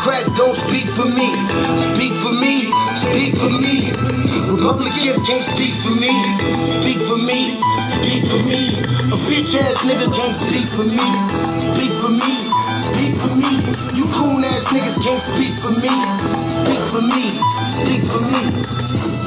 Democrats don't speak for me. Speak for me, speak for me. Republicans can't speak for me. Speak for me, speak for me. A bitch ass nigga can't speak for me. Speak for me, speak for me. You coon ass niggas can't speak for me. Speak for me, speak for me.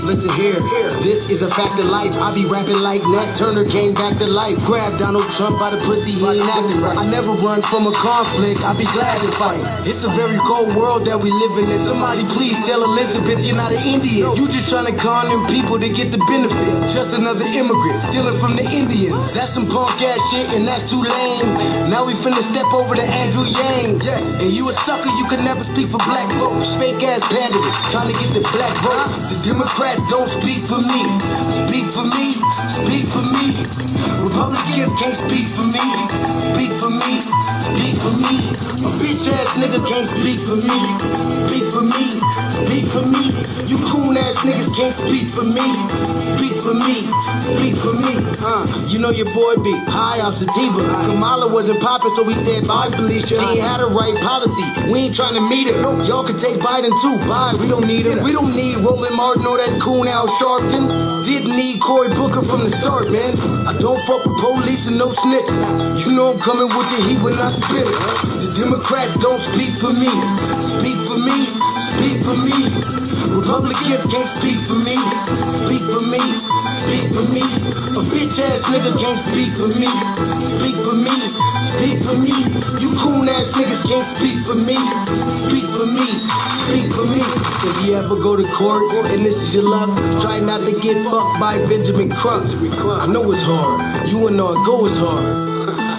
Listen here, this is a fact of life. I be rapping like Nat Turner came back to life. Grab Donald Trump by the pussy, he ain't acting right. I never run from a conflict, I be glad to fight. It's a very cold world that we live in. And somebody please tell Elizabeth you're not an Indian. You just trying to con them people to get the benefit. Just another immigrant stealing from the Indians. That's some punk ass shit and that's too lame. Now we finna step over to Andrew Yang. And you a sucker, you could never speak for black folks. Fake ass pandering, trying to get the black votes. The Democrats don't speak for me. Speak for me, speak for me. Republicans can't speak for me. Speak for me, speak for me. A bitch ass nigga can't speak for me. Speak for me, speak for me. You coon ass niggas can't speak for me. Speak for me, speak for me. You know your boy be high off sativa. Kamala wasn't popping, so we said bye, Felicia. She ain't had a right policy. We ain't trying to meet her. Y'all can take Biden too. Bye, we don't need him. We don't need Roland Martin or that coon Al Sharpton. Didn't need Cory Booker from the start, man. I don't fuck with police and no snitch. You know I'm coming with the heat when I spit it. The Democrats don't speak for me. Speak for me, speak for me. Republicans can't speak for me. Speak for me, speak for me. A bitch ass nigga can't speak for me. Speak for me, speak for me. You coon ass niggas can't speak for me. Speak for me, speak for me. If you ever go to court and this is your luck, try not to get fucked by Benjamin Crump. I know it's hard. You and all go is hard.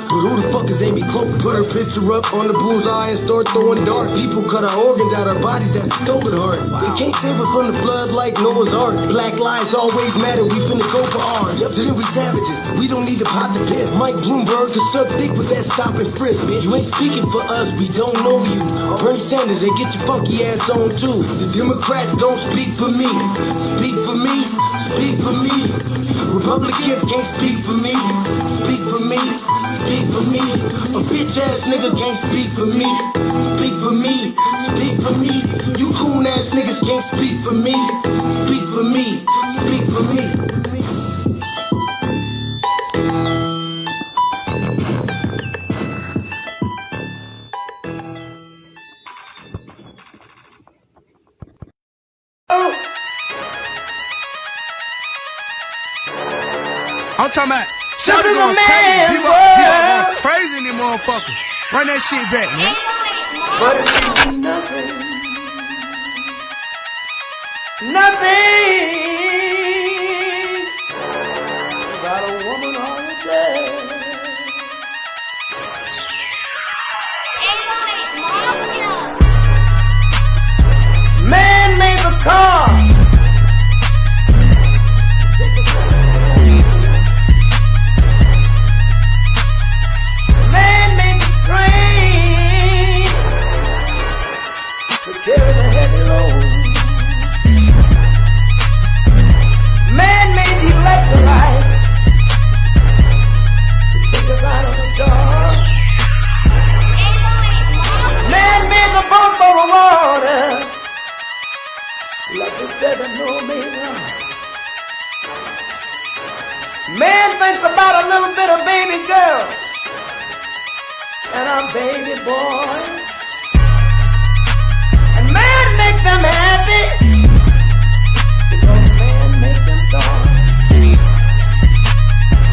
But who the fuck is Amy Cloak? Put her picture up on the bullseye and start throwing darts. People cut our organs out our bodies, that's a stolen heart. They can't save us from the flood like Noah's Ark. Black lives always matter, we finna go for ours. So then we savages, we don't need to pot the piss. Mike Bloomberg can suck dick with that stop and frisk. You ain't speaking for us, we don't know you. Bernie Sanders, they get your funky ass on too. The Democrats don't speak for me. Speak for me, speak for me. Republicans can't speak for me. Speak for me, speak for me. A bitch ass nigga can't speak for me. Speak for me, speak for me. You coon ass niggas can't speak for me. Speak for me, speak for me. I'm talking about shout out going crazy. People going crazy in these motherfuckers. Run that shit back, man. But it's nothing. Nothing. Got a woman on the bed. Man made the car. Carry the heavy load. Man made the electrolyte to take us out of the dark. Man made the boat for the water like the 7 Omega. Man thinks about a little bit of baby girl and a baby boy. Make them happy because man make them dark.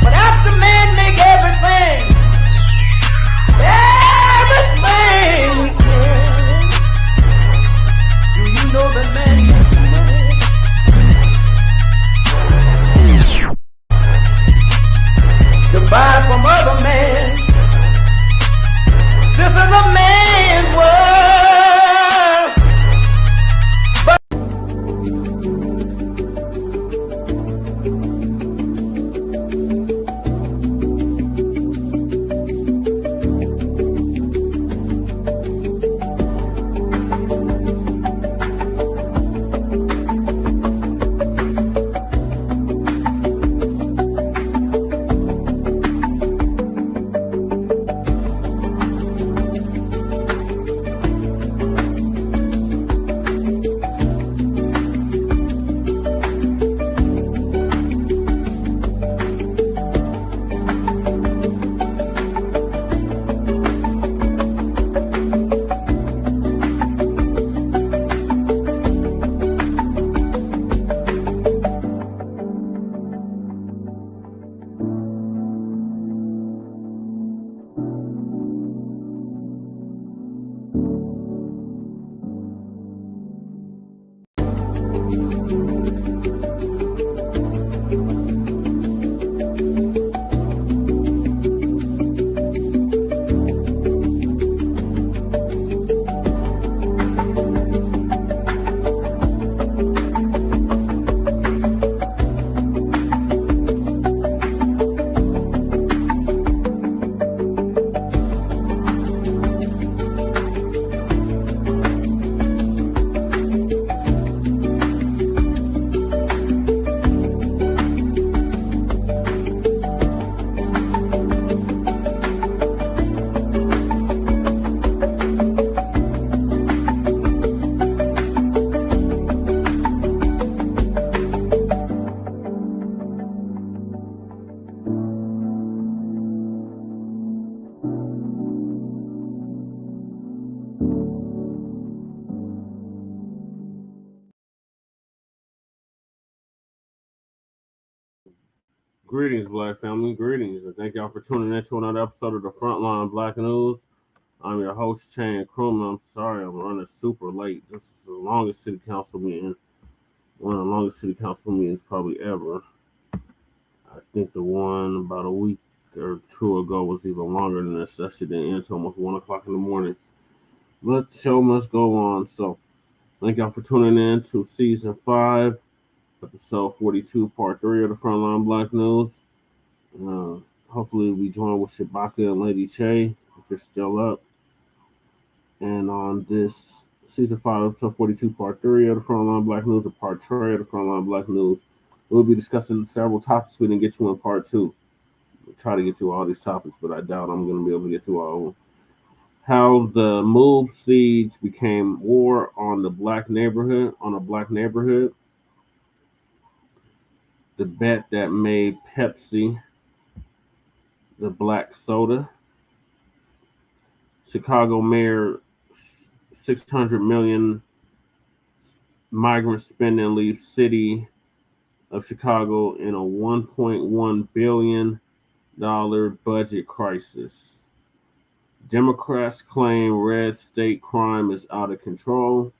But after man make everything we can, do you know that man makes money? To buy from other men. This is a man's world. Greetings, Black family. Greetings, and thank y'all for tuning in to another episode of the Frontline Black News. I'm your host, Chan Crewman. I'm sorry I'm running super late. This is the longest city council meeting, one of the longest city council meetings probably ever. I think the one about a week or two ago was even longer than this. That shit didn't end until almost 1 o'clock in the morning. But the show must go on. So, thank y'all for tuning in to Season 5, Episode 42, Part 3 of the Frontline Black News. Hopefully we join with Shabaka and Lady Che if they're still up. And on this Season 5, Episode 42, Part 3 of the Frontline Black News, or Part 3 of the Frontline Black News, we'll be discussing several topics we didn't get to in Part 2. We'll try to get to all these topics, but I doubt I'm going to be able to get to all of them. How the MOOB siege became war on a black neighborhood. The bet that made Pepsi the black soda. Chicago mayor $600 million migrant spending leaves city of Chicago in a $1.1 billion budget crisis. Democrats claim red state crime is out of control.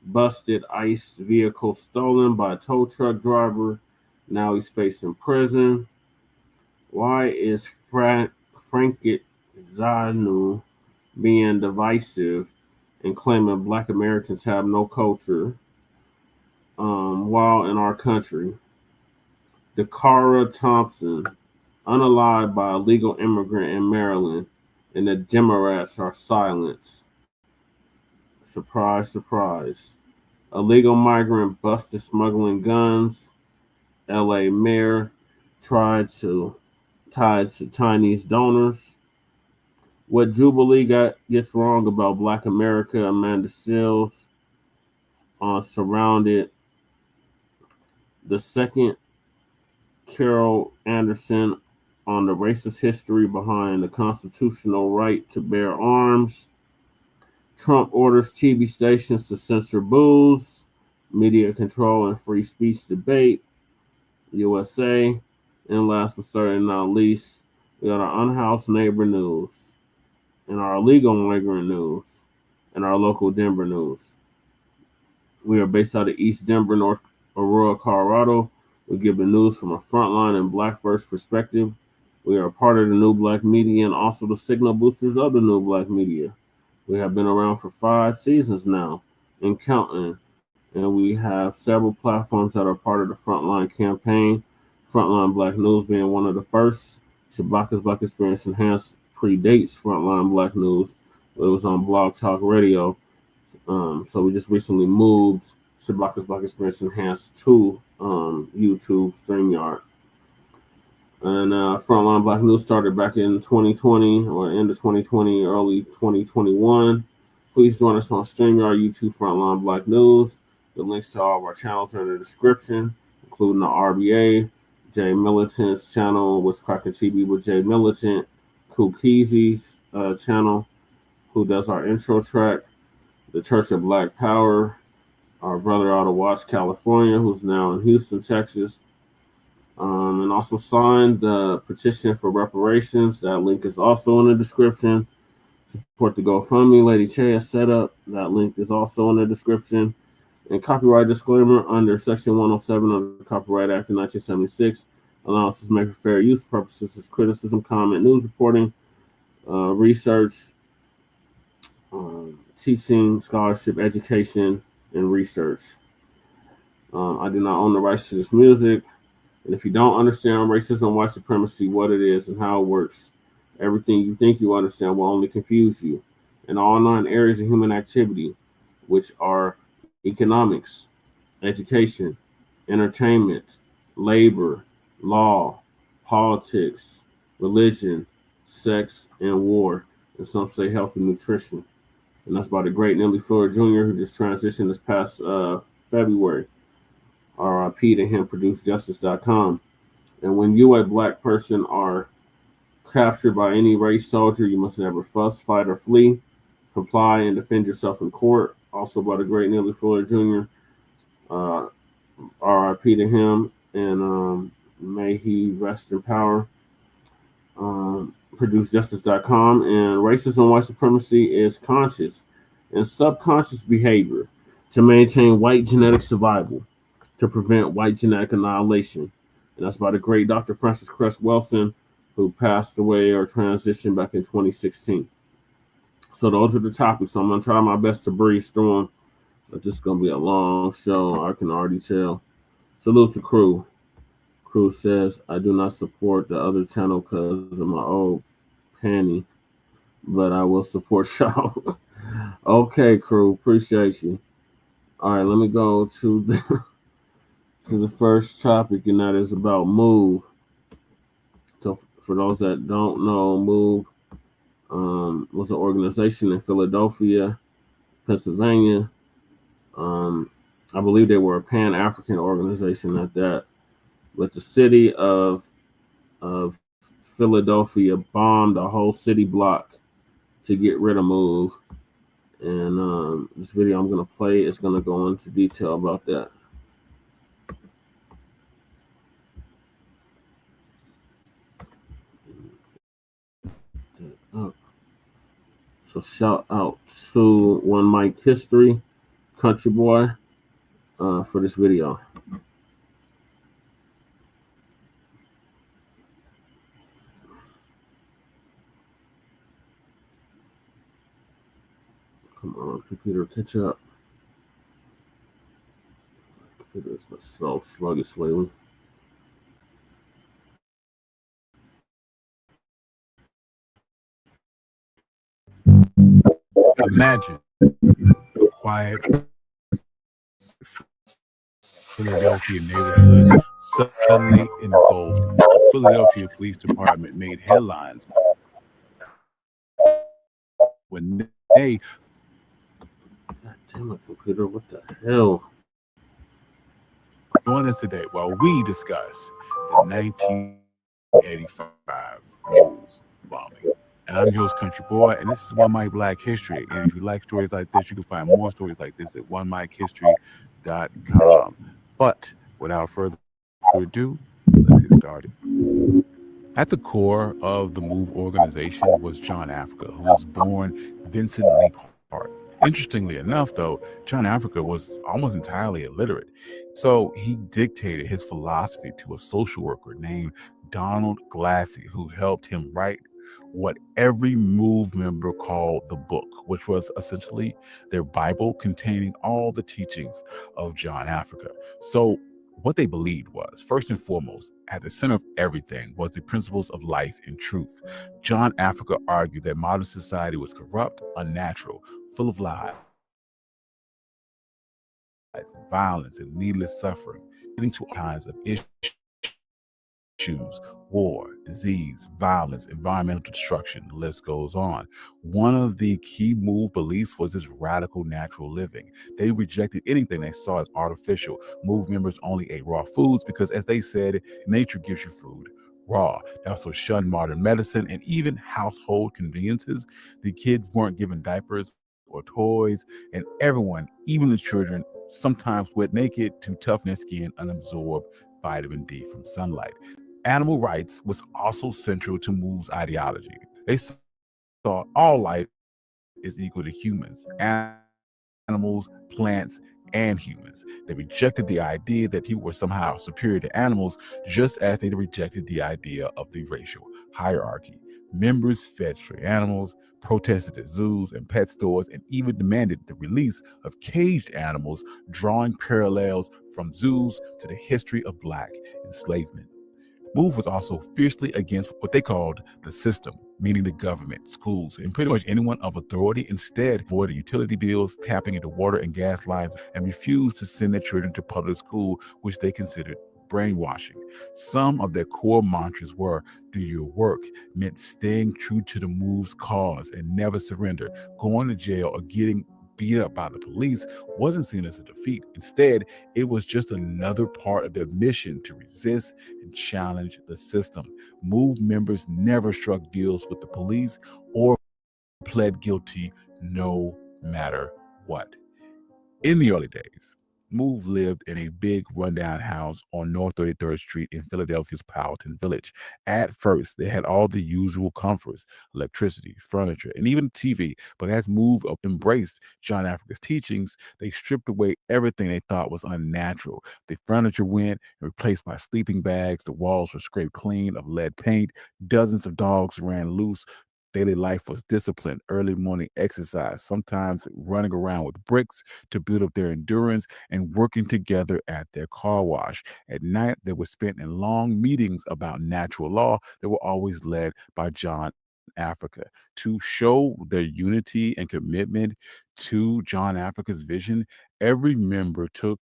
Busted ICE vehicle stolen by a tow truck driver. Now he's facing prison. Why is Franck Zanu being divisive and claiming Black Americans have no culture while in our country? DACARA Thompson, unalived by a legal immigrant in Maryland, and the Democrats are silenced. Surprise, surprise. A legal migrant busted smuggling guns. LA mayor tied to Chinese donors. What Jubilee gets wrong about Black America. Amanda Seals surrounded the second Carol Anderson on the racist history behind the constitutional right to bear arms. Trump orders TV stations to censor booze, media control and free speech debate, USA. And last but certainly not least, we got our Unhoused neighbor news, and our illegal migrant news, and our local Denver news. We are based out of East Denver, North Aurora, Colorado. We give the news from a frontline and Black first perspective. We are part of the New Black Media and also the signal boosters of the New Black Media. We have been around for 5 seasons now and counting, and we have several platforms that are part of the Frontline campaign. Frontline Black News being one of the first. Shabaka's Black Experience Enhanced predates Frontline Black News, but it was on Blog Talk Radio. So we just recently moved Shabaka's Black Experience Enhanced to YouTube StreamYard. And Frontline Black News started back in 2020 or end of 2020, early 2021. Please join us on StreamYard, YouTube, Frontline Black News. The links to all of our channels are in the description, including the RBA, Jay Militant's channel, What's Cracking TV with Jay Militant, Kukizi's channel, who does our intro track, the Church of Black Power, our brother out of Watts, California, who's now in Houston, Texas. And also signed the petition for reparations. That link is also in the description. Support the GoFundMe Lady Che has set up. That link is also in the description. And copyright disclaimer under Section 107 of the Copyright Act of 1976. Allowances made for fair use purposes as criticism, comment, news reporting, research, teaching, scholarship, education, and research. I do not own the rights to this music. And if you don't understand racism, white supremacy, what it is and how it works, everything you think you understand will only confuse you. In all 9 areas of human activity, which are economics, education, entertainment, labor, law, politics, religion, sex, and war, and some say health and nutrition. And that's by the great Nelly Fuller Jr., who just transitioned this past February. RIP to him, producejustice.com. And when you, a Black person, are captured by any race soldier, you must never fuss, fight, or flee. Comply and defend yourself in court. Also by the great Nelly Fuller Jr. RIP to him. And may he rest in power. Produced justice.com. And racism and white supremacy is conscious and subconscious behavior to maintain white genetic survival, to prevent white genetic annihilation. And that's by the great Dr. Francis Cress Wilson, who passed away or transitioned back in 2016. So those are the topics. So I'm going to try my best to breeze through them. But this is going to be a long show, I can already tell. Salute to Crew. Crew says, I do not support the other channel because of my old panty, but I will support y'all. Okay, Crew. Appreciate you. All right, let me go to the first topic, and that is about Move. So for those that don't know, Move was an organization in Philadelphia, Pennsylvania. I believe they were a Pan-African organization at that. But the city of Philadelphia bombed a whole city block to get rid of Move. And this video I'm going to play is going to go into detail about that. So shout out to One Mic History, Country Boy, for this video. Come on, computer, catch up. Computer is so sluggish lately. Imagine quiet Philadelphia neighborhood suddenly engulfed. The Philadelphia Police Department made headlines when they... God damn it, computer, what the hell? Join us today while we discuss the 1985 News bombing. And I'm your host, Country Boy, and this is One Mic Black History. And if you like stories like this, you can find more stories like this at OneMicHistory.com. But without further ado, let's get started. At the core of the MOVE organization was John Africa, who was born Vincent Lee Hart. Interestingly enough, though, John Africa was almost entirely illiterate. So he dictated his philosophy to a social worker named Donald Glassy, who helped him write what every MOVE member called the book, which was essentially their Bible containing all the teachings of John Africa. So what they believed was, first and foremost, at the center of everything was the principles of life and truth. John Africa argued that modern society was corrupt, unnatural, full of lies, and violence, and needless suffering, leading to all kinds of issues: war, disease, violence, environmental destruction, the list goes on. One of the key MOVE beliefs was this radical natural living. They rejected anything they saw as artificial. MOVE members only ate raw foods because, as they said, nature gives you food raw. They also shunned modern medicine and even household conveniences. The kids weren't given diapers or toys, and everyone, even the children, sometimes wet naked to toughen their skin and absorb vitamin D from sunlight. Animal rights was also central to MOVE's ideology. They saw all life is equal to humans, animals, plants, and humans. They rejected the idea that people were somehow superior to animals, just as they rejected the idea of the racial hierarchy. Members fed stray animals, protested at zoos and pet stores, and even demanded the release of caged animals, drawing parallels from zoos to the history of Black enslavement. MOVE was also fiercely against what they called the system, meaning the government, schools, and pretty much anyone of authority. Instead, avoided utility bills, tapping into water and gas lines, and refused to send their children to public school, which they considered brainwashing. Some of their core mantras were, do your work, meant staying true to the MOVE's cause and never surrender. Going to jail or getting beat up by the police wasn't seen as a defeat. Instead, it was just another part of their mission to resist and challenge the system. MOVE members never struck deals with the police or pled guilty no matter what. In the early days, Move lived in a big rundown house on North 33rd Street in Philadelphia's Powelton Village. At first, they had all the usual comforts, electricity, furniture, and even TV. But as Move embraced John Africa's teachings, they stripped away everything they thought was unnatural. The furniture went and replaced by sleeping bags. The walls were scraped clean of lead paint. Dozens of dogs ran loose. Daily life was disciplined, early morning exercise, sometimes running around with bricks to build up their endurance, and working together at their car wash. At night, they were spent in long meetings about natural law that were always led by John Africa. To show their unity and commitment to John Africa's vision, every member took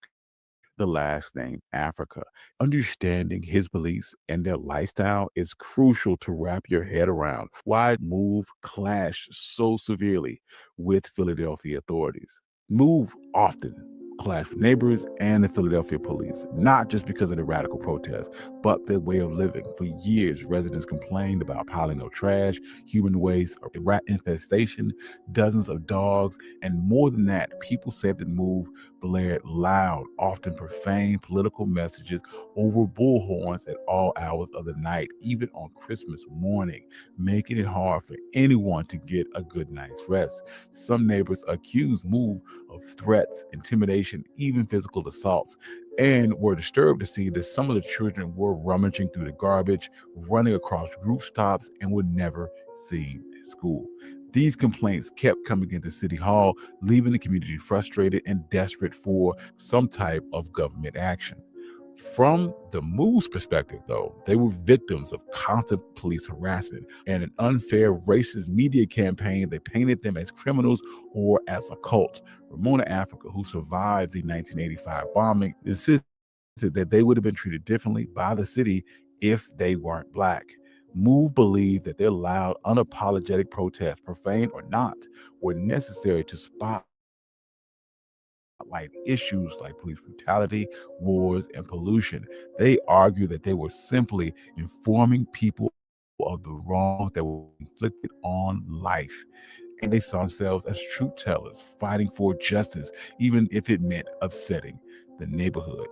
the last name Africa. Understanding his beliefs and their lifestyle is crucial to wrap your head around why Move clashed so severely with Philadelphia authorities. Move often clashed with neighbors and the Philadelphia police, not just because of the radical protests, but their way of living. For years, residents complained about piling up trash, human waste, a rat infestation, dozens of dogs, and more than that, people said that Move blared loud, often profane political messages over bullhorns at all hours of the night, even on Christmas morning, making it hard for anyone to get a good night's rest. Some neighbors accused Move of threats, intimidation, even physical assaults, and were disturbed to see that some of the children were rummaging through the garbage, running across rooftops, and were never seen at school. These complaints kept coming into City Hall, leaving the community frustrated and desperate for some type of government action. From the Move's perspective, though, they were victims of constant police harassment and an unfair racist media campaign that painted them as criminals or as a cult. Ramona Africa, who survived the 1985 bombing, insisted that they would have been treated differently by the city if they weren't Black. Move believed that their loud, unapologetic protests, profane or not, were necessary to spotlight issues like police brutality, wars, and pollution. They argued that they were simply informing people of the wrongs that were inflicted on life. And they saw themselves as truth tellers, fighting for justice, even if it meant upsetting the neighborhood.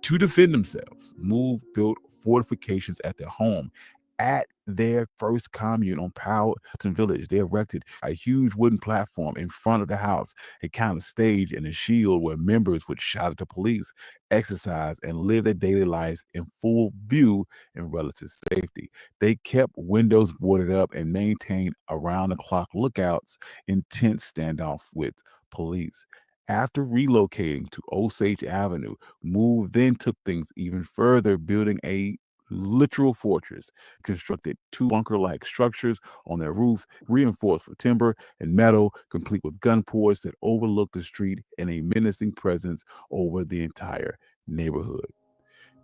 To defend themselves, Move built fortifications at their home. At their first commune on Powelton Village, they erected a huge wooden platform in front of the house, a kind of stage and a shield where members would shout at the police, exercise, and live their daily lives in full view and relative safety. They kept windows boarded up and maintained around-the-clock lookouts, intense standoff with police. After relocating to Osage Avenue, Move then took things even further, building a literal fortress, constructed two bunker-like structures on their roof, reinforced with timber and metal, complete with gun ports that overlooked the street and a menacing presence over the entire neighborhood.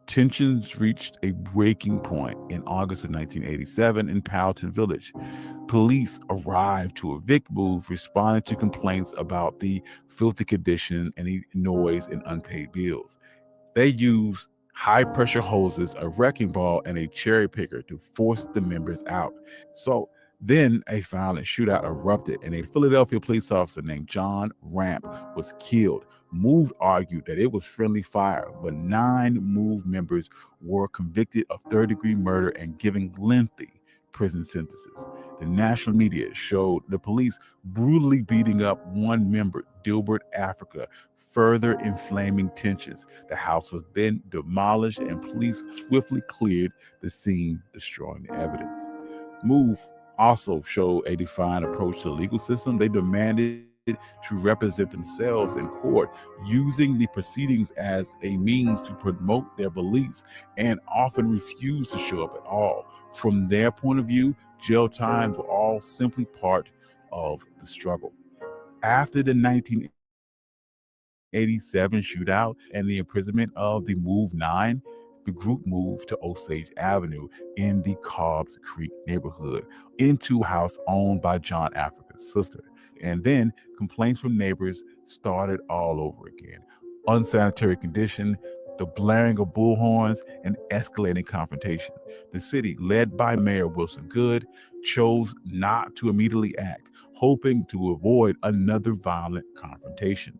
Tensions reached a breaking point in August of 1987 in Powelton Village. Police arrived to evict Move, responding to complaints about the filthy condition and the noise and unpaid bills. They used high pressure hoses, a wrecking ball, and a cherry picker to force the members out. So then a violent shootout erupted, and a Philadelphia police officer named John Ramp was killed. Move argued that it was friendly fire, but 9 Move members were convicted of third-degree murder and given lengthy prison sentences. The national media showed the police brutally beating up one member, Dilbert Africa, further inflaming tensions. The house was then demolished and police swiftly cleared the scene, destroying the evidence. Move also showed a defiant approach to the legal system. They demanded to represent themselves in court, using the proceedings as a means to promote their beliefs, and often refused to show up at all. From their point of view, jail times were all simply part of the struggle. After the 1987 shootout and the imprisonment of the Move 9, the group moved to Osage Avenue in the Cobbs Creek neighborhood into a house owned by John Africa's sister. And then complaints from neighbors started all over again. Unsanitary condition, the blaring of bullhorns, and escalating confrontation. The city, led by Mayor Wilson Goode, chose not to immediately act, hoping to avoid another violent confrontation.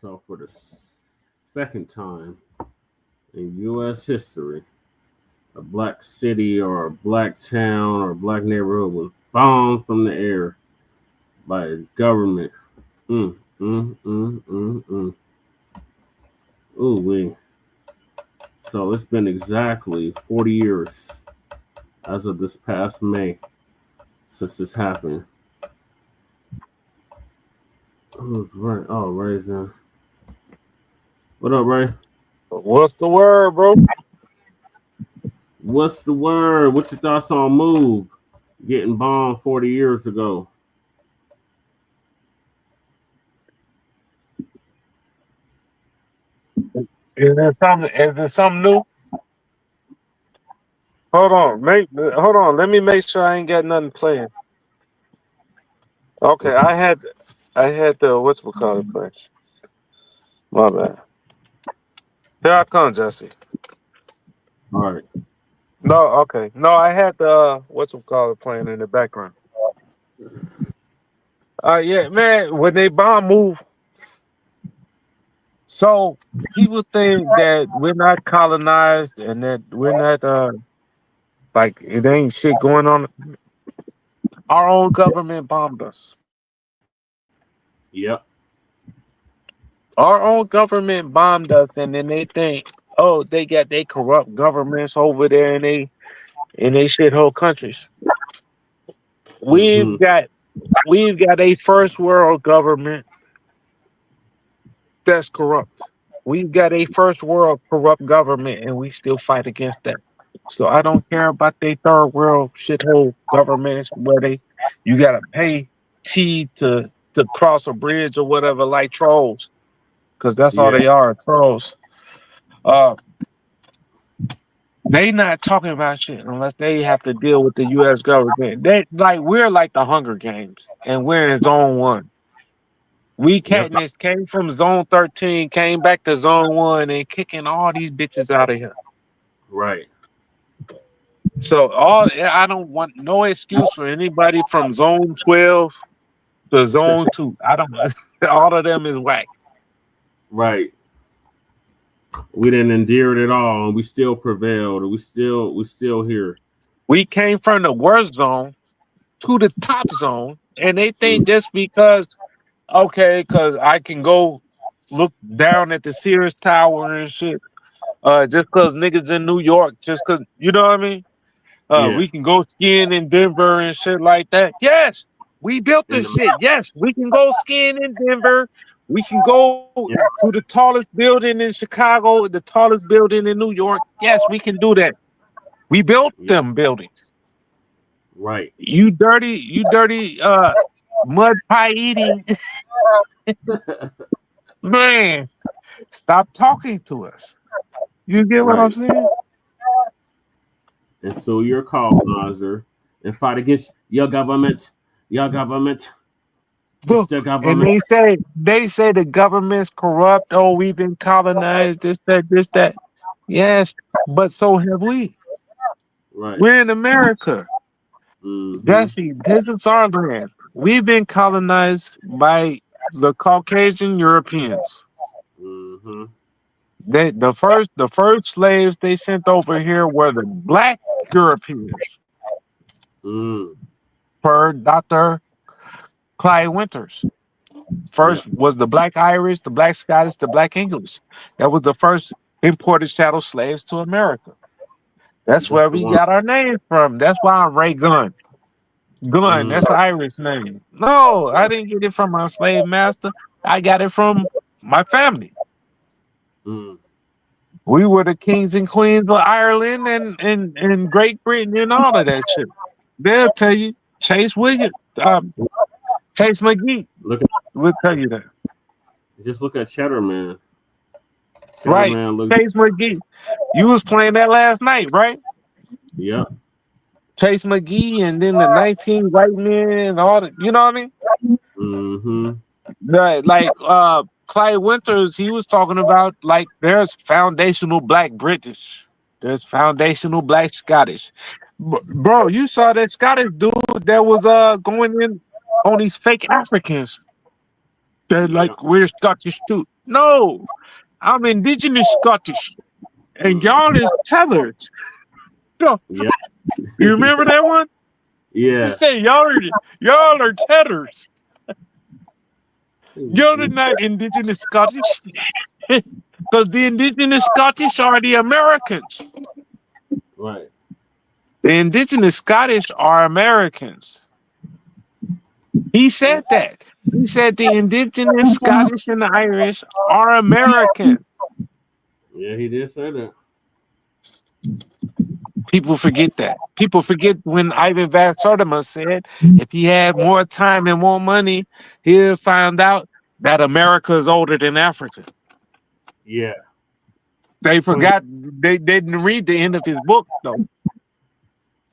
So for the second time in U.S. history, a black city or a black town or a black neighborhood was bombed from the air by the government. Mm, mm, mm, mm, mm. Ooh, wee. So it's been exactly 40 years as of this past May since this happened. Who's right? Oh, Ray's in. What up, Ray? What's the word, bro? What's the word? What's your thoughts on Move getting bombed 40 years ago? Is there something? Is there something new? Hold on. Let me make sure I ain't got nothing playing. Okay, Okay. I had the what's we call it play. My bad. Here I come, Jesse. All right. No, okay. No, I had the what's we call it playing in the background. Yeah, man. When they bomb Move, so people think that we're not colonized and that we're not like it ain't shit going on. Our own government bombed us. Yep. Our own government bombed us, and then they think, oh, they got they corrupt governments over there in they shithole countries. Mm-hmm. We've got a first world government that's corrupt. We've got a first world corrupt government, and we still fight against that. So I don't care about they third world shithole governments where you gotta pay to cross a bridge or whatever, like trolls, because that's all Yeah. they are, trolls. Uh, They not talking about shit unless they have to deal with the U.S. government. They like we're like the Hunger Games, and we're in Zone 1. We Yep. Katniss came from Zone 13, came back to Zone 1, and kicking all these bitches out of here. Right. So I don't want no excuse for anybody from Zone 12 to Zone 2. I don't. All of them is whack. Right. We didn't endure it at all, and we still prevailed. And we still here. We came from the worst zone to the top zone, and they Mm, think just because because I can go look down at the Sears Tower and shit. Just because niggas in New York, just because you know what I mean. yeah. We can go skiing in Denver and shit like that. Yes, we built In this the shit. Yes, we can go skiing in Denver. We can go yeah. to the tallest building in Chicago, the tallest building in New York. Yes, we can do that. We built Yep. them buildings. Right. You dirty mud pie eating man. Stop talking to us. You get what I'm Right. saying? And so you're a colonizer and fight against your government. Your government. It's Look, the and government. they say the government's corrupt. Oh, we've been colonized. This, that. Yes, but so have we. Right. We're in America. Mm-hmm. Jesse, this is our land. We've been colonized by the Caucasian Europeans. Mm-hmm. The first slaves they sent over here were the black Europeans, Mm. per Dr. Clyde Winters. Yeah. First was the black Irish, the black Scottish, the black English. That was the first imported chattel slaves to America. That's That's where the we one. got our name from. That's why I'm Ray Gun. Gun, Mm. that's an Irish name. No, I Right. didn't get it from my slave master. I got it from my family. Mm. We were the kings and queens of Ireland and Great Britain and all of that shit. They'll tell you. Chase Williams, Chase McGee Look will tell you that. just look at Cheddar Man. Cheddar Right. Man looks. Chase McGee. You was playing that last night, right? Yep. Chase McGee and then the 19 white men and all the, you know what I mean? Mm-hmm. Like Clyde Winters, he was talking about like there's foundational black British, there's foundational black Scottish. Bro, you saw that Scottish dude that was going in on these fake Africans. They're Yeah. like we're Scottish too. No, I'm indigenous Scottish, and y'all is tethers. No, Yeah. you remember that one? He Yeah. said y'all are tethers. Y'all are not indigenous Scottish, because the indigenous Scottish are the Americans. Right. The indigenous Scottish are Americans. He said that. He said the indigenous Scottish and the Irish are American. Yeah, he did say that. People forget that. People forget when Ivan Van Sertima said if he had more time and more money, he'll find out that America is older than Africa. Yeah. They forgot. They didn't read the end of his book, though.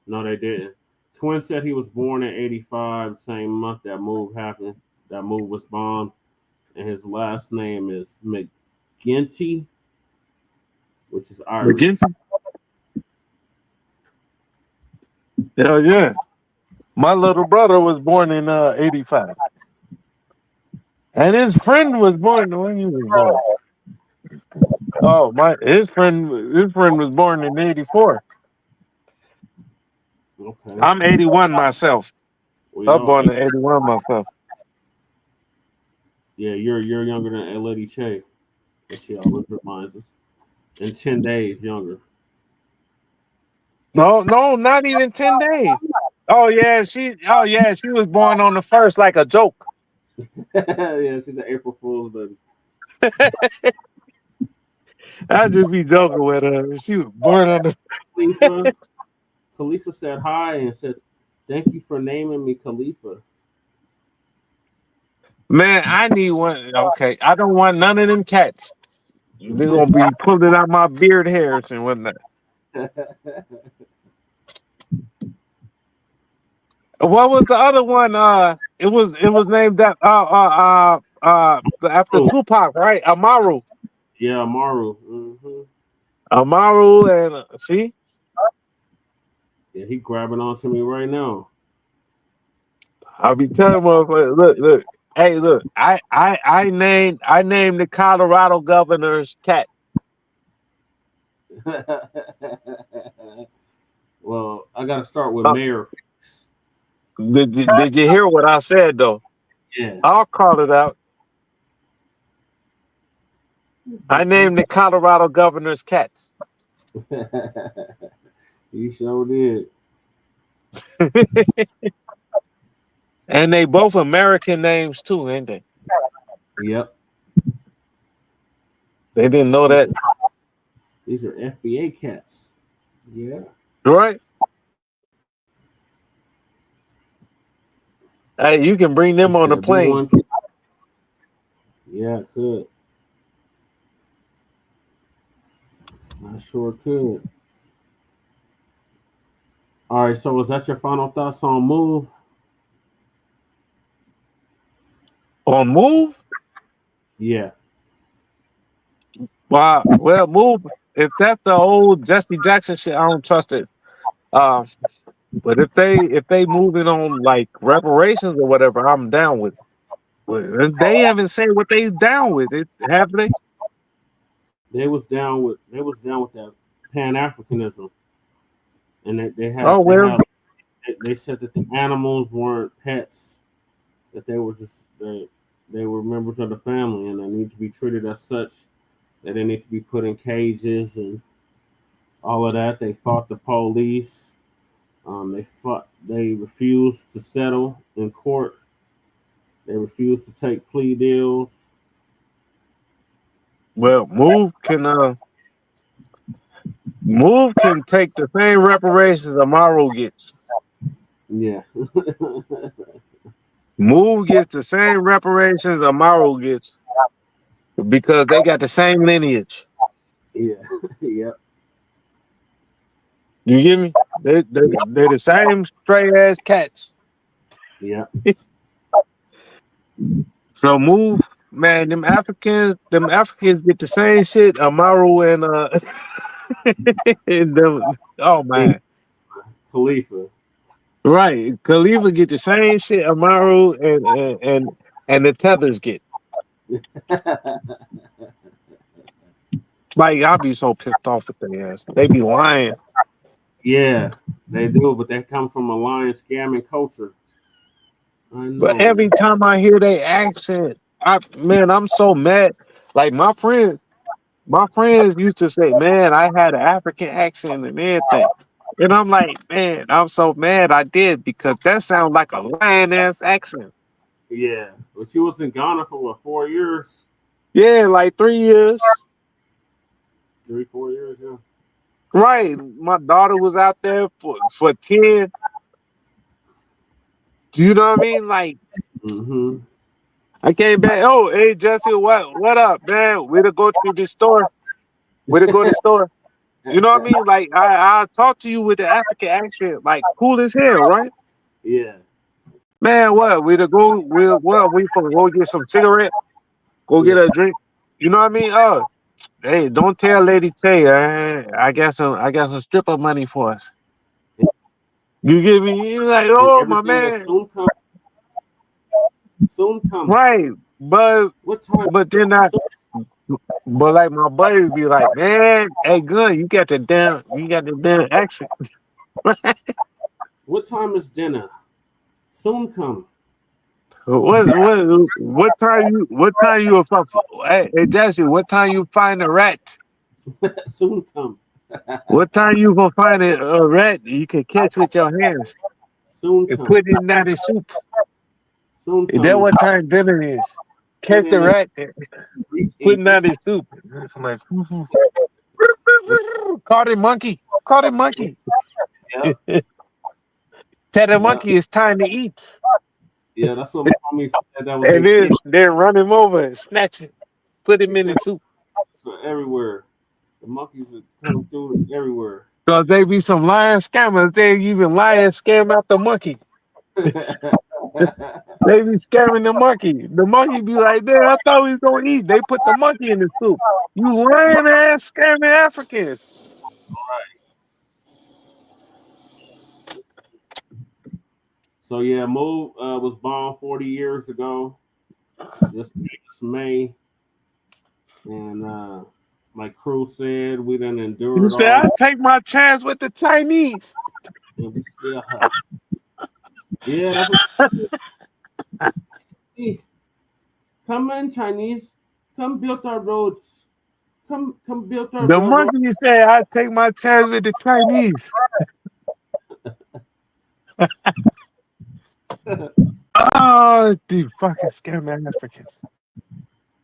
No, they didn't. Twin said he was born in 85, same month that move happened. That move was bombed. And his last name is McGinty, which is Irish. McGinty? Hell yeah. My little brother was born in 85. And his friend was born when he was born. Oh, his friend was born in 84. Okay. I'm 81 myself. We I'm all born in 81 myself. Yeah, you're younger than Lady Che, but she always reminds us. In 10 days younger. No, not even 10 days. Oh yeah, she was born on the first like a joke. Yeah, she's an April Fool's baby. I just be joking with her. She was born on the Khalifa said hi and said, "Thank you for naming me Khalifa." Man, I need one. Okay, I don't want none of them cats. They're gonna be pulling out my beard hairs and whatnot. What was the other one? It was named that after Tupac, right? Amaru. Yeah, Amaru. Mm-hmm. Amaru and see? Yeah, he grabbing onto me right now. I'll be telling motherfuckers, look. Hey, look, I named the Colorado governor's cat. Well, I gotta start with Mayor. Did you hear what I said though? Yeah. I'll call it out. I named the Colorado governor's cats. You sure did. And they both American names too, ain't they? Yep. They didn't know that. These are FBA cats. Yeah. Right? Hey, you can bring them on the plane. Yeah, I could. I sure could. All right, so was that your final thoughts on Move? On Move? Yeah. Wow. Well, Move. If that's the old Jesse Jackson shit, I don't trust it. But if they moving on like reparations or whatever, I'm down with it. But they haven't said what they down with it, have they? They was down with that Pan-Africanism. And they said that the animals weren't pets, that they were just they were members of the family and they need to be treated as such, that they need to be put in cages and all of that. They fought the police. They refused to settle in court. They refused to take plea deals. Well, Move can take the same reparations Amaru gets. Yeah. Move gets the same reparations Amaru gets because they got the same lineage. Yeah. Yep. You get me? They're the same stray ass cats. Yeah. So Move, man, them Africans get the same shit Amaru and and them, oh man. Khalifa. Right. Khalifa get the same shit Amaru and the Tethers get. Like, I'll be so pissed off at their ass. They be lying. Yeah, they do, but that comes from a lying, scamming culture. I know. But every time I hear their accent, I'm so mad. Like my friends used to say, "Man, I had an African accent and everything," and I'm like, "Man, I'm so mad I did because that sounds like a lying ass accent." Yeah, but she was in Ghana for what, 4 years? Yeah, like 3 years. 3, 4 years, yeah. Right. My daughter was out there for 10. You know what I mean? Like Mm-hmm. I came back. Oh, hey Jesse, what up, man? We to go to the store. We to go to the store. You know what I mean? Like I talk to you with the African accent, like cool as hell, right? Yeah. Man, what? We to go? We for go get some cigarette? Go get Yeah. a drink? You know what I mean? Oh, hey, don't tell Lady Tay. I got some stripper money for us. You get me? You're like, And oh my everything is man, soon come. Soon come. right? But What time? but then I. But like my buddy would be like, man, hey, good, you got the damn accent. What time is dinner? Soon come. What time you hey Jesse, what time you find a rat? Soon come. What time you gonna find a rat you can catch with your hands Soon and come. put it in that soup? Soon Is that come. what time dinner is? Put Catch it the in rat, reach put in it out this. his soup. Somebody, caught it monkey. Caught it monkey. Yeah. Tell the Yeah. monkey it's time to eat. Yeah. That's what my homie said. That was And their kid. then run him over and snatch it. Put him in the soup. So everywhere. The monkeys are coming through everywhere. So they be some lying scammers. They even lie and scam out the monkey. They be scamming the monkey. The monkey be like, "Man, I thought we was gonna eat." They put the monkey in the soup. You lying ass scamming Africans. So yeah, Mo was born 40 years ago. This May, and like Crew said, we done You endured say all I that, take my chance with the Chinese. and we still have. Yeah, that's what. Hey, come in, Chinese. Come build our roads. Come build our The railroad. monkey say I take my chance with the Chinese. Oh, the fucking scamming Africans.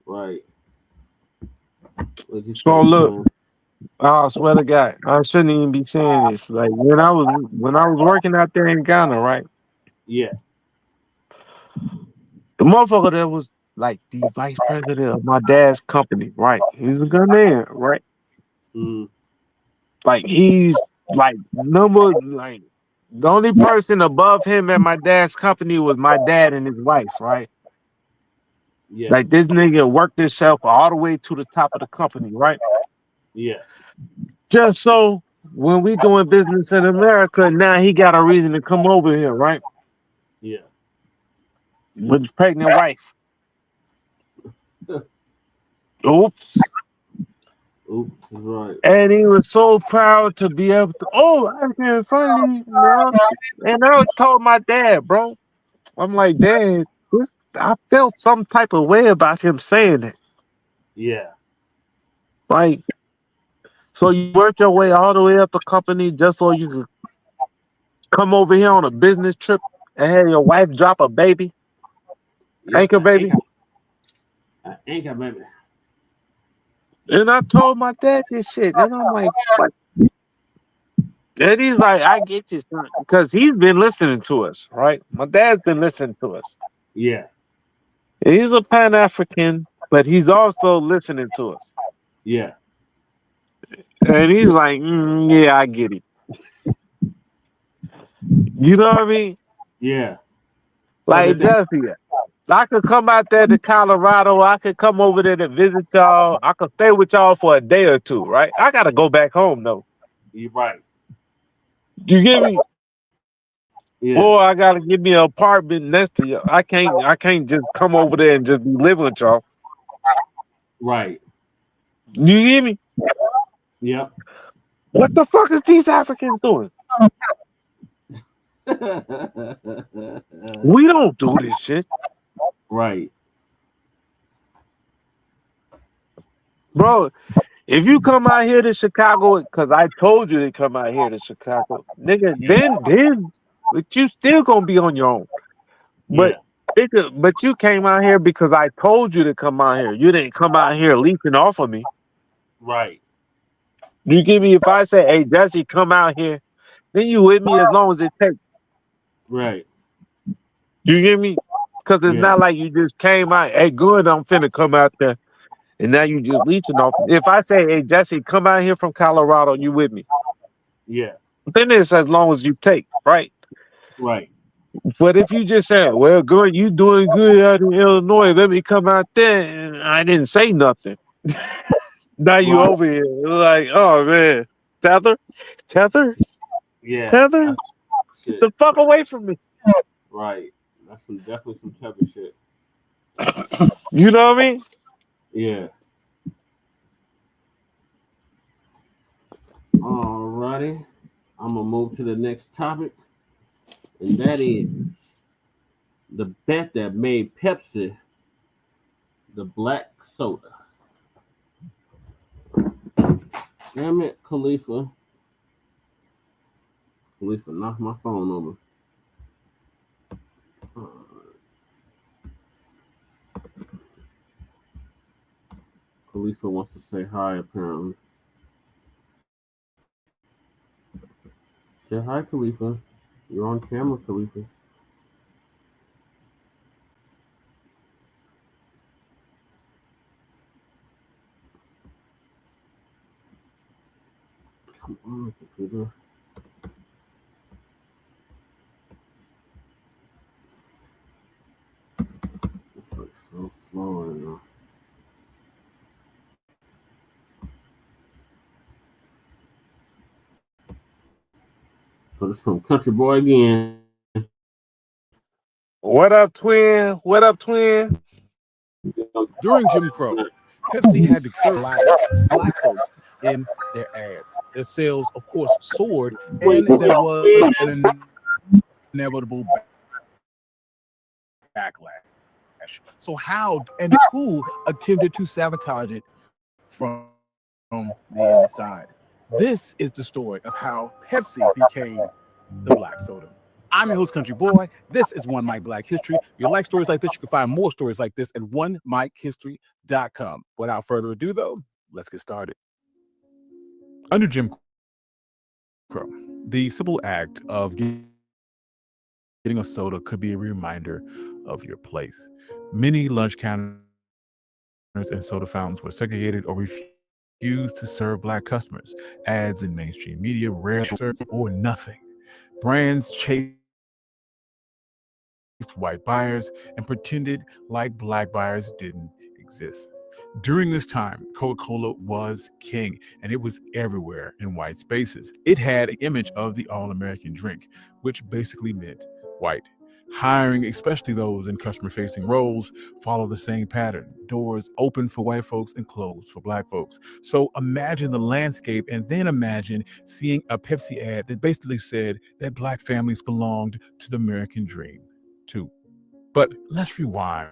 Right. What'd you So say, look, man? I swear to God, I shouldn't even be saying this. Like when I was working out there in Ghana, right? Yeah. The motherfucker that was like the vice president of my dad's company, right? He's a Ghanaian, right? Mm, Like he's like the only person above him at my dad's company was my dad and his wife, right? yeah. Like this nigga worked himself all the way to the top of the company, right? Yeah. Just so when we doing business in America, now he got a reason to come over here, right? Yeah. With his pregnant wife. Oops. Oops. That's right. And he was so proud to be able to, oh, I can finally now. And I told my dad, bro, I'm like, Dad, I felt some type of way about him saying it. Yeah. Like, so you worked your way all the way up the company just so you could come over here on a business trip and have your wife drop a baby, Yep. anchor baby. Anchor baby. And I told my dad this shit, and I'm like, what? And he's like, I get you, son, because he's been listening to us, right? My dad's been listening to us. Yeah. He's a Pan African, but he's also listening to us. Yeah. And he's like, yeah, I get it. You know what I mean? Yeah. So Like, Jesse, I could come out there to Colorado. I could come over there to visit y'all. I could stay with y'all for a day or two, right? I got to go back home, though. You're right. You get me? Yeah. Or I got to give me an apartment next to you. I can't just come over there and just be living with y'all. Right. You hear me? Yep. What the fuck is these Africans doing? We don't do this shit. Right. Bro, if you come out here to Chicago, because I told you to come out here to Chicago, nigga, then, but you still gonna be on your own. But but you came out here because I told you to come out here. You didn't come out here leeching off of me. Right. You give me if I say, hey Jesse, come out here, then you with me as long as it takes. Right. You get me? Because it's not like you just came out, hey, good, I'm finna come out there. And now you just leeching off. If I say, hey, Jesse, come out here from Colorado, you with me? Yeah. Then it's as long as you take, right? Right. But if you just say, well, good, you doing good out in Illinois, let me come out there, and I didn't say nothing. Now you over here like, oh man, tether, Yeah. tether, get the fuck away from me. Right. That's definitely some tether shit. You know what I mean? Yeah. Alrighty. I'm gonna move to the next topic, and that is the bet that made Pepsi the black soda. Damn it, Khalifa. Khalifa knocked my phone over. Khalifa wants to say hi, apparently. Say hi, Khalifa. You're on camera, Khalifa. Come on, computer. It's like so slow right now. So this from Country Boy again. What up, twin? What up, twin? During Jim Crow, Pepsi had to curb black folks in their ads. Their sales, of course, soared, and there was an inevitable backlash. So how and who attempted to sabotage it from the inside? This is the story of how Pepsi became the black soda. I'm your host, Country Boy. This is One Mic Black History. If you like stories like this, you can find more stories like this at onemichistory.com. Without further ado, though, let's get started. Under Jim Crow, the simple act of getting a soda could be a reminder of your place. Many lunch counters and soda fountains were segregated or refused to serve black customers. Ads in mainstream media rarely served or nothing. Brands chased white buyers and pretended like black buyers didn't exist. During this time, Coca-Cola was king, and it was everywhere in white spaces. It had an image of the all-American drink, which basically meant white. Hiring, especially those in customer-facing roles, followed the same pattern. Doors open for white folks and closed for black folks. So imagine the landscape, and then imagine seeing a Pepsi ad that basically said that black families belonged to the American dream too. But let's rewind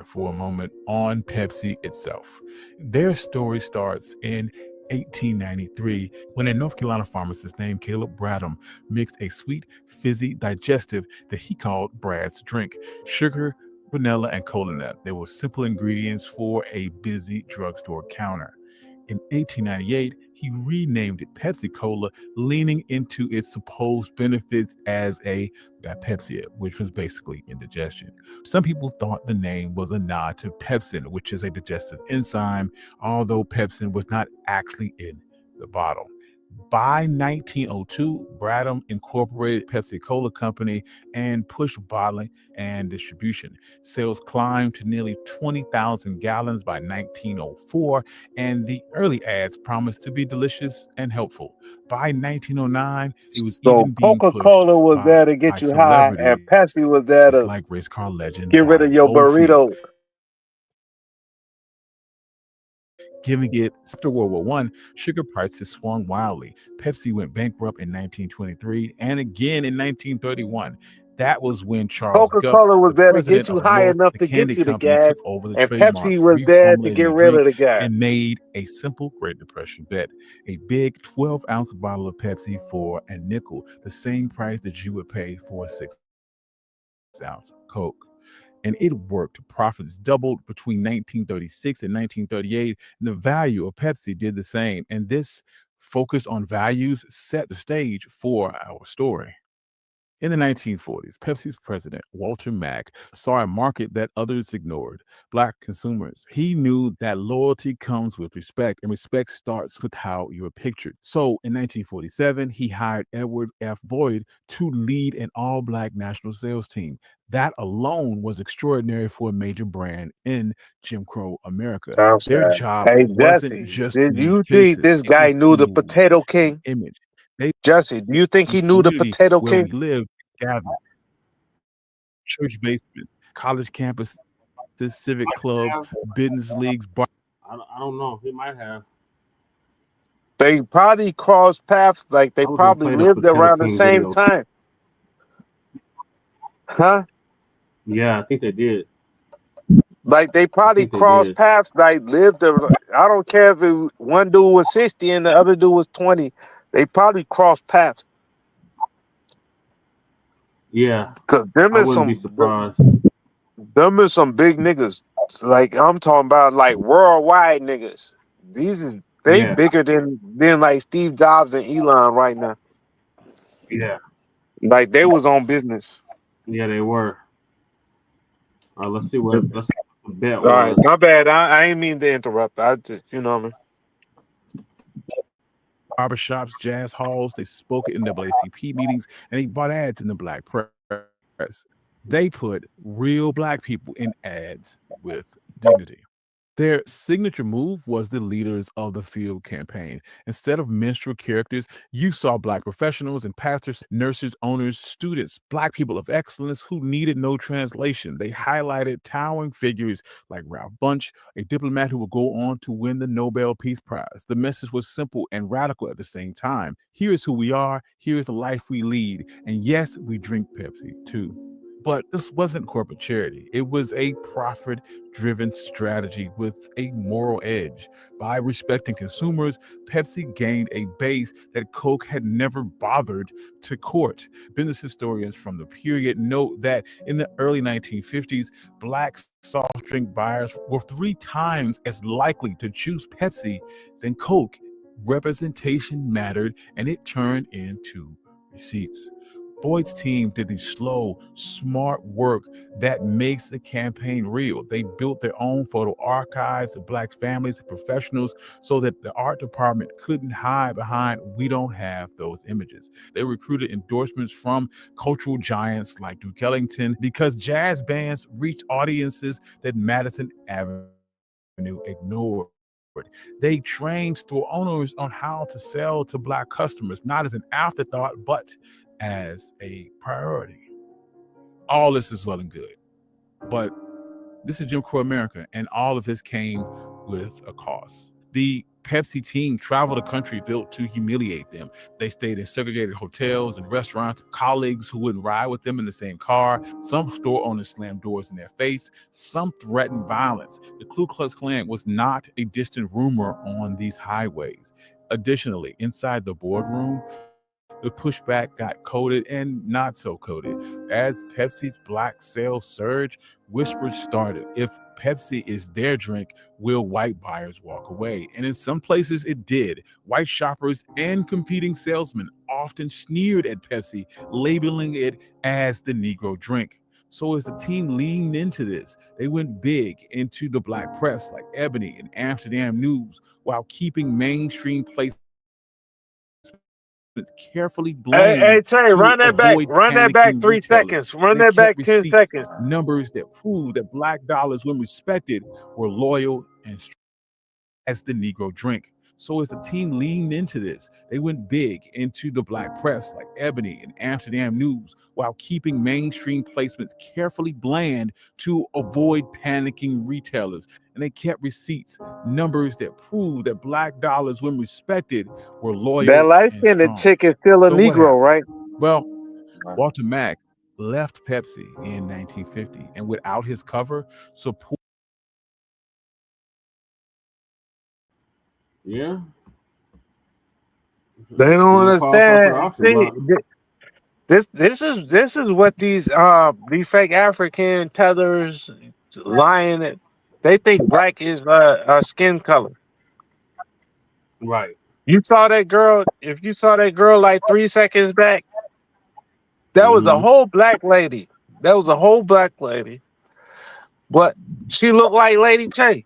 for a moment on Pepsi itself. Their story starts in 1893 when a North Carolina pharmacist named Caleb Bradham mixed a sweet, fizzy digestive that he called Brad's drink. Sugar, vanilla, and cola nut. They were simple ingredients for a busy drugstore counter. In 1898, he renamed it Pepsi Cola, leaning into its supposed benefits as a Pepsi, which was basically indigestion. Some people thought the name was a nod to pepsin, which is a digestive enzyme, although pepsin was not actually in the bottle. By 1902, Bradham incorporated Pepsi Cola Company and pushed bottling and distribution. Sales climbed to nearly 20,000 gallons by 1904, and the early ads promised to be delicious and helpful. By 1909, it was even being Coca-Cola was there to get you high, and Pepsi was there to like race car legend get rid of your burrito. giving it after World War I, sugar prices swung wildly. Pepsi went bankrupt in 1923 and again in 1931. That was when Charles Guth, Coca-Cola was the there to get president you of high Lowe's, enough the to candy get you the company, took gas, over the and trademark, Pepsi was there to reformulated get the rid drink, of the gas. and made a simple Great Depression bet. A big 12-ounce bottle of Pepsi for a nickel, the same price that you would pay for a 6-ounce Coke. And it worked. Profits doubled between 1936 and 1938, and the value of Pepsi did the same. And this focus on values set the stage for our story. In the 1940s, Pepsi's president, Walter Mack, saw a market that others ignored: Black consumers. He knew that loyalty comes with respect, and respect starts with how you're pictured. So in 1947, he hired Edward F. Boyd to lead an all Black national sales team. That alone was extraordinary for a major brand in Jim Crow America. Their Thompson. job Hey, wasn't Jesse, just to did make you think cases, this it guy was knew to the move Potato an King? image. They Jesse, do you think he knew the community Potato where King? we live, gathered, church basements, college campuses, civic clubs, business leagues, I don't know. He might have. They probably crossed paths, like they I was gonna probably play the lived Potato around the King same video. time. Huh? Yeah, I think they did. Like they I probably think they crossed did. paths, like lived. I don't care if one dude was 60 and the other dude was 20. They probably crossed paths. Yeah, Cause them I is wouldn't be some surprised. big niggas. Like I'm talking about, like worldwide niggas. They Yeah, bigger than like Steve Jobs and Elon right now. yeah, Like they was on business. yeah. They were. Let's see All what the bet right, was. my bad. I ain't mean to interrupt. I just, what I mean. barbershops, jazz halls. They spoke at NAACP meetings, and they bought ads in the Black press. They put real Black people in ads with dignity. Their signature move was the Leaders of the Field campaign. Instead of minstrel characters, you saw Black professionals and pastors, nurses, owners, students, Black people of excellence who needed no translation. They highlighted towering figures like Ralph Bunche, a diplomat who would go on to win the Nobel Peace Prize. The message was simple and radical at the same time. Here is who we are, here is the life we lead, and yes, we drink Pepsi too. But this wasn't corporate charity. It was a profit driven strategy with a moral edge. By respecting consumers, Pepsi gained a base that Coke had never bothered to court. Business historians from the period note that in the early 1950s, Black soft drink buyers were 3 times as likely to choose Pepsi than Coke. Representation mattered, and it turned into receipts. Boyd's team did the slow, smart work that makes the campaign real. They built their own photo archives of Black families and professionals so that the art department couldn't hide behind "we don't have those images." They recruited endorsements from cultural giants like Duke Ellington because jazz bands reached audiences that Madison Avenue ignored. They trained store owners on how to sell to Black customers, not as an afterthought, but as a priority. All this is well and good, but this is Jim Crow America, and all of this came with a cost. The Pepsi team traveled the country built to humiliate them. They stayed in segregated hotels and restaurants, colleagues who wouldn't ride with them in the same car. Some store owners slammed doors in their face. Some threatened violence. The Ku Klux Klan was not a distant rumor on these highways. Additionally, inside the boardroom, the pushback got coded and not so coded. As Pepsi's Black sales surged, whispers started. If Pepsi is their drink, will white buyers walk away? And in some places it did. White shoppers and competing salesmen often sneered at Pepsi, labeling it as the Negro drink. So as the team leaned into this, they went big into the Black press like Ebony and Amsterdam News, while keeping mainstream placements carefully Hey, blamed Terry, to run that back. avoid Run that back panicking 3 retailers. seconds. Run They that kept back 10 receipts, seconds. numbers that proved that Black dollars, when respected, were loyal and as the Negro drink. So as the team leaned into this, they went big into the black press like Ebony and Amsterdam News, while keeping mainstream placements carefully bland to avoid panicking retailers. And they kept receipts, numbers that proved that black dollars, when respected, were That loyal light and skinned strong. chick is still a So what Negro, happened? right? Well, Walter Mack left Pepsi in 1950, and without his cover, support. Yeah. They don't Didn't qualify for the understand. auction See, block. this is what these fake African tethers lying. They think black is a skin color. Right. You saw that girl. If you saw that girl like 3 seconds back, that was a Mm-hmm. whole black lady. That was a whole black lady, but she looked like Lady Che.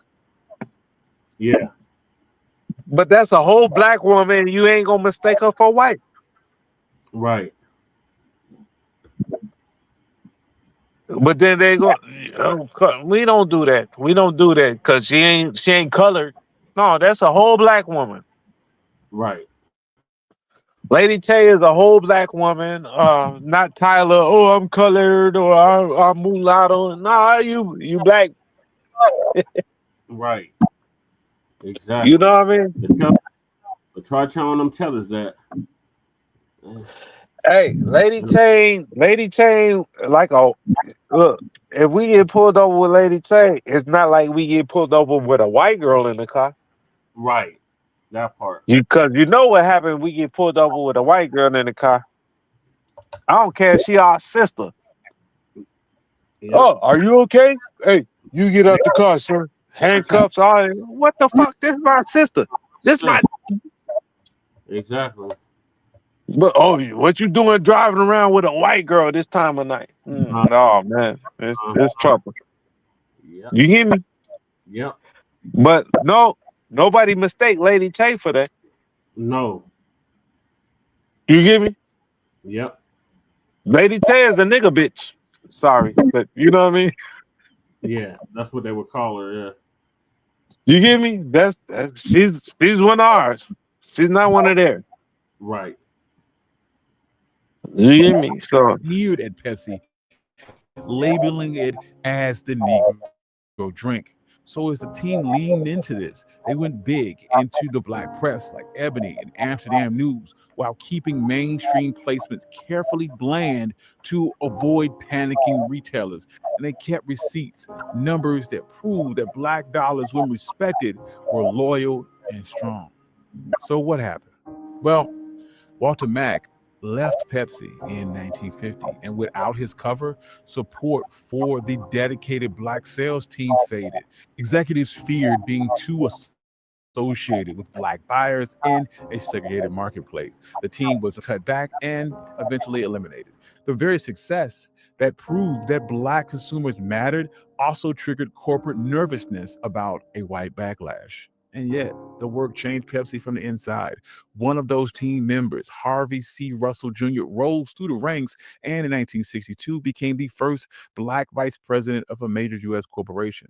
Yeah. But that's a whole black woman. You ain't gonna mistake her for white. Right. But then they go, we don't do that. We don't do that because she ain't colored. No, that's a whole black woman. Right. Lady K is a whole black woman. Not Tyler. Oh, I'm colored or I'm mulatto. Nah, you black. Right. You Exactly. know what I mean? But try telling them tellers that. Hey, Lady Chain, like look. If we get pulled over with Lady Chain, it's not like we get pulled over with a white girl in the car. Right. That part. Because you know what happened? We get pulled over with a white girl in the car. I don't care if she our sister. Yep. Oh, are you okay? Hey, you get out the car, sir. Handcuffs, all that. What the fuck? This is my sister. This my. Exactly. But what you doing driving around with a white girl this time of night? Oh man, it's trouble. Yep. You hear me? Yep. But no, nobody mistake Lady Tay for that. No. You get me? Yep. Lady Tay is a nigga bitch. Sorry, but you know what I mean. Yeah. That's what they would call her. Yeah. You get me? She's one of ours. She's not one of theirs. Right. You get me? So Sneered at Pepsi, labeling it as the Negro drink. So as the team leaned into this, they went big into the black press like Ebony and Amsterdam News, while keeping mainstream placements carefully bland to avoid panicking retailers. And they kept receipts, numbers that proved that black dollars, when respected, were loyal and strong. So what happened? Well, Walter Mack left Pepsi in 1950, and without his cover, support for the dedicated black sales team faded. Executives feared being too associated with black buyers in a segregated marketplace. The team was cut back and eventually eliminated. The very success that proved that black consumers mattered also triggered corporate nervousness about a white backlash. And yet, the work changed Pepsi from the inside. One of those team members, Harvey C. Russell Jr., rose through the ranks and in 1962 became the first black vice president of a major U.S. corporation.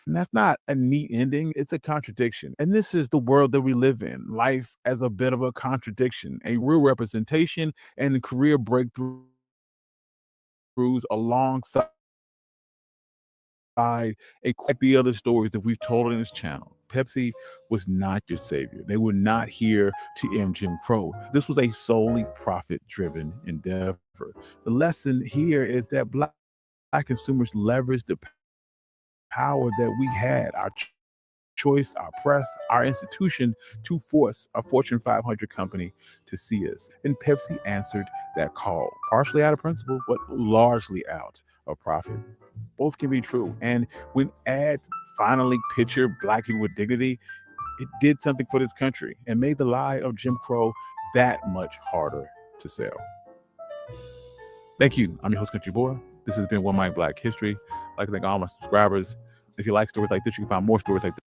And that's not a neat ending, it's a contradiction. And this is the world that we live in. Life as a bit of a contradiction, a real representation and career breakthroughs alongside quite the other stories that we've told in this channel. Pepsi was not your savior. They were not here to end Jim Crow. This was a solely profit-driven endeavor. The lesson here is that black consumers leveraged the power that we had, our choice, our press, our institution, to force a Fortune 500 company to see us. And Pepsi answered that call, partially out of principle, but largely out of profit. Both can be true. And when ads finally picture black people with dignity, it did something for this country and made the lie of Jim Crow that much harder to sell. Thank you. I'm your host, Country Boy. This has been One Mic Black History. I'd like to thank all my subscribers. If you like stories like this, you can find more stories like this.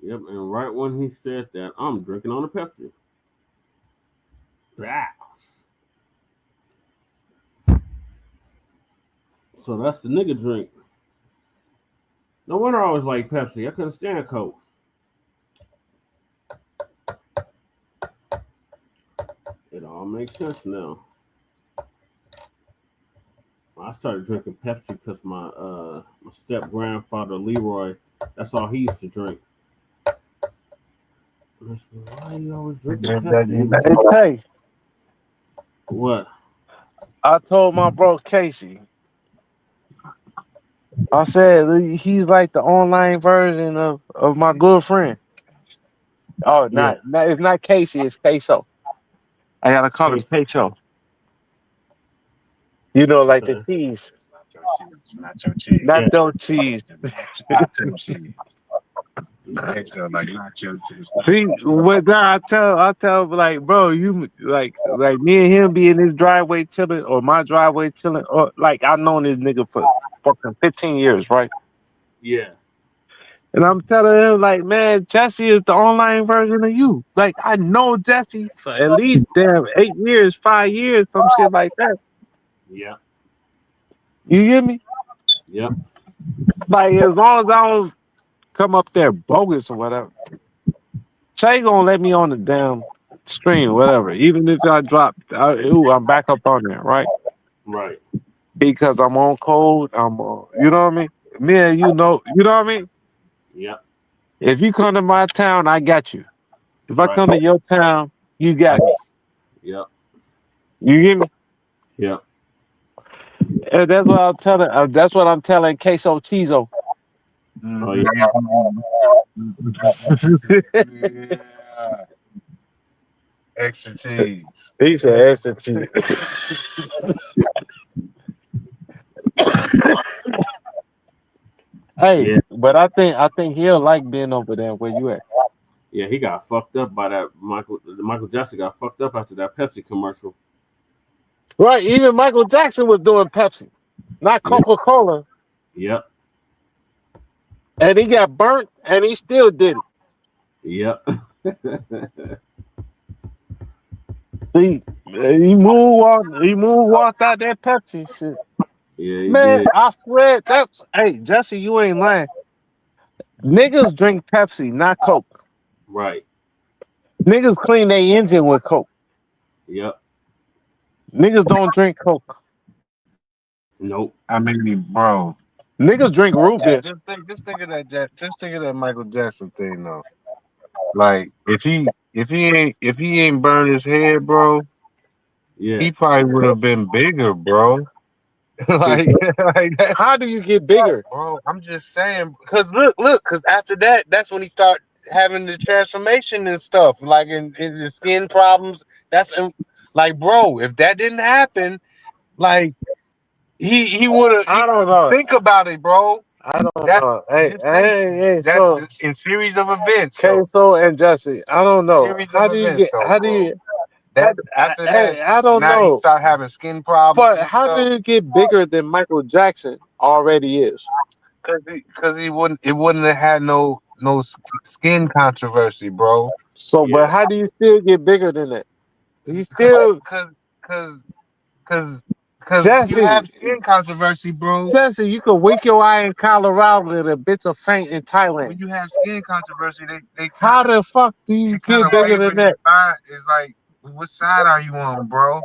Yep. And right when he said that, I'm drinking on a Pepsi. Blah. So that's the nigga drink. No wonder I always like Pepsi. I couldn't stand Coke. It all makes sense now. I started drinking Pepsi because my step grandfather Leroy, that's all he used to drink. And I said, why are you always drinking Pepsi? Hey, What? I told my bro Casey. I said he's like the online version of my good friend. Oh, Yeah, it's not Casey, it's Queso. I gotta call him Casey. Queso. You know, like the Okay. cheese. Nacho cheese. Not Yeah. no cheese. Nacho cheese. Queso like nacho cheese. See, what I tell like, bro, you like me and him be in his driveway chilling or my driveway chilling, or like I've known this nigga for fucking 15 years, right? Yeah. And I'm telling him, like, man, Jesse is the online version of you. Like, I know Jesse for at least damn 8 years, 5 years, some shit like that. Yeah. You hear me? Yep. Like, as long as I don't come up there bogus or whatever, Shay gonna let me on the damn stream, whatever. Even if I drop, I'm back up on there, right? Right. Because I'm on code. I'm on, you know what I mean? Me and you know what I mean? Yep. If you come to my town, I got you. If I Right. come to your town, you got me. Yep. You get me? Yep. And that's what I'm telling. That's what I'm telling Queso Chizo. Oh yeah. Yeah. Extra cheese. He said extra cheese. Hey, Yeah. but I think he'll like being over there where you at. Yeah. He got fucked up by that Michael Jackson got fucked up after that Pepsi commercial. Right, even Michael Jackson was doing Pepsi, not Coca-Cola. Yep. And he got burnt and he still did it. Yep. He moonwalked out that Pepsi shit. Yeah, he Man, did. I swear hey, Jesse, you ain't lying. Niggas drink Pepsi, not Coke. Right. Niggas clean their engine with Coke. Yep. Niggas don't drink Coke. Nope. I mean, bro. Niggas drink root beer. Just think of that. Just think of that Michael Jackson thing, though. Like if he ain't burned his head, bro, Yeah. he probably would have been bigger, bro. like that. How do you get bigger? Bro, I'm just saying, because look, because after that, that's when he started having the transformation and stuff, like in the skin problems. Like, bro, if that didn't happen, like he would have. I don't know. Think about it, bro. I don't That know. Hey, just think hey, that so in series of events, though. Queso and Jesse. I don't know. Series How of do you events, get? though, How do bro. you? That after that, Hey, I don't now he know. start having skin problems But and how stuff. do you get bigger than Michael Jackson already is? Because he wouldn't. It wouldn't have had no skin controversy, bro. So, Yeah. but how do you still get bigger than that? He still Because you Jesse. have skin controversy, bro. Jesse, you can wink your eye in Colorado and a bitch will faint in When Thailand. you have skin controversy, they How the fuck do you kind get of bigger waver than in your that? mind. It's like, what side are you on, bro?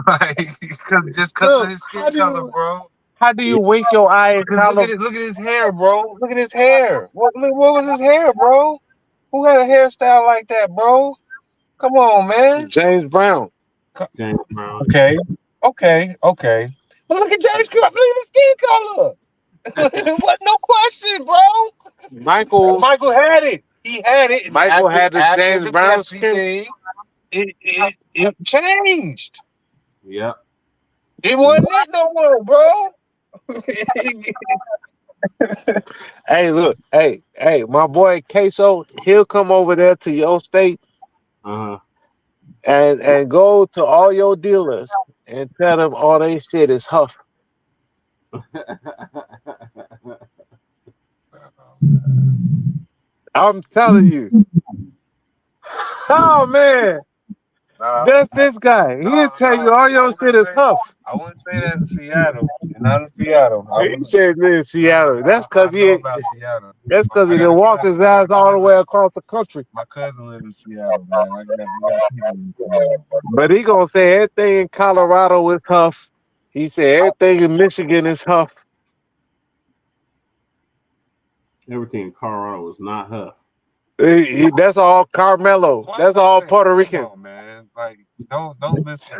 Like, because of Look, his skin color, bro. how do you wink your eye in Because Colorado? look at his hair, bro. Look at his hair. What was his hair, bro? Who had a hairstyle like that, bro? Come on, man. James Brown. James Brown. Okay. But look at James Brown. Look at his skin color. What? No question, bro. Michael had it. He had it. And Michael had the after James the Brown Pepsi skin. thing, it changed. Yep. It wasn't it no more, bro. Hey, look, hey, my boy Queso, he'll come over there to your state Uh-huh. and go to all your dealers and tell them all they shit is huff. I'm telling you. Oh man. That's this guy. He'll tell you all your shit is Huff. I wouldn't say that in Seattle. Not in Seattle. He said in Seattle. That's because I know he. about Seattle. That's because he done walked his ass all the way across the country. My cousin lives in Seattle, man. We got people in Seattle. But he gonna say everything in Colorado is Huff. He said everything in Michigan is Huff. Everything in Colorado is not Huff. That's all Carmelo. That's all Puerto Rican. On, man. Like, don't listen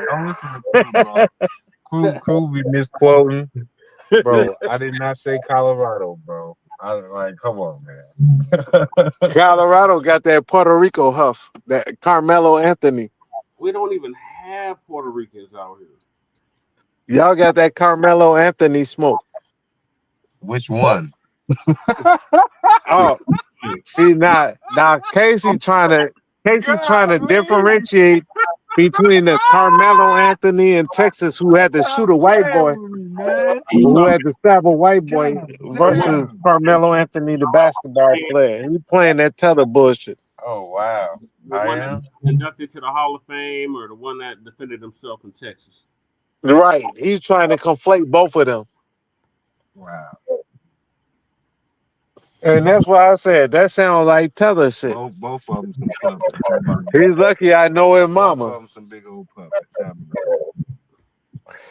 to Crew be misquoting. Bro, I did not say Colorado, bro. Come on, man. Colorado got that Puerto Rico Huff. That Carmelo Anthony. We don't even have Puerto Ricans out here. Y'all got that Carmelo Anthony smoke. Which one? Oh, see now Casey trying to differentiate between the Carmelo Anthony in Texas who had to shoot a white boy, who had to stab a white boy, versus Carmelo Anthony, the basketball player. He playing that tether bullshit. Oh wow! The one that inducted to the Hall of Fame, or the one that defended himself in Texas? Right. He's trying to conflate both of them. Wow. And that's why I said that sounds like tether shit. Both of them some puppets. He's lucky I know his mama. Both of them some big old puppets.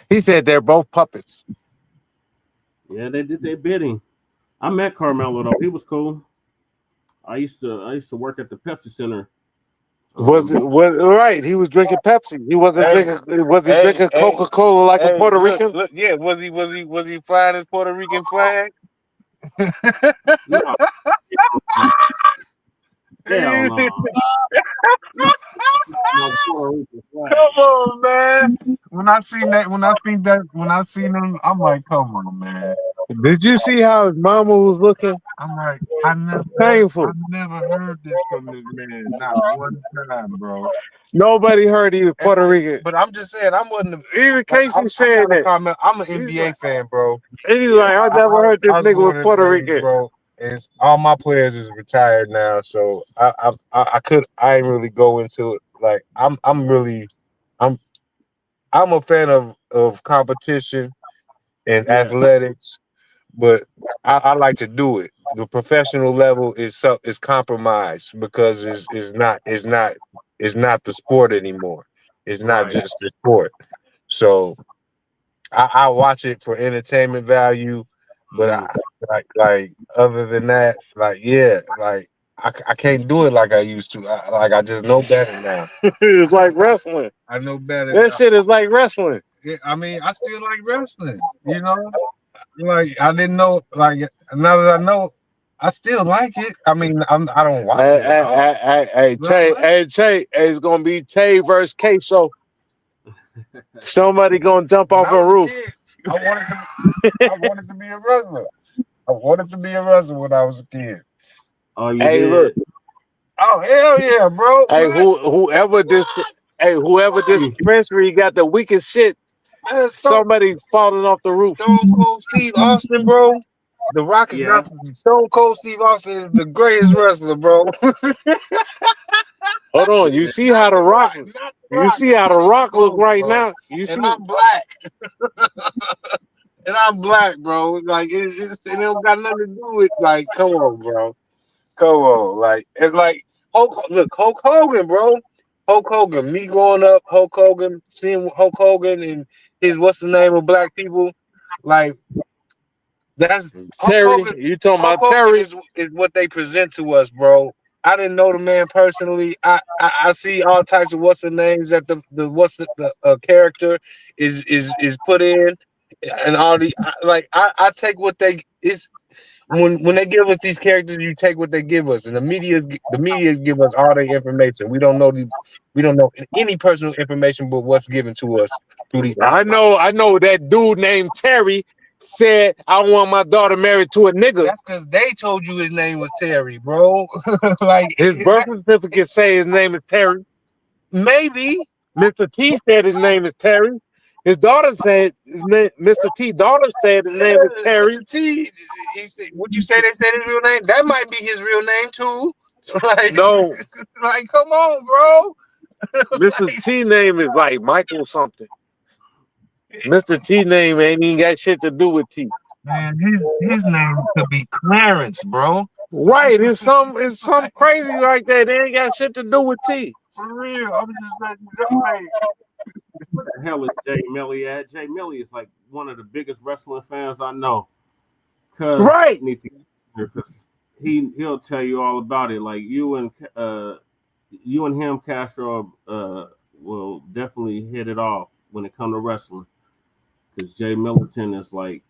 He said they're both puppets. Yeah, they did their bidding. I met Carmelo though. He was cool. I used to work at the Pepsi Center. Was right? He was drinking Pepsi. He wasn't drinking. Was he drinking Coca-Cola like a Puerto Rican? Look, yeah, was he flying his Puerto Rican flag? No. Hell no. Come on, man. When I seen them, I'm like, come on, man. Did you see how his mama was looking? I'm like, I never heard this from this man. Not one time, bro. Nobody heard he was Puerto Rican. But I'm just saying, Even Casey saying that. I'm an NBA fan, bro. He's like, I never heard this nigga was Puerto Rican, bro. And all my players is retired now, so I ain't really go into it. Like I'm a fan of competition and athletics, but I like to do it. The professional level is compromised because it's not the sport anymore. It's not just the sport. So I watch it for entertainment value, but I other than that, I can't do it like I used to. I just know better now. It's like wrestling. I know better. That shit is like wrestling. I mean, I still like wrestling. You know, like I didn't know. Like now that I know, I still like it. I mean, I don't watch it. Che, it's gonna be Che versus Queso. Somebody gonna jump off a roof. I wanted to be a wrestler. I wanted to be a wrestler when I was a kid. Oh, you did? Look. Oh, hell yeah, bro. Hey, whoever this dispensary got the weakest shit. Somebody falling off the roof. Stone Cold Steve Austin, bro. The Rock is not Stone Cold Steve Austin is the greatest wrestler, bro. Hold on, you see how the Rock? You see how the Rock look right now? You see? And I'm black. And I'm black, bro. Like it don't got nothing to do with like. Come on, bro. Come on, like it's like Hulk Hogan, bro. Hulk Hogan. Me growing up, Hulk Hogan, seeing Hulk Hogan and his what's the name of black people, like that's Terry. Hogan, you talking Hulk about Terry? is what they present to us, bro. I didn't know the man personally. I see all types of what's the names that the character is put in, and all the I take what they is. When they give us these characters, you take what they give us, and the media give us all their information. We don't know any personal information but what's given to us through these. I know that dude named Terry said I want my daughter married to a nigga. That's because they told you his name was Terry, bro. Like his birth certificate say his name is Terry. Maybe Mr. T said his name is Terry. His daughter said Mr. T. daughter said his name is Terry. T. Would you say they said his real name? That might be his real name too. Like no, like come on, bro. Mr. T name is like Michael something. Mr. T name ain't even got shit to do with T. Man, his name could be Clarence, bro. Right, it's some crazy like that. They ain't got shit to do with T. For real. I'm just letting you know, like, Where the hell is Jay Millie at? Jay Millie is like one of the biggest wrestling fans I know. Right. Because he'll tell you all about it. Like you and him, Castro, will definitely hit it off when it comes to wrestling. Because Jay Militant is like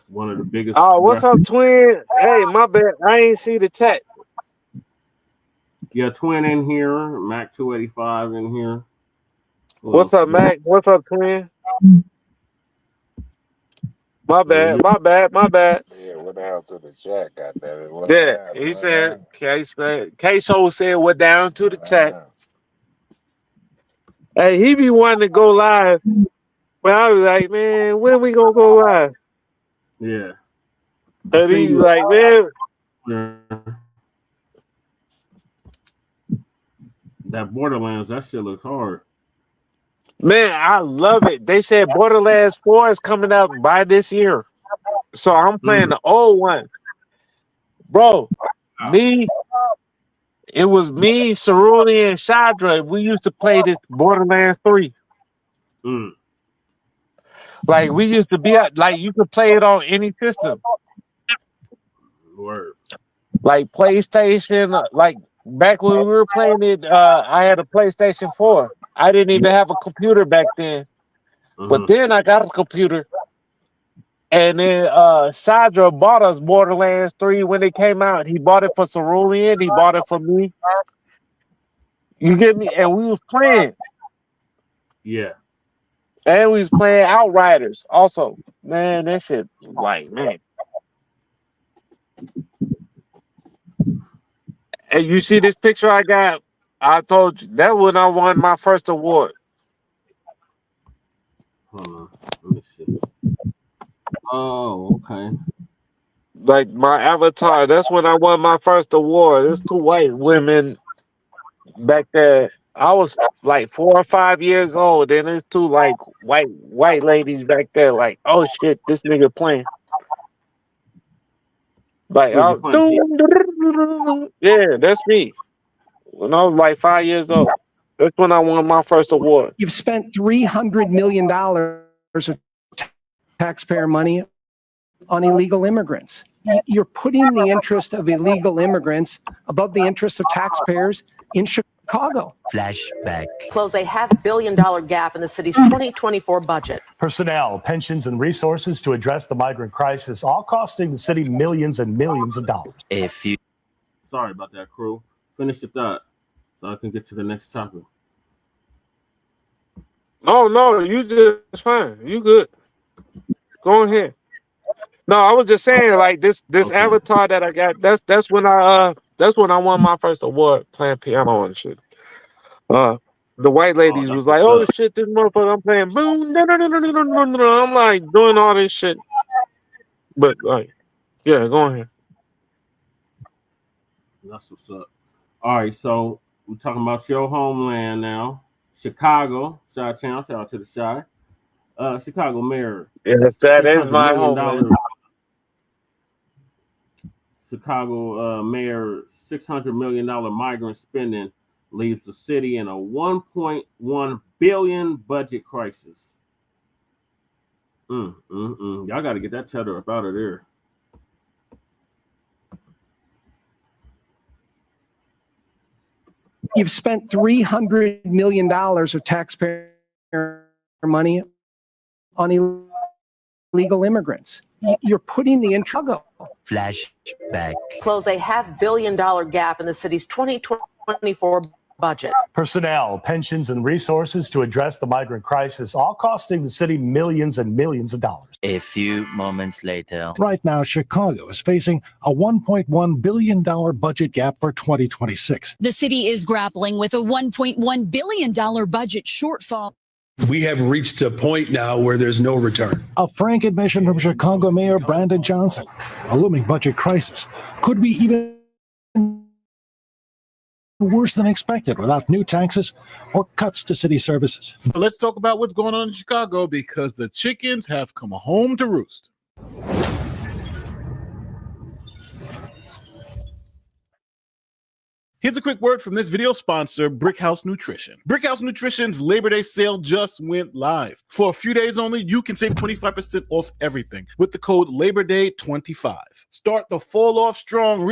one of the biggest. Oh, what's up, twin? Hey, my bad. I ain't see the chat. Yeah, twin in here. Mac 285 in here. What's up, Mac? What's up, twin? My bad. yeah, what the hell to the chat, goddammit? Yeah, he said, Queso said, what down to the chat. Hey, he be wanting to go live. But I was like, man, when we gonna go live? Yeah. And he's like, man. That Borderlands, that shit looks hard. Man, I love it. They said Borderlands 4 is coming out by this year. So I'm playing the old one. Bro, it was me, Cerulli, and Shadra. We used to play this Borderlands 3. Like, we used to be like, you could play it on any system. Word. Like PlayStation, like back when we were playing it, I had a PlayStation 4. I didn't even have a computer back then. But then I got a computer. And then Shadra bought us Borderlands 3 when it came out. He bought it for Cerulean. He bought it for me. You get me? And we was playing. Yeah. And we was playing Outriders also. Man, that shit, like, man. And you see this picture I got? I told you, that when I won my first award. Hold on. Let me see. Oh, okay. Like my avatar, that's when I won my first award. There's two white women back there. I was like 4 or 5 years old, and there's two like white ladies back there. Like, oh shit, this nigga playing. Like, yeah, that's me. When I was like 5 years old, that's when I won my first award. You've spent $300 million of taxpayer money on illegal immigrants. You're putting the interest of illegal immigrants above the interest of taxpayers in Chicago. Flashback. Close a $500 million gap in the city's 2024 budget. Personnel, pensions, and resources to address the migrant crisis, all costing the city millions and millions of dollars. Sorry about that, crew. Finish your thought so I can get to the next topic. Oh, no, you just fine. You good. Go ahead. No, I was just saying, like, this avatar that I got, that's when I won my first award playing piano and shit. The white ladies was like, oh shit, this motherfucker, I'm playing boom. I'm like doing all this shit. But like, yeah, go ahead. That's what's up. All right, so we're talking about your homeland now. Chicago, Chi-Town, shout out to the Chi. Chicago mayor. Yes, that is my homeland. Chicago mayor, $600 million migrant spending leaves the city in a $1.1 billion budget crisis. Y'all got to get that tether up out of there. You've spent $300 million of taxpayer money on illegal immigrants. You're putting the interest. Flashback. Close a $500 million gap in the city's 2024 budget. Personnel, pensions, and resources to address the migrant crisis, all costing the city millions and millions of dollars. A few moments later. Right now, Chicago is facing a $1.1 billion budget gap for 2026. The city is grappling with a $1.1 billion budget shortfall. We have reached a point now where there's no return. A frank admission from Chicago Mayor Brandon Johnson. A looming budget crisis. Could we even worse than expected without new taxes or cuts to city services. So let's talk about what's going on in Chicago, because the chickens have come home to roost. Here's a quick word from this video sponsor, Brick House Nutrition. Brick House Nutrition's Labor Day sale just went live. For a few days only, you can save 25% off everything with the code LABOR-DAY25. Start the fall off strong,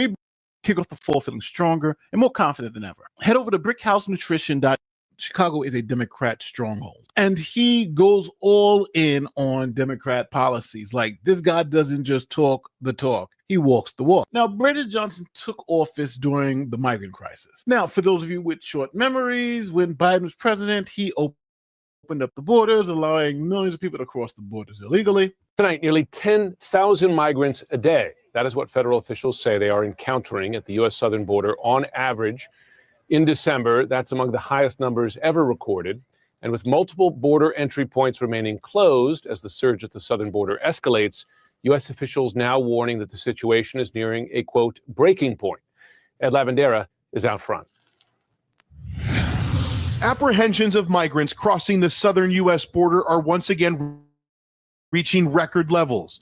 kick off the fall feeling stronger and more confident than ever. Head over to brickhousenutrition.com. Chicago is a Democrat stronghold, and he goes all in on Democrat policies. Like, this guy doesn't just talk the talk, he walks the walk. Now, Brandon Johnson took office during the migrant crisis. Now, for those of you with short memories, when Biden was president, he opened up the borders, allowing millions of people to cross the borders illegally. Tonight, nearly 10,000 migrants a day. That is what federal officials say they are encountering at the U.S. southern border on average. In December, that's among the highest numbers ever recorded. And with multiple border entry points remaining closed as the surge at the southern border escalates, U.S. officials now warning that the situation is nearing a, quote, breaking point. Ed Lavandera is out front. Apprehensions of migrants crossing the southern U.S. border are once again reaching record levels.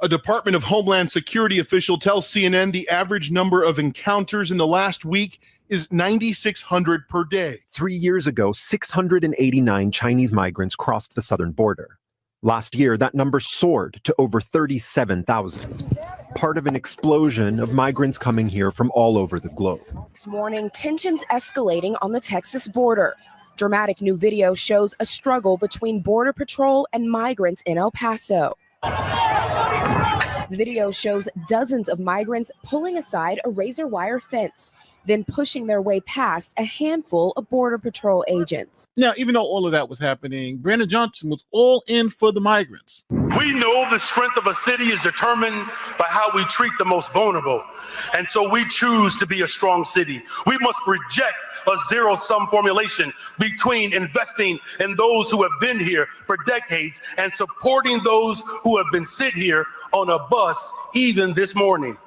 A Department of Homeland Security official tells CNN the average number of encounters in the last week is 9,600 per day. 3 years ago, 689 Chinese migrants crossed the southern border. Last year, that number soared to over 37,000. Part of an explosion of migrants coming here from all over the globe. This morning, tensions escalating on the Texas border. Dramatic new video shows a struggle between Border Patrol and migrants in El Paso. The video shows dozens of migrants pulling aside a razor wire fence, then pushing their way past a handful of Border Patrol agents. Now, even though all of that was happening, Brandon Johnson was all in for the migrants. We know the strength of a city is determined by how we treat the most vulnerable. And so we choose to be a strong city. We must reject a zero-sum formulation between investing in those who have been here for decades and supporting those who have been sit here on a bus even this morning.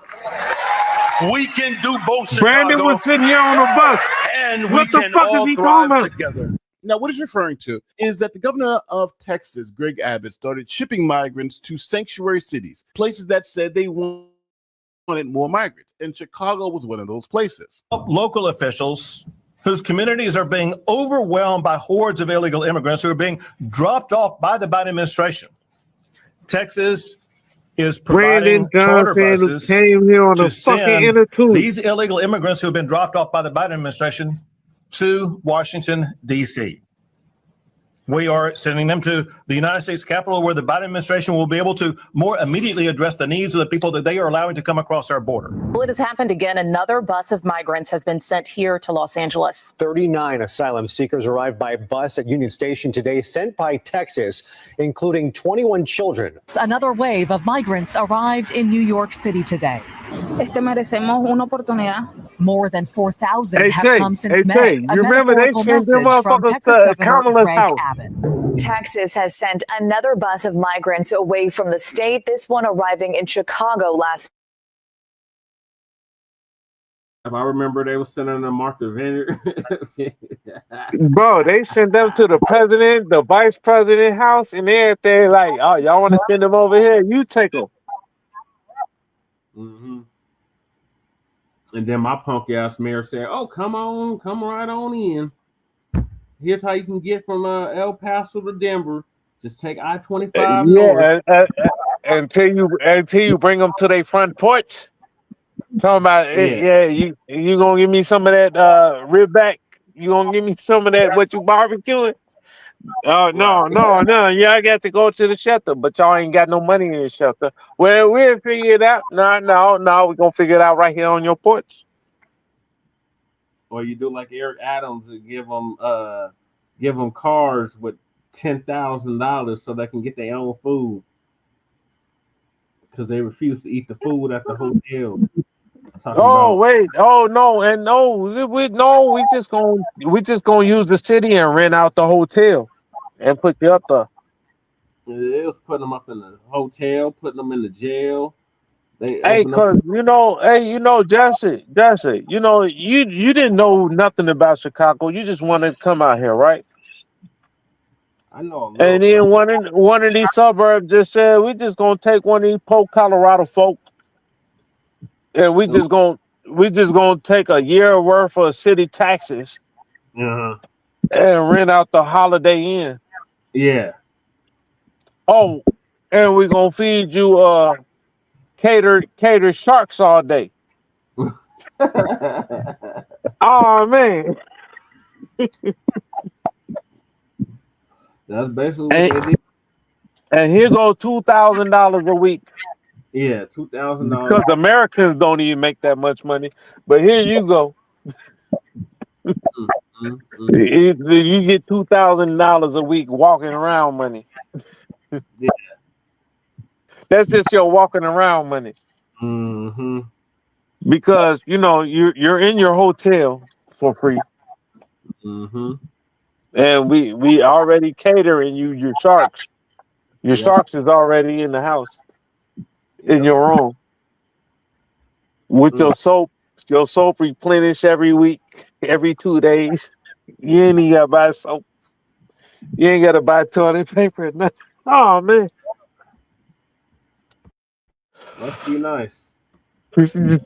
We can do both. Brandon Chicago, was sitting here on a bus. and What we the can fuck all is he thrive talking about? together. Now, what he's referring to is that the governor of Texas, Greg Abbott, started shipping migrants to sanctuary cities, places that said they wanted more migrants, and Chicago was one of those places. Local officials whose communities are being overwhelmed by hordes of illegal immigrants who are being dropped off by the Biden administration. Texas is providing charter buses came here on to a fucking send inner tube. these illegal immigrants who have been dropped off by the Biden administration to Washington, D.C. We are sending them to the United States Capitol, where the Biden administration will be able to more immediately address the needs of the people that they are allowing to come across our border. Well, it has happened again. Another bus of migrants has been sent here to Los Angeles. 39 asylum seekers arrived by bus at Union Station today, sent by Texas, including 21 children. Another wave of migrants arrived in New York City today. Merecemos una oportunidad. More than 4,000 Hey, have Jay, come since May. Hey, Jay, A you remember they metaphorical sent them message from motherfuckers Texas to Governor Kamala's Greg house. Abbott. Texas has sent another bus of migrants away from the state, this one arriving in Chicago last. If I remember, they were sending them Martha Vineyard. Bro, they sent them to the president, the vice president house, and everything. Like, oh, y'all want to send them over here? You take them. Mm-hmm. And then my punk ass mayor said, "Oh, come right on in. Here's how you can get from El Paso to Denver. Just take I-25 north." Until you bring them to their front porch. Talking about you gonna give me some of that rib back? You gonna give me some of that what you barbecuing? Oh no, yeah, I got to go to the shelter, but y'all ain't got no money in the shelter. Well, we'll figure it out. No, we're gonna figure it out right here on your porch. Or you do like Eric Adams and give them cars with $10,000 so they can get their own food because they refuse to eat the food at the hotel. Wait, we just gonna use the city and rent out the hotel and put you up there. It was putting them up in the hotel, putting them in the jail, Hey, cause Jesse, you didn't know nothing about Chicago. You just wanted to come out here, right? I know a little And then something. one of these suburbs just said, we just gonna take one of these poor Colorado folk, and we just gonna take a year worth of city taxes Uh-huh. and rent out the Holiday Inn. Yeah. Oh, and we gonna feed you catered sharks all day. Oh man. That's basically what they did. And here go $2,000 a week. Yeah, $2,000. Because Americans don't even make that much money. But here you go. You get $2,000 a week walking around money. Yeah. That's just your walking around money. Mm-hmm. Because you're in your hotel for free. Mm-hmm. And we already catering you your sharks. Your sharks is already in the house. In your room. With your soap replenish every week, every 2 days. You ain't even gotta buy soap. You ain't gotta buy toilet paper or nothing. Oh man. Must be nice.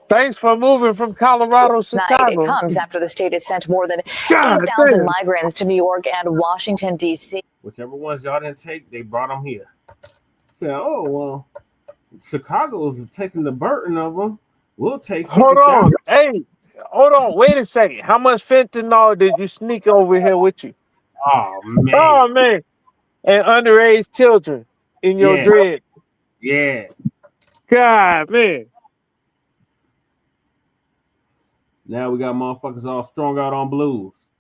Thanks for moving from Colorado to Night. Chicago. It comes after the state has sent more than God 8,000 damn. migrants to New York and Washington, D.C. Whichever ones y'all didn't take, they brought them here. Said, oh, well, Chicago's taking the burden of them. We'll take 50,000. Hold on. Hey, hold on. Wait a second. How much fentanyl did you sneak over here with you? Oh, man. Oh, man. And underage children in your dread. Yeah. God, man. Now we got motherfuckers all strung out on blues.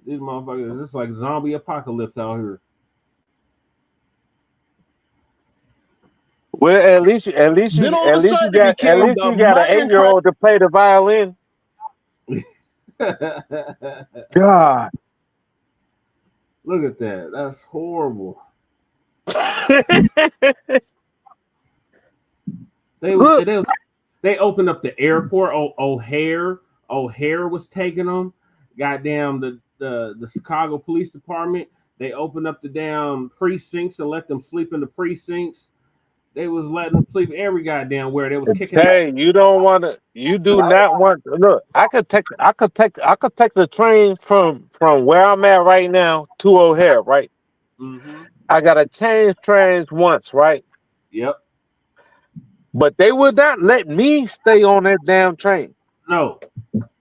These motherfuckers, it's like zombie apocalypse out here. Well, at least you got an 8-year-old to play the violin. God. Look at that. That's horrible. They opened up the airport. O'Hare was taking them. Goddamn the Chicago Police Department. They opened up the damn precincts and let them sleep in the precincts. They was letting them sleep every goddamn where. They was kicking. Hey, you do not want to look. I could take the train from where I'm at right now to O'Hare, right? Mm-hmm. I gotta change trains once, right? Yep. But they would not let me stay on that damn train. No,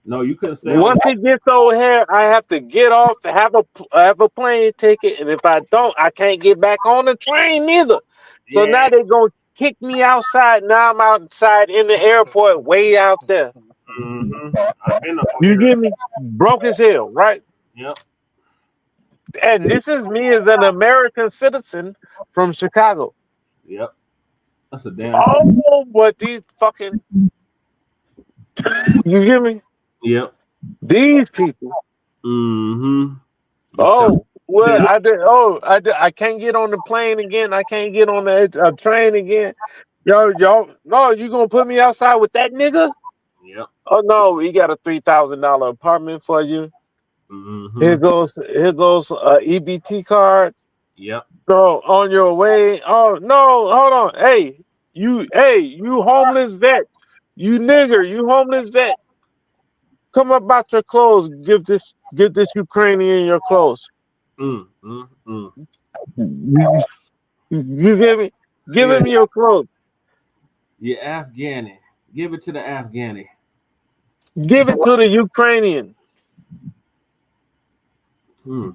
you couldn't stay. Once it gets to O'Hare, I have to get off, have a plane ticket, and if I don't, I can't get back on the train neither. So now they're gonna kick me outside. Now I'm outside in the airport, way out there. Mm-hmm. You get me? Broke as hell, right? Yep. And this is me as an American citizen from Chicago. Yep. That's a damn. Oh, but these fucking. You hear me? Yep. These people. Mm-hmm. Oh, well, I can't get on the plane again. I can't get on the train again. Y'all, no, you gonna put me outside with that nigga? Yep. Oh no, we got a $3,000 apartment for you. Mm-hmm. Here goes a EBT card. Yep. So on your way. Oh no, hold on. Hey, you homeless vet. You nigger, you homeless vet. Come up out your clothes. Give this Ukrainian your clothes. You get me? Give him your clothes. You Afghani. Give it to the Afghani. Give it to the Ukrainian. The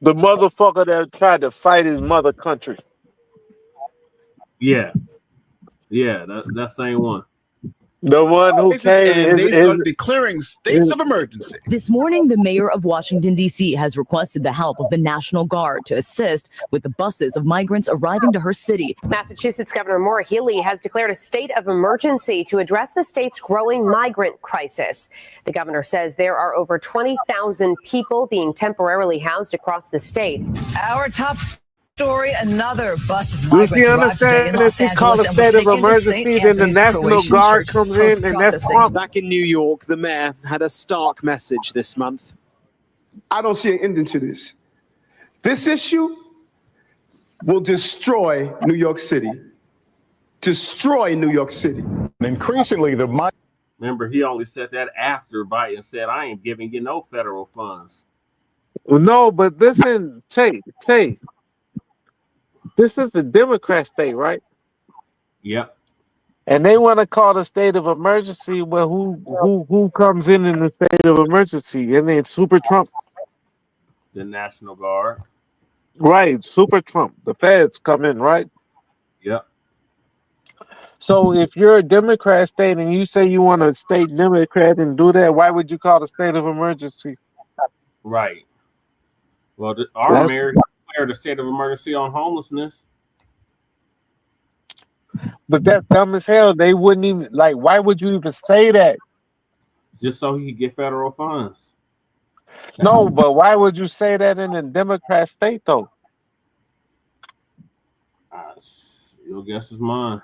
motherfucker that tried to fight his mother country. Yeah, that same one. The one who came and they started declaring states of emergency. This morning, the mayor of Washington, D.C. has requested the help of the National Guard to assist with the buses of migrants arriving to her city. Massachusetts Governor Maura Healey has declared a state of emergency to address the state's growing migrant crisis. The governor says there are over 20,000 people being temporarily housed across the state. Our top Story, another bus of Do migrants she arrived today in understand that Los she called Angeles a and were state of taken to St. emergency, then the Anthony's National Croatian Guard Church comes for in, and that's processing. Trump? Back in New York, the mayor had a stark message this month. I don't see an ending to this. This issue will destroy New York City. Destroy New York City. Increasingly, Remember, he only said that after Biden said, I ain't giving you no federal funds. No, but listen, Tate, this is the Democrat state, right? Yep. And they want to call the state of emergency. Well, who comes in the state of emergency? And then Super Trump. The National Guard. Right, Super Trump. The feds come in, right? Yep. So if you're a Democrat state and you say you want a state Democrat and do that, why would you call the state of emergency? Right. Well, our mayor declared a state of emergency on homelessness. But that's dumb as hell. They wouldn't even, like, why would you even say that? Just so he could get federal funds. No, but why would you say that in a Democrat state, though? Your guess is mine.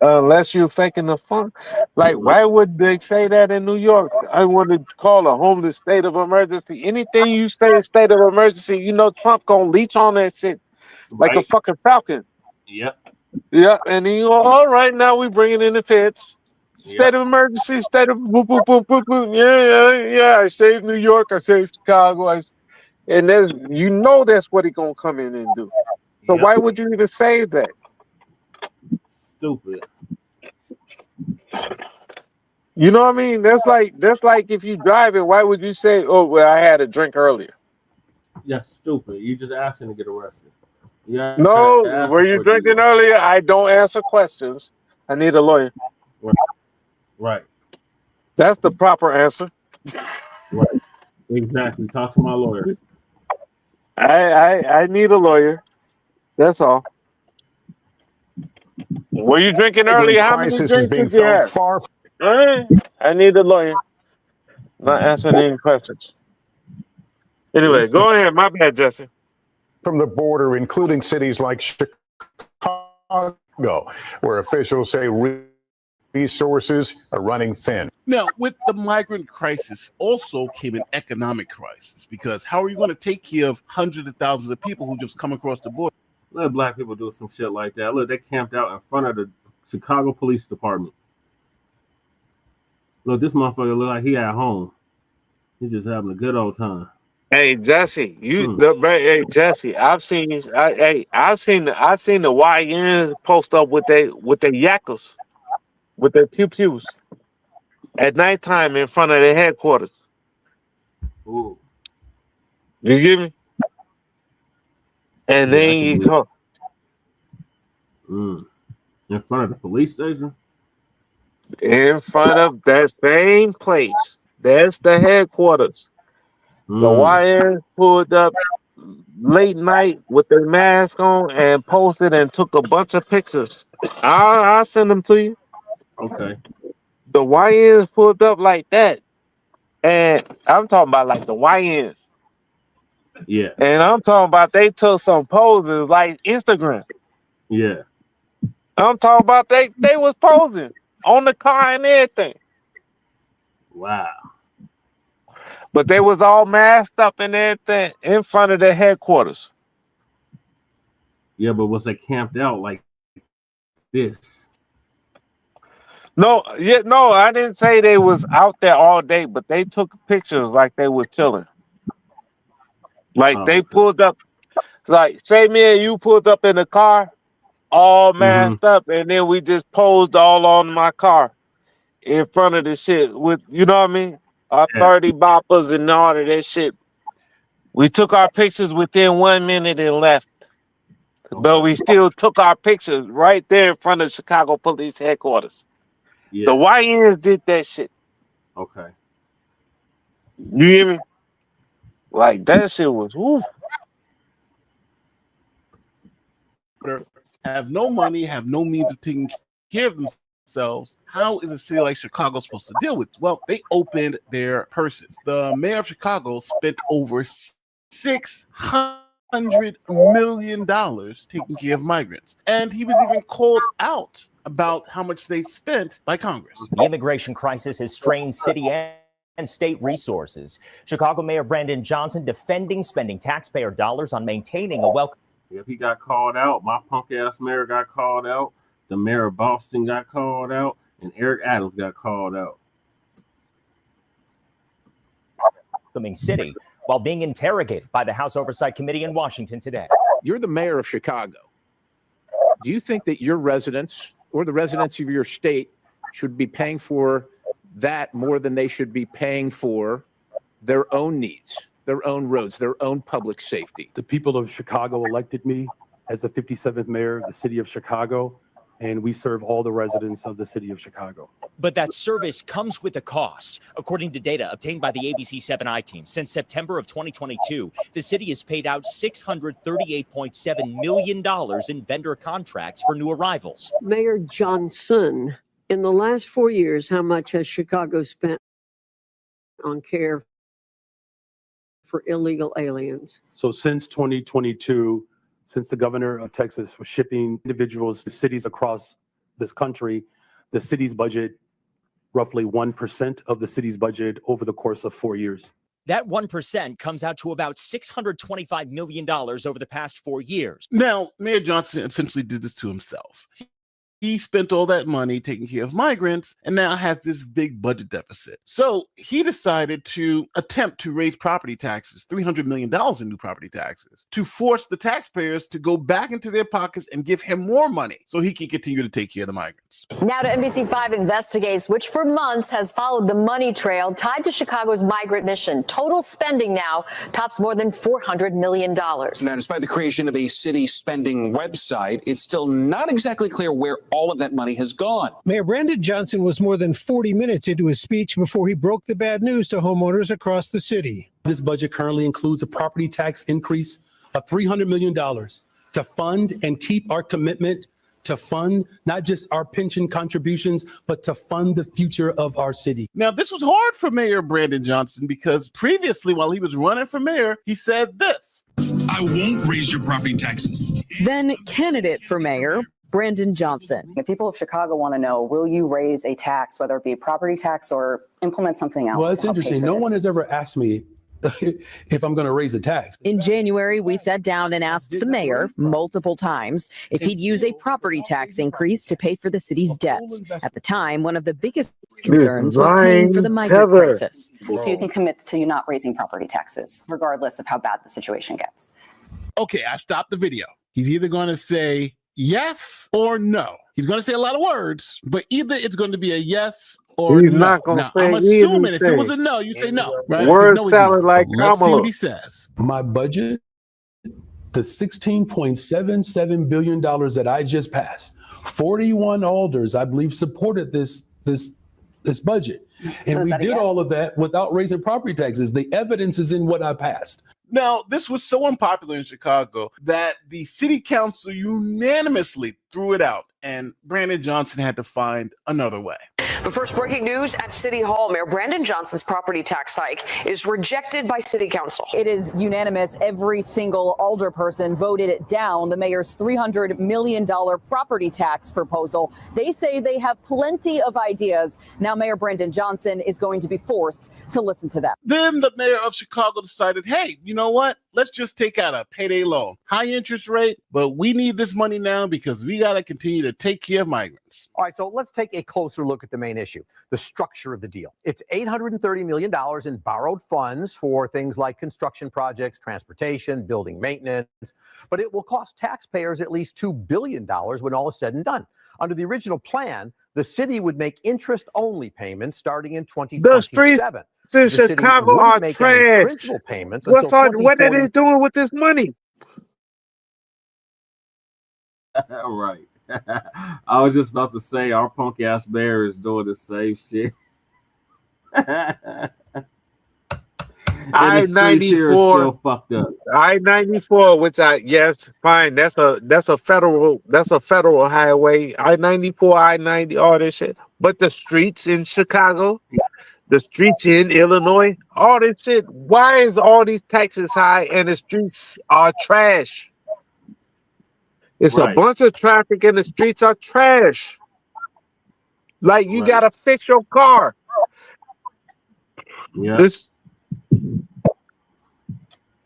Unless you're faking the fun. Like, why would they say that in New York? I want to call a homeless state of emergency. Anything you say is state of emergency, you know Trump gonna leech on that shit like a fucking falcon. Yep. Yeah, and then you go, all right, now we bringing in the feds. State of emergency, state of boop, boop, boop, boop, boop. Yeah. I saved New York, I saved Chicago. And there's, you know, that's what he gonna come in and do. So why would you even say that? Stupid. You know what I mean? That's like if you driving, why would you say, oh, well, I had a drink earlier? Yeah, stupid. You just asking to get arrested. Yeah. No, were you drinking earlier? I don't answer questions. I need a lawyer. Right. That's the proper answer. Right. Exactly. Talk to my lawyer. I need a lawyer. That's all. Were you drinking earlier? How many drinks did you have? I need a lawyer. Not answering any questions. Anyway, go ahead. My bad, Jesse. From the border, including cities like Chicago, where officials say resources are running thin. Now, with the migrant crisis also came an economic crisis, because how are you going to take care of hundreds of thousands of people who just come across the border? Let black people do some shit like that. Look, they camped out in front of the Chicago Police Department. Look, this motherfucker look like he at home. He's just having a good old time. Hey Jesse, hey Jesse, I've seen the YNs post up with their yakkers, with their pew-pews at nighttime in front of their headquarters. Ooh. You get me? And then you come in front of the police station? In front of that same place. That's the headquarters. The YNs pulled up late night with their mask on and posted and took a bunch of pictures. I'll send them to you. Okay. The YNs pulled up like that. And I'm talking about like the YNs. Yeah. And I'm talking about they took some poses like Instagram. Yeah. I'm talking about they was posing on the car and everything. Wow. But they was all masked up and everything in front of their headquarters. Yeah, but was they camped out like this? No, I didn't say they was out there all day, but they took pictures like they were chilling. Like they pulled up, like say me and you pulled up in the car, all masked up, and then we just posed all on my car in front of the shit with, you know what I mean? Our 30 boppers and all of that shit. We took our pictures within 1 minute and left. But we still took our pictures right there in front of Chicago Police Headquarters. Yeah. The YNs did that shit. Okay. You hear me? Like that shit was woo. Have no money, have no means of taking care of themselves. How is a city like Chicago supposed to deal with it? Well, they opened their purses. The mayor of Chicago spent over $600 $600 million taking care of migrants. And he was even called out about how much they spent by Congress. The immigration crisis has strained city and state resources. Chicago Mayor Brandon Johnson defending spending taxpayer dollars on maintaining a welcome. If he got called out, my punk ass mayor got called out, the mayor of Boston got called out, and Eric Adams got called out. Welcoming city while being interrogated by the House Oversight Committee in Washington today. You're the mayor of Chicago. Do you think that your residents or the residents of your state should be paying for that more than they should be paying for their own needs, their own roads, their own public safety? The people of Chicago elected me as the 57th mayor of the city of Chicago, and we serve all the residents of the city of Chicago. But that service comes with a cost. According to data obtained by the ABC 7i team, since September of 2022, the city has paid out $638.7 million in vendor contracts for new arrivals. Mayor Johnson, in the last 4 years, how much has Chicago spent on care for illegal aliens? So since 2022, since the governor of Texas was shipping individuals to cities across this country, the city's budget, roughly 1% of the city's budget over the course of 4 years. That 1% comes out to about $625 million over the past 4 years. Now, Mayor Johnson essentially did this to himself. He spent all that money taking care of migrants and now has this big budget deficit. So he decided to attempt to raise property taxes, $300 million in new property taxes, to force the taxpayers to go back into their pockets and give him more money so he can continue to take care of the migrants. Now to NBC5 investigates, which for months has followed the money trail tied to Chicago's migrant mission. Total spending now tops more than $400 million. Now, despite the creation of a city spending website, it's still not exactly clear where all of that money has gone. Mayor Brandon Johnson was more than 40 minutes into his speech before he broke the bad news to homeowners across the city. This budget currently includes a property tax increase of $300 million to fund and keep our commitment to fund not just our pension contributions, but to fund the future of our city. Now, this was hard for Mayor Brandon Johnson because previously, while he was running for mayor, he said this. I won't raise your property taxes. Then candidate for mayor, Brandon Johnson. The people of Chicago want to know, will you raise a tax, whether it be a property tax or implement something else? Well, it's interesting. No one has ever asked me if I'm going to raise a tax. In January, we sat down and asked the mayor multiple times if he'd use a property tax increase to pay for the city's debts. At the time, one of the biggest concerns was paying for the migrant crisis. So you can commit to you not raising property taxes, regardless of how bad the situation gets. Okay, I stopped the video. He's either going to say yes or no. He's going to say a lot of words, but either it's going to be a yes or He's no. not going to Now, say I'm assuming if it was a no, you say no. Right? Word No, salad like let's see Kamala. what he says. My budget, the $16.77 billion that I just passed, 41 alders, I believe, supported this budget. And So we is that a did yes? all of that without raising property taxes. The evidence is in what I passed. Now, this was so unpopular in Chicago that the city council unanimously threw it out, and Brandon Johnson had to find another way. But first, breaking news at City Hall. Mayor Brandon Johnson's property tax hike is rejected by City Council. It is unanimous. Every single alderperson voted it down, the mayor's $300 million property tax proposal. They say they have plenty of ideas. Now, Mayor Brandon Johnson is going to be forced to listen to them. Then the mayor of Chicago decided, hey, you know what? Let's just take out a payday loan. High interest rate, but we need this money now because we got to continue to take care of migrants. All right, so let's take a closer look at the main issue, the structure of the deal. It's $830 million in borrowed funds for things like construction projects, transportation, building maintenance, but it will cost taxpayers at least $2 billion when all is said and done. Under the original plan, the city would make interest-only payments starting in 2027. The streets in Chicago are trash. What are they doing with this money? All right. I was just about to say our punk ass mayor is doing the same shit. I-94 fucked up. I-94, which fine. That's a federal highway. I-94, I-90, all this shit. But the streets in Chicago, The streets in Illinois, all this shit. Why is all these taxes high and the streets are trash? It's a Right. bunch of traffic and the streets are trash. Like you Right. gotta fix your car. Yeah. This,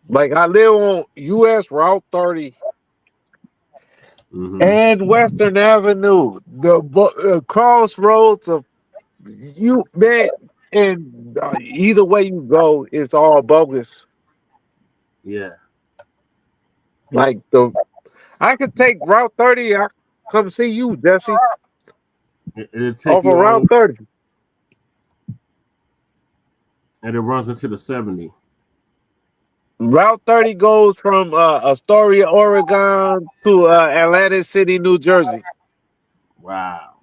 like I live on US Route 30 and Western Avenue, the crossroads of you, man. And either way you go, it's all bogus. Yeah. Like I could take Route 30. I come see you, Jesse. It'll take Off you of all, Route 30. and it runs into the 70. Route 30 goes from Astoria, Oregon to Atlantic City, New Jersey. Wow.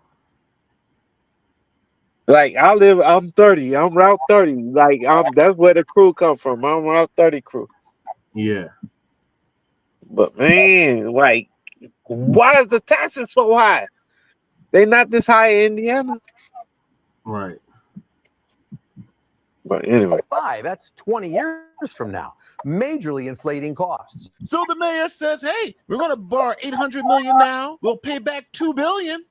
Like I'm 30. I'm Route 30. Like that's where the crew come from. I'm Route 30 crew. Yeah. But man, like, why is the taxes so high? They not this high in Indiana. Right. But anyway. That's 20 years from now. Majorly inflating costs. So the mayor says, hey, we're going to borrow $800 million now. We'll pay back $2 billion.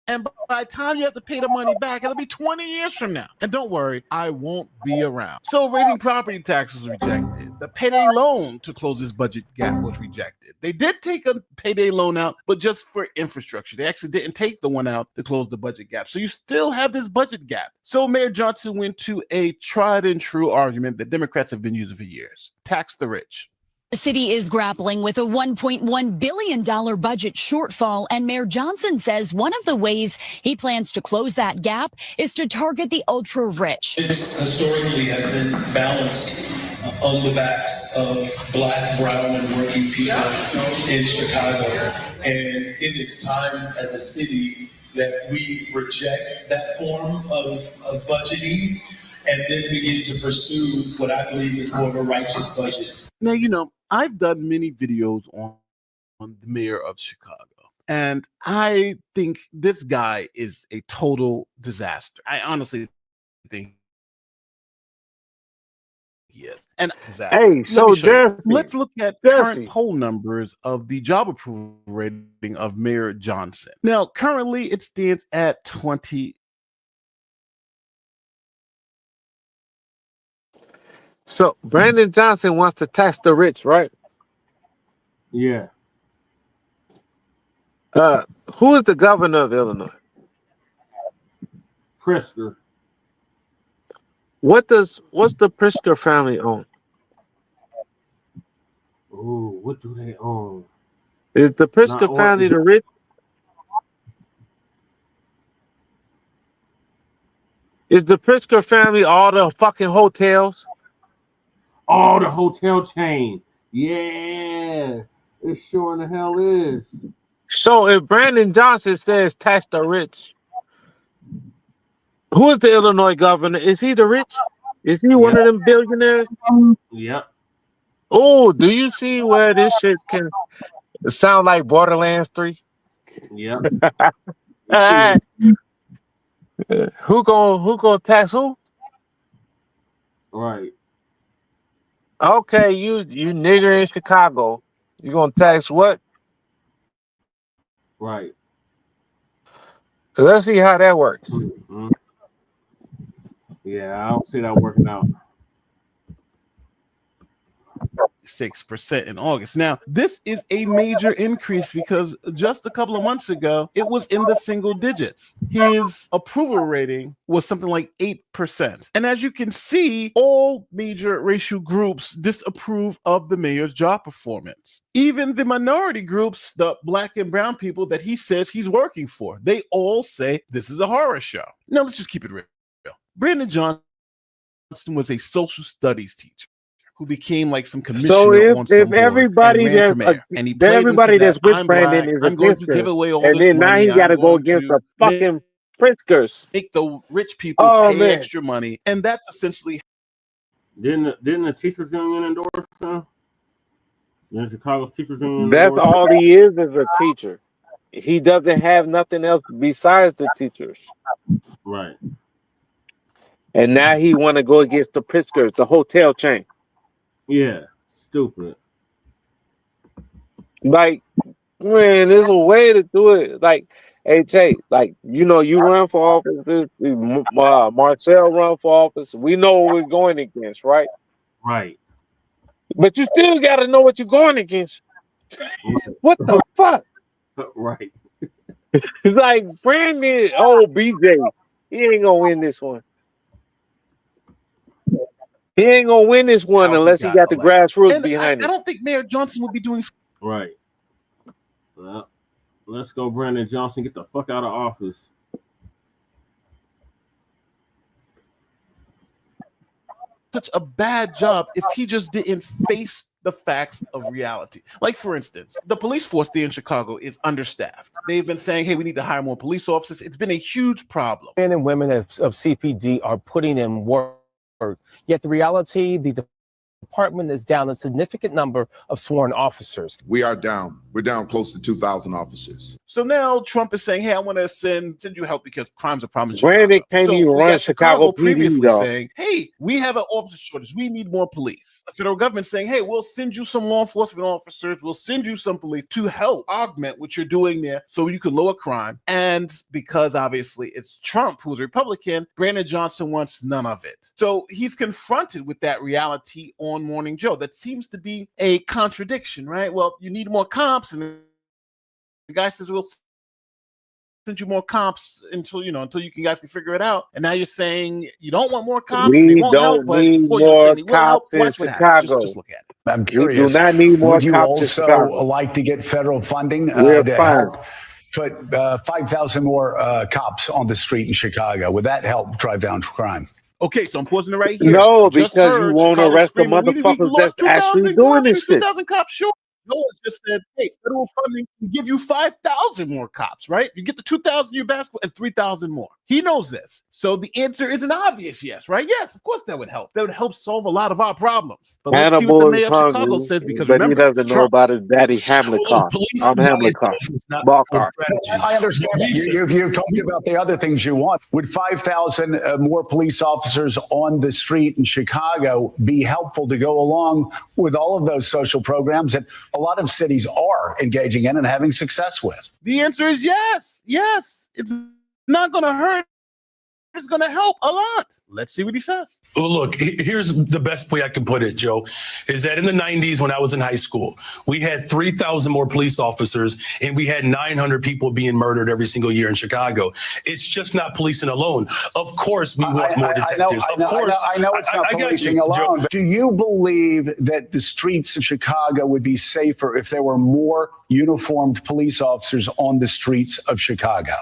And by the time you have to pay the money back, it'll be 20 years from now. And don't worry, I won't be around. So raising property taxes was rejected. The payday loan to close this budget gap was rejected. They did take a payday loan out, but just for infrastructure. They actually didn't take the one out to close the budget gap. So you still have this budget gap. So Mayor Johnson went to a tried and true argument that Democrats have been using for years. Tax the rich. The city is grappling with a $1.1 billion budget shortfall, and Mayor Johnson says one of the ways he plans to close that gap is to target the ultra-rich. Historically have been balanced on the backs of Black, brown, and working people in Chicago. And it is time as a city that we reject that form of budgeting and then begin to pursue what I believe is more of a righteous budget. Now, you know, I've done many videos on the mayor of Chicago, and I think this guy is a total disaster. I honestly think he is. And hey, so Jesse, let's look at current poll numbers of the job approval rating of Mayor Johnson. Now, currently it stands at 20. So Brandon Johnson wants to tax the rich, right? Yeah. Who is the governor of Illinois? Pritzker. What's the Pritzker family own? Ooh, what do they own? Is the Pritzker family the rich? Is the Pritzker family all the fucking hotels? All the hotel chain. Yeah. It sure in the hell is. So if Brandon Johnson says tax the rich, who is the Illinois governor? Is he the rich? Is he one of them billionaires? Yep. Oh, do you see where this shit can sound like Borderlands 3? Yep. Who gonna tax who? Right. Okay, you nigger in Chicago. You gonna tax what? Right. So let's see how that works. Mm-hmm. Yeah, I don't see that working out. 6% in August. Now, this is a major increase because just a couple of months ago, it was in the single digits. His approval rating was something like 8%. And as you can see, all major racial groups disapprove of the mayor's job performance. Even the minority groups, the Black and brown people that he says he's working for, they all say this is a horror show. Now, let's just keep it real. Brandon Johnson was a social studies teacher who became like some commissioner So on some if board everybody and ran that's for mayor. And he played everybody into that's that, with I'm Brandon Black, is I'm going against to give him, away all and this then now money. he got to I'm go going against to the fucking Pritzkers. make the rich people Oh pay man, extra money, and that's essentially. Didn't the teachers union endorse him? Didn't Chicago's teachers union that's endorse him? all he is a teacher. He doesn't have nothing else besides the teachers. Right. And now he want to go against the Pritzkers, the hotel chain. Yeah, stupid. Like, man, there's a way to do it. Like, hey, Tate, like, you know, you run for office, Marcel run for office. We know what we're going against, right? Right. But you still got to know what you're going against. What the fuck? Right. It's like Brandon, BJ, he ain't gonna win this one. He ain't gonna win this one unless he got the grassroots behind I it. don't think Mayor Johnson would be doing. Right. Well, let's go, Brandon Johnson. Get the fuck out of office. Such a bad job if he just didn't face the facts of reality. Like, for instance, the police force there in Chicago is understaffed. They've been saying, hey, we need to hire more police officers. It's been a huge problem. Men and women of CPD are putting in work. Yet the reality, the department is down a significant number of sworn officers. We are down. We're down close to 2,000 officers. So now Trump is saying, hey, I want to send you help because crime's a problem in Brandon Chicago. can't even run Chicago previously PD, though. saying, hey, we have an officer shortage. We need more police. The federal government saying, hey, we'll send you some law enforcement officers. We'll send you some police to help augment what you're doing there so you can lower crime. And because obviously it's Trump who's a Republican, Brandon Johnson wants none of it. So he's confronted with that reality on Morning Joe. That seems to be a contradiction, right? Well, you need more cops. And the guy says, we'll send you more cops until you guys can figure it out. And now you're saying you don't want more cops. We and they won't don't help, but need before you more say they will help, cops in watch what happens. Chicago. Just look at it. I'm We curious. do not need more Would you cops in also Chicago. like to get federal funding We're to fine. help put 5,000 more cops on the street in Chicago? Would that help drive down crime? Okay, so I'm pausing it right here. No, Just because you heard won't Chicago arrest the screaming, we motherfuckers lost that's actually doing this shit. 2,000 cops, sure. No one's just said, hey, federal funding can give you 5,000 more cops, right? You get the 2,000 you asked for and 3,000 more. He knows this. So the answer is an obvious yes, right? Yes, of course that would help. That would help solve a lot of our problems. But let's see what the mayor of Chicago says, because but remember, he doesn't know about his daddy Hamlet car. I'm Hamlet car. Ball car. I understand that. You've talked about the other things you want. Would 5,000 more police officers on the street in Chicago be helpful to go along with all of those social programs that a lot of cities are engaging in and having success with? The answer is yes. Yes. It's not going to hurt. It's going to help a lot. Let's see what he says. Well, look, here's the best way I can put it, Joe, is that in the 90s when I was in high school, we had 3,000 more police officers and we had 900 people being murdered every single year in Chicago. It's just not policing alone. Of course, we want more detectives. I know it's not policing alone, but do you believe that the streets of Chicago would be safer if there were more uniformed police officers on the streets of Chicago?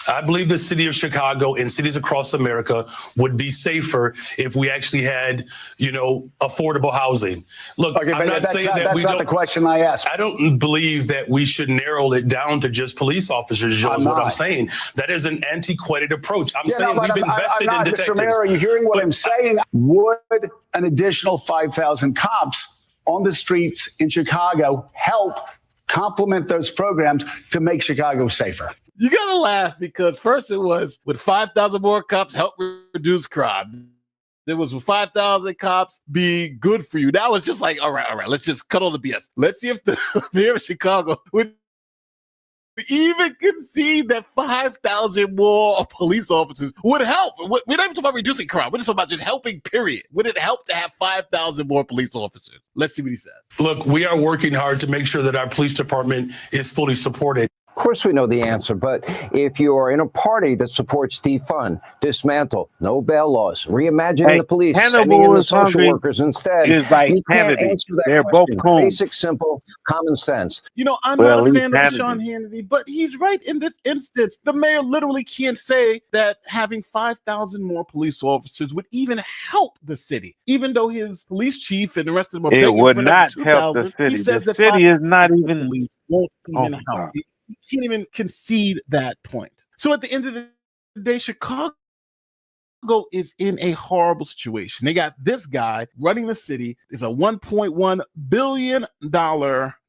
I believe the city of Chicago and cities across America would be safer if we actually had, affordable housing. Look, okay, I'm not saying that we don't. That's not the question I asked. I don't believe that we should narrow it down to just police officers, Joe, is what I'm saying. That is an antiquated approach. I'm saying we've invested in detectives. Mr. Mayor, are you hearing what I'm saying? Would an additional 5,000 cops on the streets in Chicago help complement those programs to make Chicago safer? You gotta laugh because first it was with 5,000 more cops help reduce crime. There was 5,000 cops be good for you. That was just like, all right, let's just cut all the BS. Let's see if the mayor of Chicago would even concede that 5,000 more police officers would help. We're not even talking about reducing crime. We're just talking about just helping, period. Would it help to have 5,000 more police officers? Let's see what he says. Look, we are working hard to make sure that our police department is fully supported. Of course we know the answer, but if you are in a party that supports defund, dismantle, no bail laws, reimagining the police, sending in the social workers instead, you can't answer that question. Basic, simple, common sense. I'm not a fan of Sean Hannity, but he's right in this instance. The mayor literally can't say that having 5,000 more police officers would even help the city, even though his police chief and the rest of them are it would for not 2,000. help the city. He says The city is not even won't even help. You can't even concede that point. So at the end of the day, Chicago is in a horrible situation. They got this guy running the city. Is a $1.1 billion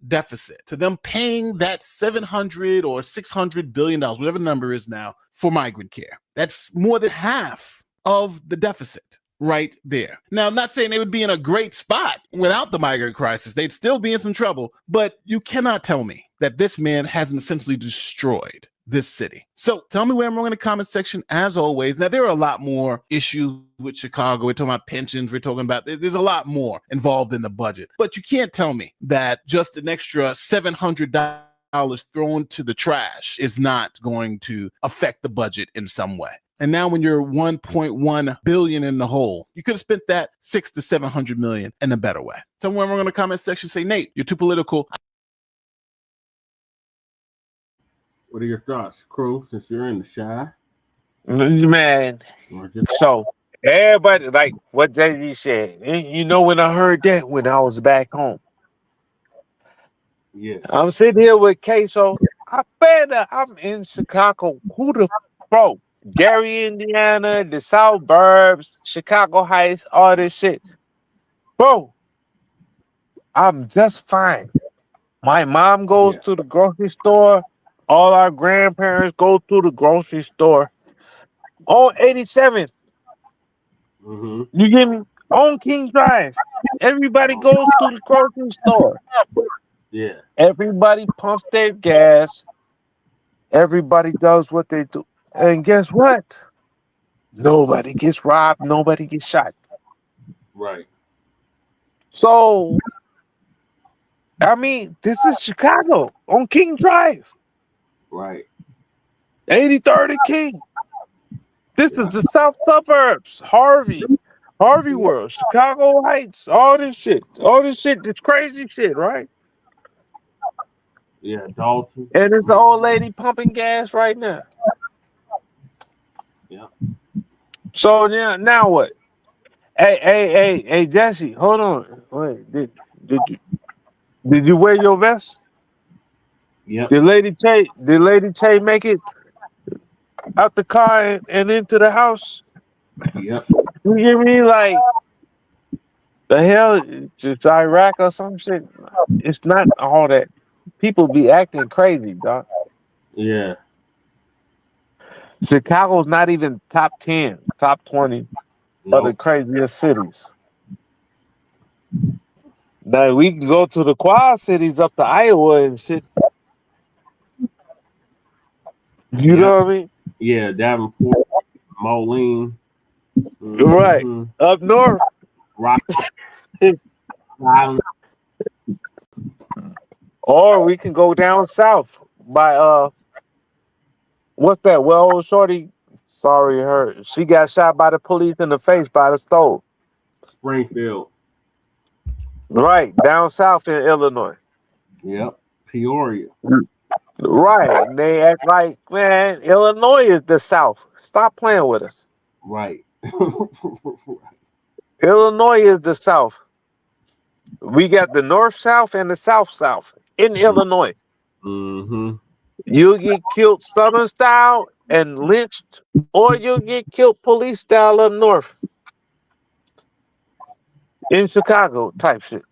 deficit to them paying that $700 or $600 billion, whatever the number is now, for migrant care. That's more than half of the deficit right there. Now, I'm not saying they would be in a great spot without the migrant crisis. They'd still be in some trouble, but you cannot tell me that this man hasn't essentially destroyed this city. So tell me where I'm wrong in the comment section, as always. Now, there are a lot more issues with Chicago. We're talking about pensions. We're talking about, there's a lot more involved in the budget, but you can't tell me that just an extra $700 thrown to the trash is not going to affect the budget in some way. And now when you're 1.1 billion in the hole, you could have spent that 600 to 700 million in a better way. Tell me when we're in the comment section, say, Nate, you're too political. What are your thoughts, Crew, since you're in the shy? Man, so everybody, like what Jay-Z said, you know, when I heard that when I was back home. Yeah. I'm sitting here with Queso. I bet I'm in Chicago. Who the bro? Gary, Indiana, the suburbs, Chicago Heights, all this shit. Bro, I'm just fine. My mom goes to the grocery store. All our grandparents go to the grocery store. On 87th. Mm-hmm. You get me? On King Drive. Everybody goes to the grocery store. Yeah. Everybody pumps their gas. Everybody does what they do. And guess what? Nobody gets robbed. Nobody gets shot. Right. So, I mean, this is Chicago on King Drive. Right. 83rd and King. This is the South Suburbs. Harvey World, Chicago Heights, all this shit. This crazy shit, right? Yeah, Dalton. And it's an old lady pumping gas right now. Yeah. So now what? Hey, Jesse, hold on. Wait, did you wear your vest? Yep. Did Lady Tay make it out the car and into the house? Yep. You hear me? Like the hell, it's Iraq or some shit. It's not all that. People be acting crazy, dog. Yeah. Chicago's not even top 10, top 20 of the craziest cities. Now we can go to the Quad Cities up to Iowa and shit. You know what I mean? Yeah, Davenport, Moline. Right. Up north. Rock. Or we can go down south by what's that? Well, shorty, sorry, she got shot by the police in the face by the stove. Springfield. Right, down south in Illinois. Yep. Peoria. Right. And they act like, man, Illinois is the South. Stop playing with us. Right. Illinois is the South. We got the North South and the South South in Illinois. Mm-hmm. You'll get killed Southern style and lynched, or you'll get killed police style up north. In Chicago type shit.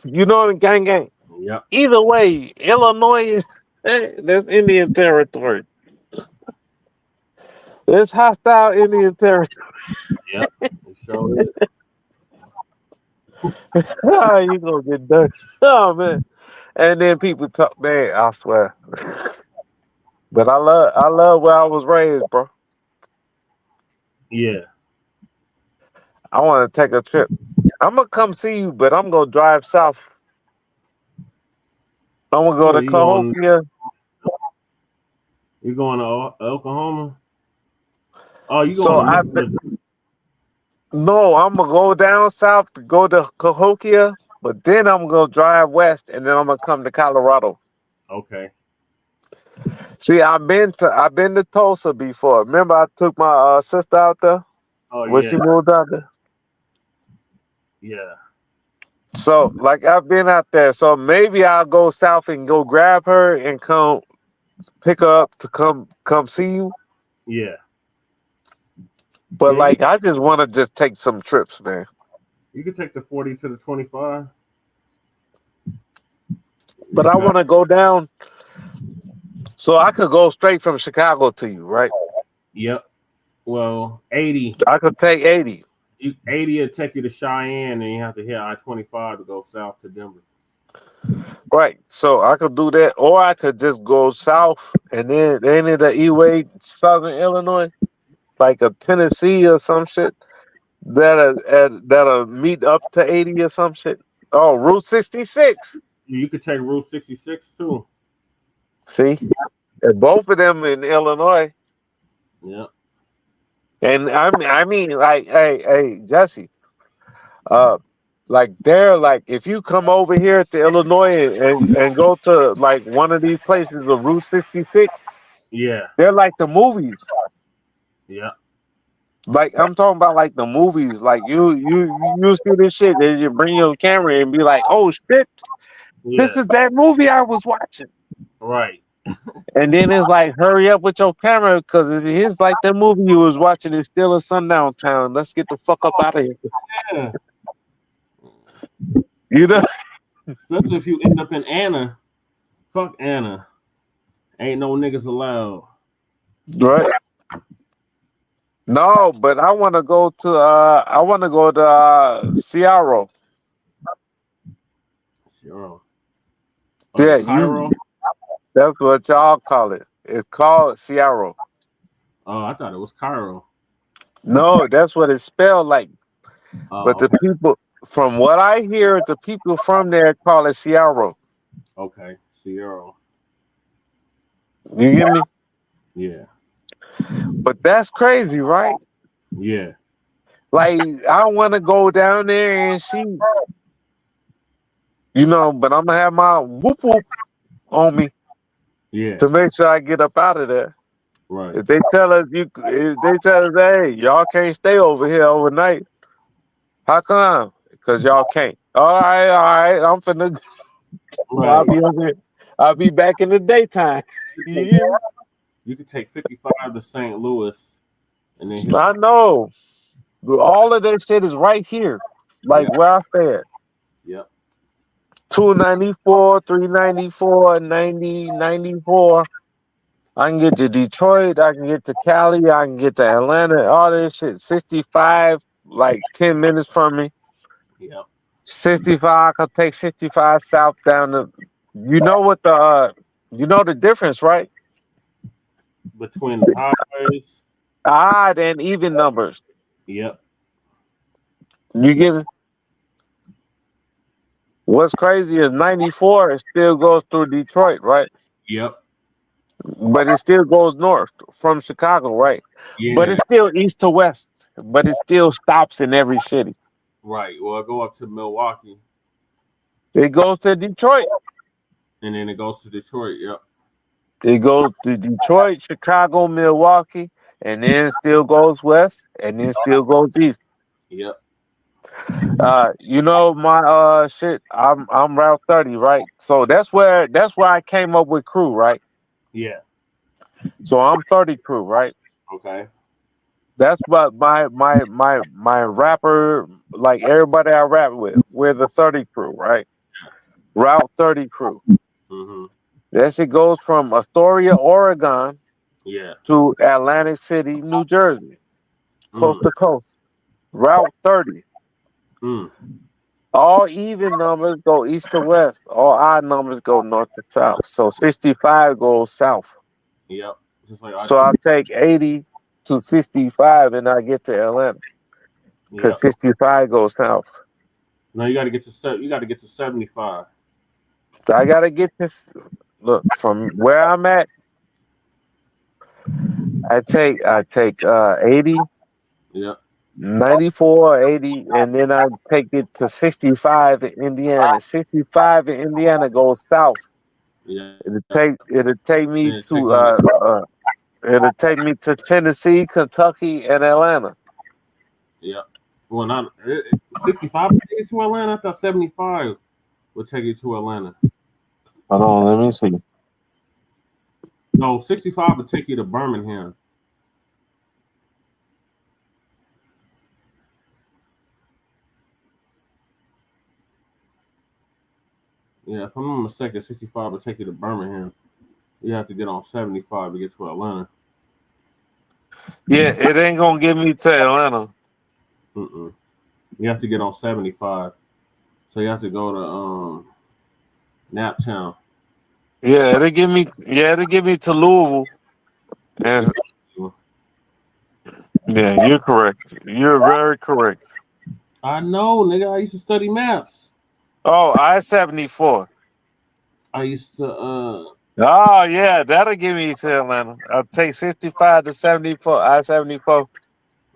You know, gang. Yep. Either way, Illinois is that's Indian territory. It's hostile Indian territory. Yep. It sure is. Oh, you gonna get done. Oh man. And then people talk, man, I swear. But I love where I was raised, bro. Yeah. I want to take a trip. I'm gonna come see you, but I'm gonna drive south. I'm gonna go to Cahokia. You going to Oklahoma? Oh, you So going no, I'm gonna go down south to go to Cahokia, but then I'm gonna drive west, and then I'm gonna come to Colorado. Okay. See, I've been to Tulsa before. Remember, I took my sister out there when she moved out there. Yeah. So, like, I've been out there. So maybe I'll go south and go grab her and come pick her up to come see you. Yeah. But like, I just want to just take some trips, man. You can take the 40 to the 25. But I want to go down, so I could go straight from Chicago to you, right? Yep. Well, 80. I could take 80. 80 will take you to Cheyenne, and you have to hit I-25 to go south to Denver. Right. So I could do that, or I could just go south and then in the E-way, Southern Illinois, like a Tennessee or some shit. That'll meet up to 80 or some shit. Oh, Route 66. You could take Route 66 too. See, and both of them in Illinois. Yeah. And I mean, like, hey, Jesse, like they're like, if you come over here to Illinois and go to like one of these places of Route 66, Yeah. they're like the movies. Yeah. Like I'm talking about like the movies. Like you see this shit, and you bring your camera and be like, oh shit, this is that movie I was watching. Right. And then it's like, hurry up with your camera, because it's like the movie you was watching is still in sundown town. Let's get the fuck up out of here. Yeah. You know? Especially if you end up in Anna. Fuck Anna. Ain't no niggas allowed. Right. No, but I want to go to Seattle. Seattle. Yeah, Cairo? that's what y'all call it. It's called Seattle. Oh, I thought it was Cairo. No, that's what it's spelled like. But the Okay. people, from what I hear, the people from there call it Seattle. Okay. Seattle. You get me? Yeah. But that's crazy, right? Yeah. Like, I want to go down there and see, but I'm going to have my whoop whoop on me. Yeah. To make sure I get up out of there. Right. If they tell us, hey, y'all can't stay over here overnight. How come? Because y'all can't. All right. I'm finna. Right. I'll be back in the daytime. You could take 55 to St. Louis, and then I know. All of that shit is right here, like where I stay at. Yep. 294, 394, 90, 94. I can get to Detroit. I can get to Cali. I can get to Atlanta. All this shit. 65, like 10 minutes from me. Yep. 65. I could take 65 south down to. You know what the difference, right? Between the highways. Odd and even numbers. Yep. You get me? What's crazy is 94. It still goes through Detroit, right? Yep. But it still goes north from Chicago, right? Yeah. But it's still east to west. But it still stops in every city. Right. Well, I go up to Milwaukee. It goes to Detroit. And then it goes to Detroit. Yep. It goes to Detroit, Chicago, Milwaukee, and then still goes west, and then still goes east. Yep. My shit. I'm Route 30, right? So that's where I came up with crew, right? Yeah. So I'm 30 crew, right? Okay. That's what my rapper, like everybody I rap with, we're the 30 crew, right? Route 30 crew. Mm-hmm. That shit goes from Astoria, Oregon, to Atlantic City, New Jersey, coast to coast. Route 30. All even numbers go east to west. All odd numbers go north to south. So 65 goes south. Yep. Just like So I'll take 80 to 65 and I get to Atlanta. Because 65 goes south. No, you got to get to 75. I got to get this. Look, from where I'm at, I take 80. Yep. 94, 80, and then I take it to 65 in Indiana. 65 in Indiana goes south. Yeah. It'll take me to Tennessee, Kentucky, and Atlanta. Yeah. Well, not 65 would take you to Atlanta. I thought 75 would take you to Atlanta. Hold on, let me see. No, 65 would take you to Birmingham. Yeah, if I'm not mistaken, 65 would take you to Birmingham. You have to get on 75 to get to Atlanta. Yeah, it ain't gonna get me to Atlanta. You have to get on 75. So you have to go to Naptown. Yeah, it'll get me. Yeah, it'll get me to Louisville. And yeah, you're correct. You're very correct. I know, nigga. I used to study maps. Oh, I-74. I used to. Oh yeah, that'll get me to Atlanta. I'll take 65 to 74. I-74.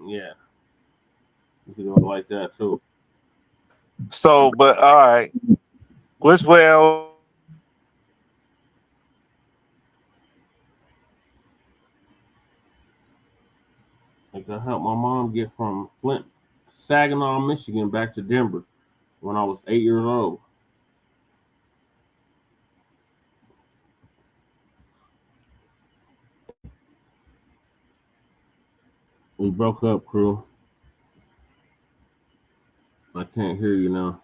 Yeah, you can do it like that too. So, but all right, which way? Like I helped my mom get from Saginaw, Michigan, back to Denver when I was 8 years old. We broke up, crew. I can't hear you now.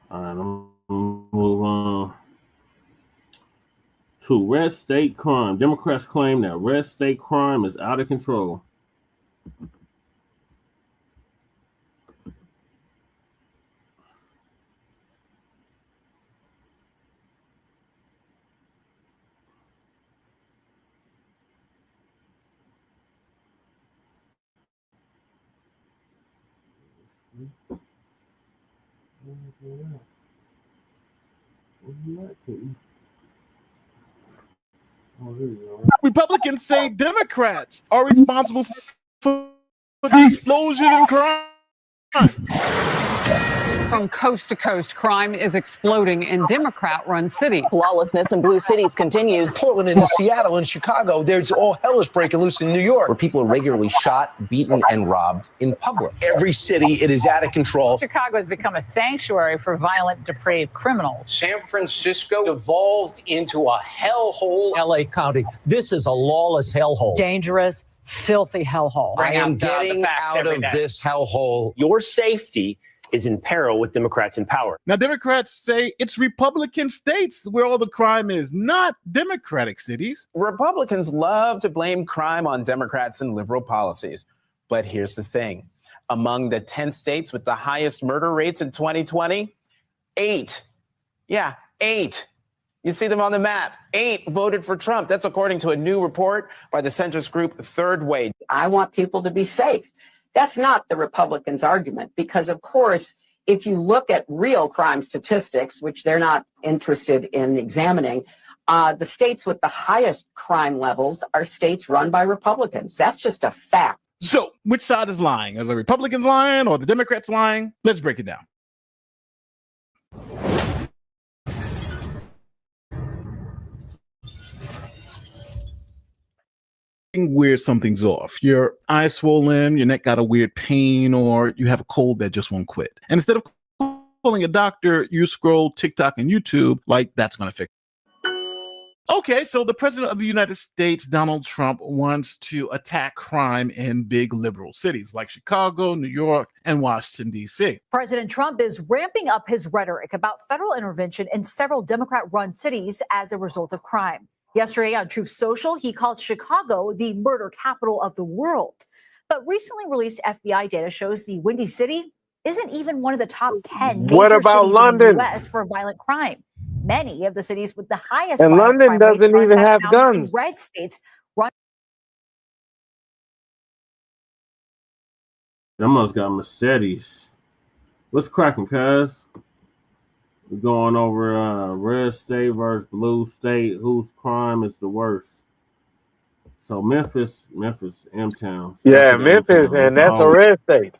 All right, I'm gonna move on to red state crime. Democrats claim that red state crime is out of control. Republicans say Democrats are responsible for the explosion in crime. From coast to coast, crime is exploding in Democrat-run cities. Lawlessness in blue cities continues. Portland and Seattle and Chicago, there's all hell is breaking loose in New York, where people are regularly shot, beaten, and robbed in public. Every city, it is out of control. Chicago has become a sanctuary for violent, depraved criminals. San Francisco devolved into a hellhole. LA County, this is a lawless hellhole. Dangerous, filthy hellhole. I am getting out of this hellhole. Your safety is in peril with Democrats in power. Now, Democrats say it's Republican states where all the crime is, not Democratic cities. Republicans love to blame crime on Democrats and liberal policies. But here's the thing. Among the 10 states with the highest murder rates in 2020, 8. Yeah, 8. You see them on the map. 8 voted for Trump. That's according to a new report by the centrist group Third Way. I want people to be safe. That's not the Republicans' argument, because, of course, if you look at real crime statistics, which they're not interested in examining, the states with the highest crime levels are states run by Republicans. That's just a fact. So which side is lying? Are the Republicans lying or the Democrats lying? Let's break it down. Where something's off. Your eye's swollen, your neck got a weird pain, or you have a cold that just won't quit. And instead of calling a doctor, you scroll TikTok and YouTube like that's going to fix it. Okay, so the president of the United States, Donald Trump, wants to attack crime in big liberal cities like Chicago, New York, and Washington, D.C. President Trump is ramping up his rhetoric about federal intervention in several Democrat-run cities as a result of crime. Yesterday on Truth Social, he called Chicago the murder capital of the world. But recently released FBI data shows the Windy City isn't even one of the top 10 major cities in the U.S. for violent crime. Many of the cities with the highest and violent London crime rates doesn't are in even fact have found in guns. red states. Run Them must got Mercedes. What's cracking, cuz? We're going over red state versus blue state. Whose crime is the worst? So Memphis, M-Town. Yeah, Memphis, and that's a red state.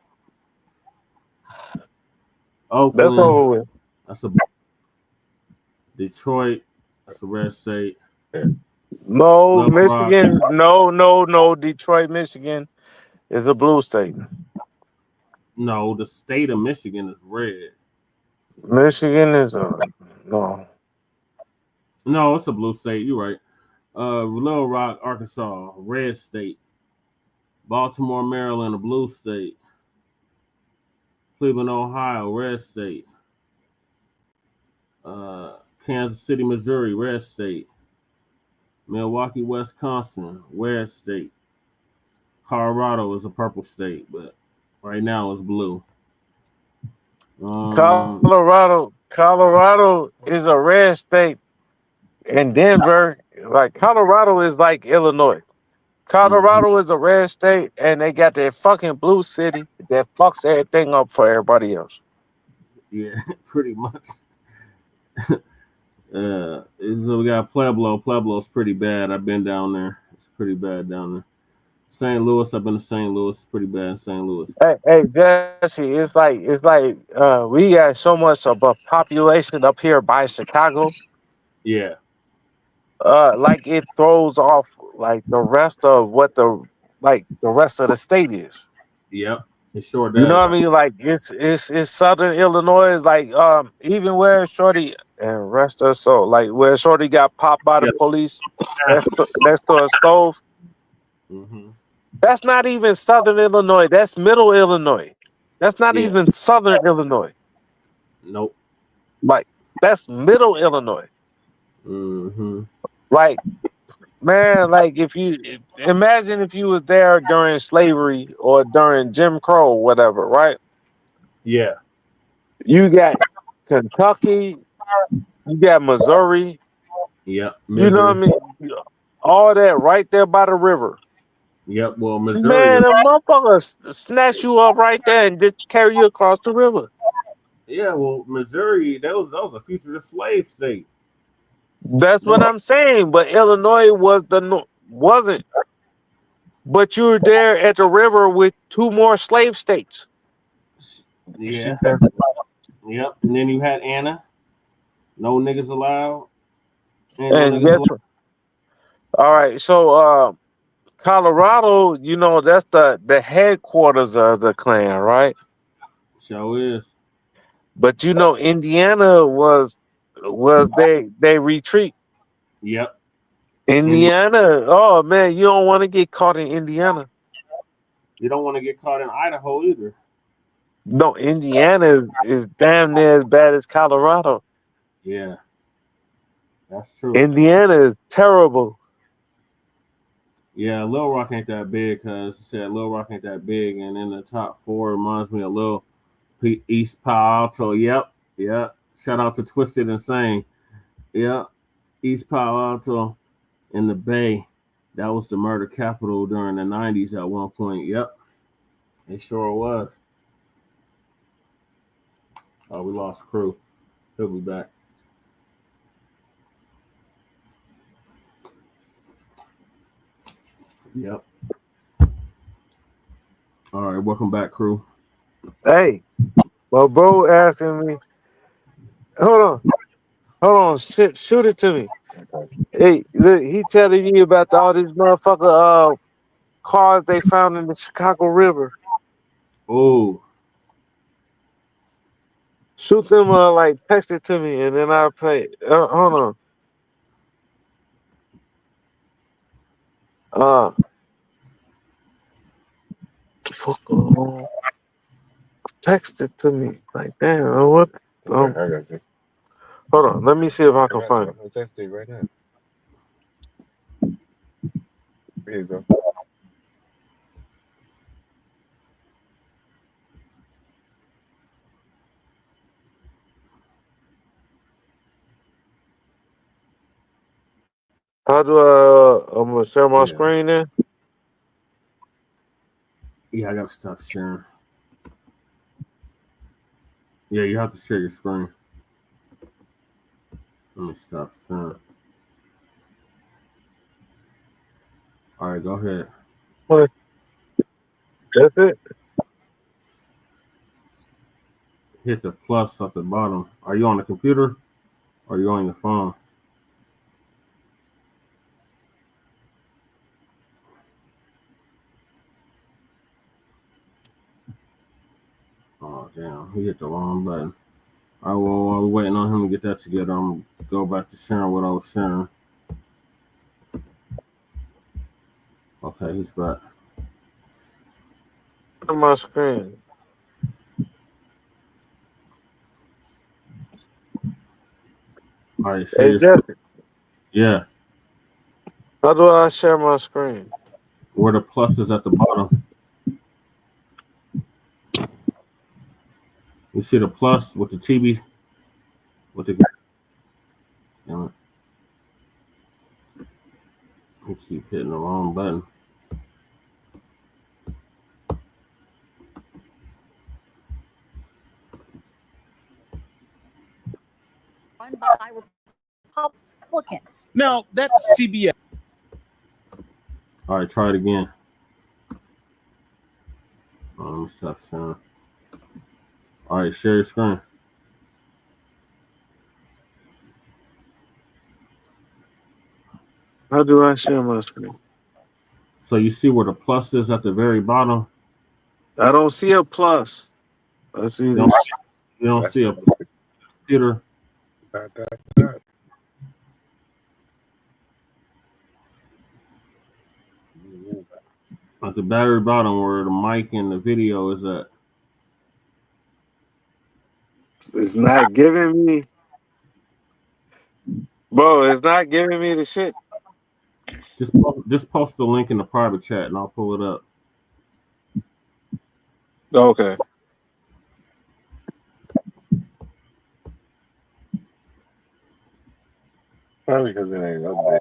Oakland, That's over with. That's a Detroit. That's a red state. No, Little Michigan. Rock. No. Detroit, Michigan is a blue state. No, the state of Michigan is red. Michigan is no. No, it's a blue state. You're right. Little Rock, Arkansas, red state. Baltimore, Maryland, a blue state. Cleveland, Ohio, red state. Kansas City, Missouri, red state. Milwaukee, Wisconsin, red state. Colorado is a purple state, but right now it's blue. Colorado is a red state, and Denver, like Colorado is like Illinois. Colorado is a red state, and they got that fucking blue city that fucks everything up for everybody else. Yeah, pretty much. So we got Pueblo. Pueblo's pretty bad. I've been down there. It's pretty bad down there. St. Louis, I've been to St. Louis. It's pretty bad in St. Louis. Hey, Jesse, it's like we got so much of a population up here by Chicago. Yeah. Like it throws off like the rest of what the rest of the state is. Yep, it sure does. You know what I mean? Like it's Southern Illinois, like even where Shorty and rest of so like where Shorty got popped by the police next to a stove. Mm-hmm. That's not even Southern Illinois. That's Middle Illinois. That's not even Southern Illinois. Nope. Like that's Middle Illinois. Mm-hmm. Like, man, like if you imagine if you was there during slavery or during Jim Crow, whatever, right? Yeah. You got Kentucky, you got Missouri. Yep. You know what I mean? All that right there by the river. Yep. Well, Missouri. Man, a motherfucker snatch you up right there and just carry you across the river. Yeah. Well, Missouri, that was a fugitive slave state. That's what I'm saying. But Illinois wasn't. But you were there at the river with two more slave states. Yeah. Yep. And then you had Anna. No niggas allowed. And guess what? All right. So Colorado, you know, that's the headquarters of the Klan, right? Sure is. But you know, Indiana was they retreat. Yep. Indiana. Oh man, you don't want to get caught in Indiana. You don't want to get caught in Idaho either. No, Indiana is damn near as bad as Colorado. Yeah. That's true. Indiana is terrible. Yeah, Little Rock ain't that big because you said Little Rock ain't that big, and in the top 4 reminds me of Little East Palo Alto. Yep. Shout out to Twisted Insane. Yep. East Palo Alto in the Bay. That was the murder capital during the 90s at one point. Yep. It sure was. Oh, we lost crew. He'll be back. Yep. All right, welcome back, crew. Hey, my bro asking me. Hold on, shoot it to me. Hey, look, he telling me about all these motherfucker cars they found in the Chicago River. Oh. Shoot them like text it to me and then I'll play it. Hold on. Text it to me. Like, damn, what? I got you. Hold on, let me see if I can find it. I'll text you right now. Here you go. How do I'm gonna share my screen then? Yeah, I gotta stop sharing. Yeah, you have to share your screen. Let me stop sharing. All right, go ahead. What? That's it? Hit the plus at the bottom. Are you on the computer or are you on your phone? Oh, damn. He hit the wrong button. All right, well, while we're waiting on him to get that together, I'm going to go back to sharing what I was sharing. Okay, he's back. On my screen. All right, Hey, Jesse. yeah. How do I share my screen? Where the plus is at the bottom. You see the plus with the TV? With the... Damn it. I keep hitting the wrong button. Run by Republicans. Now, that's CBS. All right, try it again. Let me stop sharing. All right, share your screen. How do I share my screen? So you see where the plus is at the very bottom? I don't see a plus. I see You don't see a computer. At the very bottom where the mic and the video is at. It's not giving me, bro. It's not giving me the shit. Just post the link in the private chat and I'll pull it up. Okay. Probably because it ain't updated.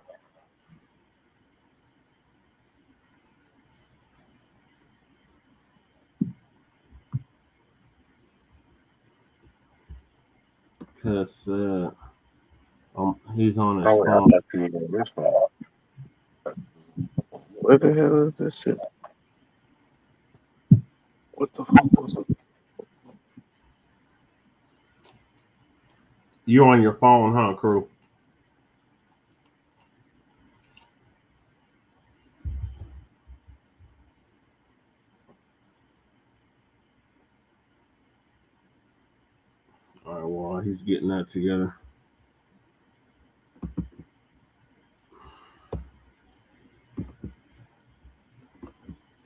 Because he's on his Oh, phone. I thought you were on this phone. What the hell is this shit? What the fuck was it? You're on your phone, huh, crew? All right, well, he's getting that together.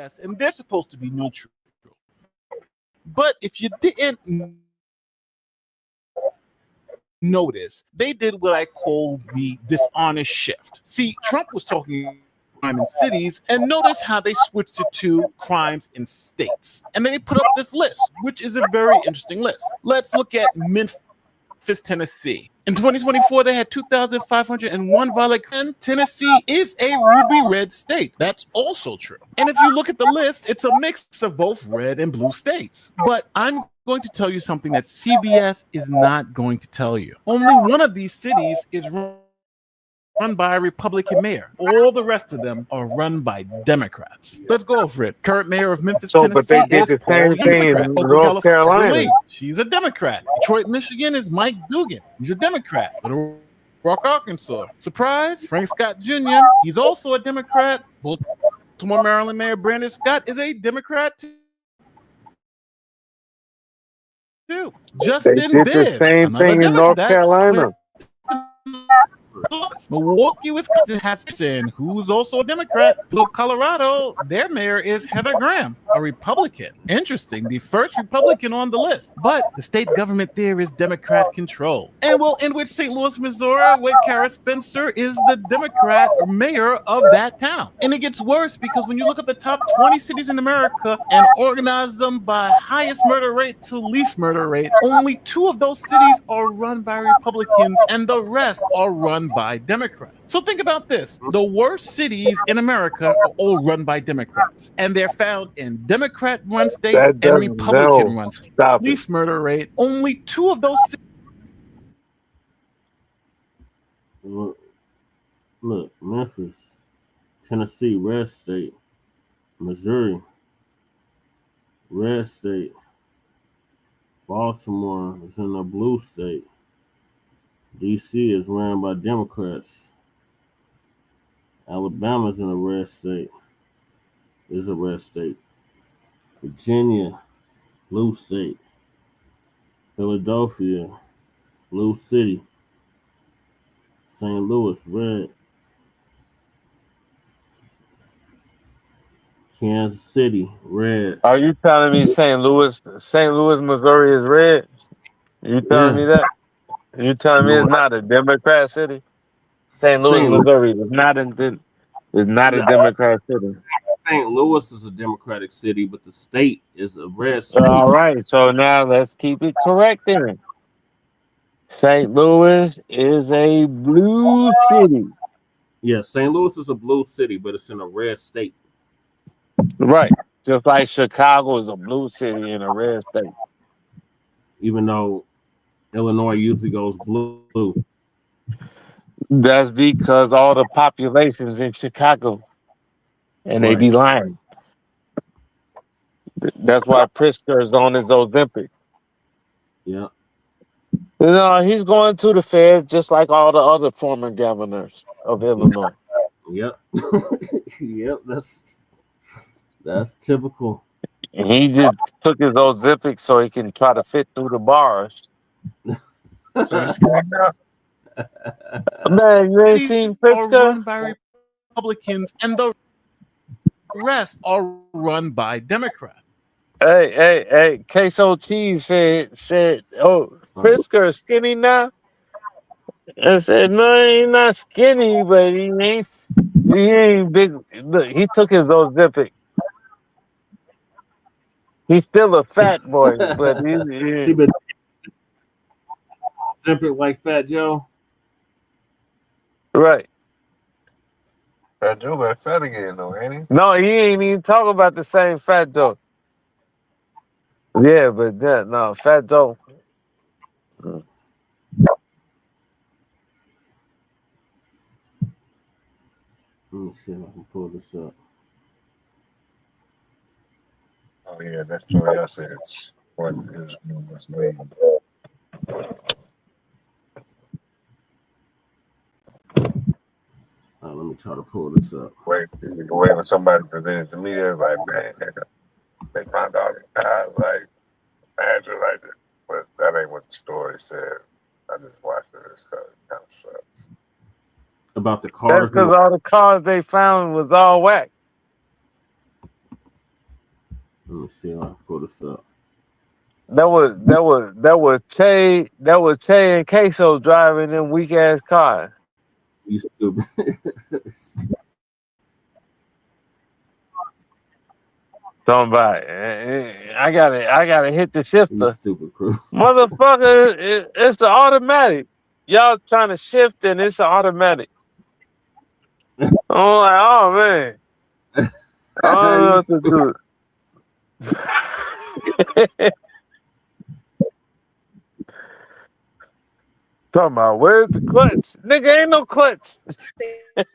Yes, and they're supposed to be neutral. But if you didn't notice, they did what I call the dishonest shift. See, Trump was talking crime in cities, and notice how they switched it to crimes in states. And then they put up this list, which is a very interesting list. Let's look at Memphis, Tennessee. In 2024, they had 2,501 violent crimes. Tennessee is a ruby red state. That's also true. And if you look at the list, it's a mix of both red and blue states. But I'm going to tell you something that CBS is not going to tell you. Only one of these cities is run by a Republican mayor. All the rest of them are run by Democrats. Let's go over it. Current mayor of Memphis, So, Tennessee, but they did the same thing in North Carolina. Jubilee, she's a Democrat. Detroit, Michigan is Mike Dugan. He's a Democrat. Little Rock, Arkansas. Surprise, Frank Scott Jr., he's also a Democrat. Baltimore, Maryland Mayor Brandon Scott is a Democrat too. Justin They did the Bibb, same thing in North Carolina. Milwaukee, Wisconsin, who's also a Democrat. Colorado, their mayor is Heather Graham, a Republican. Interesting, the first Republican on the list. But the state government there is Democrat controlled. And we'll end with St. Louis, Missouri, where Kara Spencer is the Democrat mayor of that town. And it gets worse because when you look at the top 20 cities in America and organize them by highest murder rate to least murder rate, only 2 of those cities are run by Republicans and the rest are run by Democrats. So think about this. The worst cities in America are all run by Democrats. And they're found in Democrat-run states and Republican-run states. Least murder rate, only 2 of those cities. Look, Memphis, Tennessee, red state. Missouri, red state. Baltimore is in a blue state. DC is ran by Democrats. Alabama's in a red state. Is a red state. Virginia, blue state. Philadelphia, blue city. St. Louis, red. Kansas City, red. Are you telling me St. Louis, Missouri is red? You telling me that? You telling me it's not a Democrat city? St. Louis, Missouri is not in. It's not a Democrat city. St. Louis is a Democratic city, but the state is a red state. All right, so now let's keep it correct then. St. Louis is a blue city. Yeah, St. Louis is a blue city, but it's in a red state. Right. Just like Chicago is a blue city in a red state. Even though Illinois usually goes blue. That's because all the population's in Chicago. And they be lying. That's why Pritzker is on his Ozempic. Yeah. You know, he's going to the feds just like all the other former governors of Illinois. Yep. Yep, that's typical. And he just took his Ozempic so he can try to fit through the bars. Man, you ain't seen Pritzker? Are run by Republicans, and the rest are run by Democrats. Hey, Queso Cheese said, oh, Pritzker is skinny now? I said, no, he's not skinny, but he ain't big. Look, he took his Ozempic. He's still a fat boy, but he been Ozempic like Fat Joe? Right. Fat Joe got fat again, though, ain't he? No, he ain't even talking about the same Fat Joe. Yeah, but no, Fat Joe. Let me see if I can pull this up. Oh yeah, that's Joey. I said it's what his numerous name. Let me try to pull this up. Wait, when somebody presented to me, everybody, man, they found out I was like, Andrew like it, but that ain't what the story said. I just watched it. It's kind of sucks. About the cars. That's because all the cars they found was all whack. Let me see if I can pull this up. That was Che and Queso driving them weak ass cars. You stupid. Talking about I gotta hit the shifter. You stupid crew. Motherfucker, it's an automatic. Y'all trying to shift and it's an automatic. I'm like, oh man. I don't know what to do. Talking about where's the clutch? Nigga, ain't no clutch. For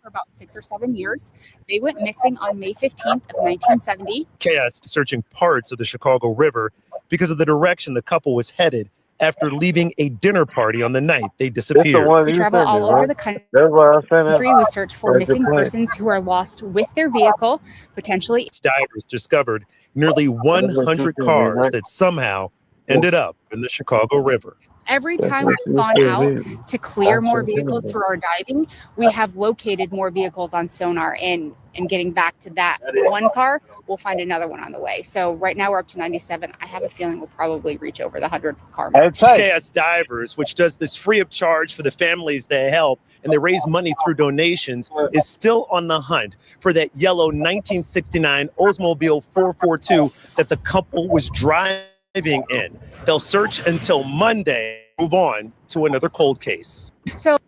about 6 or 7 years. They went missing on May 15th of 1970. Chaos searching parts of the Chicago River because of the direction the couple was headed after leaving a dinner party on the night they disappeared. We travel all over the country. We search for missing persons who are lost with their vehicle, potentially. Divers discovered nearly 100 cars that somehow ended up in the Chicago River. Every time we've gone out to clear more vehicles through our diving, we have located more vehicles on sonar and getting back to that one car, we'll find another one on the way. So right now we're up to 97. I have a feeling we'll probably reach over the 100 car mark. Chaos Divers, which does this free of charge for the families they help, and they raise money through donations, is still on the hunt for that yellow 1969 Oldsmobile 442 that the couple was driving in. They'll search until Monday, move on to another cold case. So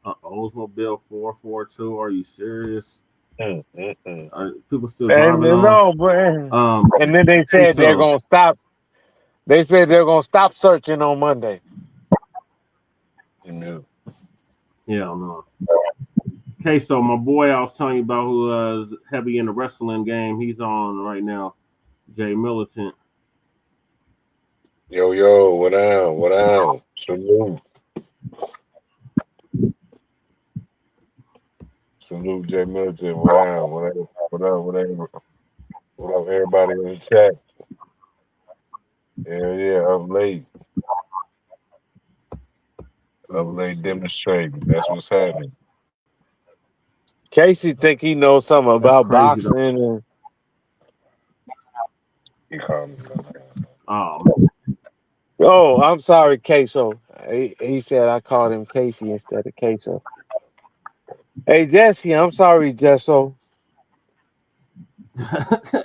Oldsmobile 442, are you serious? Are people still And driving no, those? and then they said they're gonna stop. They said they're gonna stop searching on Monday. Yeah, no. Okay, so my boy I was telling you about who is heavy in the wrestling game, he's on right now. Jay Militant. Yo, what down? Salute. Salute Jay Militant. What up, everybody in the chat? Yeah, up late. Demonstrating. That's what's happening. Casey think he knows something about boxing and he called me. Oh, I'm sorry, Queso. He said I called him Casey instead of Queso. Hey Jesse, I'm sorry, Jesso.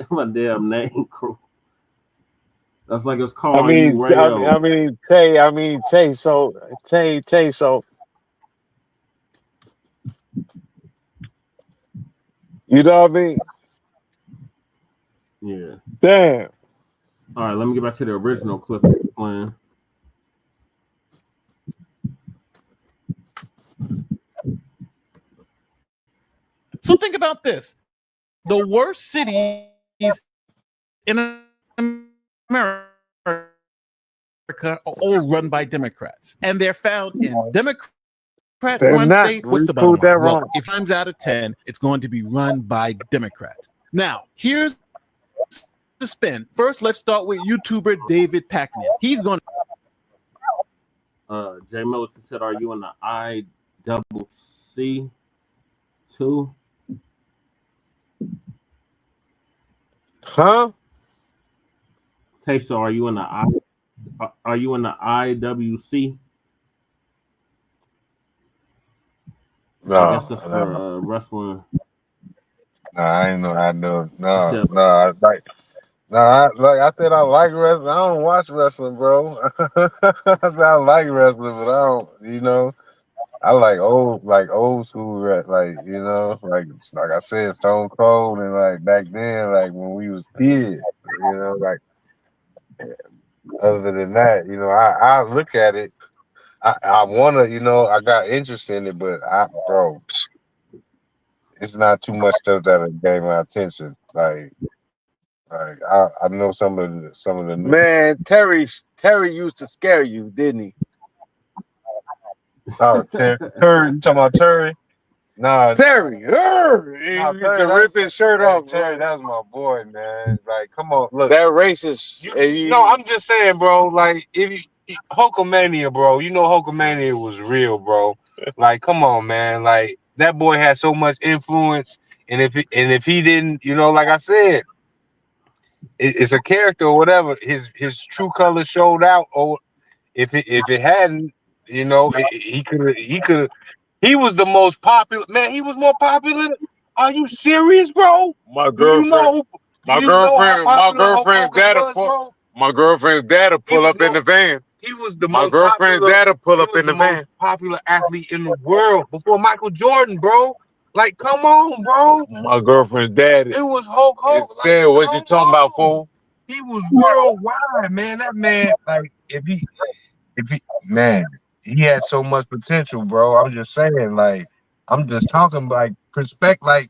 My damn name crew. That's like it's calling you Rayo. Tay. So Tay. So you know what I mean? Yeah. Damn. All right, let me get back to the original clip playing. So think about this. The worst cities in America are all run by Democrats. And they're found in Democrat-run not. states. We What's the bottom proved that line? Well, wrong. if times out of 10, it's going to be run by Democrats. Now, here's the spin. First, let's start with YouTuber David Pacman. He's going to... Jay Millicent said, are you in the IWC2? Huh? Okay, so are you in the IWC? No, I guess that's for wrestling. No, I ain't know I do. No, I said I like wrestling. I don't watch wrestling, bro. I said I like wrestling, but I don't. You know, I like old school, like I said, Stone Cold, and like back then, like when we was kids. You know, like other than that, you know, I look at it. I wanna, you know, I got interest in it, but it's not too much stuff that'll gain my attention. Like I know some of the man. Terry used to scare you, didn't he? Oh, Terry, you talking about Terry? Nah, Terry. He used to rip his shirt off. Terry, that was my boy, man. Like, come on, look. That racist. No, I'm just saying, bro. Like, if you Hulkamania, bro, you know Hulkamania was real, bro. Like, come on, man. Like, that boy had so much influence, and if he didn't, you know, like I said, it's a character or whatever. His true color showed out, or if it hadn't, you know, he could. He was the most popular man. He was more popular. Are you serious, bro? My girlfriend. My girlfriend's dad pull up in the van. He was the most popular athlete in the world before Michael Jordan, bro. Like, come on, bro. My girlfriend's dad. It was Hulk Hogan. Said, like, what you talking about, fool? He was worldwide, man. That man, like, if he, man, he had so much potential, bro. I'm just saying, like, I'm just talking like perspective, like,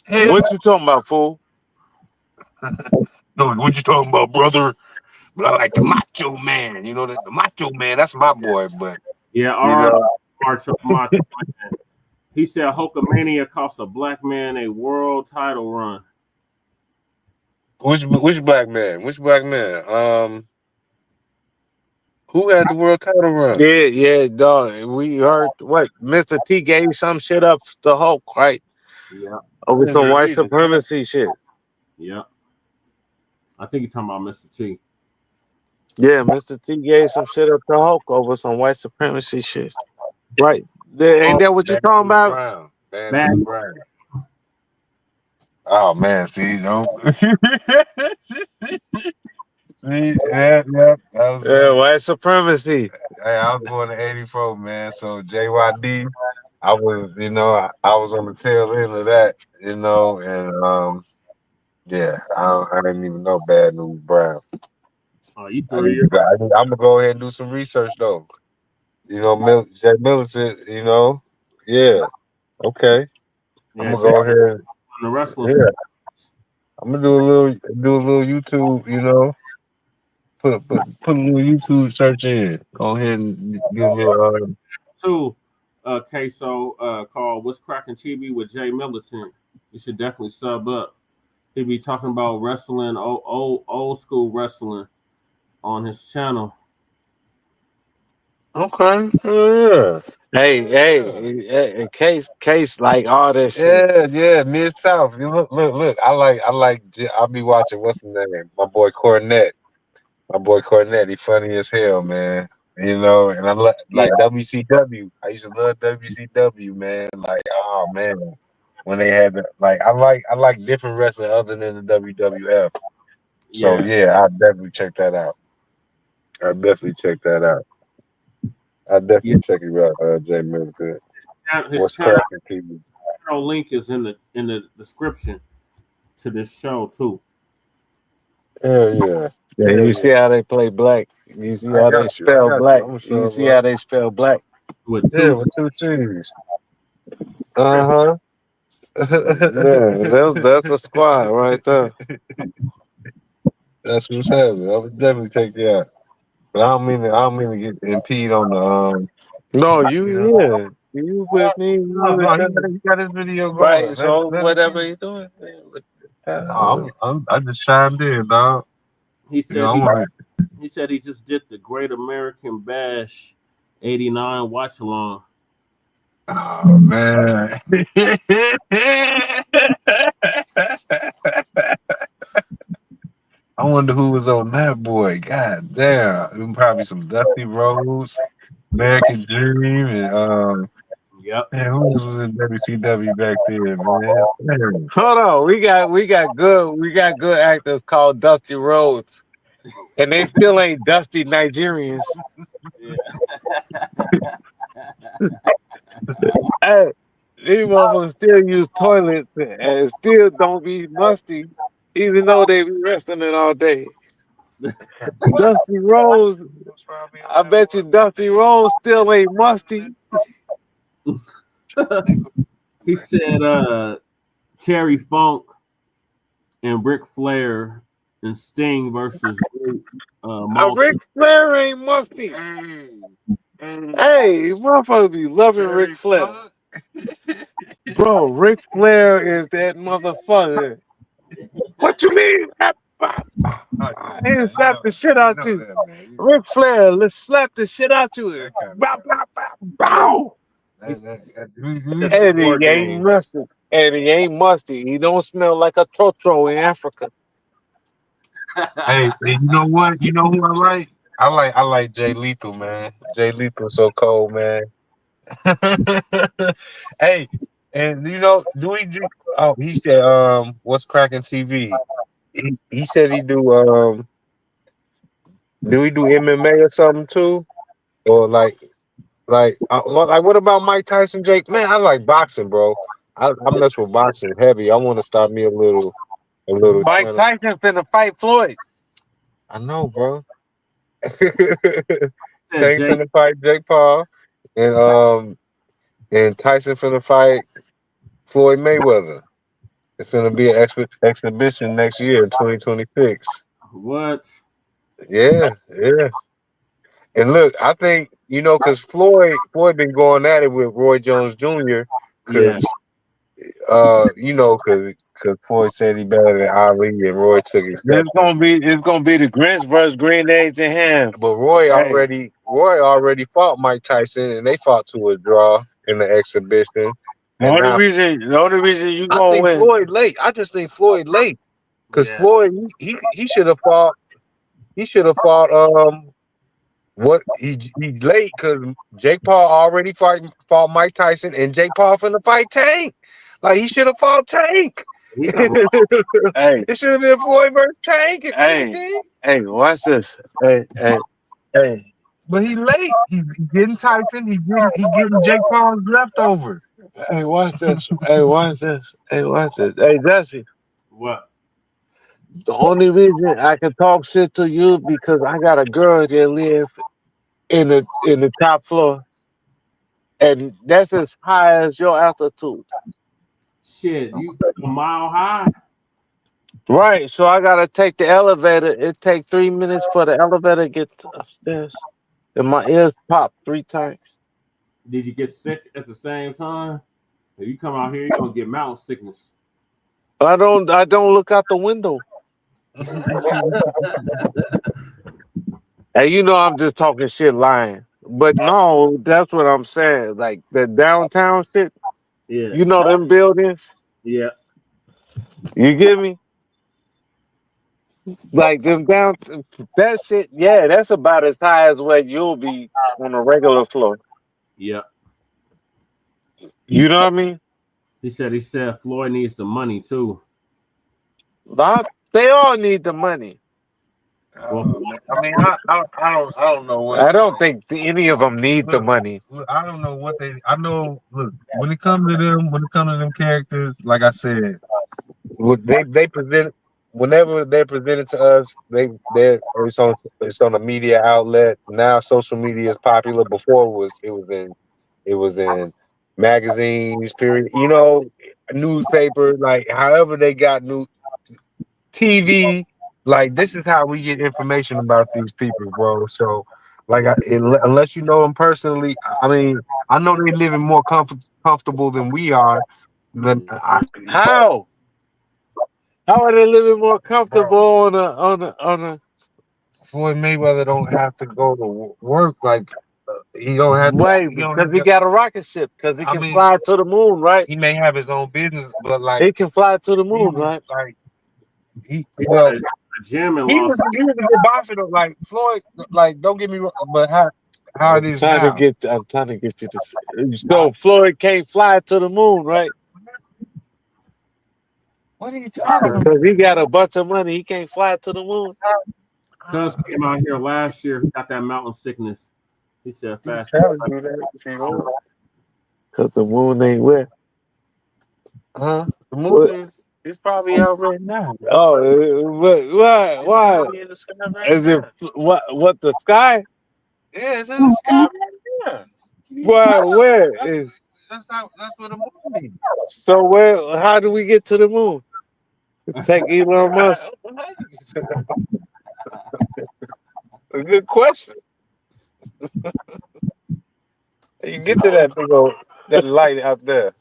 hey, what you talking about, fool? No, what you talking about, brother? But I like the Macho Man. You know, the Macho Man. That's my boy. But yeah, Macho Man. He said Hulkamania cost a black man a world title run. Which black man? Which black man? Who had the world title run? Yeah, dog. We heard what Mr. T gave some shit up to Hulk, right? Yeah. Over some white supremacy shit. Yeah. I think you're talking about Mr. T. Yeah, Mr. T gave some shit up to Hulk over some white supremacy shit. Right. Ain't that what you're talking about? Brown. Oh man, see, no. See, yeah. White supremacy. Hey, I was born in '84, man. So JYD, I was, you know, I was on the tail end of that, you know, and yeah, I didn't even know Bad News Brown. Oh, you I'm gonna go ahead and do some research though. You know, Jay Millicent, you know, yeah, okay. Yeah, I'm gonna go ahead. On the wrestling. Yeah, I'm gonna do a little YouTube, you know. Put a little YouTube search in. Go ahead and give me Queso called What's Cracking TV with Jay Militant. You should definitely sub up. He be talking about wrestling, old school wrestling on his channel. Okay. Yeah. Hey, case like all that shit. Yeah, Mid South. Look. I'll be watching. What's the name? My boy Cornette. He funny as hell, man. You know, and I like WCW. I used to love WCW, man. Like, oh man, when they had I like different wrestling other than the WWF. So yeah, I definitely check that out. I definitely check it out, Jay Milton. What's cracking, people? Link is in the description to this show too. Yeah. You see how they play Black. You see how they spell Black. You see how they spell Black. With two C's. Yeah, that's a squad right there. That's what's happening. I would definitely check you out. But I don't mean to get impede on the No, you with me. He got his video going. Right, so whatever he's doing. I just chimed in, dog. He said he said he just did the Great American Bash '89 watch along. Oh man. I wonder who was on that boy. God damn. Probably some Dusty Rhodes, American Dream, and man, who was in WCW back then, man? Hold on. We got good actors called Dusty Rhodes. And they still ain't dusty Nigerians. Hey, these motherfuckers still use toilets and still don't be musty, even though they be resting it all day. Dusty Rose, I bet you Dusty Rose still ain't musty. He said Terry Funk and Ric Flair and Sting versus Ric Flair ain't musty. Hey, motherfuckers be loving Ric Flair. Bro, Ric Flair is that motherfucker. What you mean? He done slap the shit out you. Ric Flair, let's slap the shit out you. Bow, bow, bow, bow. Eddie ain't musty. Eddie ain't musty. He don't smell like a trotro in Africa. Hey, you know what? You know who I like? I like Jay Lethal, man. Jay Lethal so cold, man. Hey, and you know, he said, what's cracking TV? He said he do we do MMA or something too? Or like what about Mike Tyson, Jake? Man, I like boxing, bro. I mess with boxing heavy. I want to start me a little. Mike Tyson finna fight Floyd. I know, bro. Tank finna fight Jake Paul, and Tyson finna fight Floyd Mayweather. It's finna be an exhibition next year in 2026. What? Yeah. And look, I think, because Floyd been going at it with Roy Jones Jr. because Floyd said he better than Ali, and Roy took it. It's gonna be the Grinch versus Green Eggs and Ham. But Roy already fought Mike Tyson, and they fought to a draw in the exhibition. The only reason you gonna win. Floyd late. I just think Floyd late because Floyd he should have fought. He should have fought. What he's late because Jake Paul already fought Mike Tyson, and Jake Paul finna fight Tank. Like he should have fought Tank. Hey, it should have been Floyd versus Tank. Hey, watch this. Hey. But he late. He's getting Tyson. He getting Jake Paul's leftover. Hey, watch this. Hey, Jesse. What? The only reason I can talk shit to you because I got a girl that live in the top floor, and that's as high as your altitude. Shit, you a mile high. Right, so I gotta take the elevator. It takes 3 minutes for the elevator to get upstairs, and my ears pop 3 times. Did you get sick at the same time? If you come out here, you're gonna get mountain sickness. I don't look out the window. Hey, I'm just talking shit, lying. But no, that's what I'm saying. Like the downtown shit. Yeah. Them buildings. Yeah. You get me? Like them down that shit, yeah, that's about as high as what you'll be on a regular floor. Yep. You know what I mean? He said Floyd needs the money too. They all need the money. Well, I mean, I don't know what. I don't think any of them need the money. Look, I don't know what they. I know. Look, when it comes to them characters, like I said, they present whenever they're presented to us. It's on a media outlet now. Social media is popular. Before it was in magazines. Period. You know, newspaper. Like however they got new TV. Like this is how we get information about these people, bro. So, like, unless you know them personally, I mean, I know they living more comfortable than we are. How are they living more comfortable on a? Floyd Mayweather don't have to go to work. Like he don't have to. Wait, because he got a rocket ship. Because he can fly to the moon, right? He may have his own business, but like he can fly to the moon, right? Like he a gym and he was a good boxer though. Like Floyd, like don't get me wrong, but how it is now. I'm trying to get you to. So Floyd can't fly to the moon, right? What are you talking about? Because he got a bunch of money, he can't fly to the moon. Cuz came out here last year, got that mountain sickness. He said fast. Because the moon ain't where. Huh? The moon is probably out right now. Oh, but why? Is it what the sky? Yeah, it's in the sky right there. Why? Where is? That's where the moon is. So where? How do we get to the moon? Take Elon Musk. A good question. You get to that light out there.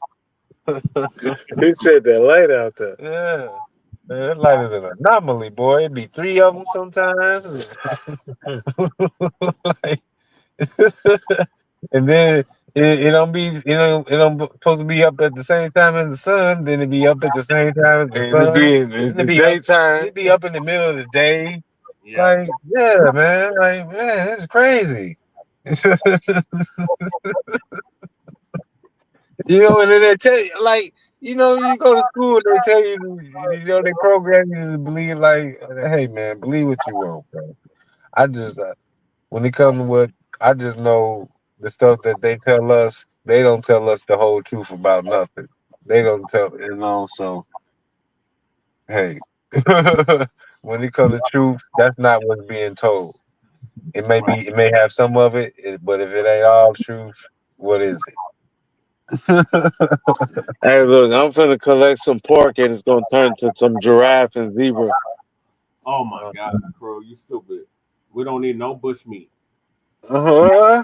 He said that light out there. Yeah. Man, that light is an anomaly, boy. It'd be 3 of them sometimes. And then it don't be, it don't supposed to be up at the same time as the sun. Then it be up at the same time as the sun. It'd be up in the middle of the day. Yeah. Like, yeah, man. Like, man, it's crazy. You know, and then they tell you, like, you know, you go to school and they tell you, you know, they program you to believe, like, hey, man, believe what you want, bro. I just, when it comes to what, I just know the stuff that they tell us, they don't tell us the whole truth about nothing. They don't tell, you know, so, hey, when it comes to truth, that's not what's being told. It may have some of it, but if it ain't all truth, what is it? Hey, look, I'm finna collect some pork and it's gonna turn to some giraffe and zebra. Oh my God, bro, you stupid. We don't need no bush meat. Oh,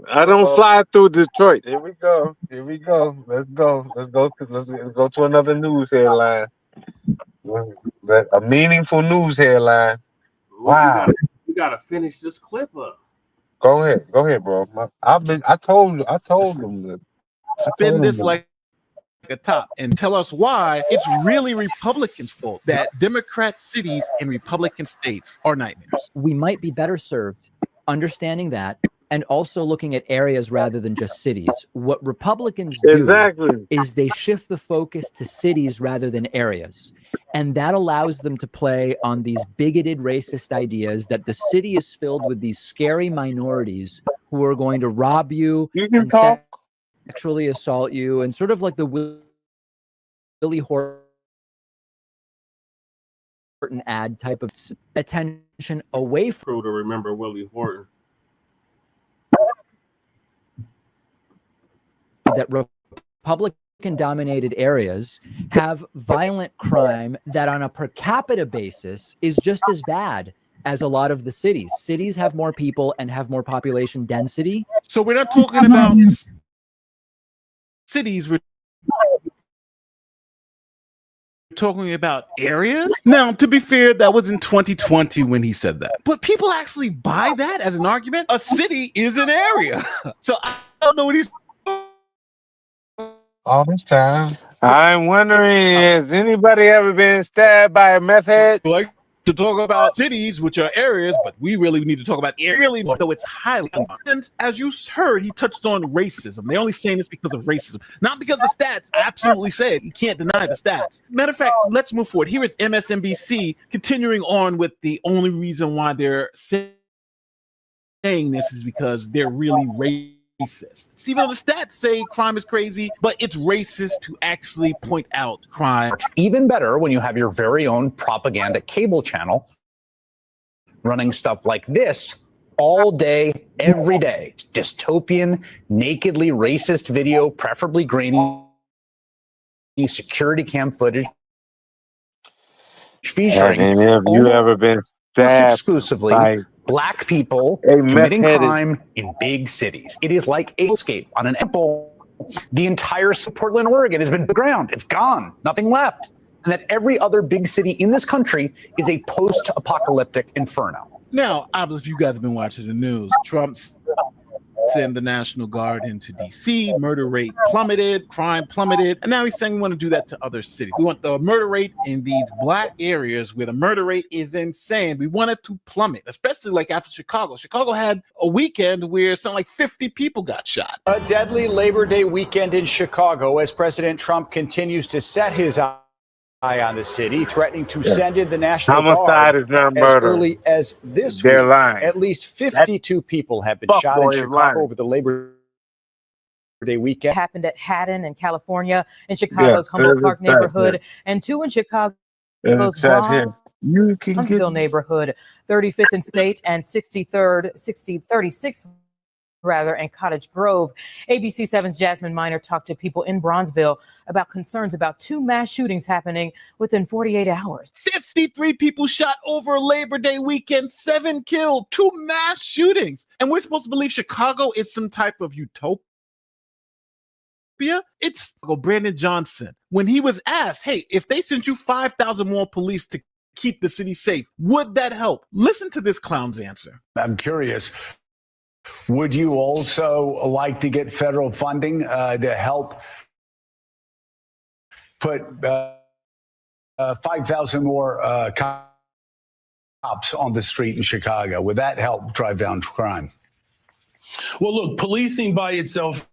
I don't fly through Detroit. Here we go. Let's go to another news headline. A meaningful news headline. Wow. We gotta finish this clip up. Go ahead, bro. I told them to spin this like a top and tell us why it's really Republicans' fault that Democrat cities and Republican states are nightmares. We might be better served understanding that and also looking at areas rather than just cities. What Republicans do is they shift the focus to cities rather than areas. And that allows them to play on these bigoted racist ideas that the city is filled with these scary minorities who are going to rob you and sexually assault you, and sort of like the Willie Horton ad type of attention away from to remember Willie Horton. That Republican-dominated areas have violent crime that on a per capita basis is just as bad as a lot of the cities. Cities have more people and have more population density. So we're not talking about cities, we're talking about areas. Now, to be fair, that was in 2020 when he said that. But people actually buy that as an argument. A city is an area. So I don't know what he's all this time. I'm wondering, has anybody ever been stabbed by a meth head? Like to talk about cities, which are areas, but we really need to talk about really, so it's highly important. As you heard, he touched on racism. They're only saying this because of racism, not because of the stats. I absolutely say it. You can't deny the stats. Matter of fact, let's move forward. Here is MSNBC continuing on with the only reason why they're saying this is because they're really racist. See, even though the stats say crime is crazy, but it's racist to actually point out crime. It's even better when you have your very own propaganda cable channel running stuff like this all day, every day. Dystopian, nakedly racist video, preferably grainy, security cam footage featuring Have you ever been stabbed exclusively by Black people a committing meth-headed crime in big cities? It is like a escape on an apple. The entire Portland, Oregon has been to the ground. It's gone. Nothing left. And that every other big city in this country is a post-apocalyptic inferno. Now, obviously, you guys have been watching the news. Trump's send the National Guard into D.C. Murder rate plummeted, crime plummeted, and now he's saying we want to do that to other cities. We want the murder rate in these Black areas where the murder rate is insane. We want it to plummet, especially like after Chicago. Chicago had a weekend where something like 50 people got shot. A deadly Labor Day weekend in Chicago as President Trump continues to set his eye on the city, threatening to send in the National homicide Guard is not as murder. early as this They're week. lying. At least 52 people have been shot in fuckboy is Chicago lying. over the Labor Day weekend. Happened at Haddon in California, in Chicago's Humboldt Park neighborhood, and two in Chicago's Bronzeville neighborhood, 35th and State and 36th and Cottage Grove. ABC 7's Jasmine Miner talked to people in Bronzeville about concerns about two mass shootings happening within 48 hours. 53 people shot over Labor Day weekend, 7 killed, 2 mass shootings. And we're supposed to believe Chicago is some type of utopia? It's Brandon Johnson. When he was asked, hey, if they sent you 5,000 more police to keep the city safe, would that help? Listen to this clown's answer. I'm curious. Would you also like to get federal funding to help put 5,000 more cops on the street in Chicago? Would that help drive down crime? Well, look, policing by itself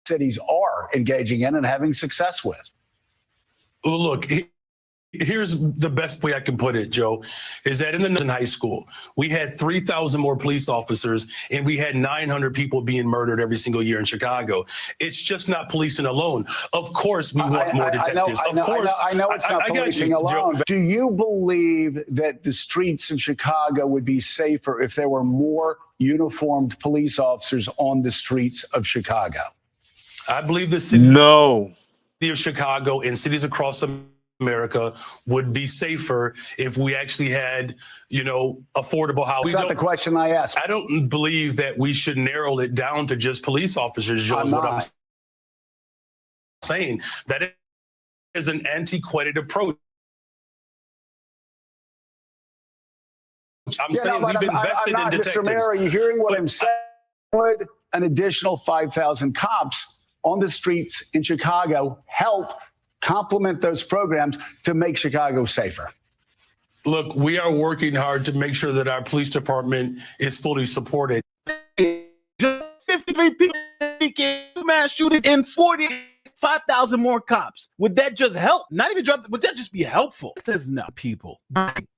cities are engaging in and having success with. Well, look, here's the best way I can put it, Joe, is that in high school, we had 3,000 more police officers and we had 900 people being murdered every single year in Chicago. It's just not policing alone. Of course, we want more detectives. I know it's not policing alone, but do you believe that the streets of Chicago would be safer if there were more uniformed police officers on the streets of Chicago? I believe the city of Chicago and cities across America would be safer if we actually had, affordable housing. That's not the question I asked. I don't believe that we should narrow it down to just police officers, Joe, is what I'm saying. That is an antiquated approach. I'm saying we've invested in detectives. Mr. Mayor, are you hearing what I'm saying? Would an additional 5,000 cops on the streets in Chicago help complement those programs to make Chicago safer? Look, we are working hard to make sure that our police department is fully supported. 53 people, 2 mass shootings, and 5,000 more cops. Would that just help? Not even drop. Would that just be helpful? It says no. People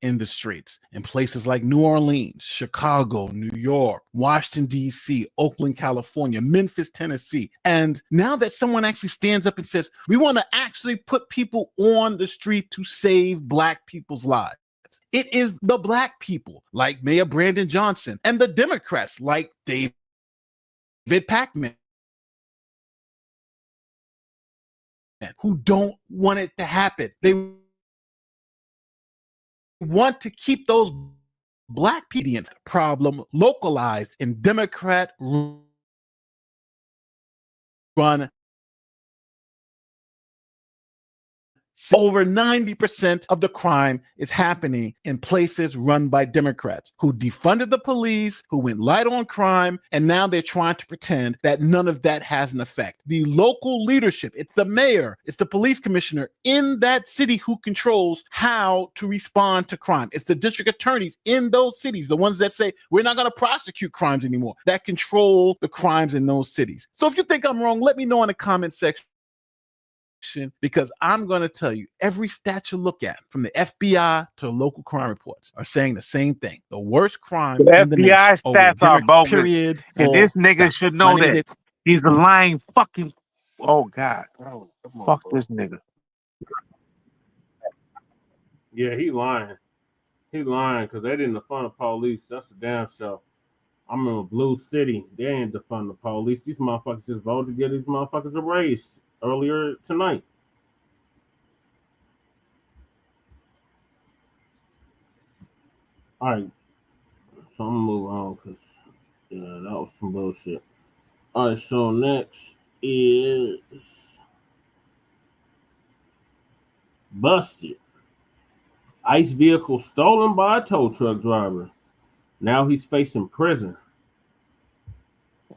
in the streets in places like New Orleans, Chicago, New York, Washington, D.C., Oakland, California, Memphis, Tennessee. And now that someone actually stands up and says, we want to actually put people on the street to save Black people's lives. It is the Black people like Mayor Brandon Johnson and the Democrats like David Packman, who don't want it to happen. They want to keep those Black people problem localized in Democrat-run Over 90% of the crime is happening in places run by Democrats who defunded the police, who went light on crime, and now they're trying to pretend that none of that has an effect. The local leadership, it's the mayor, it's the police commissioner in that city who controls how to respond to crime. It's the district attorneys in those cities, the ones that say, we're not going to prosecute crimes anymore, that control the crimes in those cities. So if you think I'm wrong, let me know in the comment section, because I'm going to tell you, every stat you look at, from the FBI to the local crime reports, are saying the same thing. The worst crime The in the nation. FBI stats are bogus. Period. And this nigga should know My name that. He's a lying fucking. Oh, God. Oh, fuck this nigga. Yeah, he lying. He lying because they didn't defund the police. That's a damn show. I'm in Blue City. They ain't defund the police. These motherfuckers just voted to get these motherfuckers erased earlier tonight. All right. So I'm going to move on because, yeah, that was some bullshit. All right, so next is busted. ICE vehicle stolen by a tow truck driver. Now he's facing prison.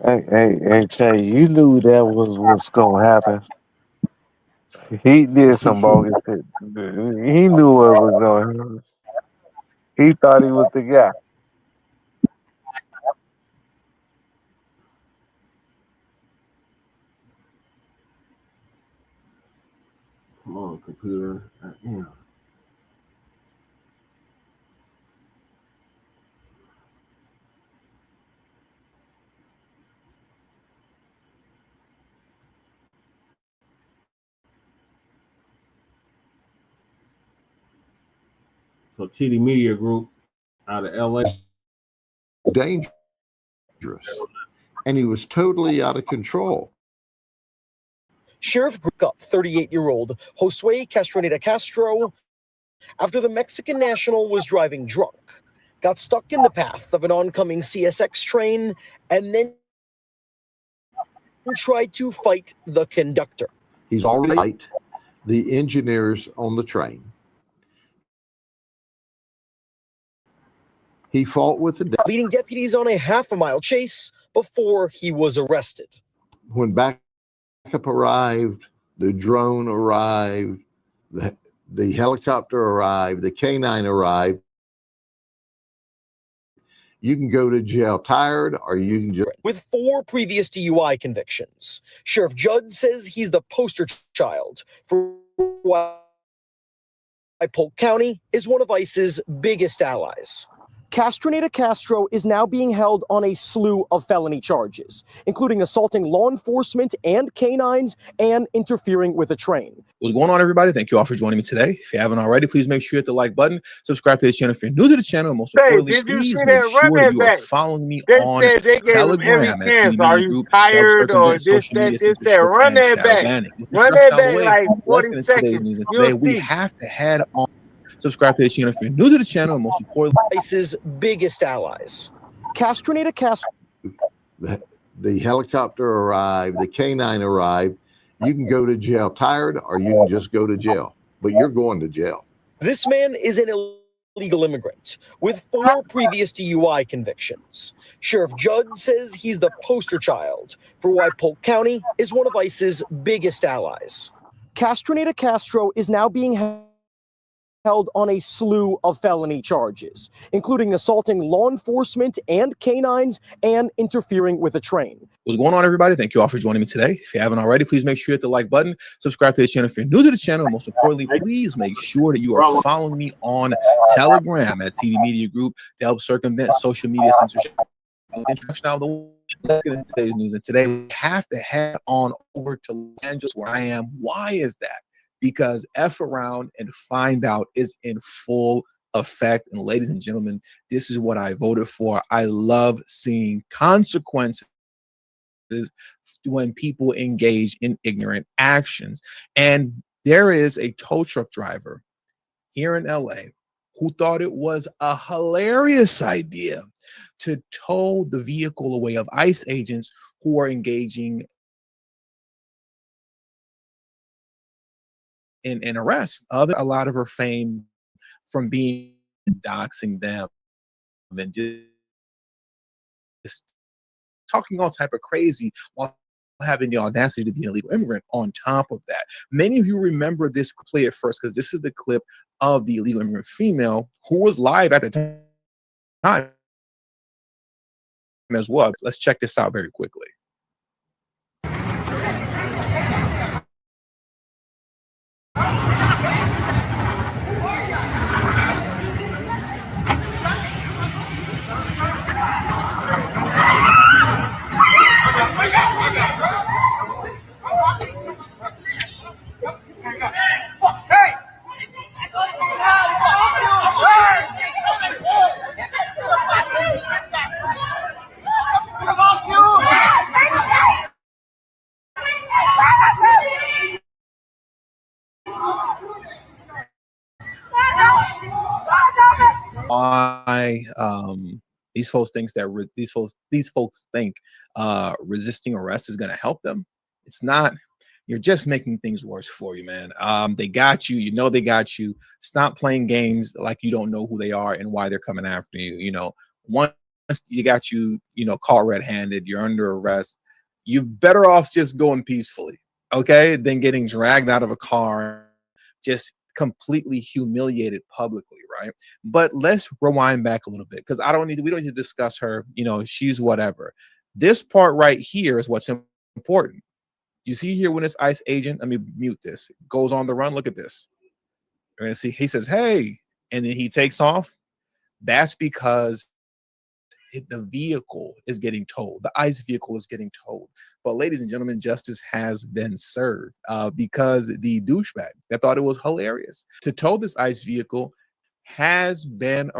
Hey, Jay, you knew that was going to happen. He did some bogus shit. He knew what was going to happen. He thought he was the guy. Come on, computer. Yeah. So TD Media Group out of LA. Dangerous. And he was totally out of control. Sheriff Gruk up 38-year-old Josue Castroneda Castro after the Mexican national was driving drunk, got stuck in the path of an oncoming CSX train, and then tried to fight the conductor. He's already right. The engineers on the train. He fought with the leading deputies on a half-a-mile chase before he was arrested. When backup arrived, the drone arrived, the helicopter arrived, the canine arrived. You can go to jail tired, or you can just... With 4 previous DUI convictions, Sheriff Judd says he's the poster child for why Polk County is one of ICE's biggest allies. Castroneda Castro is now being held on a slew of felony charges, including assaulting law enforcement and canines and interfering with a train. What's going on, everybody? Thank you all for joining me today. If you haven't already, please make sure you hit the like button, subscribe to the channel if you're new to the channel, and most importantly, please make sure that you are following me on Telegram at TV Media Group. Tired or this, that, run that back. Run that back like 40 seconds. News and today we have to head on. Subscribe to the channel if you're new to the channel, and most importantly, ICE's biggest allies. Castroneda Castro. The helicopter arrived, the canine arrived. You can go to jail tired, or you can just go to jail, but you're going to jail. This man is an illegal immigrant with 4 previous DUI convictions. Sheriff Judd says he's the poster child for why Polk County is one of ICE's biggest allies. Castroneda Castro is now being held on a slew of felony charges, including assaulting law enforcement and canines and interfering with a train. What's going on, everybody? Thank you all for joining me today. If you haven't already, please make sure you hit the like button, subscribe to the channel if you're new to the channel, and most importantly, please make sure that you are following me on Telegram at TV Media Group to help circumvent social media censorship. Introduction out of the way. Let's get into today's news. And today we have to head on over to Los Angeles, where I am. Why is that? Because F around and find out is in full effect. And ladies and gentlemen, this is what I voted for. I love seeing consequences when people engage in ignorant actions. And there is a tow truck driver here in LA who thought it was a hilarious idea to tow the vehicle away of ICE agents who are engaging in arrests. A lot of her fame from being doxing them and just talking all type of crazy while having the audacity to be an illegal immigrant on top of that. Many of you remember this clip at first because this is the clip of the illegal immigrant female who was live at the time as well. Let's check this out very quickly. Why these folks think that these folks think resisting arrest is going to help them? It's not. You're just making things worse for you, man. They got you. You know they got you. Stop playing games like you don't know who they are and why they're coming after you. You know, once you got you, caught red-handed, you're under arrest. You're better off just going peacefully, okay, than getting dragged out of a car, just completely humiliated publicly, right? But let's rewind back a little bit because we don't need to discuss her. She's whatever. This part right here is what's important. You see here when this ICE agent, let me mute this, goes on the run. Look at this. You're gonna see he says, "Hey," and then he takes off. That's because the vehicle is getting towed. The ICE vehicle is getting towed. But ladies and gentlemen, justice has been served because the douchebag that thought it was hilarious to tow this ICE vehicle has been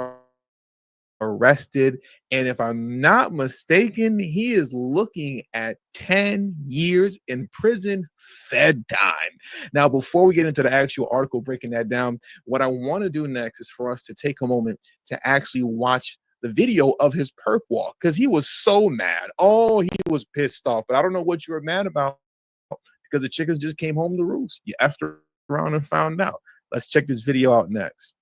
arrested. And if I'm not mistaken, he is looking at 10 years in prison, fed time. Now, before we get into the actual article breaking that down, what I want to do next is for us to take a moment to actually watch the video of his perp walk because he was so mad. Oh, he was pissed off. But I don't know what you were mad about because the chickens just came home to roost. You effed around and found out. Let's check this video out next.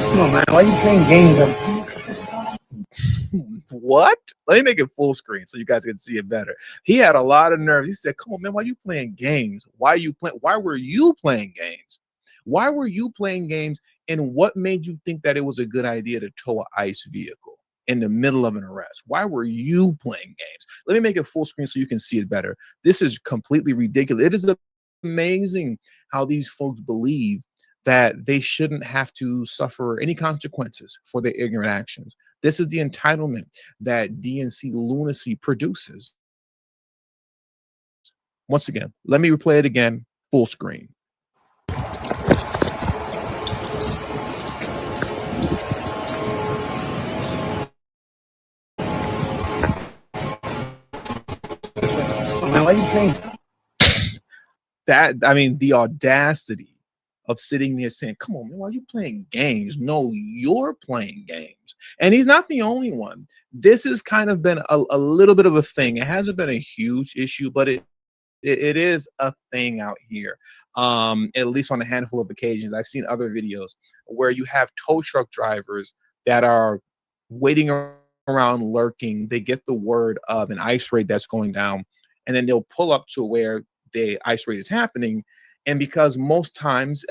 Come on, man. Why are you playing games? What? Let me make it full screen so you guys can see it better. He had a lot of nerve. He said, "Come on, man. Why are you playing games? Why were you playing games? Why were you playing games? And what made you think that it was a good idea to tow an ICE vehicle in the middle of an arrest? Why were you playing games?" Let me make it full screen so you can see it better. This is completely ridiculous. It is amazing how these folks believe that they shouldn't have to suffer any consequences for their ignorant actions. This is the entitlement that DNC lunacy produces. Once again, let me replay it again, full screen. Why are you playing? The audacity of sitting there saying, "Come on, man, why are you playing games?" No, you're playing games. And he's not the only one. This has kind of been a little bit of a thing. It hasn't been a huge issue, but it is a thing out here. At least on a handful of occasions. I've seen other videos where you have tow truck drivers that are waiting around lurking. They get the word of an ICE raid that's going down, and then they'll pull up to where the ICE raid is happening. And because most times,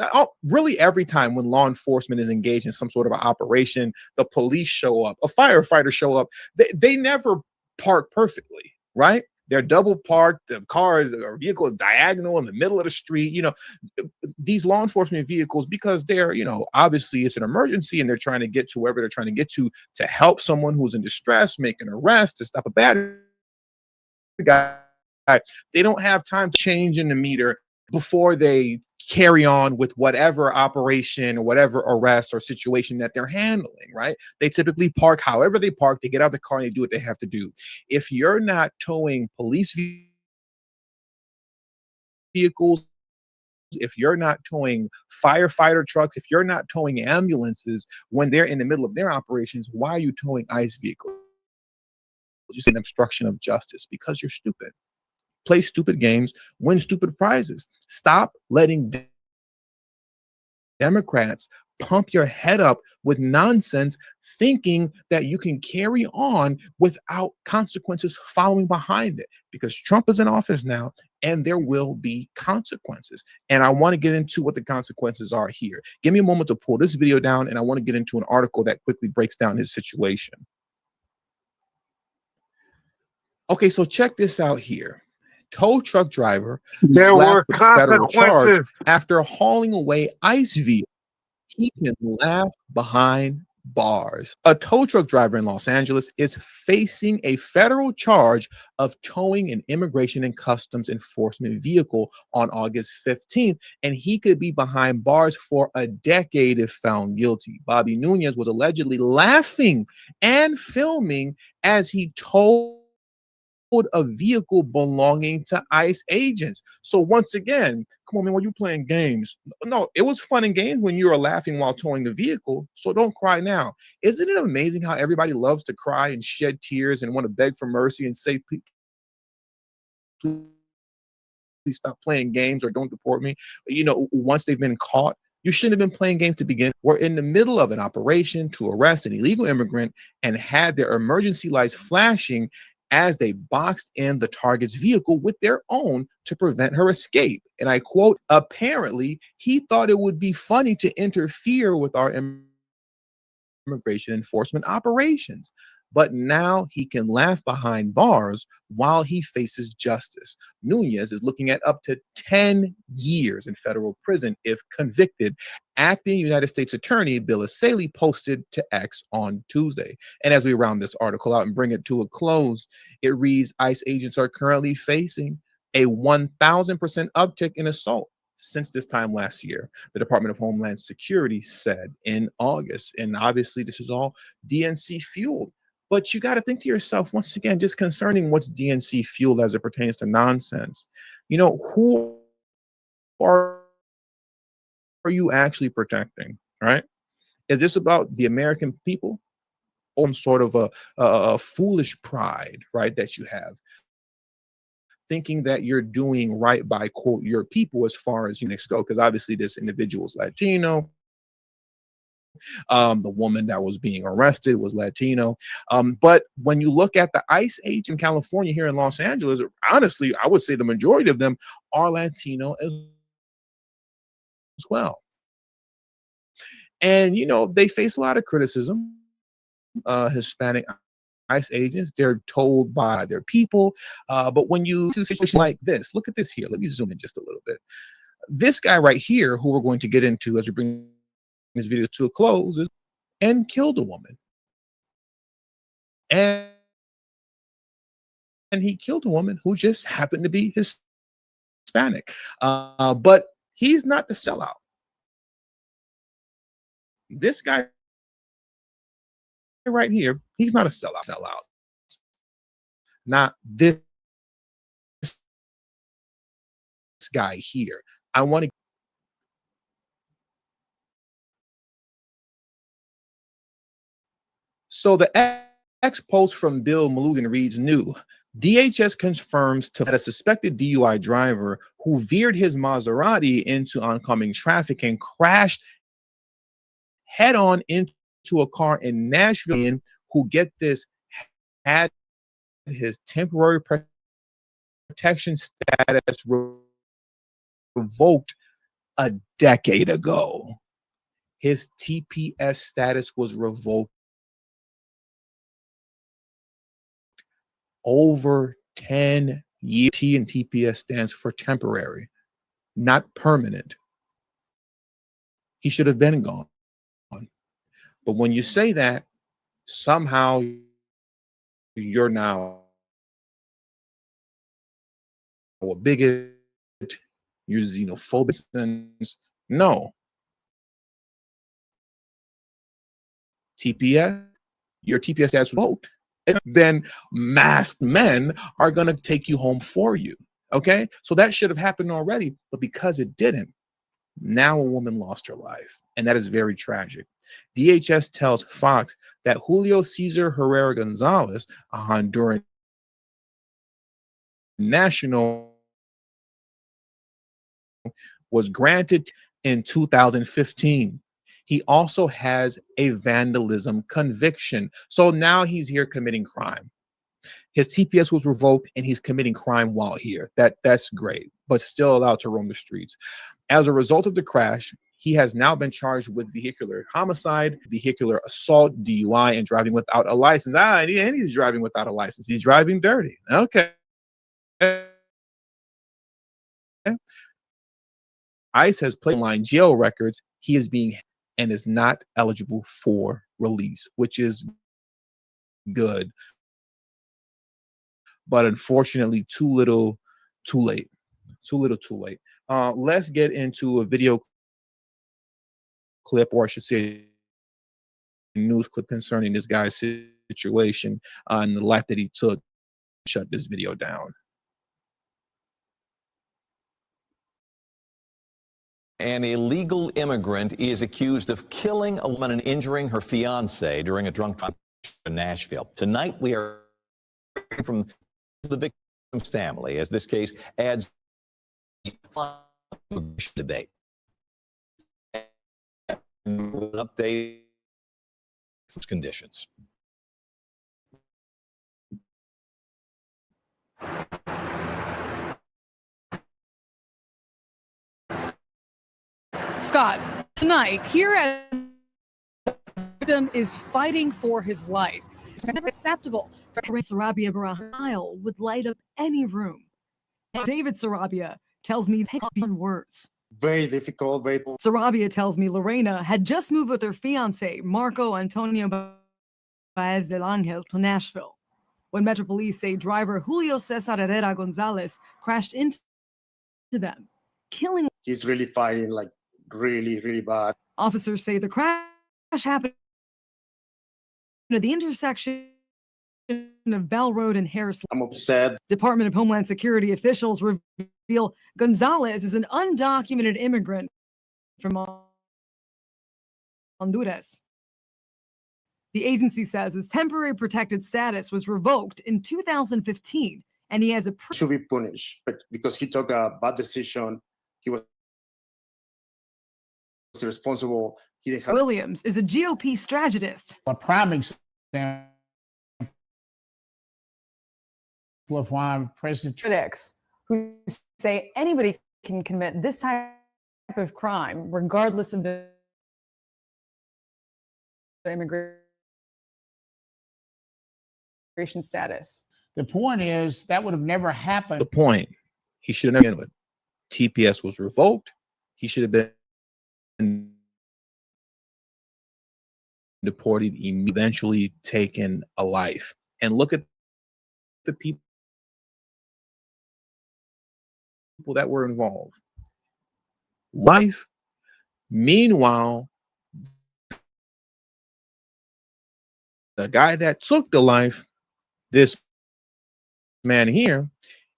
really every time when law enforcement is engaged in some sort of an operation, the police show up, a firefighter show up, they never park perfectly, right? They're double parked, the cars or vehicle is diagonal in the middle of the street. These law enforcement vehicles, because they're, obviously it's an emergency and they're trying to get to wherever they're trying to get to help someone who's in distress, make an arrest, to stop a bad guy. They don't have time to change in the meter before they carry on with whatever operation or whatever arrest or situation that they're handling, right? They typically park however they park, they get out of the car and they do what they have to do. If you're not towing police vehicles if you're not towing firefighter trucks, if you're not towing ambulances when they're in the middle of their operations, why are you towing ICE vehicles? Just an obstruction of justice because you're stupid. Play stupid games, win stupid prizes. Stop letting Democrats pump your head up with nonsense, thinking that you can carry on without consequences following behind it. Because Trump is in office now, and there will be consequences. And I want to get into what the consequences are here. Give me a moment to pull this video down, and I want to get into an article that quickly breaks down his situation. Okay, so check this out here. Tow truck driver slapped with federal charge after hauling away ICE vehicle. He can laugh behind bars. A tow truck driver in Los Angeles is facing a federal charge of towing an immigration and customs enforcement vehicle on August 15th, and he could be behind bars for a decade if found guilty. Bobby Nunez was allegedly laughing and filming as he towed a vehicle belonging to ICE agents. So once again, come on, man, were you playing games? No, it was fun and games when you were laughing while towing the vehicle. So don't cry now. Isn't it amazing how everybody loves to cry and shed tears and want to beg for mercy and say, please stop playing games or don't deport me? You know, once they've been caught, you shouldn't have been playing games to begin. We're in the middle of an operation to arrest an illegal immigrant and had their emergency lights flashing as they boxed in the target's vehicle with their own to prevent her escape. And I quote, apparently, he thought it would be funny to interfere with our immigration enforcement operations. But now he can laugh behind bars while he faces justice. Nunez is looking at up to 10 years in federal prison if convicted. Acting United States Attorney Bill Asaley posted to X on Tuesday. And as we round this article out and bring it to a close, it reads, ICE agents are currently facing a 1,000% uptick in assault since this time last year, the Department of Homeland Security said in August. And obviously this is all DNC fueled. But you got to think to yourself, once again, just concerning what's DNC fueled as it pertains to nonsense. You know, who are you actually protecting, right? Is this about the American people or some sort of a foolish pride, right, that you have? Thinking that you're doing right by, quote, your people as far as units go, because obviously this individual is Latino. The woman that was being arrested was Latino. But when you look at the ICE agents in California here in Los Angeles, honestly, I would say the majority of them are Latino as well. And, you know, they face a lot of criticism. Hispanic ICE agents, they're told by their people. But when you do a situation like this, look at this here. Let me zoom in just a little bit. This guy right here, who we're going to get into as we bring this video to a close, and killed a woman. And he killed a woman who just happened to be Hispanic. But he's not the sellout. This guy right here, he's not a sellout. Not this guy here. I want to. So the X post from Bill Mulligan reads, new. DHS confirms that a suspected DUI driver who veered his Maserati into oncoming traffic and crashed head-on into a car in Nashville, who, get this, had his temporary protection status revoked a decade ago. His TPS status was revoked over 10 years. T and TPS stands for temporary, not permanent. He should have been gone. But when you say that, somehow you're now a bigot, you're xenophobic. No. TPS, your TPS status revoked. Then masked men are going to take you home for you. Okay, so that should have happened already, but because it didn't, Now a woman lost her life, and that is very tragic. DHS tells Fox that Julio Cesar Herrera Gonzalez, a Honduran national, was granted in 2015. He also has a vandalism conviction. So now he's here committing crime. His TPS was revoked and he's committing crime while here. That's great, but still allowed to roam the streets. As a result of the crash, he has now been charged with vehicular homicide, vehicular assault, DUI, and driving without a license. And he's driving without a license. He's driving dirty. Okay. ICE has played online jail records. He is being and is not eligible for release, which is good. But unfortunately, too little, too late. Too little, too late. Let's get into a video clip, or I should say a news clip concerning this guy's situation and the life that he took. Shut this video down. An illegal immigrant is accused of killing a woman and injuring her fiance during a drunk drive in Nashville. Tonight, we are hearing from the victim's family as this case adds debate. An update conditions. Scott, tonight here at victim is fighting for his life. It's never acceptable. Sarabia Barahile would light up any room. David Sarabia tells me beyond words. Very difficult, very. Sarabia tells me Lorena had just moved with her fiance, Marco Antonio Baez del Angel, to Nashville when Metro Police say driver Julio Cesar Herrera Gonzalez crashed into them, killing. He's really fighting like really, really bad. Officers say the crash happened at the intersection of Bell Road and Harris. I'm upset. Department of Homeland Security officials reveal Gonzalez is an undocumented immigrant from Honduras. The agency says his temporary protected status was revoked in 2015, and he has a should be punished, but because he took a bad decision, he was responsible. Williams is a GOP strategist. A prime example of why President critics who say anybody can commit this type of crime regardless of the immigration status. The point is that would have never happened. The point, he should have never been with. TPS was revoked. He should have been deported, eventually taken a life. And look at the people that were involved. Life. Meanwhile, the guy that took the life, this man here,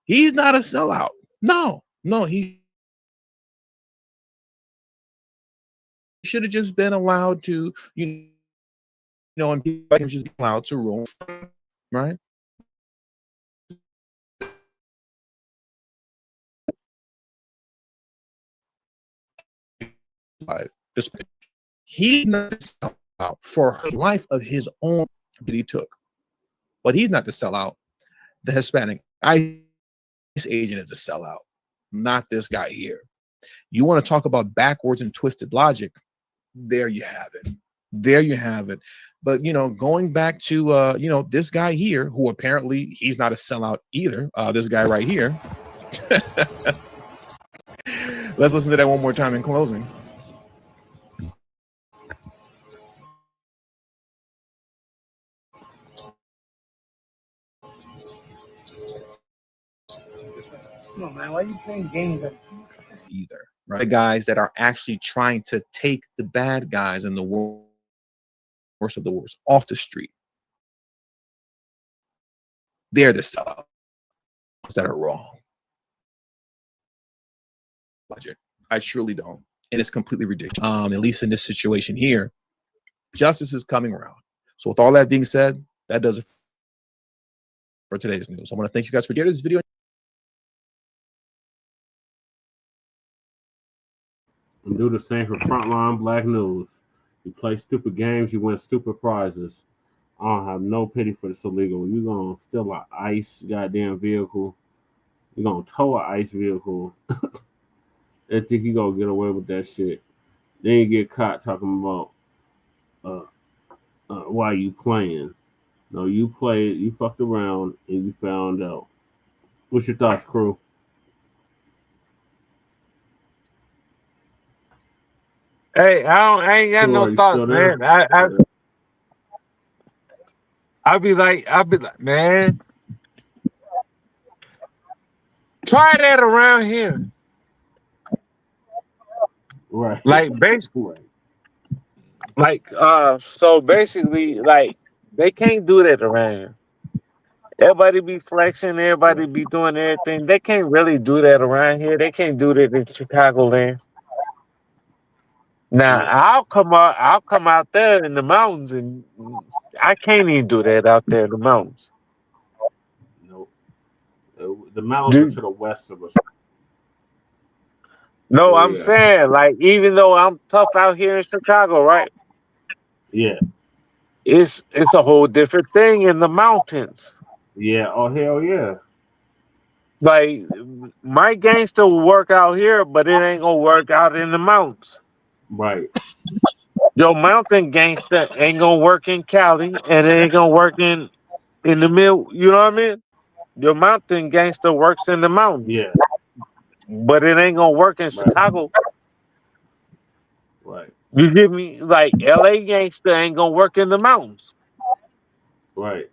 he's not a sellout. No, he should have just been allowed to, and people like him just be allowed to roam, right? He's not to sell out for a life of his own that he took, but he's not to sell out. The Hispanic ICE agent is a sellout, not this guy here. You want to talk about backwards and twisted logic? There you have it. There you have it. But going back to this guy here, who apparently he's not a sellout either. This guy right here. Let's listen to that one more time in closing. Come on, man. Why are you playing games? Either, right? The guys that are actually trying to take the bad guys and the worst of the worst off the street. They're the sellouts that are wrong. Logic. I surely don't. and it's completely ridiculous. At least in this situation here, justice is coming around. So with all that being said, that does it for today's news. I want to thank you guys for sharing this video. And do the same for Frontline Black News. You play stupid games, you win stupid prizes. I don't have no pity for this illegal. You're going to steal an ICE goddamn vehicle. You're going to tow an ICE vehicle. And think you're going to get away with that shit. Then you get caught talking about why you playing. No, you played, you fucked around, and you found out. What's your thoughts, crew? Hey, I ain't got no thoughts, man. I'll be like, man, try that around here. Right. Like basically, so basically, like they can't do that around here. Everybody be flexing, everybody be doing everything. They can't really do that around here. They can't do that in Chicagoland. Now I'll come out there in the mountains, and I can't even do that out there in the mountains. Nope. The mountains are to the west of us. No, I'm saying, like, even though I'm tough out here in Chicago, right? Yeah. It's a whole different thing in the mountains. Yeah. Oh, hell yeah. Like, my gangster will work out here, but it ain't gonna work out in the mountains. Right. Your mountain gangster ain't gonna work in Cali, and it ain't gonna work in the middle. You know what I mean? Your mountain gangster works in the mountains. Yeah. But it ain't gonna work in Chicago. Right. You get me? Like, LA gangster ain't gonna work in the mountains. Right.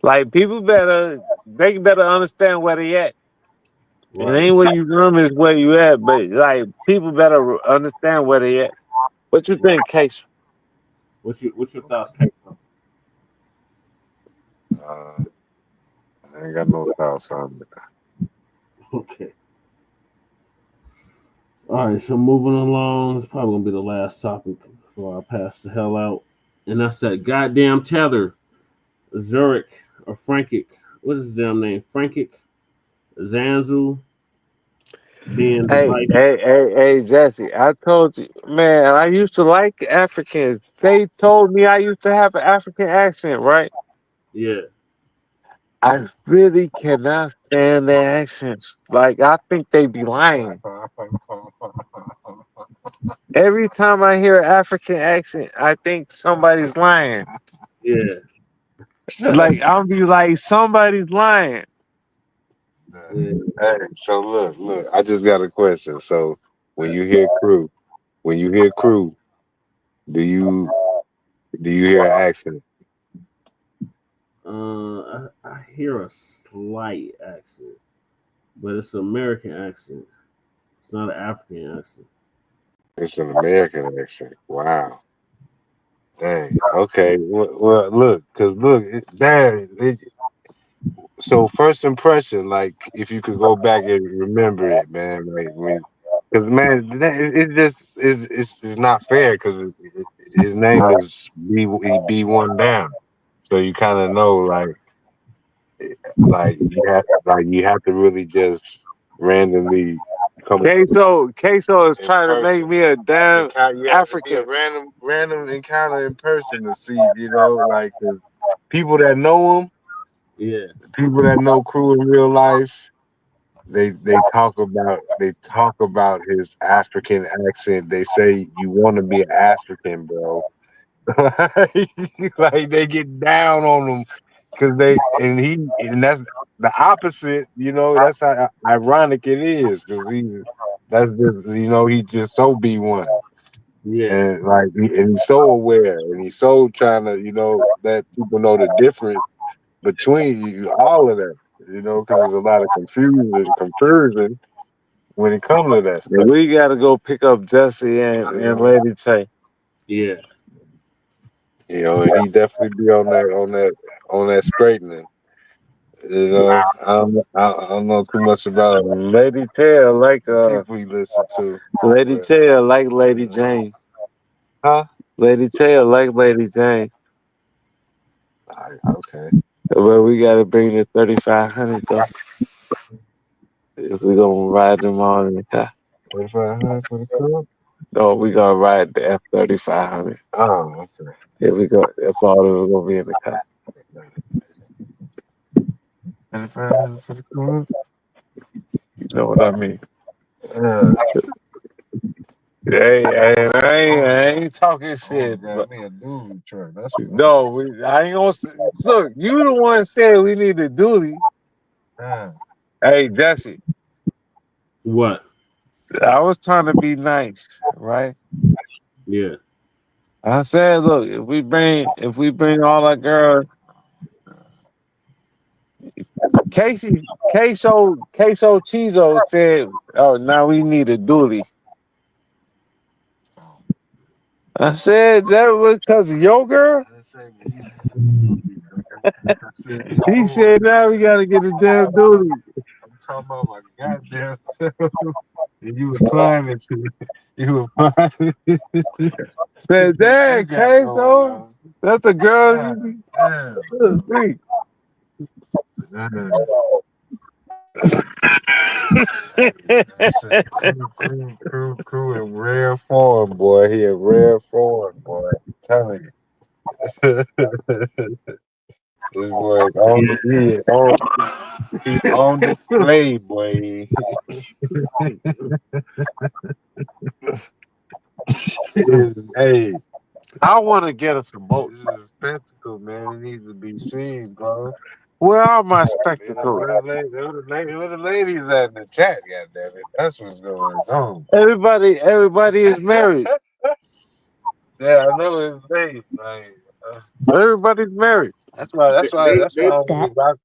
Like, people better understand where they at. Right. It ain't where you from, is where you at. But like, people better understand where they at. What you think, Case? What's your thoughts, Case? I ain't got no thoughts on it. Okay. All right, so moving along, it's probably gonna be the last topic before I pass the hell out, and that's that goddamn tether, Zurich or Frankic. What is his damn name? Frankic, Zanu, being Hey, Jesse, I told you, man, I used to like Africans. They told me I used to have an African accent, right? Yeah. I really cannot stand their accents. Like, I think they be lying. Every time I hear an African accent, I think somebody's lying. Yeah. Like, I'll be like, somebody's lying. Hey, so look, I just got a question. So when you hear crew, do you hear an accent? I hear a slight accent, but it's an American accent. It's not an African accent. It's an American accent. Wow. Dang. Okay. Well, look, so first impression, like, if you could go back and remember it, man, like because man, it just it's not fair because his name is B1 down, so you kind of know like you have to really just randomly come. Queso is trying to make me a damn African. Random encounter in person to see, like 'cause people that know him. Yeah. People that know Crew in real life, they talk about his African accent. They say you want to be an African, bro. Like they get down on him because and that's the opposite. That's how ironic it is because that's just he just so B1. Yeah. And and he's so aware and he's so trying to let people know the difference between all of that, because there's a lot of confusion when it comes to that stuff. We gotta go pick up Jesse and Lady Tay. Yeah. And he definitely be on that straightening. You know, I don't know too much about Lady Tail like people we listen to. Lady Tail like Lady Jane. Huh? Lady Tail like Lady Jane. Okay. But we gotta bring the 3500 though. If we gonna ride them all in the car. 3500 for the car? No, we gonna ride the F-3500. Oh, okay. If we go, if all of them gonna be in the car. 3500 for the car? You know what I mean? Hey, I ain't talking shit. Got me a dually truck. That's what No, I ain't gonna say. Look, you the one said we need a dually. Hey, Jesse. What? I was trying to be nice, right? Yeah. I said, look, if we bring all our girls, Queso Chizo said, oh, now we need a dually. I said that was because of your girl. He said now we gotta get a damn dually. I'm talking about my goddamn self. And you were climbing to it. You were climbing. Said, dang, Queso, that's a girl. Crew in rare form, boy. He in rare form, boy. I'm telling you. This boy is he on display, boy. Hey, I want to get us a boat. This is a spectacle, man. It needs to be seen, bro. Where are my spectacles? Where the ladies at in the chat, goddammit? That's what's going on. Everybody is married. Yeah, I know his name. Like, everybody's married. That's why I really rock.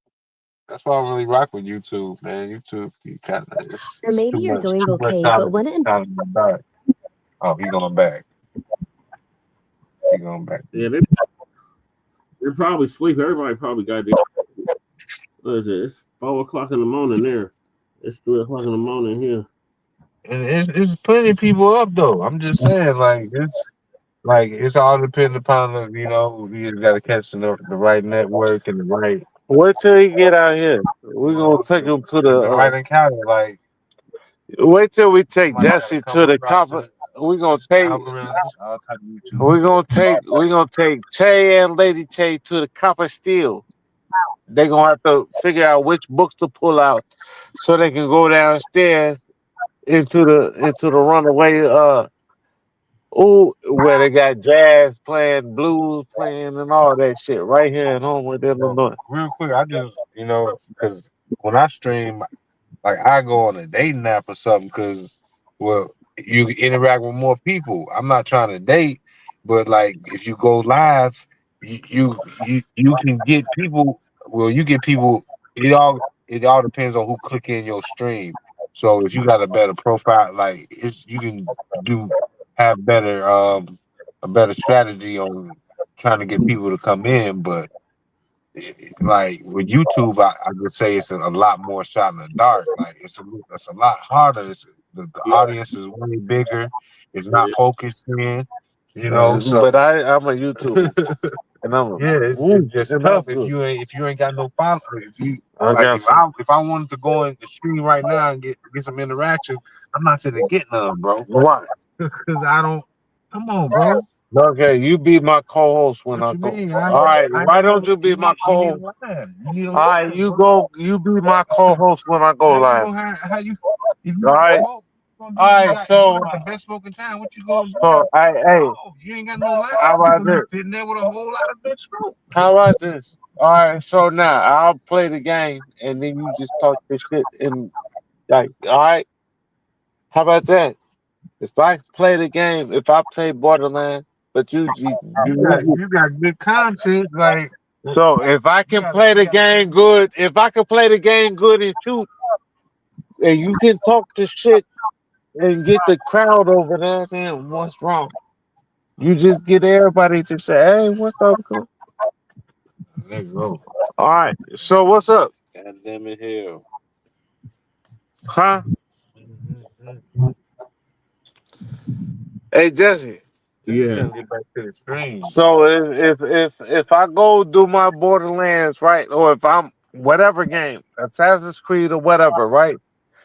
That's why I really rock with YouTube, man. YouTube, you kind of it's maybe you're doing okay, but when it oh, he going back. He going back. Yeah, they're probably sleep. Everybody probably got their. What is it? It's 4 o'clock in the morning there. It's 3 o'clock in the morning here. And it's plenty of people up though. I'm just saying, it's all dependent upon the, you got to catch the right network and the right. Wait till he get out here. We're gonna take him to the right encounter. Like, wait till we take Jesse to the copper. We're gonna take. We're gonna take Tay and Lady Tay to the copper steel. They're gonna have to figure out which books to pull out so they can go downstairs into the runaway where they got jazz playing, blues playing, and all that shit right here in Homewood, Illinois. Real quick, I just because when I stream, like I go on a dating app or something because you interact with more people. I'm not trying to date, but like if you go live, you can get people. Well, you get people. It all depends on who click in your stream. So if you got a better profile, like you can have a better strategy on trying to get people to come in. But like with YouTube, I would say it's a lot more shot in the dark. Like it's a lot harder. The audience is way bigger. It's not focused in. So but I'm a YouTuber, and it's just tough if you ain't got no followers. If I wanted to go in the stream right now and get some interaction, I'm not gonna get none, bro. Why? Because I don't. Come on, bro. Okay, you be my co-host when I go. All right, why don't you be my co-host? All right, you be my co-host when I go live. All right. All right, so the best smoking time. What you going to so hey, you ain't got no life. how about this? Sitting there with a whole lot of good smoke. How about this? All right, so now I'll play the game, and then you just talk this shit and like, all right. How about that? If I play the game, if I play Borderlands, but you got good content, like. So if I can play the game good, and shoot, and you can talk the shit and get the crowd over there, then what's wrong? You just get everybody to say, "Hey, what's up, girl?" Let's go. All right. So what's up? God damn it, hell. Huh? Hey Jesse. Yeah. Get back to the screen. So if I go do my Borderlands, right, or if I'm whatever game, Assassin's Creed or whatever, right?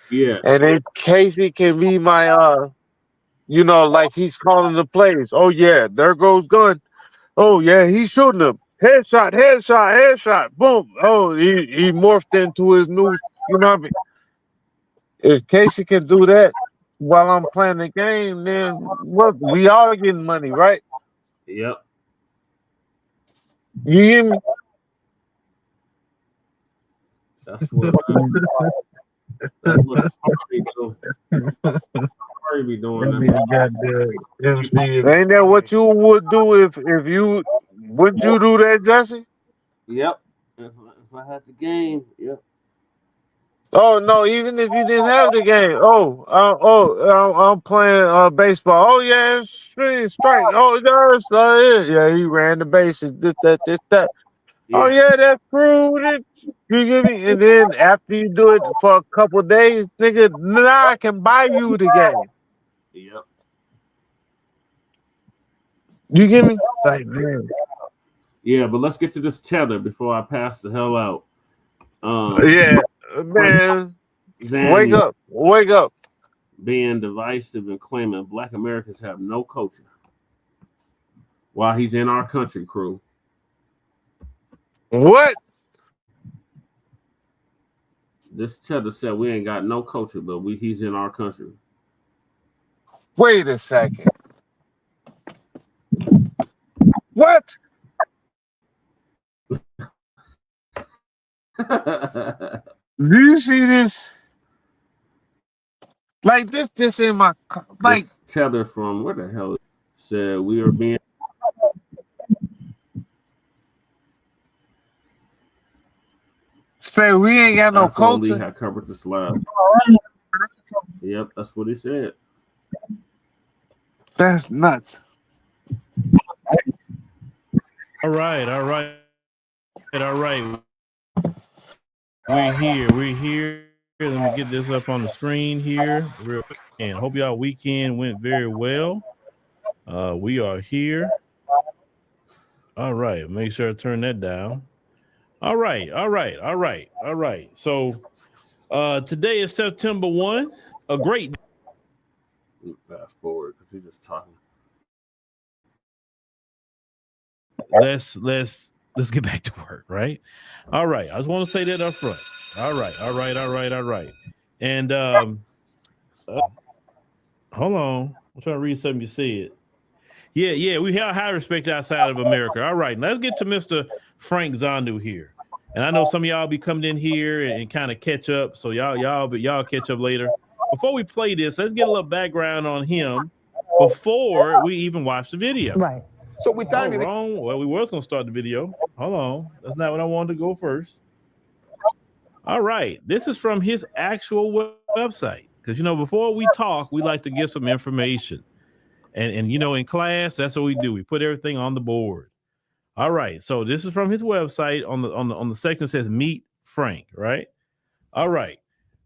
Yeah. And then Casey can be my like he's calling the plays. Oh yeah, there goes gun. Oh yeah, he's shooting him. Headshot, headshot, headshot. Boom. Oh, he morphed into his new. You know what I mean? If Casey can do that while I'm playing the game, then what? We all getting money, right? Yep. You hear me? That's what Ari do. Ari be doing that. Ain't that what you would do if you would you do that, Jesse? Yep. If I had the game, yep. Oh no! Even if you didn't have the game, I'm playing baseball. Oh yeah, it's strike. Oh yeah, he ran the bases. This that. Oh yeah, that's true. You get me? And then after you do it for a couple of days, nigga, now I can buy you the game. Yep. You get me? Like, man. Yeah, but let's get to this tether before I pass the hell out. Yeah, man. Zanu Wake up. Being divisive and claiming Black Americans have no culture while he's in our country, crew. What? This tether said we ain't got no culture, but he's in our country. Wait a second. What? Do you see this? Like this in my like this tether from where the hell said we are being say we ain't got no culture. Had covered the slab. Yep, that's what he said. That's nuts. All right. We're here. Let me get this up on the screen here real quick. And hope y'all weekend went very well. We are here. All right. Make sure I turn that down. All right. So today is September 1. A great fast forward because he's just talking. Let's get back to work, right? All right. I just want to say that up front. All right. And hold on. I'm trying to read something you said. Yeah, we have high respect outside of America. All right, let's get to Mr. Franck Zanu here. And I know some of y'all be coming in here and kind of catch up. So y'all catch up later. Before we play this, let's get a little background on him before we even watch the video. Right. So we time wrong. Well, we was gonna start the video. Hold on. That's not what I wanted to go first. All right. This is from his actual website. Because before we talk, we like to get some information. And in class, that's what we do. We put everything on the board. All right. So this is from his website on the section that says Meet Franck, right? All right.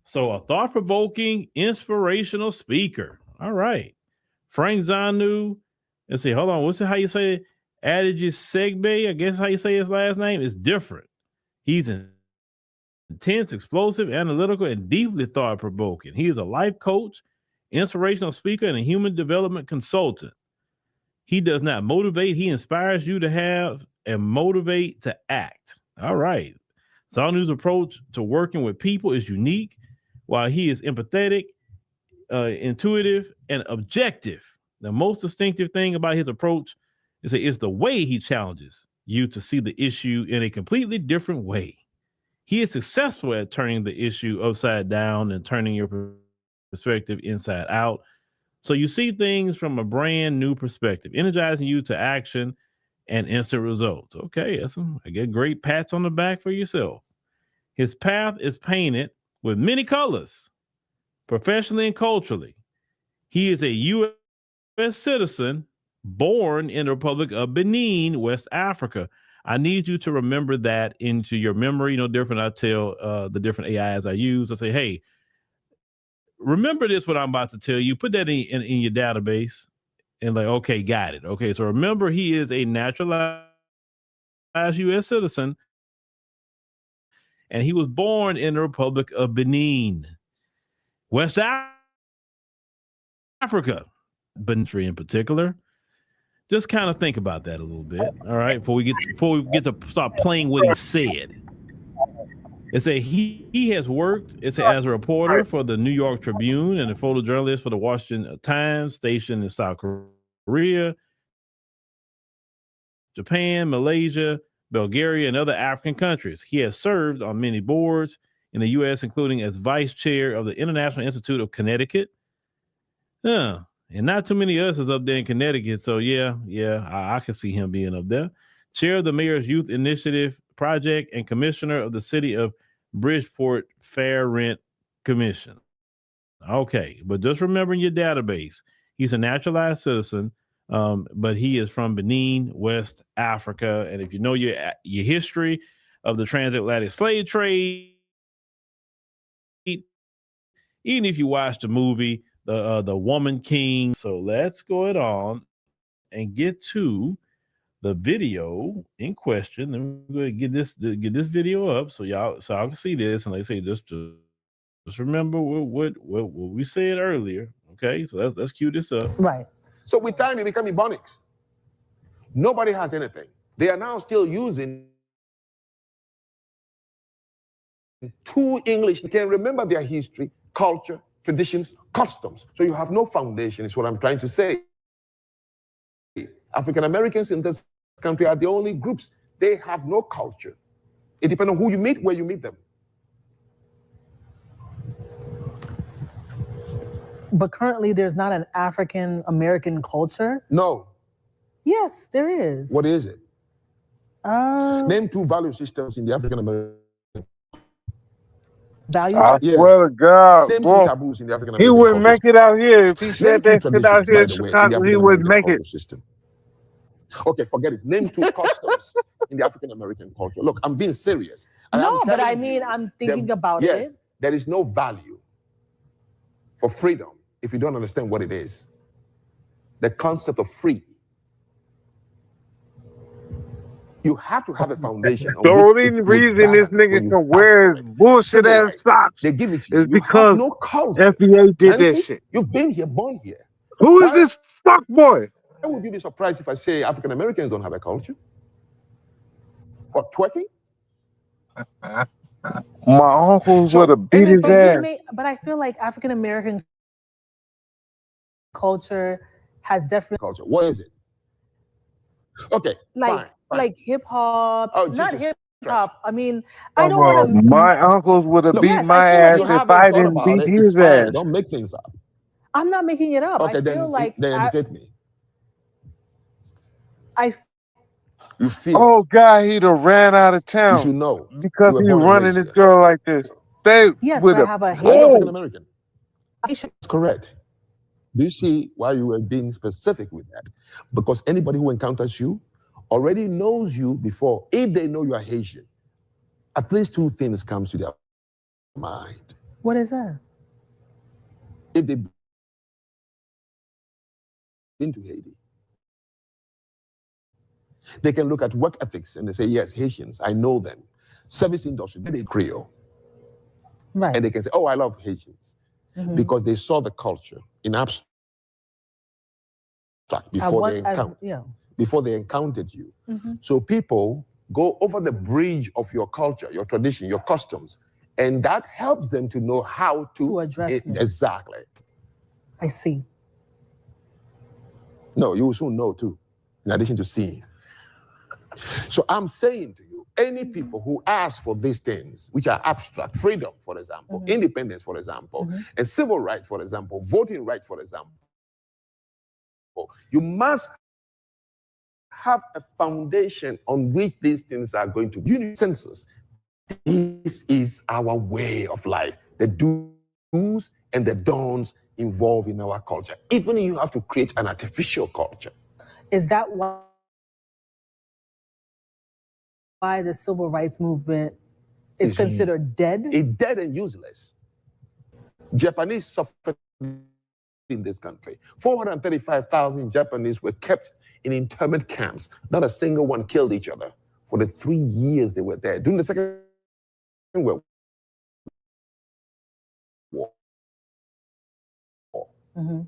So a thought-provoking, inspirational speaker. All right. Franck Zanu. Let's see. Hold on. What's how you say it? Adjusegbe, I guess how you say his last name is different. He's intense, explosive, analytical, and deeply thought-provoking. He is a life coach, inspirational speaker, and a human development consultant. He does not motivate. He inspires you to have and motivate to act. All right. Zanu's approach to working with people is unique, while he is empathetic, intuitive, and objective. The most distinctive thing about his approach is the way he challenges you to see the issue in a completely different way. He is successful at turning the issue upside down and turning your perspective inside out. So you see things from a brand new perspective, energizing you to action and instant results. Okay, I get great pats on the back for yourself. His path is painted with many colors, professionally and culturally. He is a U.S. citizen born in the Republic of Benin, West Africa. I need you to remember that into your memory. You know, different. I tell the different AIs I use. I say, hey, remember this, what I'm about to tell you. Put that in your database. And like, okay, got it. Okay, so remember, he is a naturalized U.S. citizen, and he was born in the Republic of Benin, West Africa, Benin in particular. Just kind of think about that a little bit, all right? Before we get to start playing what he said. It's a he has worked as a reporter for the New York Tribune and a photojournalist for the Washington Times, stationed in South Korea, Japan, Malaysia, Bulgaria, and other African countries. He has served on many boards in the U.S., including as vice chair of the International Institute of Connecticut. And not too many of us is up there in Connecticut, so yeah, I can see him being up there. Chair of the Mayor's Youth Initiative Project and commissioner of the City of Bridgeport Fair Rent Commission. Okay, but just remember in your database, he's a naturalized citizen, but he is from Benin, West Africa. And if you know your history of the transatlantic slave trade, even if you watch the movie, the Woman King. So let's go it on and get to the video in question. And we're going to get this video up so y'all can see this. And like I say, just remember what we said earlier. Okay, so let's cue this up. Right. So with time, it became Ebonics. Nobody has anything. They are now still using two English. They can remember their history, culture, traditions, customs. So you have no foundation, is what I'm trying to say. African Americans in this country are the only groups. They have no culture. It depends on who you meet, where you meet them. But currently, there's not an African American culture. No. Yes, there is. What is it? Name two value systems in the African American. Values? I swear to God, Name boy, two taboos in the African he American wouldn't make it out here. If he said that shit out here in Chicago, he wouldn't make it. System. Okay, forget it. Name two customs in the African American culture. Look, I'm being serious. No, but I mean, I'm thinking about it. Yes, there is no value for freedom if you don't understand what it is. The concept of free. You have to have a foundation. The only reason this nigga can wear his bullshit ass socks they give it to you. is because no culture. FBA did that shit. You've been here, born here. Who is this fuck boy? Why would you be surprised if I say African Americans don't have a culture? Or twerking? My uncles would have beat his ass. But I feel like African American culture has definitely culture. What is it? Okay, fine. Like hip hop, not hip hop. I mean, I don't want to. My uncles would have beat my ass if I didn't beat his ass. Don't make things up. I'm not making it up. Okay, I feel like then educate me. You feel? Oh God, he'd have ran out of town. You should know because he's running this girl like this. They would have. African American. That's correct. Do you see why you were being specific with that? Because anybody who encounters you already knows you before. If they know you are Haitian, at least two things come to their mind. What is that? If they've been to Haiti, they can look at work ethics and they say, yes, Haitians, I know them. Service industry, they Creole. Right. And they can say, oh, I love Haitians. Because they saw the culture in abstract before they encountered you. So people go over the bridge of your culture, your tradition, your customs, and that helps them to know how to address it. Exactly. I see. No, you will soon know too, in addition to seeing. So I'm saying to you, any people who ask for these things, which are abstract, freedom, for example, independence, for example, and civil right, for example, voting right, for example, you must have a foundation on which these things are going to be. Census. This is our way of life. The do's and the don'ts involved in our culture. Even you have to create an artificial culture. Is that why why the civil rights movement is considered dead? It's dead and useless. Japanese suffered in this country. 435,000 Japanese were kept in internment camps. Not a single one killed each other for the 3 years they were there. During the Second World War. Mm-hmm.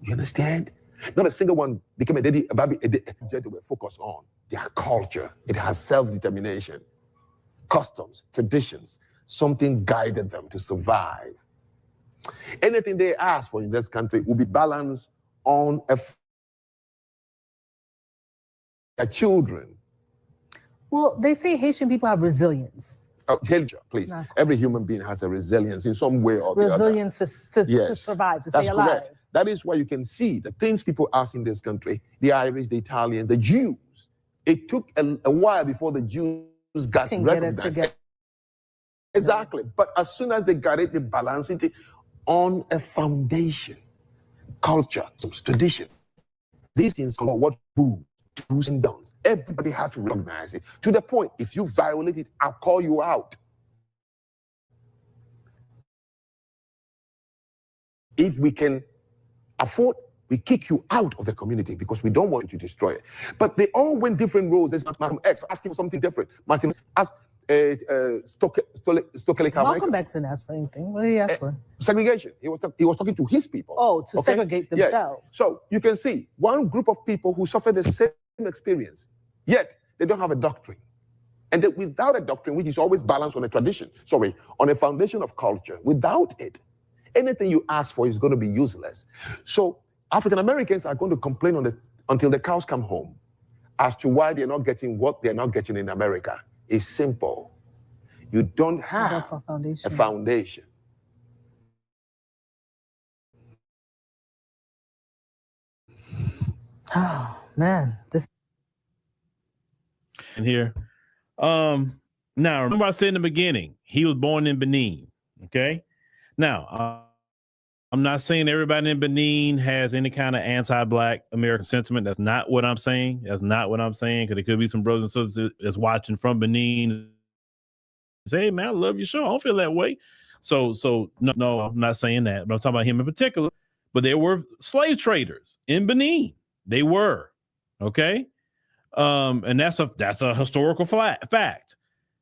You understand? Not a single one became a daddy, they were focused on their culture. It has self-determination, customs, traditions. Something guided them to survive. Anything they ask for in this country will be balanced on a children. Well, they say Haitian people have resilience. Oh, please. Every human being has a resilience in some way or the other. Resilience to survive, to stay alive. Correct. That is why you can see the things people ask in this country, the Irish, the Italians, the Jews. It took a while before the Jews got recognized. Exactly. But as soon as they got it, they balanced it on a foundation, culture, some tradition. These things called what do's and don'ts. Everybody has to recognize it. To the point, if you violate it, I'll call you out. If we can afford, we kick you out of the community because we don't want you to destroy it. But they all went different roles. There's Malcolm X asking for something different. Martin asked Malcolm X didn't ask for anything. What did he ask for? Segregation. He was talking to his people. Oh, to segregate themselves. Yes. So you can see one group of people who suffer the same experience, yet they don't have a doctrine. And that without a doctrine, which is always balanced on a tradition, on a foundation of culture, without it, anything you ask for is going to be useless. So African Americans are going to complain until the cows come home as to why they're not getting what they're not getting in America. It's simple. You don't have a foundation. Oh man, this. And here, now remember I said in the beginning, he was born in Benin. Okay, now I'm not saying everybody in Benin has any kind of anti-Black American sentiment. That's not what I'm saying. That's not what I'm saying. Because there could be some brothers and sisters that's watching from Benin. Say, hey, man, I love your show. I don't feel that way. So no, I'm not saying that. But I'm talking about him in particular. But there were slave traders in Benin. They were. Okay. And that's a historical fact.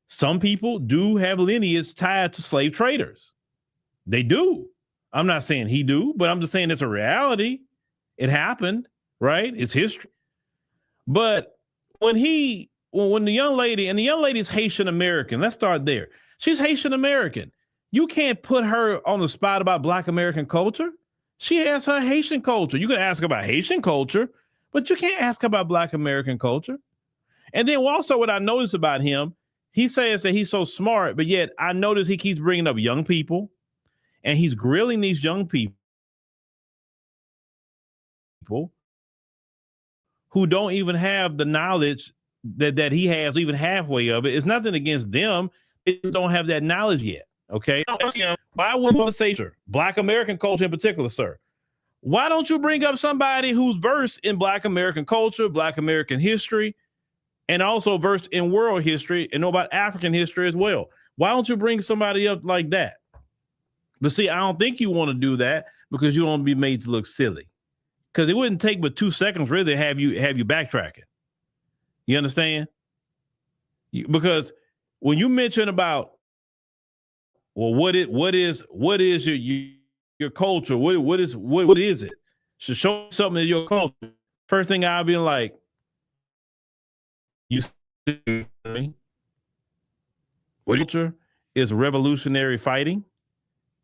Some people do have lineage tied to slave traders. They do. I'm not saying he do, but I'm just saying it's a reality. It happened, right? It's history. But when the young lady, and the young lady's Haitian American, let's start there. She's Haitian American. You can't put her on the spot about Black American culture. She has her Haitian culture. You can ask about Haitian culture, but you can't ask about Black American culture. And then also what I noticed about him, he says that he's so smart, but yet I notice he keeps bringing up young people. And he's grilling these young people who don't even have the knowledge that he has, even halfway of it. It's nothing against them. They don't have that knowledge yet. Okay. Why would you say, sir, Black American culture in particular, sir? Why don't you bring up somebody who's versed in Black American culture, Black American history, and also versed in world history and know about African history as well? Why don't you bring somebody up like that? But see, I don't think you want to do that because you don't want to be made to look silly. Because it wouldn't take but 2 seconds really to have you backtracking. You understand? Because when you mention about, well, what is your culture? What is it? Should show something in your culture. First thing I'll be like, you see me? What culture is revolutionary fighting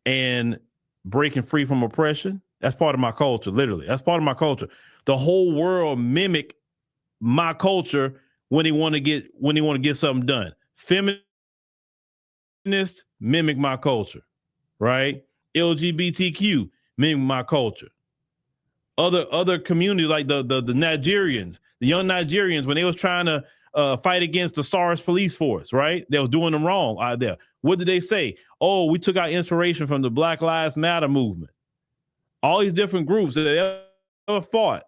and breaking free from oppression. That's part of my culture, literally. That's part of my culture. The whole world mimic my culture when they want to get something done. Feminists mimic my culture, right? LGBTQ mimic my culture. Other communities like the Nigerians, the young Nigerians, when they was trying to fight against the SARS police force, right? They was doing them wrong out there. What did they say? Oh, we took our inspiration from the Black Lives Matter movement. All these different groups that ever fought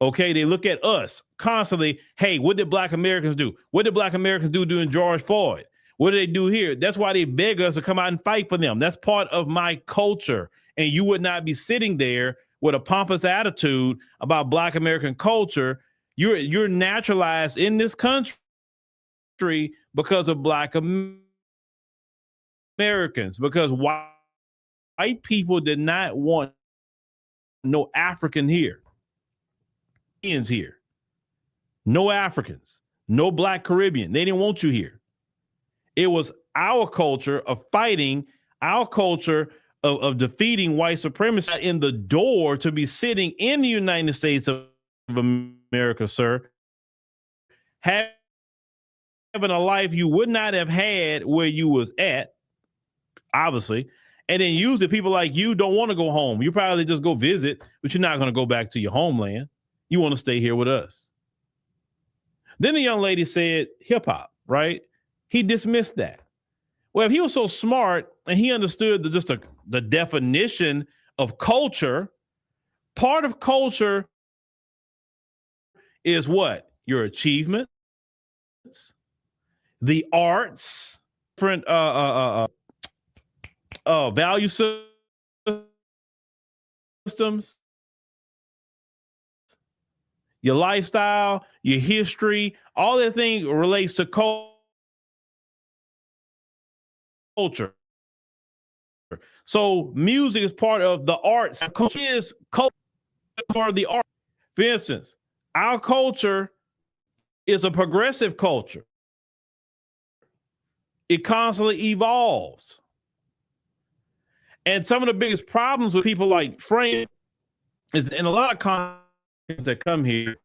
Okay, they look at us constantly. Hey, what did Black Americans do? What did Black Americans do during George Floyd? What do they do here? That's why they beg us to come out and fight for them. That's part of my culture. And you would not be sitting there with a pompous attitude about Black American culture. You're naturalized in this country because of Black Americans, because white people did not want no African here. Here, no Africans, no Black Caribbean. They didn't want you here. It was our culture of fighting, our culture of defeating white supremacy in the door to be sitting in the United States of America, sir, having a life you would not have had where you was at, obviously. And then usually people like you don't want to go home. You probably just go visit, but you're not going to go back to your homeland. You want to stay here with us. Then the young lady said hip hop, right? He dismissed that. Well, if he was so smart and he understood the definition of culture, part of culture is what? Your achievements, the arts, different value systems, your lifestyle, your history, all that thing relates to culture. So music is part of the arts. Culture is part of the art. For instance, our culture is a progressive culture. It constantly evolves. And some of the biggest problems with people like Franck is in a lot of content that come here.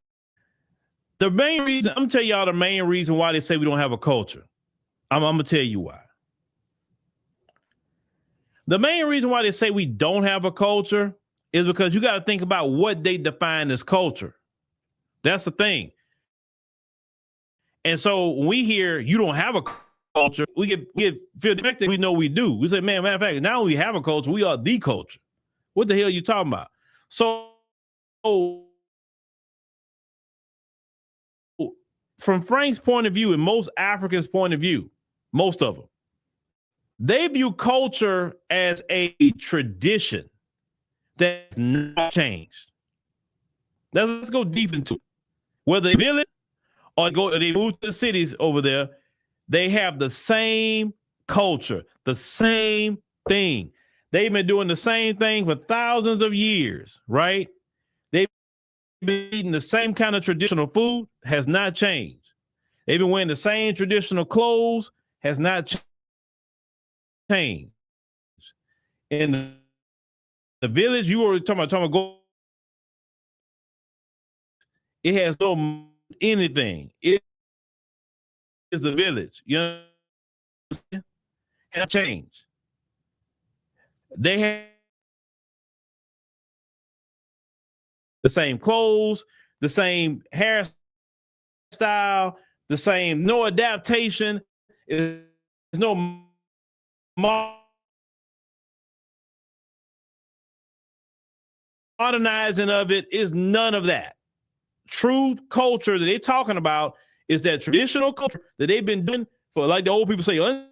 The main reason, I'm gonna tell y'all the main reason why they say we don't have a culture. I'm gonna tell you why. The main reason why they say we don't have a culture is because you got to think about what they define as culture. That's the thing. And so when we hear you don't have a culture, we get feel defective. We know we do. We say, man, matter of fact, now we have a culture, we are the culture. What the hell are you talking about? So from Frank's point of view and most Africans' point of view, most of them, they view culture as a tradition that's not changed. Let's go deep into it. Whether they village or they move to the cities over there, they have the same culture, the same thing. They've been doing the same thing for thousands of years, right? They've been eating the same kind of traditional food, has not changed. They've been wearing the same traditional clothes, has not changed. In the village, you were talking about go. It has no anything. It is the village. You know, have changed. They have the same clothes, the same hairstyle, the same, no adaptation. There's no modernizing of it. Is none of that. True culture that they're talking about is that traditional culture that they've been doing for, like the old people say,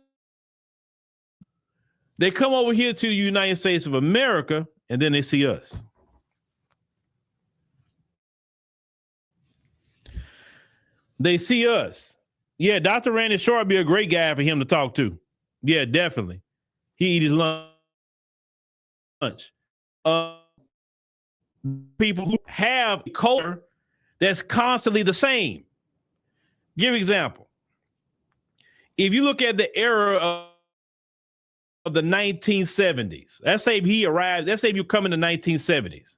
they come over here to the United States of America and then they see us. They see us. Yeah, Dr. Randy Short would be a great guy for him to talk to. Yeah, definitely. He eat his lunch. People who have a culture that's constantly the same. Give example. If you look at the era of the 1970s, let's say he arrived, let's say you come in the 1970s.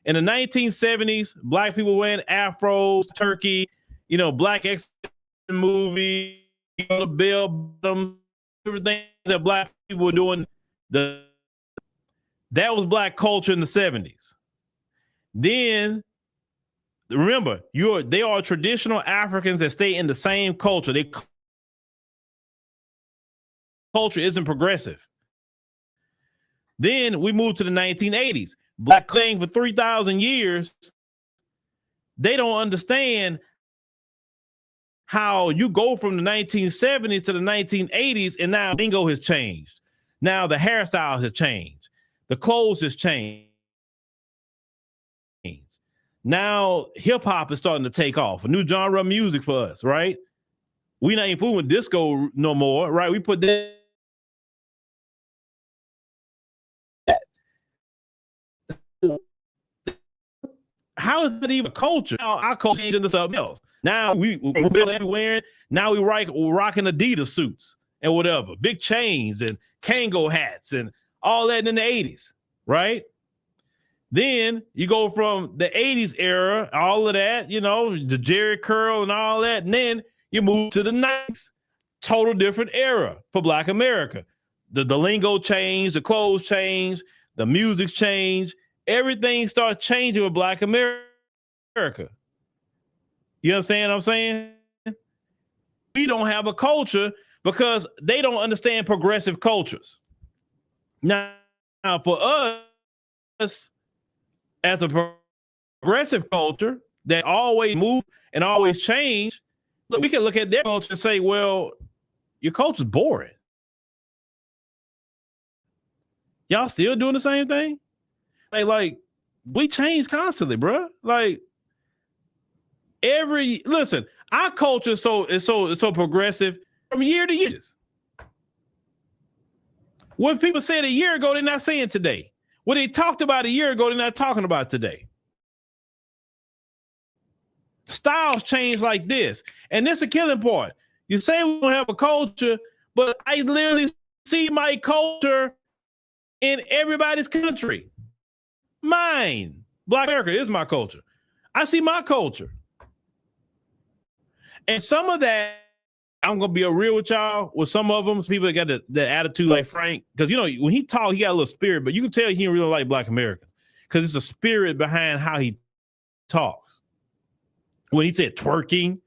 In the 1970s, black people wearing afros, turkey, you know, black X movie, you know, the bell bottom, everything that black people were doing, that was black culture in the 70s. Then remember, they are traditional Africans that stay in the same culture. Their culture isn't progressive. Then we mmoved to the 1980s. Black thing for 3,000 years. they don't understand how you go from the 1970s to the 1980s, and now lingo has changed. Now the hairstyles have changed. The clothes has changed. Now hip hop is starting to take off, a new genre of music for us, right? We not even fooling with disco no more, right? We put that. How is it even a culture? Now our culture is into something else. Now we're wearing. Now we're rocking Adidas suits and whatever, big chains and Kango hats and all that in the 80s, right? Then you go from the 80s era, all of that, you know, the Jerry curl and all that, and then you move to the 90s, total different era for Black America. The lingo changed, the clothes changed, the music changed, everything starts changing with Black America. You understand what I'm saying? We don't have a culture because they don't understand progressive cultures. Now for us, as a progressive culture that always move and always change, look, we can look at their culture and say, well, your culture's boring. Y'all still doing the same thing? Like we change constantly, bro. Like listen, our culture is so progressive from year to year. What people said a year ago, they're not saying today. What they talked about a year ago, they're not talking about today. Styles change like this. And this is a killing part. You say we don't have a culture, but I literally see my culture in everybody's country. Mine. Black America is my culture. I see my culture. And some of that, I'm going to be real with y'all. With some of them, people that got the attitude like Frank. Because, you know, when he talks, he got a little spirit, but you can tell he didn't really like Black Americans. Because it's a spirit behind how he talks. When he said twerking,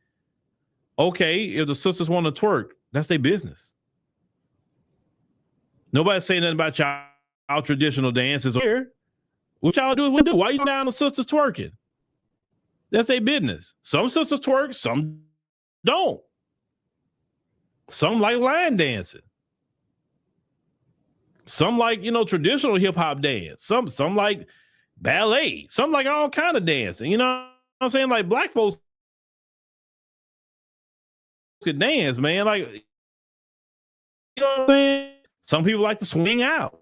okay, if the sisters want to twerk, that's their business. Nobody's saying nothing about y'all traditional dances here. What y'all do is we do. Why you down the sisters twerking? That's their business. Some sisters twerk, some don't. Some like line dancing. Some like, you know, traditional hip hop dance. Some like ballet. Some like all kind of dancing. You know what I'm saying? Like Black folks could dance, man. Like, you know what I'm saying? Some people like to swing out.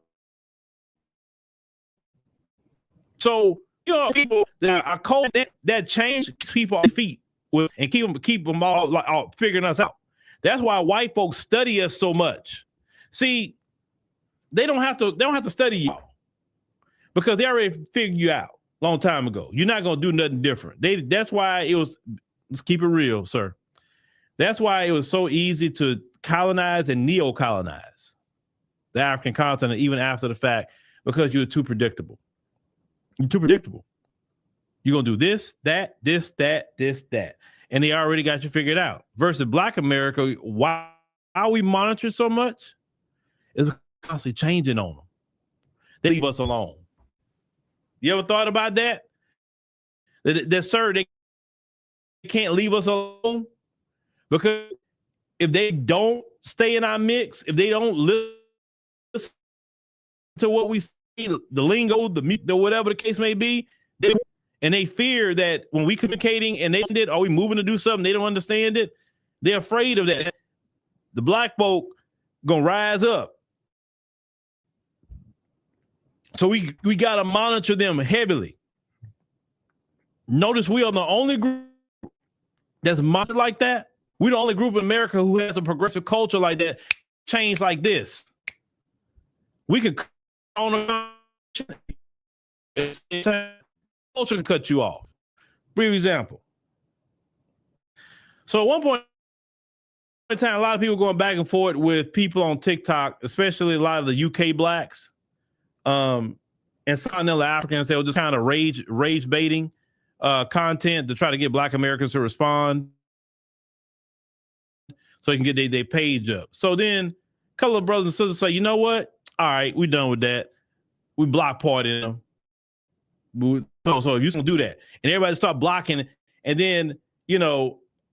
So, you know, people that are cold that change people on feet with and keep them all figuring us out. That's why white folks study us so much. See, they don't have to study y'all because they already figured you out a long time ago. You're not gonna do nothing different. That's why it was. Let's keep it real, sir. That's why it was so easy to colonize and neo-colonize the African continent, even after the fact, because you're too predictable. You're too predictable. You're gonna do this, that, this, that, this, that. And they already got you figured out. Versus Black America, why we monitor so much is constantly changing on them. They leave us alone. You ever thought about that? That sir, they can't leave us alone because if they don't stay in our mix, if they don't listen to what we see, the lingo, the whatever the case may be, and they fear that when we communicating and they did, are we moving to do something? They don't understand it. They're afraid of that. The Black folk gonna rise up. So we got to monitor them heavily. Notice we are the only group that's monitored like that. We're the only group in America who has a progressive culture like that, change like this. We could on a culture can cut you off. Brief example. So at one point in time, a lot of people going back and forth with people on TikTok, especially a lot of the UK blacks, and some of the Africans. They were just kind of rage baiting content to try to get Black Americans to respond so they can get their page up. So then a couple of brothers and sisters say, you know what? All right, we're done with that. We block partying them. So if you can do that, and everybody start blocking, and then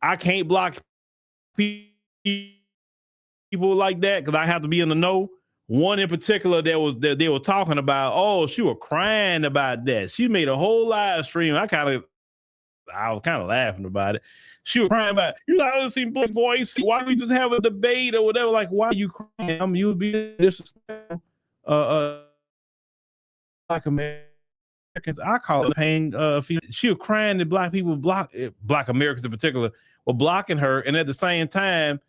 I can't block people like that because I have to be in the know. One in particular that they were talking about. Oh, she was crying about that. She made a whole live stream. I was kind of laughing about it. She was crying about, I don't see Black voice. Why don't we just have a debate or whatever? Like, why are you crying? I mean, you would be disrespectful. Black Americans, I call it paying. She was crying that Black people Black Americans in particular were blocking her, and at the same time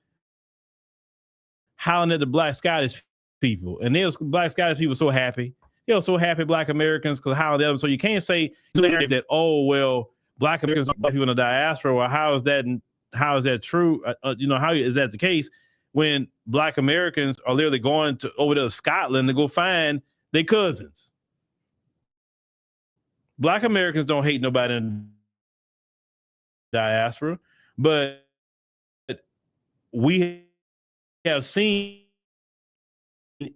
howling at the Black Scottish people. And those Black Scottish people were so happy. They were so happy, Black Americans, because howling at them. So you can't say that, oh, well, Black Americans are Black people in the diaspora. Well, how is that true? How is that the case when Black Americans are literally going over to Scotland to go find their cousins? Black Americans don't hate nobody in the diaspora, but we have seen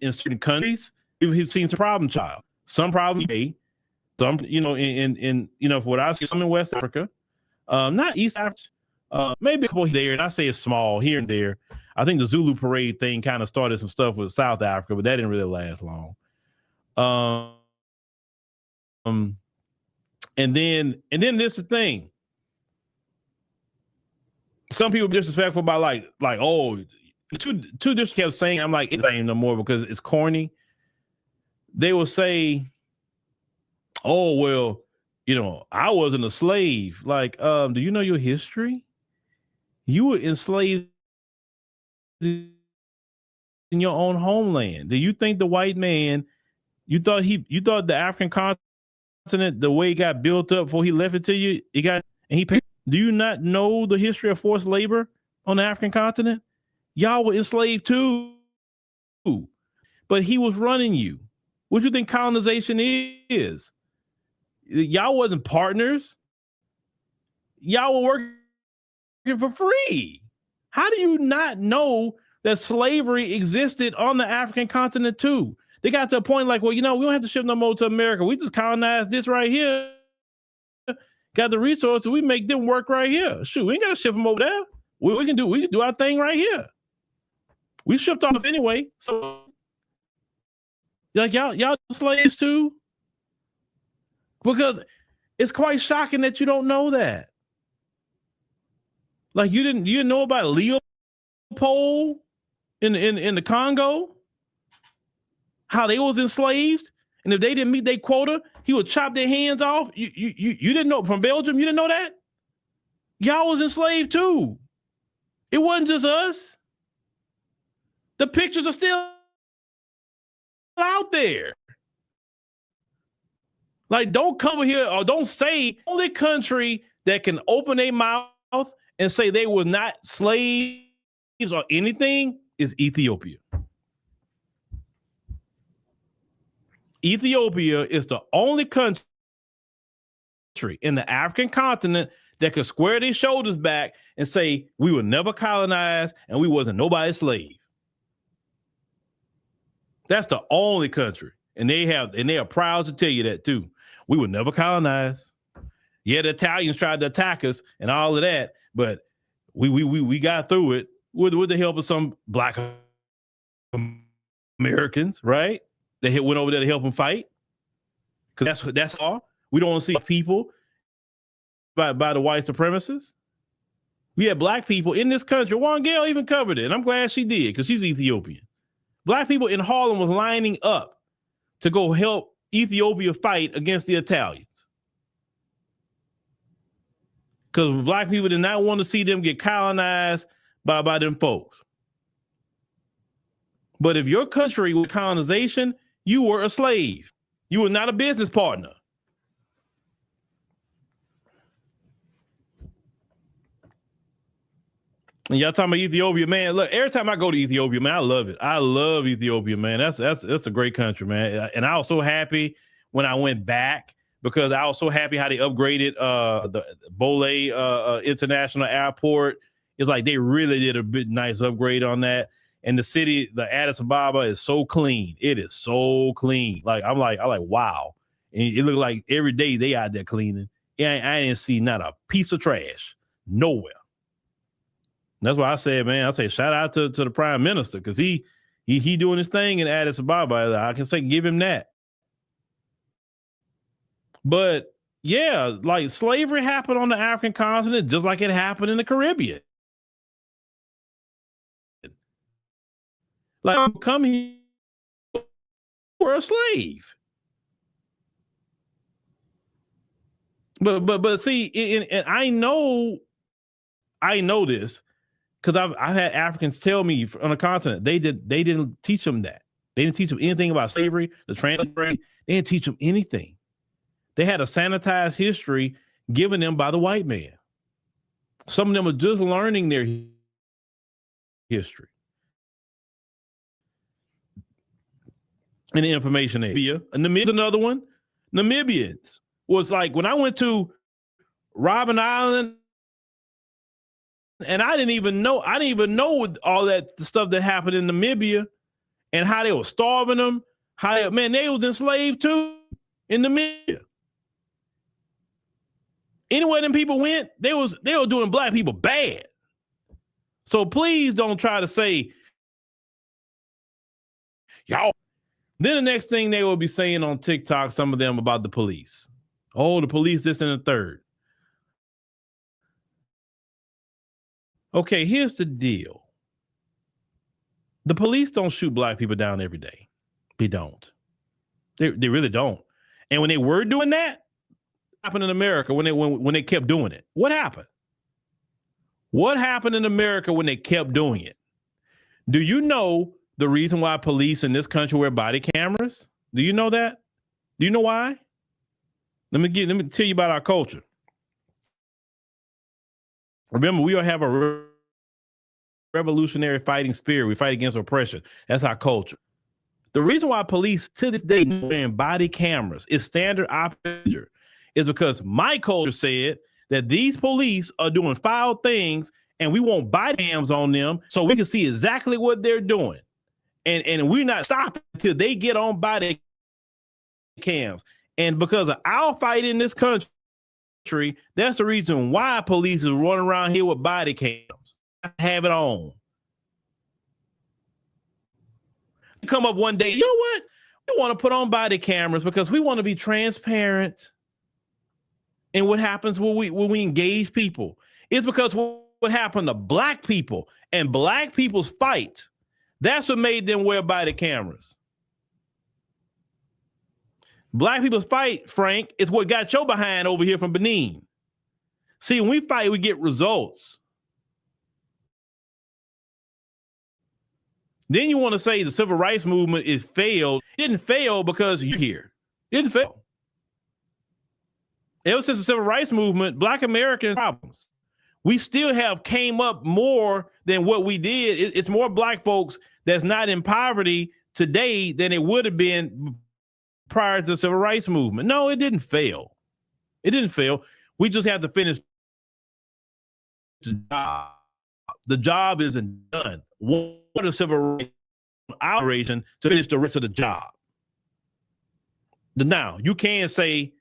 in certain countries, we've seen some problem child. Some problem some, in for what I see, some in West Africa, not East Africa, maybe a couple there, and I say it's small here and there. I think the Zulu parade thing kind of started some stuff with South Africa, but that didn't really last long. And then this is the thing. Some people disrespectful about like, oh, two just kept saying, I'm like, it ain't no more because it's corny. They will say, oh, well, I wasn't a slave. Like, do you know your history? You were enslaved in your own homeland. Do you think the white man, you thought the African continent, the way it got built up before he left it to you, he paid? Do you not know the history of forced labor on the African continent? Y'all were enslaved too, but he was running you. What do you think colonization is? Y'all wasn't partners. Y'all were working for free. How do you not know that slavery existed on the African continent too? They got to a point like, well, we don't have to ship no more to America. We just colonized this right here. Got the resources. We make them work right here. Shoot, we ain't got to ship them over there. We can do our thing right here. We shipped off anyway. So like y'all slaves too? Because it's quite shocking that you don't know that. Like you didn't know about Leopold in the Congo? How they was enslaved? And if they didn't meet their quota, he would chop their hands off. You didn't know from Belgium? You didn't know that? Y'all was enslaved too. It wasn't just us. The pictures are still out there. Like, don't come here or don't say only country that can open their mouth and say they were not slaves or anything is Ethiopia. Ethiopia is the only country in the African continent that could square their shoulders back and say we were never colonized and we wasn't nobody's slave. That's the only country. And they are proud to tell you that too. We were never colonized. Yeah, the Italians tried to attack us and all of that, but we got through it with the help of some Black Americans, right? They went over there to help them fight. Because that's all. We don't see people by the white supremacists. We had Black people in this country. Juan Gale even covered it, and I'm glad she did because she's Ethiopian. Black people in Harlem was lining up to go help Ethiopia fight against the Italians. Because Black people did not want to see them get colonized by them folks. But if your country was colonization, you were a slave. You were not a business partner. And y'all talking about Ethiopia, man. Look, every time I go to Ethiopia, man, I love it. I love Ethiopia, man. That's a great country, man. And I was so happy when I went back because I was so happy how they upgraded the Bole International Airport. It's like they really did a bit nice upgrade on that. And the city, the Addis Ababa, is so clean. It is so clean. Like I'm like, wow. And it looked like every day they out there cleaning. I didn't see not a piece of trash nowhere. That's why I said, man, I say shout out to the prime minister, because he doing his thing in Addis Ababa. I can say give him that. But yeah, like slavery happened on the African continent just like it happened in the Caribbean. Like, come here, we're a slave. But see, and I know this because I've had Africans tell me on the continent they didn't teach them that. They didn't teach them anything about slavery, the transatlantic. They didn't teach them anything. They had a sanitized history given them by the white man. Some of them are just learning their history and the information there. And Namibia's another one. Namibians was like, when I went to Robben Island, and I didn't even know all that the stuff that happened in Namibia and how they were starving them. They was enslaved too in Namibia. Anywhere them people went, they were doing black people bad. So please don't try to say, y'all. Then the next thing they will be saying on TikTok, some of them about the police. Oh, the police, this and the third. Okay, here's the deal. The police don't shoot black people down every day. They don't. They really don't. And when they were doing that, happened in America when they kept doing it. What happened? What happened in America when they kept doing it? Do you know the reason why police in this country wear body cameras? Do you know that? Do you know why? Let me tell you about our culture. Remember, we all have a revolutionary fighting spirit. We fight against oppression. That's our culture. The reason why police to this day wearing body cameras is standard operator is because my culture said that these police are doing foul things and we want body cams on them so we can see exactly what they're doing. And we're not stopping until they get on body cams. And because of our fight in this country, that's the reason why police is running around here with body cams. Have it on. Come up one day, you know what? We want to put on body cameras because we want to be transparent. And what happens when we engage people is because what happened to black people and black people's fight. That's what made them wear body cameras. Black people's fight, Frank, is what got your behind over here from Benin. See, when we fight, we get results. Then you want to say the civil rights movement is failed. It didn't fail because you're here. It didn't fail. Ever since the civil rights movement, black Americans problems. We still have came up more than what we did. It's more black folks that's not in poverty today than it would have been prior to the civil rights movement. No, it didn't fail. It didn't fail. We just have to finish the job. The job isn't done. What a civil rights operation to finish the rest of the job. Now, you can say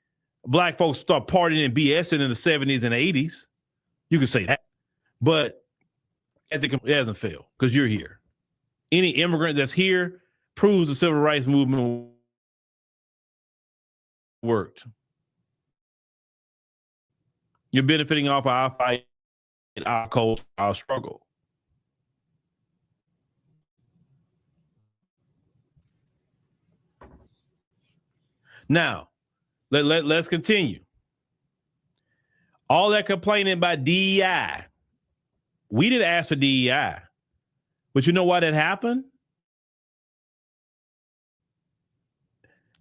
black folks start partying and BSing in the 70s and 80s. You can say that. But it hasn't failed because you're here. Any immigrant that's here proves the civil rights movement worked. You're benefiting off our fight, our culture, our struggle. Now, let's continue. All that complaining about DEI. We didn't ask for DEI. But you know why that happened?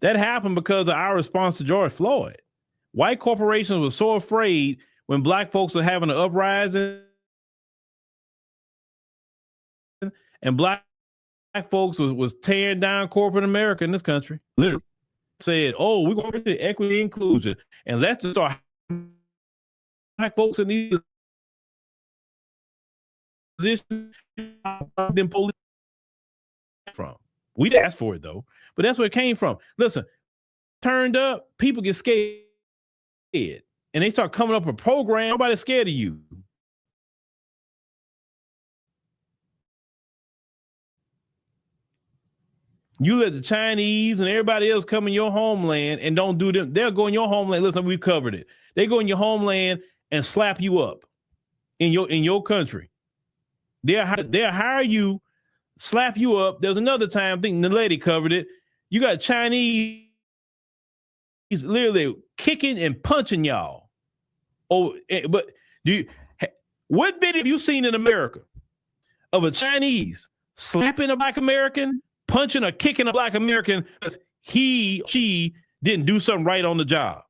That happened because of our response to George Floyd. White corporations were so afraid when black folks were having an uprising and black folks was tearing down corporate America in this country. Literally said, oh, we're going to get equity and inclusion. And let's just start black folks in these positions than police from. We didn't ask for it though, but that's where it came from. Listen, turned up, people get scared. And they start coming up with a program. Nobody's scared of you. You let the Chinese and everybody else come in your homeland and don't do them. They'll go in your homeland. Listen, we covered it. They go in your homeland and slap you up in your country. They'll hire you, slap you up. There's another time, I think the lady covered it. You got Chinese literally kicking and punching y'all. Oh, but what video have you seen in America of a Chinese slapping a Black American, punching or kicking a Black American because she didn't do something right on the job?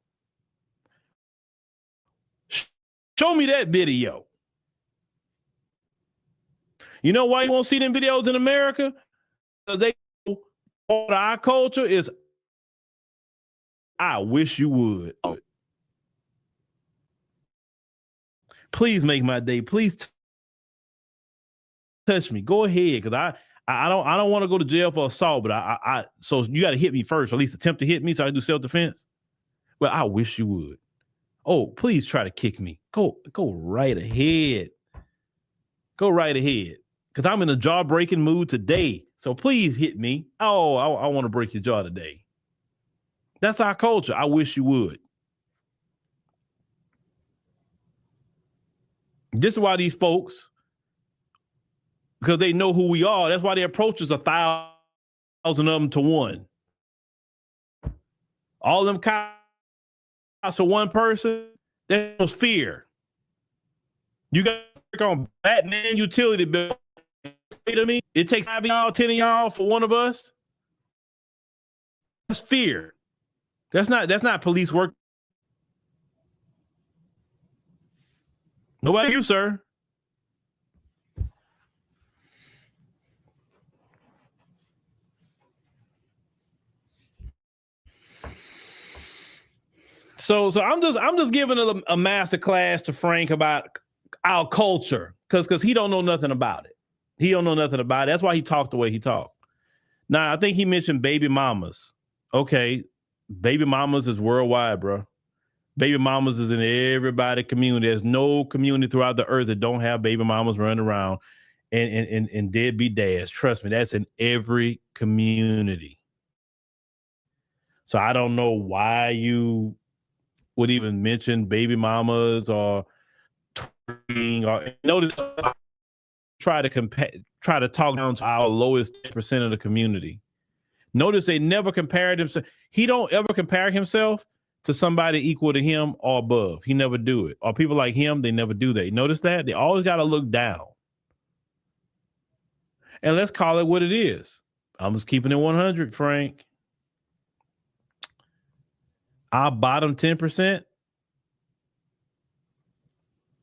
Show me that video. You know why you won't see them videos in America? Because part of our culture is, I wish you would. Please make my day. Please touch me. Go ahead, because I don't want to go to jail for assault, but so you got to hit me first, or at least attempt to hit me so I can do self-defense. Well, I wish you would. Oh, please try to kick me. Go right ahead. Go right ahead. Because I'm in a jaw-breaking mood today. So please hit me. Oh, I want to break your jaw today. That's our culture. I wish you would. This is why these folks, because they know who we are, that's why they approach us 1,000 of them to one. All them cops for one person, there's fear. You got to work on Batman utility bill. To me, it takes 5 of y'all, 10 of y'all for one of us. That's fear. That's not police work. Nobody you, sir. So I'm just giving a master class to Frank about our culture because he don't know nothing about it. He don't know nothing about it. That's why he talked the way he talked. Now, I think he mentioned baby mamas. Okay, baby mamas is worldwide, bro. Baby mamas is in everybody's community. There's no community throughout the earth that don't have baby mamas running around and deadbeat dads. Trust me, that's in every community. So I don't know why you would even mention baby mamas or twerking or notice try to talk down to our lowest 10% of the community. Notice they never compared himself. He don't ever compare himself to somebody equal to him or above. He never do it. Or people like him, they never do that. You notice that? They always got to look down. And let's call it what it is. I'm just keeping it 100, Frank. Our bottom 10%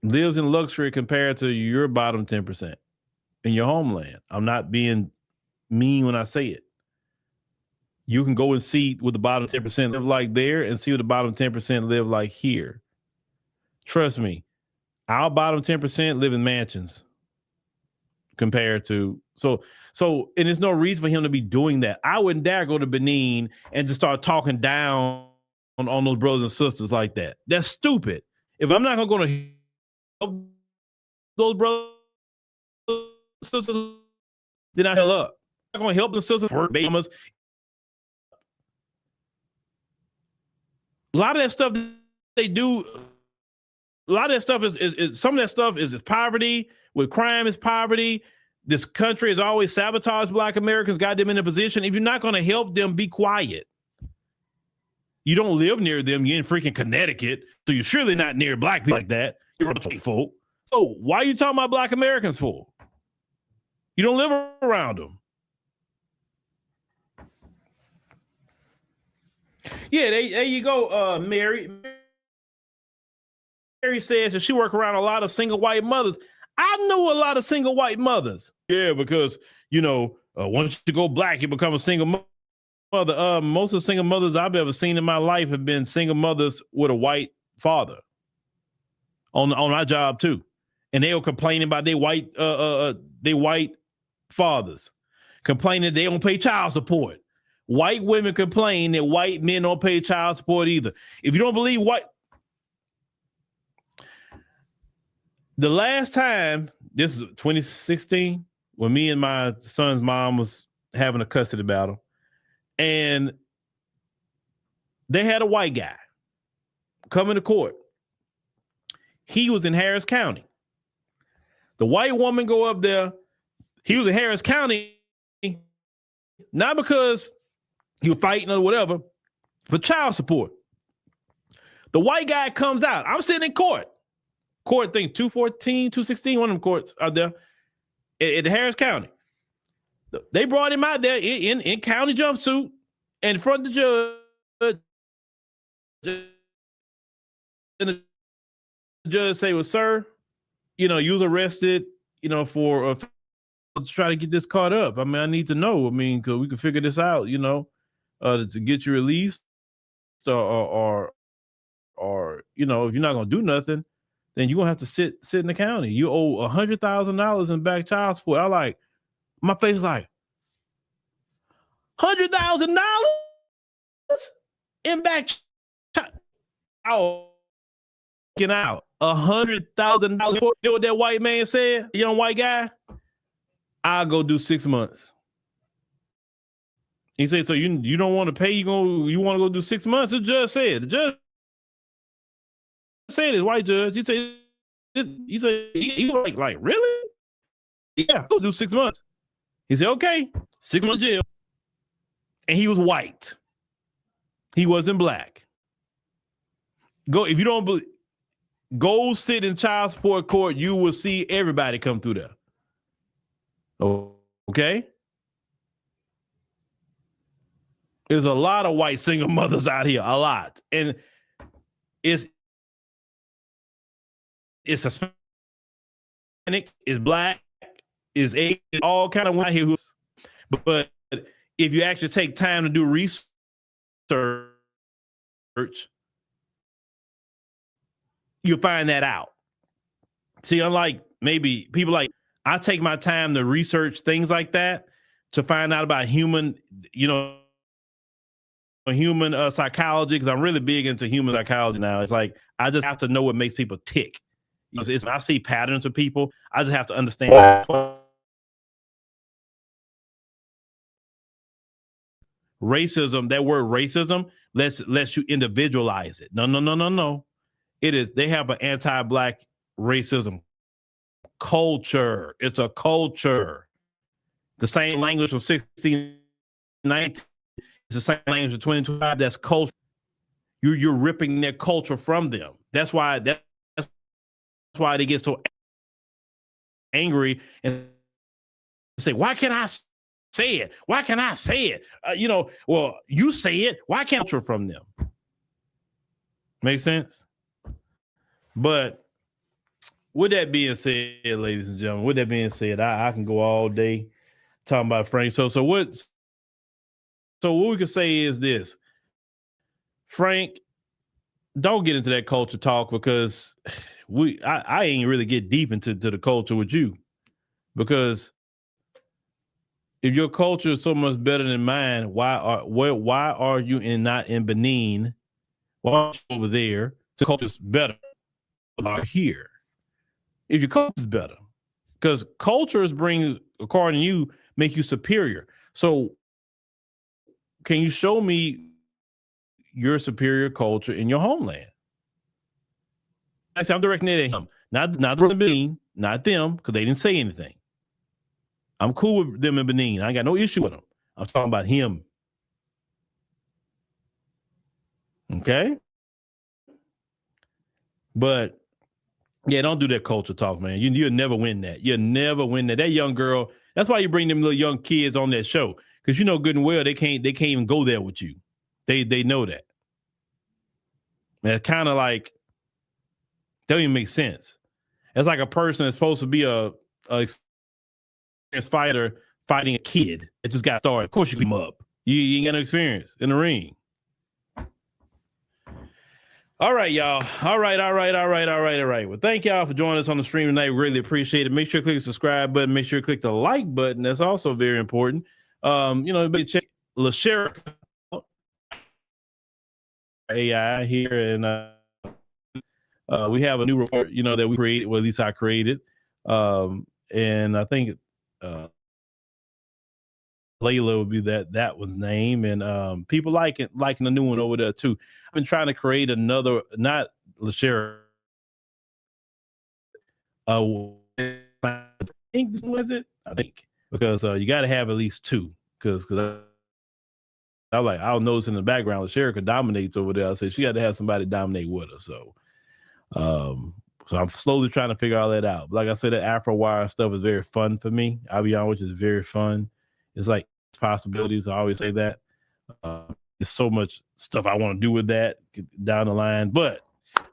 lives in luxury compared to your bottom 10% in your homeland. I'm not being mean when I say it. You can go and see what the bottom 10% live like there and see what the bottom 10% live like here. Trust me, our bottom 10% live in mansions compared to, so, and there's no reason for him to be doing that. I wouldn't dare go to Benin and just start talking down on those brothers and sisters like that. That's stupid. If I'm not going to help those brothers and sisters, then I hell up. I'm not going to help the sisters work babies. A lot of that stuff they do, a lot of that stuff is some of that stuff is poverty. With crime is poverty. This country has always sabotaged Black Americans, got them in a position. If you're not going to help them, be quiet. You don't live near them. You're in freaking Connecticut, so you're surely not near Black people like that. You're a folk. So why are you talking about Black Americans for? You don't live around them. Yeah, there you go, Mary. Mary says that she work around a lot of single white mothers. I know a lot of single white mothers. Yeah, because, once you go Black, you become a single mother. Most of the single mothers I've ever seen in my life have been single mothers with a white father on our job too. And they'll complain about their white fathers, complaining they don't pay child support. white women complain that white men don't pay child support either. If you don't believe the last time, this is 2016, when me and my son's mom was having a custody battle, and they had a white guy come into court. He was in Harris County. The white woman go up there. He was in Harris County, not because he was fighting or whatever, for child support. The white guy comes out. I'm sitting in court. Court thing, 214, 216, one of them courts out there in Harris County. They brought him out there in county jumpsuit in front of the judge. And the judge say, well, sir, you was arrested, for try to get this caught up. I mean, I need to know. I mean, because we can figure this out, to get you released, or if you're not gonna do nothing, then you're gonna have to sit in the county. You owe $100,000 in back child support. My face was like, $100,000 in back child. Get out. $100,000. You know what that white man said? Young white guy. I'll go do 6 months. He said, so you don't want to pay? You want to go do 6 months? The judge said. The judge said this white judge. He said, he like really? Yeah, go do 6 months. He said, okay, 6 months jail. And he was white. He wasn't black. Go if you don't believe. Go sit in child support court. You will see everybody come through there. Okay? There's a lot of white single mothers out here. A lot. And it's Hispanic, it's black, it's Asian, all kind of white here. But if you actually take time to do research, you'll find that out. See, unlike maybe people I take my time to research things like that to find out about human psychology, because I'm really big into human psychology now. It's like I just have to know what makes people tick. I see patterns of people. I just have to understand. Racism, that word racism lets you individualize it. No. They have an anti-black racism culture. It's a culture. The same language of 1619. It's the same language of 2025. That's culture. You're ripping their culture from them. That's why they get so angry and say, why can't I say it? Why can't I say it? Well, you say it. Why can't I culture from them? Make sense? But with that being said, ladies and gentlemen, I can go all day talking about Frank. So what we can say is this. Frank, don't get into that culture talk, because I ain't really get deep into the culture with you, because if your culture is so much better than mine, why are you not in Benin? Why aren't you over there? The culture's better. Are here. If your culture is better, because cultures according to you, make you superior. So can you show me your superior culture in your homeland? I'm directing it at him, not the Benin, not them, because they didn't say anything. I'm cool with them in Benin. I ain't got no issue with them. I'm talking about him. Okay? But yeah, don't do that culture talk, man. You'll never win that. You'll never win that. That young girl, that's why you bring them little young kids on that show, because you know good and well they can't even go there with you. They know that. Man, it's kind of like, that don't even make sense. It's like a person that's supposed to be a experienced fighter fighting a kid that just got started. Of course you keep him up. You ain't got no experience in the ring. All right, y'all. All right. Well, thank y'all for joining us on the stream tonight. We really appreciate it. Make sure you click the subscribe button. Make sure you click the like button. That's also very important. Check LaSherica AI here, and we have a new report, that we created. Well, at least I created, and I think Layla would be that one's name, and people liking the new one over there too. I've been trying to create another, not LaSherica. I think this was it. I think because you got to have at least two, because I was noticing in the background, LaSherica dominates over there. I said she got to have somebody dominate with her. So I'm slowly trying to figure all that out. But like I said, the AfroWire stuff is very fun for me. I'll be honest, it's very fun. It's like possibilities. I always say that. There's so much stuff I want to do with that down the line. But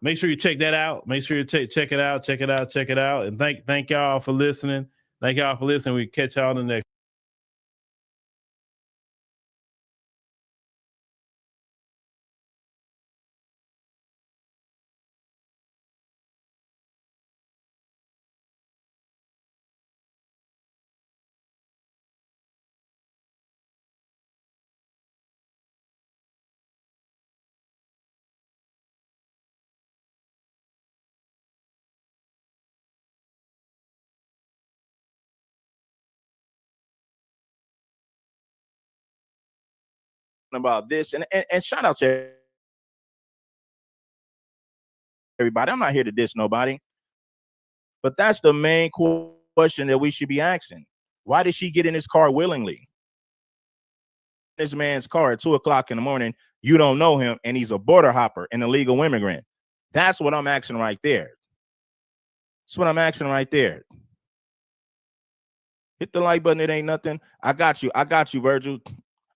make sure you check that out. Make sure you check it out. And thank y'all for listening. We catch y'all on the next. About this and shout out to everybody. I'm not here to diss nobody, but that's the main question that we should be asking. Why did she get in this car willingly? This man's car at 2:00 in the morning. You don't know him, and he's a border hopper, an illegal immigrant. That's what I'm asking right there. Hit the like button. It ain't nothing. I got you, Virgil.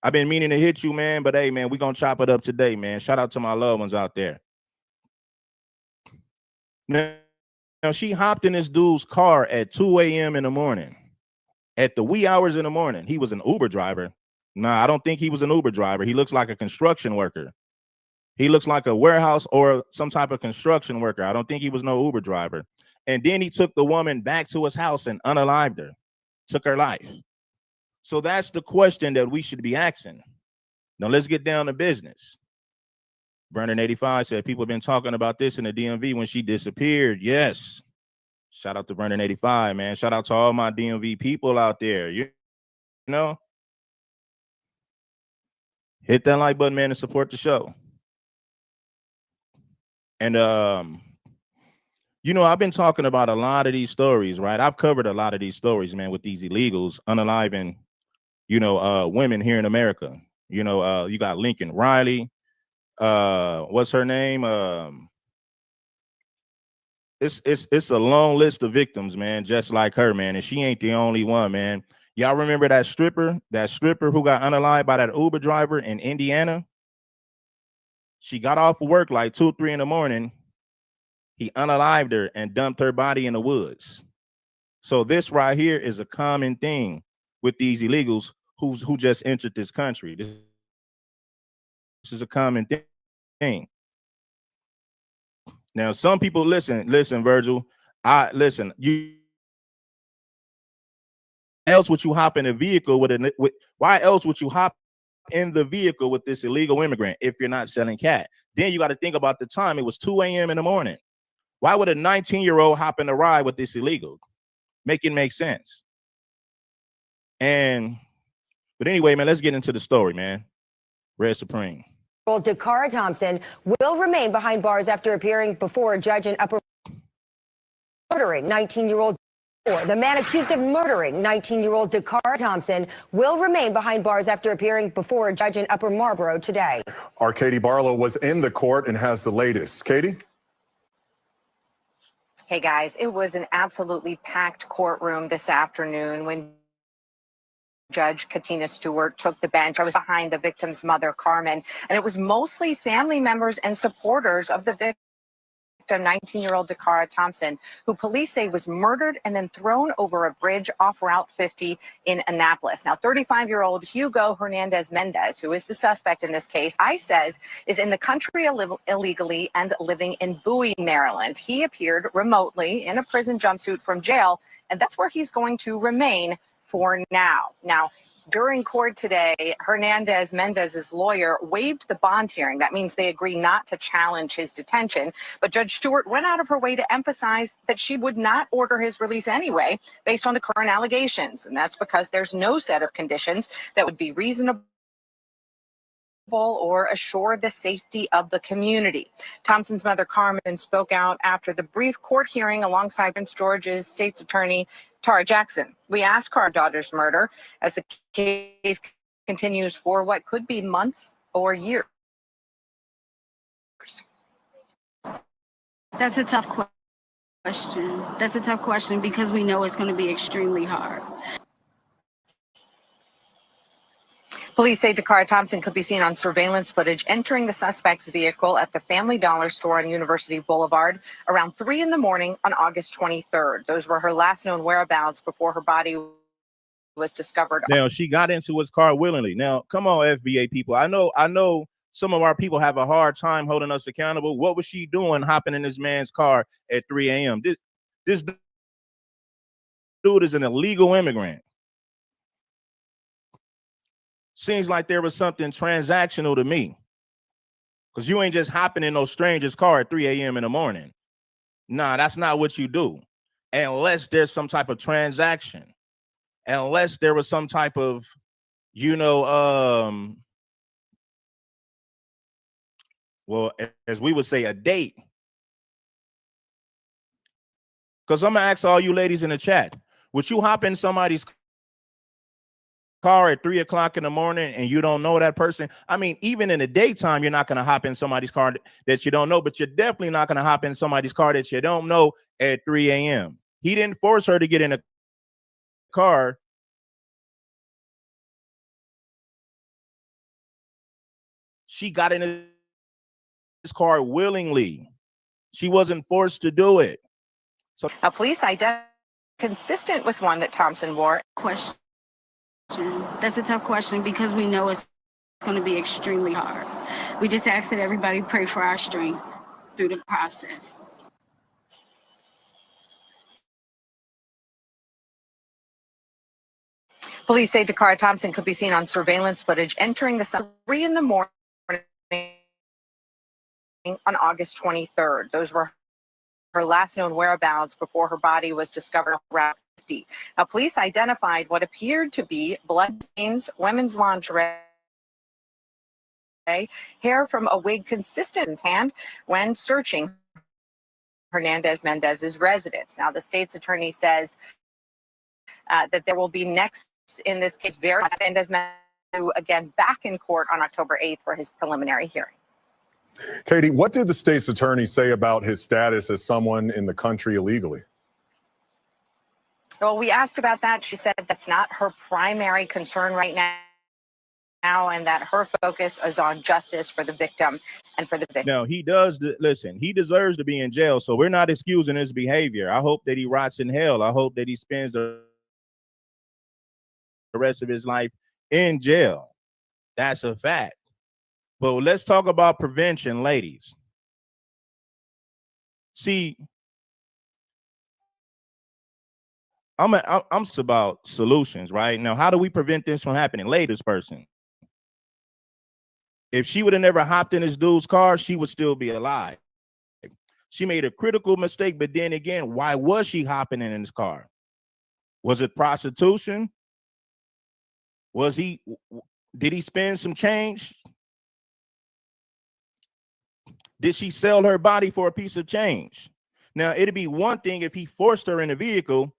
I've been meaning to hit you, man, but hey, man, we're going to chop it up today, man. Shout out to my loved ones out there. Now, she hopped in this dude's car at 2 a.m. in the morning, at the wee hours in the morning. He was an Uber driver. Nah, I don't think he was an Uber driver. He looks like a construction worker. He looks like a warehouse or some type of construction worker. I don't think he was no Uber driver. And then he took the woman back to his house and unalived her, took her life. So that's the question that we should be asking. Now let's get down to business. Brandon 85 said people have been talking about this in the DMV when she disappeared. Yes. Shout out to Brandon 85, man. Shout out to all my DMV people out there. You know, hit that like button, man, and support the show. And I've been talking about a lot of these stories, right? I've covered a lot of these stories, man, with these illegals unaliving, women here in America. You got Lincoln Riley. What's her name? It's a long list of victims, man, just like her, man. And she ain't the only one, man. Y'all remember that stripper who got unalived by that Uber driver in Indiana? She got off of work like 2 or 3 in the morning. He unalived her and dumped her body in the woods. So this right here is a common thing with these illegals who just entered this country. This is a common thing. Now, some people listen, Virgil. You else would you hop in a vehicle why else would you hop in the vehicle with this illegal immigrant if you're not selling cat? Then you got to think about the time. It was 2 a.m. in the morning. Why would a 19-year-old hop in a ride with this illegal? Make it make sense. But anyway, man, let's get into the story, man. Red Supreme. DACARA Thompson will remain behind bars after appearing before a judge in Upper murdering 19-year-old. The man accused of murdering 19-year-old DACARA Thompson will remain behind bars after appearing before a judge in Upper Marlboro today. Our Katie Barlow was in the court and has the latest. Katie? Hey guys, it was an absolutely packed courtroom this afternoon when Judge Katina Stewart took the bench. I was behind the victim's mother, Carmen, and it was mostly family members and supporters of the victim, 19-year-old DACARA Thompson, who police say was murdered and then thrown over a bridge off Route 50 in Annapolis. Now, 35-year-old Hugo Hernandez Mendez, who is the suspect in this case, ICE says is in the country illegally and living in Bowie, Maryland. He appeared remotely in a prison jumpsuit from jail, and that's where he's going to remain for now. Now, During court today, Hernandez Mendez's lawyer waived the bond hearing. That means they agree not to challenge his detention. But Judge Stewart went out of her way to emphasize that she would not order his release anyway, based on the current allegations. And that's because there's no set of conditions that would be reasonable or assure the safety of the community. Thompson's mother, Carmen, spoke out after the brief court hearing alongside Prince George's state's attorney, Tara Jackson. We asked her daughter's murder as the case continues for what could be months or years. That's a tough question. That's a tough question because we know it's going to be extremely hard. Police say DACARA Thompson could be seen on surveillance footage entering the suspect's vehicle at the Family Dollar store on University Boulevard around 3 in the morning on August 23rd. Those were her last known whereabouts before her body was discovered. Now, she got into his car willingly. Now, come on, FBA people. I know some of our people have a hard time holding us accountable. What was she doing hopping in this man's car at 3 a.m.? This dude is an illegal immigrant. Seems like there was something transactional to me. Because you ain't just hopping in no stranger's car at 3 a.m. in the morning. Nah, that's not what you do. Unless there's some type of transaction. Unless there was some type of, well, as we would say, a date. Because I'm going to ask all you ladies in the chat, would you hop in somebody's car at 3 o'clock in the morning and you don't know that person? I mean, even in the daytime, you're not going to hop in somebody's car that you don't know, but you're definitely not going to hop in somebody's car that you don't know at 3 a.m. He didn't force her to get in a car. She got in his car willingly. She wasn't forced to do it. So now, police identified consistent with one that Thompson wore. Question. That's a tough question because we know it's going to be extremely hard. We just ask that everybody pray for our strength through the process. Police say DACARA Thompson could be seen on surveillance footage entering the 3 in the morning on August 23rd. Those were her last known whereabouts before her body was discovered around 50. Now, police identified what appeared to be blood stains, women's lingerie, hair from a wig consistent in his hand when searching Hernandez Mendez's residence. Now, the state's attorney says that there will be next in this case, Hernandez Mendez again back in court on October 8th for his preliminary hearing. Katie, what did the state's attorney say about his status as someone in the country illegally? Well, we asked about that. She said that's not her primary concern right now, and that her focus is on justice for the victim and for the victim. Now, he does, listen, he deserves to be in jail, so we're not excusing his behavior. I hope that he rots in hell. I hope that he spends the rest of his life in jail. That's a fact. But let's talk about prevention, ladies. See, I'm about solutions, right? Now, how do we prevent this from happening? Ladies person. If she would have never hopped in this dude's car, she would still be alive. She made a critical mistake, but then again, why was she hopping in his car? Was it prostitution? Did he spend some change? Did she sell her body for a piece of change? Now, it'd be one thing if he forced her in a vehicle,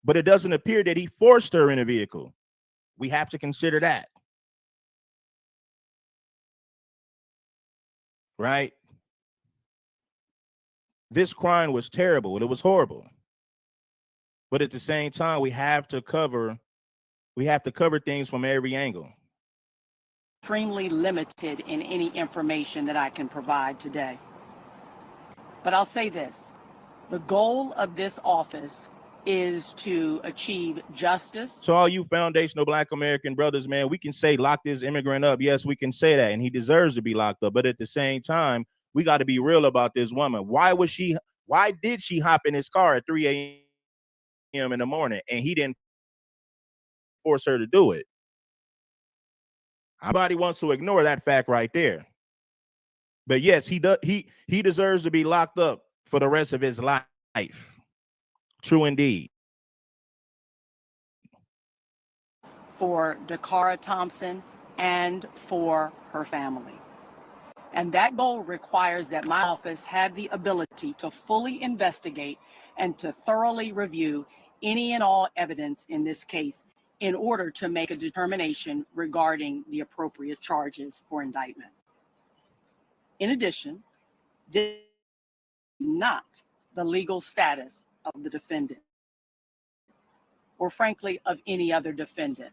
but it doesn't appear that he forced her in a vehicle. We have to consider that. Right? This crime was terrible and it was horrible. But at the same time, we have to cover things from every angle. Extremely limited in any information that I can provide today. But I'll say this, the goal of this office is to achieve justice. So all you foundational Black American brothers, man, we can say lock this immigrant up. Yes, we can say that, and he deserves to be locked up. But at the same time, we got to be real about this woman. Why did she hop in his car at 3 a.m. in the morning and he didn't force her to do it? Nobody wants to ignore that fact right there. But yes, he deserves to be locked up for the rest of his life. True indeed. For DACARA Thompson and for her family. And that goal requires that my office have the ability to fully investigate and to thoroughly review any and all evidence in this case in order to make a determination regarding the appropriate charges for indictment. In addition, this is not the legal status of the defendant, or frankly, of any other defendant.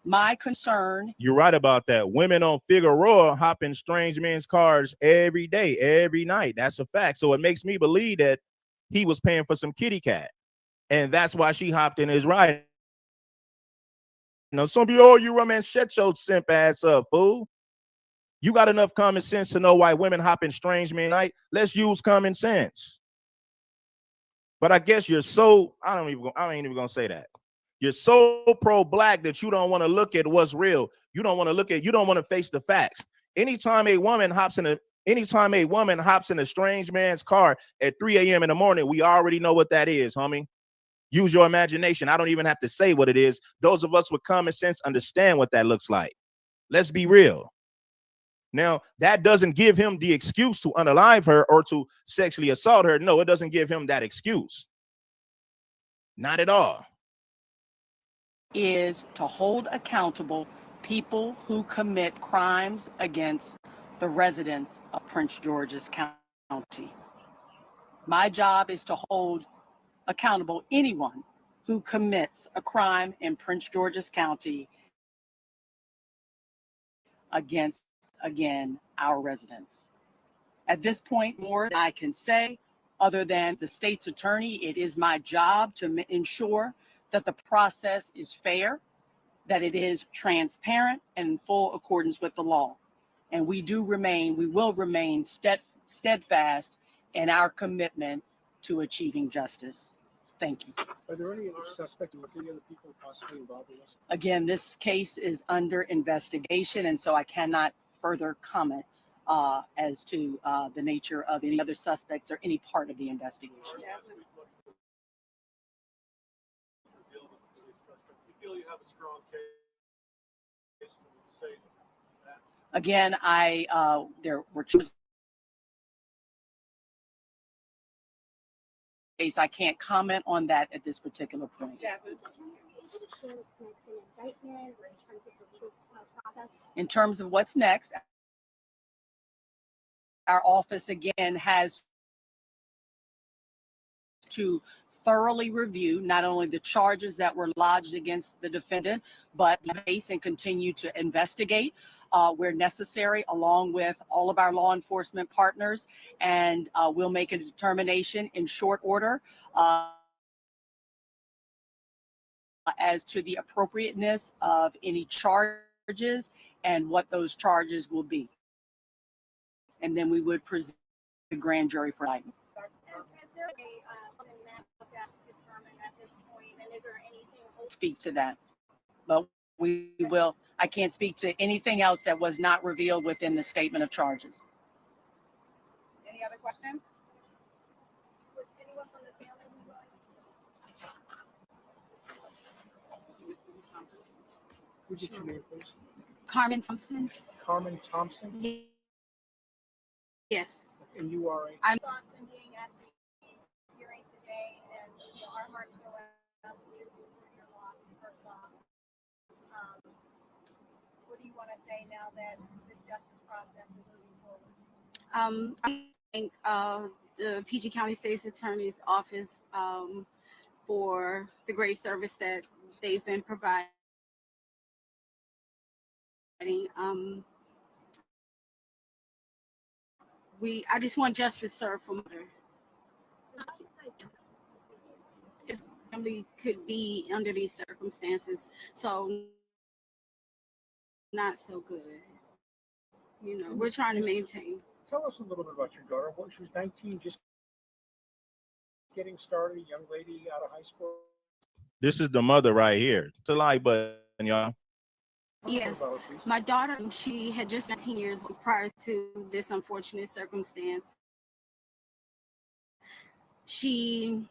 My concern. You're right about that. Women on Figueroa hop in strange men's cars every day, every night. That's a fact. So it makes me believe that he was paying for some kitty cat. And that's why she hopped in his ride. You know, some people, oh, you romance, shut your simp ass up, fool. You got enough common sense to know why women hop in strange men night. Let's use common sense. But I guess you're so, I ain't even gonna say that. You're so pro-black that you don't want to look at what's real. You don't want to face the facts. Anytime a woman hops in a strange man's car at 3 a.m. in the morning, we already know what that is, homie. Use your imagination. I don't even have to say what it is. Those of us with common sense understand what that looks like. Let's be real. Now, that doesn't give him the excuse to unalive her or to sexually assault her. No, it doesn't give him that excuse. Not at all. Is to hold accountable people who commit crimes against the residents of Prince George's County. My job is to hold accountable anyone who commits a crime in Prince George's County against, again, our residents. At this point, more than I can say, other than the state's attorney, it is my job to ensure that the process is fair, that it is transparent and in full accordance with the law. And we will remain steadfast in our commitment to achieving justice. Thank you. Are there any other suspects or any other people possibly involved in this? Again, this case is under investigation, and so I cannot further comment as to the nature of any other suspects or any part of the investigation. Again, there were two. I can't comment on that at this particular point. In terms of what's next, our office again has to thoroughly review not only the charges that were lodged against the defendant, but the case and continue to investigate where necessary, along with all of our law enforcement partners, and we'll make a determination in short order as to the appropriateness of any charges and what those charges will be. And then we would present the grand jury for indictment. Speak to that, but we will. I can't speak to anything else that was not revealed within the statement of charges. Any other questions? Anyone from the family? Would you get your name, please? Carmen Thompson. Carmen Thompson? Yes. And you are a... I'm Thompson being at the hearing today, and our hearts go out to you for your loss, first off. What do you want to say now that this justice process is moving forward? I thank the PG County State's Attorney's Office for the great service that they've been providing. I just want justice served for murder. His family could be under these circumstances, so not so good. You know, we're trying to maintain. Tell us a little bit about your daughter. She was 19, just getting started, a young lady out of high school. This is the mother right here. It's a like button, y'all. Yes, my daughter, she had just 19 years prior to this unfortunate circumstance. She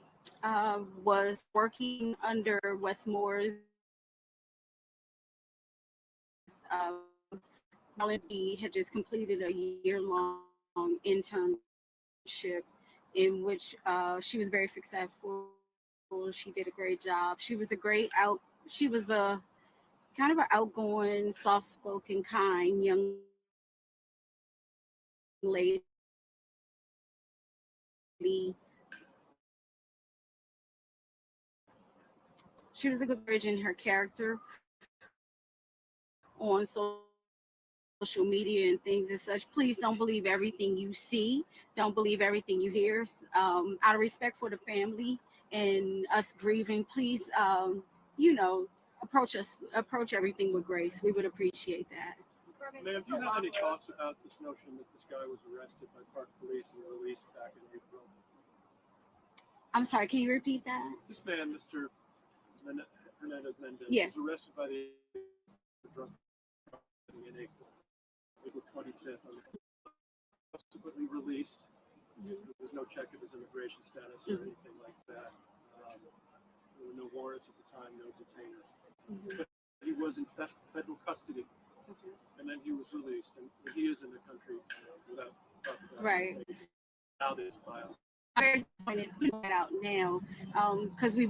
was working under Westmore's He had just completed a year-long internship in which she was very successful. She did a great job. She was a kind of an outgoing, soft-spoken, kind young lady. She was a good bridge in her character on social media and things as such. Please don't believe everything you see. Don't believe everything you hear. Out of respect for the family and us grieving, please, approach everything with grace. We would appreciate that. Ma'am, do you have any thoughts about this notion that this guy was arrested by Park Police and released back in April? I'm sorry, can you repeat that? This man, Mr. Hernandez-Mendez, Yes. was arrested by the drug in April 25th, subsequently released. There was no check of his immigration status or anything like that. There were no warrants at the time, no detainers. But he was in federal custody, and then he was released, and he is in the country without right. Now there's violence. I'm very disappointed to put that out now, because we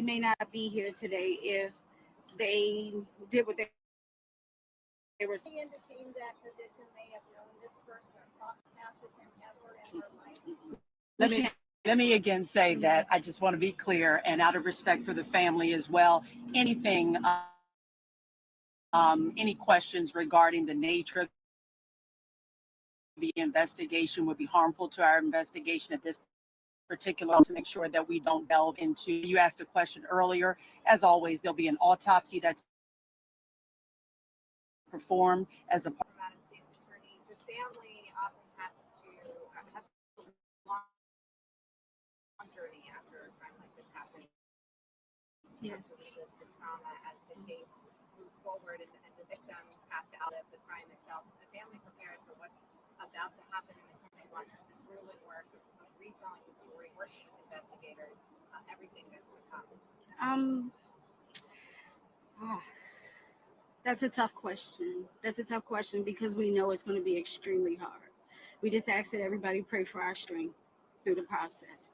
may not be here today if they did what they were. Indicating that position may have known this person or crossed paths with him ever in her life. Let me again say that I just want to be clear, and out of respect for the family as well, anything, any questions regarding the nature of the investigation would be harmful to our investigation at this particular, to make sure that we don't delve into. You asked a question earlier. As always, there'll be an autopsy that's performed as a part. The family often has to have a long journey after a crime like this happens. Yes. The trauma as the case moves forward and the victims have to outlive the crime itself. The family prepared for what's about to happen in the coming months. The grueling work of retelling the story, working with investigators, everything that's to come. That's a tough question. That's a tough question because we know it's going to be extremely hard. We just ask that everybody pray for our strength through the process.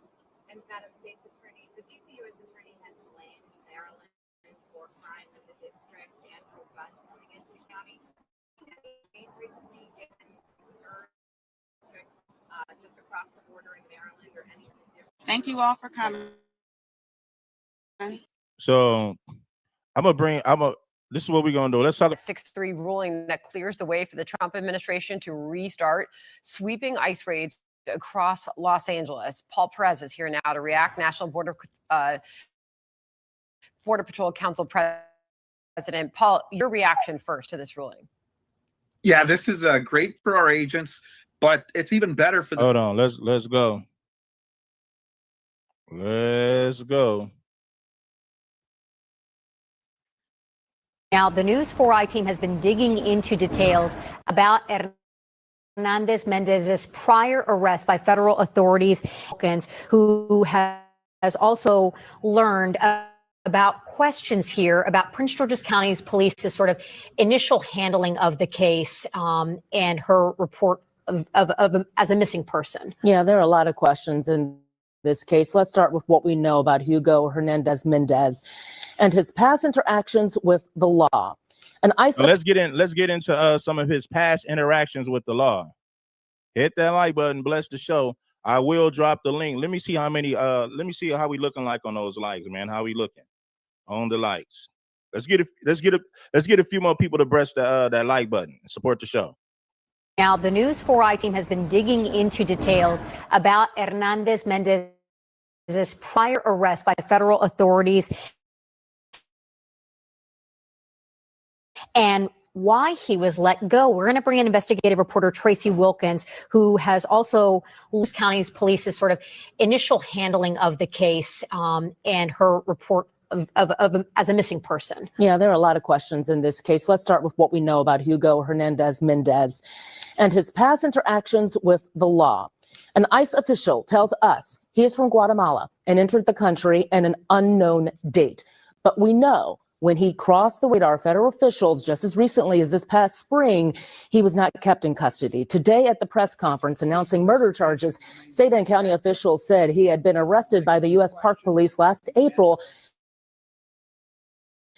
And Madam State's Attorney, the DC U.S. Attorney has blamed Maryland for crime in the district and for guns coming into the county. Recently, just across the border in Maryland or anything different. Thank you all for coming. So this is what we're gonna do. Let's talk. 6-3 ruling that clears the way for the Trump administration to restart sweeping ICE raids across Los Angeles. Paul Perez is here now to react. National Border Patrol Council President Paul, your reaction first to this ruling. Yeah, this is great for our agents, but it's even better for the. Hold on, let's go. Let's go. Now, the News 4i team has been digging into details about Hernandez-Mendez's prior arrest by federal authorities, who has also learned about questions here about Prince George's County's police's sort of initial handling of the case and her report of as a missing person. Yeah, there are a lot of questions in this case. Let's start with what we know about Hugo Hernandez-Mendez and his past interactions with the law. And let's get into some of his past interactions with the law. Hit that like button, bless the show. I will drop the link. Let me see how many let me see how we looking like on those likes, man. How we looking on the likes? Let's get a few more people to press that like button and support the show. Now, the News 4i team has been digging into details about Hernandez-Mendez's prior arrest by federal authorities and why he was let go. We're going to bring in investigative reporter Tracy Wilkins, who has also Lewis County's police's sort of initial handling of the case and her report as a missing person. Yeah, there are a lot of questions in this case. Let's start with what we know about Hugo Hernandez Mendez and his past interactions with the law. An ICE official tells us he is from Guatemala and entered the country at an unknown date. But we know when he crossed the radar, federal officials, just as recently as this past spring, he was not kept in custody. Today at the press conference announcing murder charges, state and county officials said he had been arrested by the U.S. Park Police last April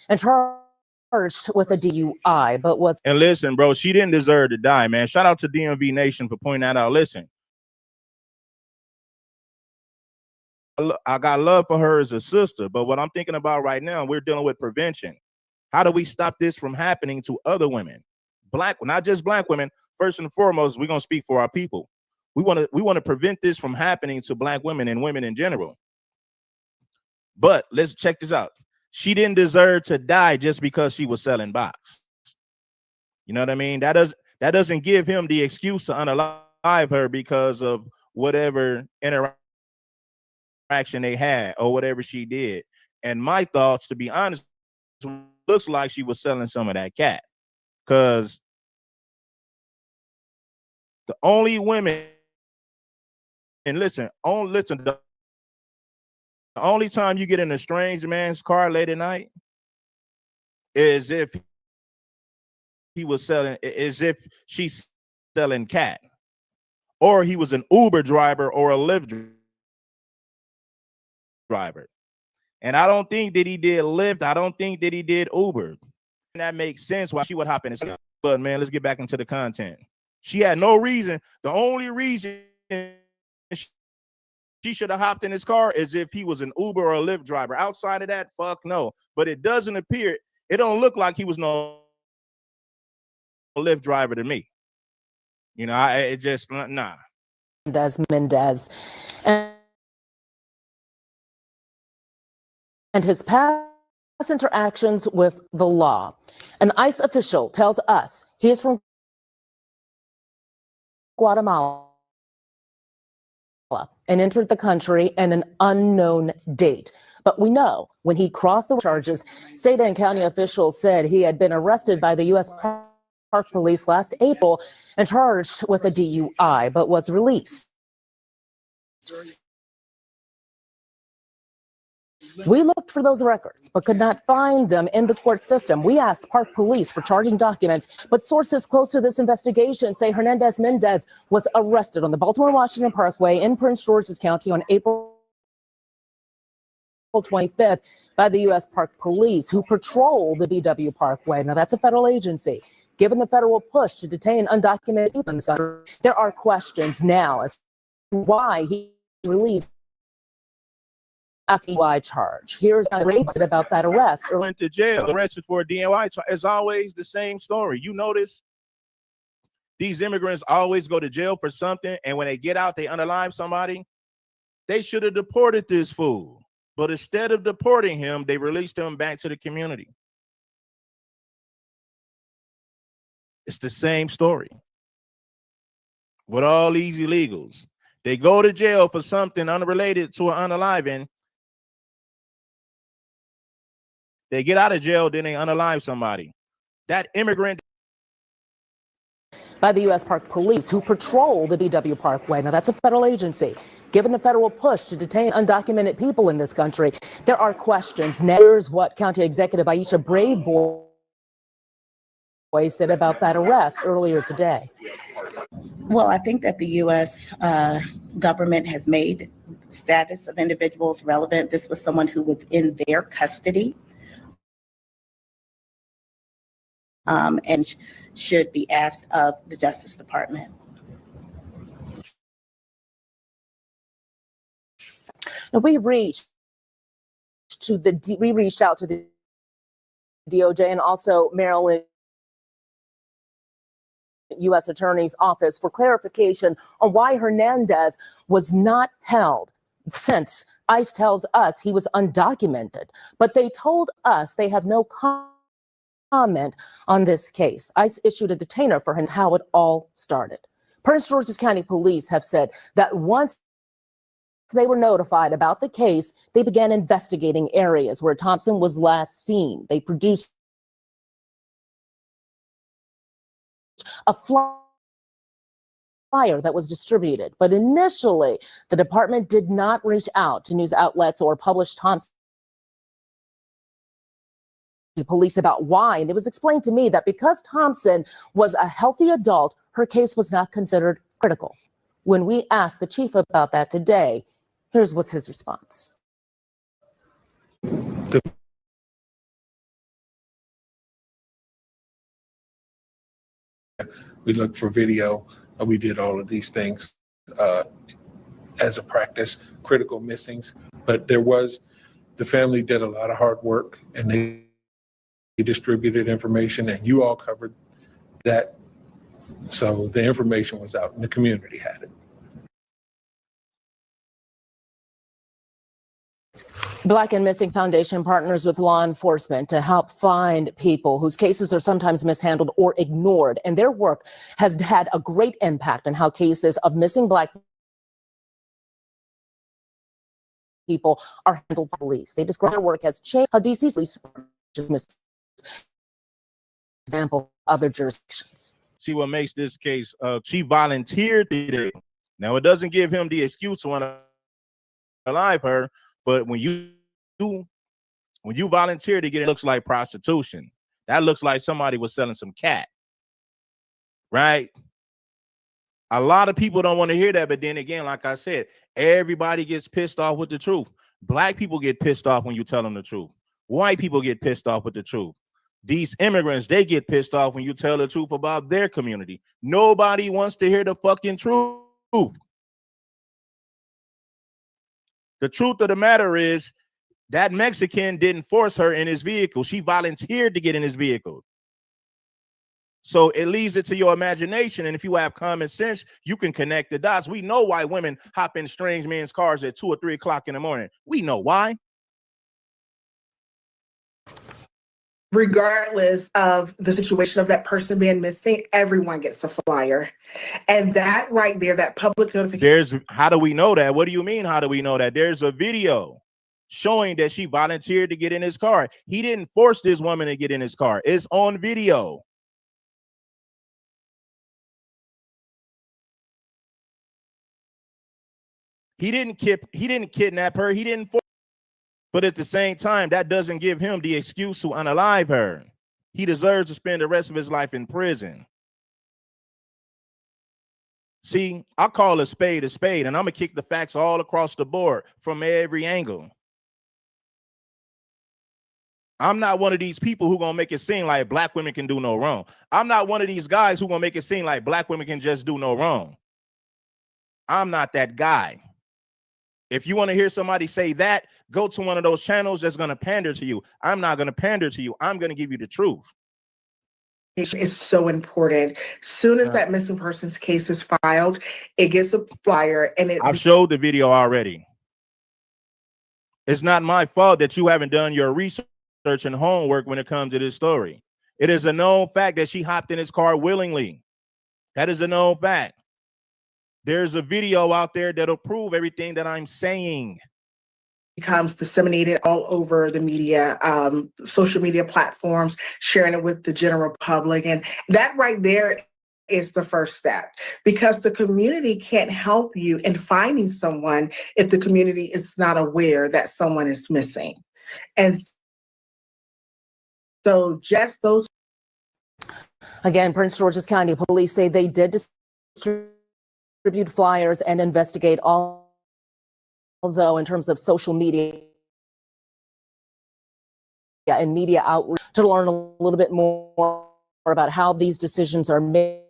and charged with a DUI, but was... And listen, bro, she didn't deserve to die, man. Shout out to DMV Nation for pointing that out. Listen, I got love for her as a sister, but what I'm thinking about right now, we're dealing with prevention. How do we stop this from happening to other women? Not just black women. First and foremost, we're gonna speak for our people. We want to prevent this from happening to black women and women in general. But let's check this out. She didn't deserve to die just because she was selling box. You know what I mean? That doesn't give him the excuse to unalive her because of whatever interaction they had or whatever she did. And my thoughts, to be honest, looks like she was selling some of that cat, because the only women, and listen, the only time you get in a strange man's car late at night is if she's selling cat, or he was an Uber driver or a Lyft driver. And I don't think that he did Lyft. I don't think that he did Uber. And that makes sense why she would hop in his car. But man, let's get back into the content. She had no reason. The only reason she should have hopped in his car is if he was an Uber or a Lyft driver. Outside of that, fuck no. But it doesn't appear, it don't look like he was no Lyft driver to me. You know, it just, nah. Mendez. And his past interactions with the law. An ICE official tells us he is from Guatemala and entered the country at an unknown date. But we know when he crossed the charges, state and county officials said he had been arrested by the U.S. Park Police last April and charged with a DUI, but was released. We looked for those records, but could not find them in the court system. We asked Park Police for charging documents, but sources close to this investigation say Hernandez Mendez was arrested on the Baltimore-Washington Parkway in Prince George's County on April 25th by the U.S. Park Police, who patrol the BW Parkway. Now, that's a federal agency. Given the federal push to detain undocumented people in the country, there are questions now as to why he released a DUI charge. Here's about that arrest. Went to jail, arrested for a DUI charge. It's always the same story. You notice these immigrants always go to jail for something, and when they get out, they unalive somebody. They should have deported this fool. But instead of deporting him, they released him back to the community. It's the same story with all these illegals. They go to jail for something unrelated to an unaliving. They get out of jail, then they unalive somebody. That immigrant. By the U.S. Park Police, who patrol the BW Parkway. Now, that's a federal agency. Given the federal push to detain undocumented people in this country, there are questions. Now, here's what County Executive Aisha Braveboy said about that arrest earlier today. Well, I think that the U.S. Government has made status of individuals relevant. This was someone who was in their custody. And should be asked of the Justice Department. Now, we reached out to the DOJ and also Maryland U.S. Attorney's Office for clarification on why Hernandez was not held, since ICE tells us he was undocumented. But they told us they have no comment on this case. ICE issued a detainer for him, how it all started. Prince George's County Police have said that once they were notified about the case, they began investigating areas where Thompson was last seen. They produced a flyer that was distributed, but initially the department did not reach out to news outlets or publish Thompson to police about why. And it was explained to me that because Thompson was a healthy adult, her case was not considered critical. When we asked the chief about that today, here's what's his response. We looked for video. We did all of these things as a practice, critical missings. But the family did a lot of hard work, and they distributed information, and you all covered that. So the information was out, and the community had it. Blacc and Missing Foundation partners with law enforcement to help find people whose cases are sometimes mishandled or ignored. And their work has had a great impact on how cases of missing Black people are handled by police. They describe their work as changed how DC's police department example other jurisdictions. See what makes this case, she volunteered today. Now, it doesn't give him the excuse to want to alive her, but when you volunteer to get it, looks like prostitution. That looks like somebody was selling some cat, right? A lot of people don't want to hear that, but then again, like I said, everybody gets pissed off with the truth. Black people get pissed off when you tell them the truth. White people get pissed off with the truth. These immigrants, they get pissed off when you tell the truth about their community. Nobody wants to hear the fucking truth. The truth of the matter is that Mexican didn't force her in his vehicle. She volunteered to get in his vehicle. So it leaves it to your imagination. And if you have common sense, you can connect the dots. We know why women hop in strange men's cars at 2 or 3 o'clock in the morning. We know why. Regardless of the situation of that person being missing, everyone gets a flyer. And that right there, that public notification. How do we know that? What do you mean, how do we know that? There's a video showing that she volunteered to get in his car. He didn't force this woman to get in his car. It's on video. He didn't kidnap her. He didn't force. But at the same time, that doesn't give him the excuse to unalive her. He deserves to spend the rest of his life in prison. See, I call a spade, and I'm going to kick the facts all across the board from every angle. I'm not one of these people who going to make it seem like Black women can do no wrong. I'm not one of these guys who going to make it seem like Black women can just do no wrong. I'm not that guy. If you want to hear somebody say that, go to one of those channels that's going to pander to you. I'm not going to pander to you. I'm going to give you the truth. It's so important. Soon as that missing persons case is filed, it gets a flyer, and I've showed the video already. It's not my fault that you haven't done your research and homework when it comes to this story. It is a known fact that she hopped in his car willingly. That is a known fact. There's a video out there that'll prove everything that I'm saying. Becomes disseminated all over the media, social media platforms, sharing it with the general public. And that right there is the first step, because the community can't help you in finding someone if the community is not aware that someone is missing. And so just those. Again, Prince George's County Police say they did distribute flyers and investigate, although in terms of social media and media outreach, to learn a little bit more about how these decisions are made.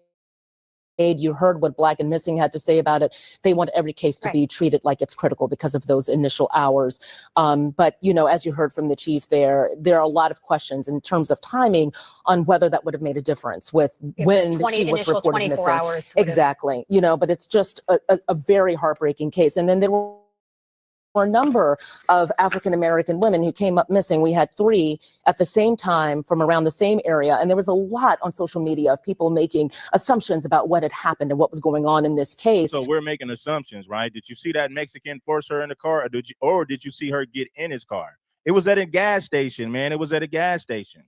You heard what Blacc and Missing had to say about it. They want every case to be treated like it's critical because of those initial hours. But, you know, as you heard from the chief there are a lot of questions in terms of timing on whether that would have made a difference with when she was reported missing. Hours exactly. You know, but it's just a very heartbreaking case. And then there were a number of African-American women who came up missing. We had 3 at the same time from around the same area. And there was a lot on social media of people making assumptions about what had happened and what was going on in this case. So we're making assumptions, right? Did you see that Mexican force her in the car, or did you see her get in his car? It was at a gas station, man. It was at a gas station.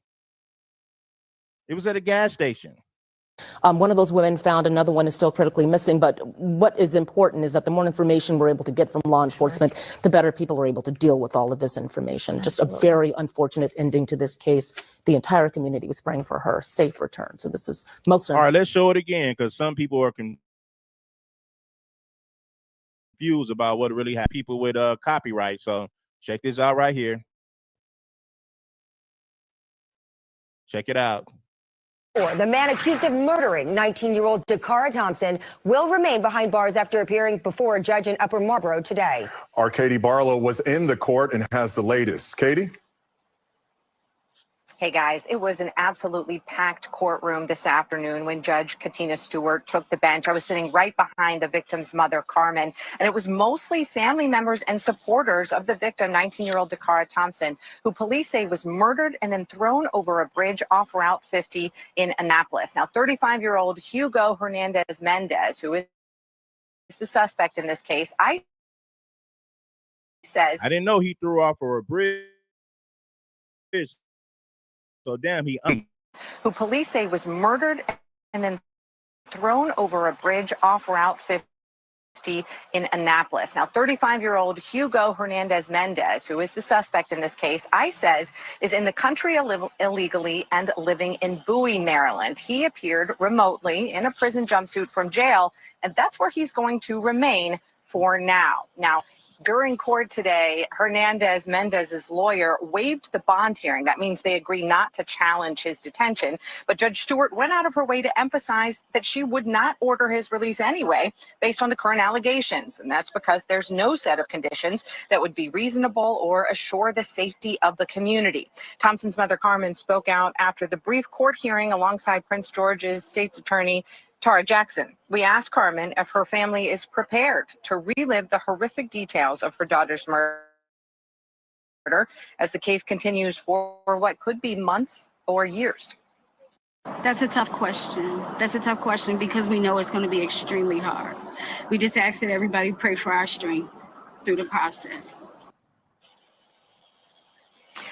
It was at a gas station. One of those women found, another one is still critically missing. But what is important is that the more information we're able to get from law enforcement, the better people are able to deal with all of this information. Just a very unfortunate ending to this case. The entire community was praying for her safe return. So this is most. All right, let's show it again, because some people are confused about what really happened. People with copyright. So check this out right here. Check it out. The man accused of murdering 19-year-old DACARA Thompson will remain behind bars after appearing before a judge in Upper Marlboro today. Our Katie Barlow was in the court and has the latest. Katie? Hey guys, it was an absolutely packed courtroom this afternoon when Judge Katina Stewart took the bench. I was sitting right behind the victim's mother, Carmen, and it was mostly family members and supporters of the victim, 19-year-old DACARA Thompson, who police say was murdered and then thrown over a bridge off Route 50 in Annapolis. Now, 35-year-old Hugo Hernandez Mendez, who is the suspect in this case, says, I didn't know he threw off for a bridge. So damn, who police say was murdered and then thrown over a bridge off Route 50 in Annapolis. Now, 35-year-old Hugo Hernandez Mendez, who is the suspect in this case, ICE says is in the country illegally and living in Bowie, Maryland. He appeared remotely in a prison jumpsuit from jail, and that's where he's going to remain for now. Now, during court today, Hernandez Mendez's lawyer waived the bond hearing. That means they agree not to challenge his detention. But Judge Stewart went out of her way to emphasize that she would not order his release anyway, based on the current allegations. And that's because there's no set of conditions that would be reasonable or assure the safety of the community. Thompson's mother, Carmen, spoke out after the brief court hearing alongside Prince George's state's attorney, Tara Jackson. We asked Carmen if her family is prepared to relive the horrific details of her daughter's murder as the case continues for what could be months or years. That's a tough question. That's a tough question because we know it's going to be extremely hard. We just ask that everybody pray for our strength through the process.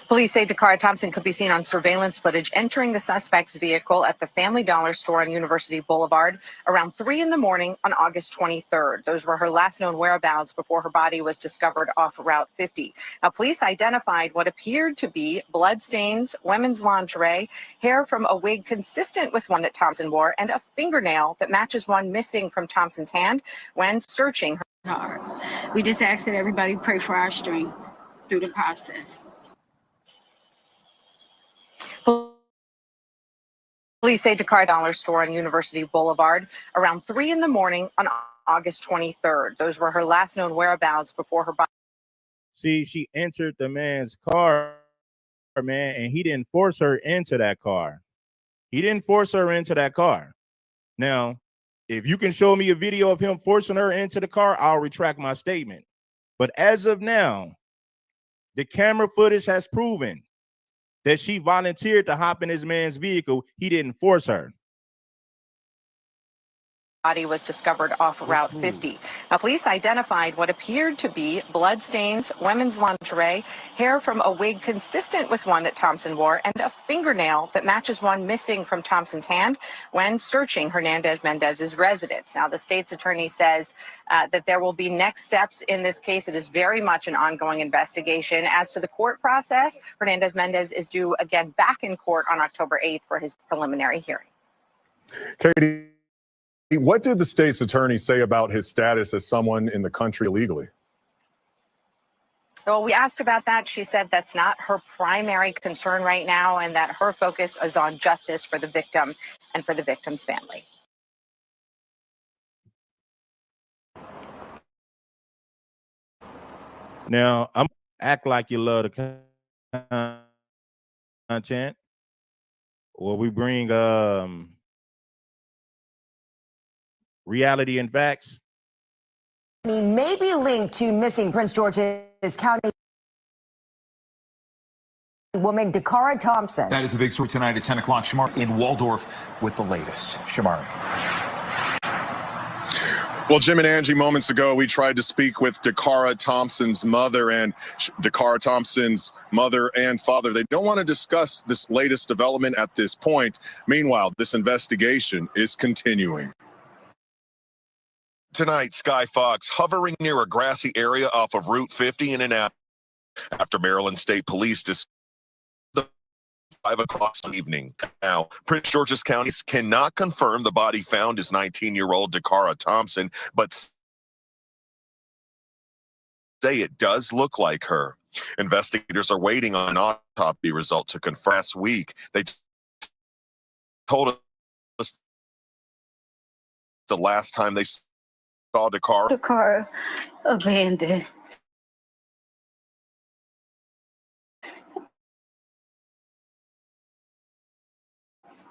Police say DACARA Thompson could be seen on surveillance footage entering the suspect's vehicle at the Family Dollar store on University Boulevard around 3 in the morning on August 23rd. Those were her last known whereabouts before her body was discovered off Route 50. Now, police identified what appeared to be bloodstains, women's lingerie, hair from a wig consistent with one that Thompson wore, and a fingernail that matches one missing from Thompson's hand when searching her car. We just ask that everybody pray for our strength through the process. Police say DACARA Dollar store on University Boulevard around 3 in the morning on August 23rd. Those were her last known whereabouts before her body. See, she entered the man's car, man, and he didn't force her into that car. He didn't force her into that car. Now, if you can show me a video of him forcing her into the car, I'll retract my statement. But as of now, the camera footage has proven that she volunteered to hop in this man's vehicle. He didn't force her. Body was discovered off Route 50. Now, police identified what appeared to be bloodstains, women's lingerie, hair from a wig consistent with one that Thompson wore, and a fingernail that matches one missing from Thompson's hand when searching Hernandez Mendez's residence. Now, the state's attorney says that there will be next steps in this case. It is very much an ongoing investigation. As to the court process, Hernandez Mendez is due again back in court on October 8th for his preliminary hearing. Katie, what did the state's attorney say about his status as someone in the country illegally? Well, we asked about that. She said that's not her primary concern right now and that her focus is on justice for the victim and for the victim's family. Now, I'm act like you love the content, or we bring reality and facts. may be linked to missing Prince George's County woman DACARA Thompson. That is a big story tonight at 10 o'clock. Shamari in Waldorf with the latest. Shamari. Well, Jim and Angie, moments ago, we tried to speak with DACARA Thompson's mother, and DACARA Thompson's mother and father. They don't want to discuss this latest development at this point. Meanwhile, this investigation is continuing. Tonight, Sky Fox hovering near a grassy area off of Route 50 in and out after Maryland State Police discovered the 5 o'clock evening. Now, Prince George's counties cannot confirm the body found is 19-year-old DACARA Thompson, but say it does look like her. Investigators are waiting on an autopsy result to confirm. Last week, they told us the last time they saw DACARA abandoned.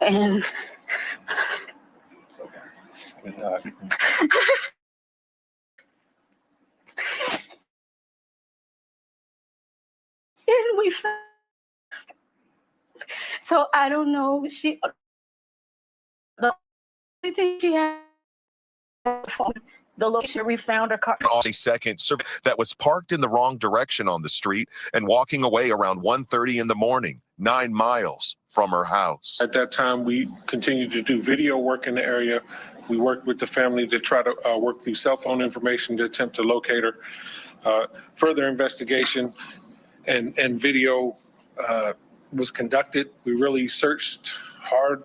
And and we found, so I don't know, the only thing she had, the location we found her car. A second that was parked in the wrong direction on the street and walking away around 1:30 in the morning, 9 miles from her house. At that time, we continued to do video work in the area. We worked with the family to try to work through cell phone information to attempt to locate her. Further investigation and video was conducted. We really searched hard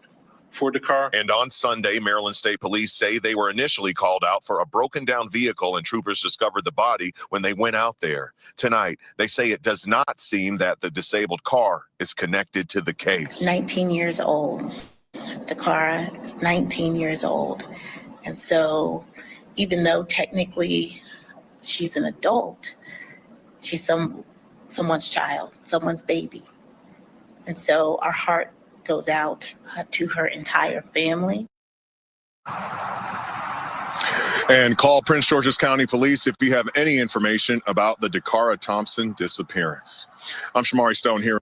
for DACARA. And on Sunday, Maryland State Police say they were initially called out for a broken down vehicle and troopers discovered the body when they went out there. Tonight, they say it does not seem that the disabled car is connected to the case. 19 years old. DACARA is 19 years old. And so even though technically she's an adult, she's someone's child, someone's baby. And so our heart goes out to her entire family. And call Prince George's County Police if you have any information about the DACARA Thompson disappearance. I'm Shamari Stone here.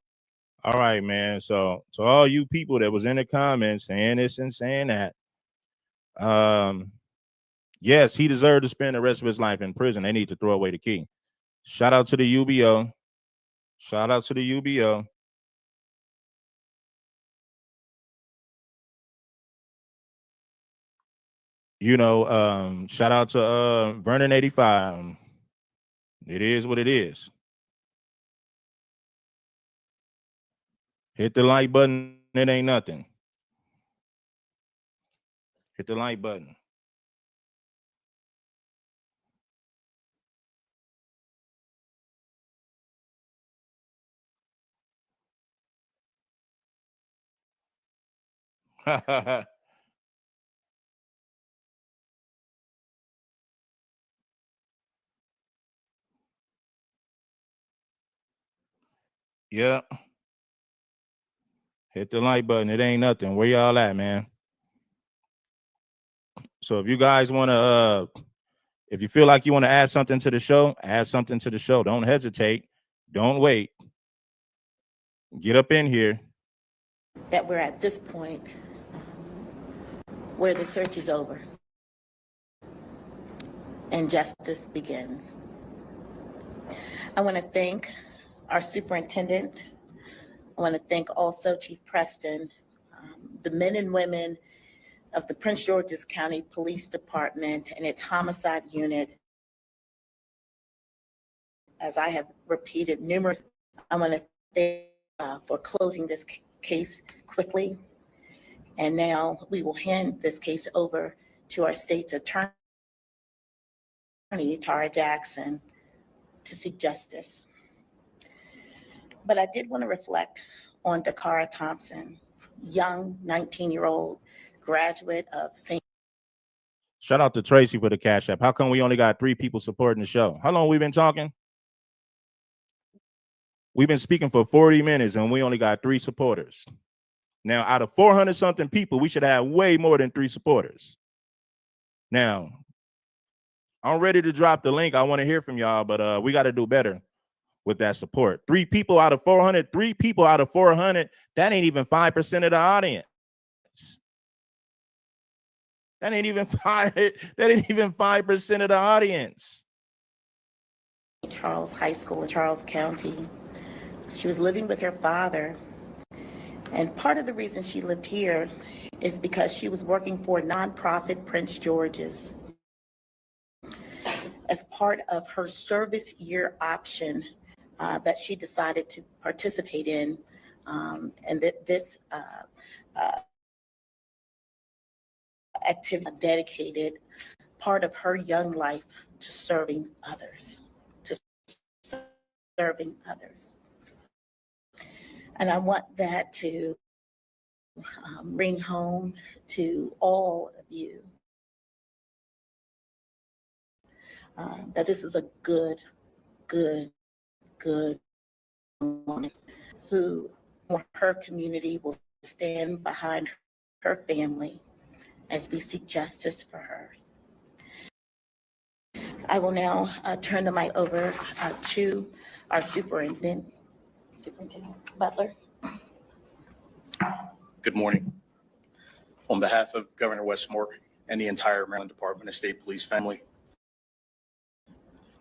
All right, man. So all you people that was in the comments saying this and saying that, yes, he deserved to spend the rest of his life in prison. They need to throw away the key. Shout out to the UBO. Shout out to the UBO. You know, shout out to Vernon 85. It is what it is. Hit the like button. It ain't nothing. Hit the like button. Yeah. Hit the like button. It ain't nothing. Where y'all at, man? So if you guys want to, if you feel like you want to add something to the show, add something to the show. Don't hesitate. Don't wait. Get up in here. That we're at this point where the search is over and justice begins. I want to thank our superintendent. I want to thank also Chief Preston, the men and women of the Prince George's County Police Department and its homicide unit. As I have repeated numerous, I want to thank for closing this case quickly. And now we will hand this case over to our state's attorney, Tara Jackson, to seek justice. But I did want to reflect on DACARA Thompson, young 19-year-old graduate of St. Shout out to Tracy for the Cash App. How come we only got 3 people supporting the show? How long we been talking? We've been speaking for 40 minutes and we only got 3 supporters. Now, out of 400 something people, we should have way more than 3 supporters. Now, I'm ready to drop the link. I want to hear from y'all, but we got to do better with that support. 3 people out of 400, 3 people out of 400. That ain't even 5% of the audience. That ain't even 5% of the audience. Charles High School in Charles County. She was living with her father. And part of the reason she lived here is because she was working for nonprofit Prince George's. As part of her service year option that she decided to participate in, and that this activity dedicated part of her young life to serving others, And I want that to bring home to all of you that this is a good woman who, for her community, will stand behind her family as we seek justice for her. I will now turn the mic over to our Superintendent Butler. Good morning. On behalf of Governor Westmore and the entire Maryland Department of State Police family,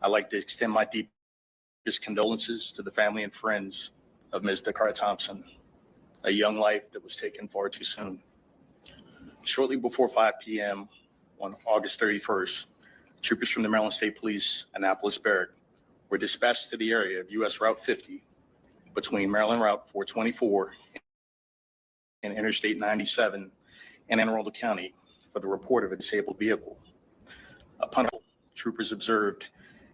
I'd like to extend my deepest condolences to the family and friends of Ms. DACARA Thompson, a young life that was taken far too soon. Shortly before 5 p.m. on August 31st, troopers from the Maryland State Police Annapolis Barrack were dispatched to the area of U.S. Route 50 between Maryland Route 424 and Interstate 97 in Anne Arundel County for the report of a disabled vehicle. Upon arrival, troopers observed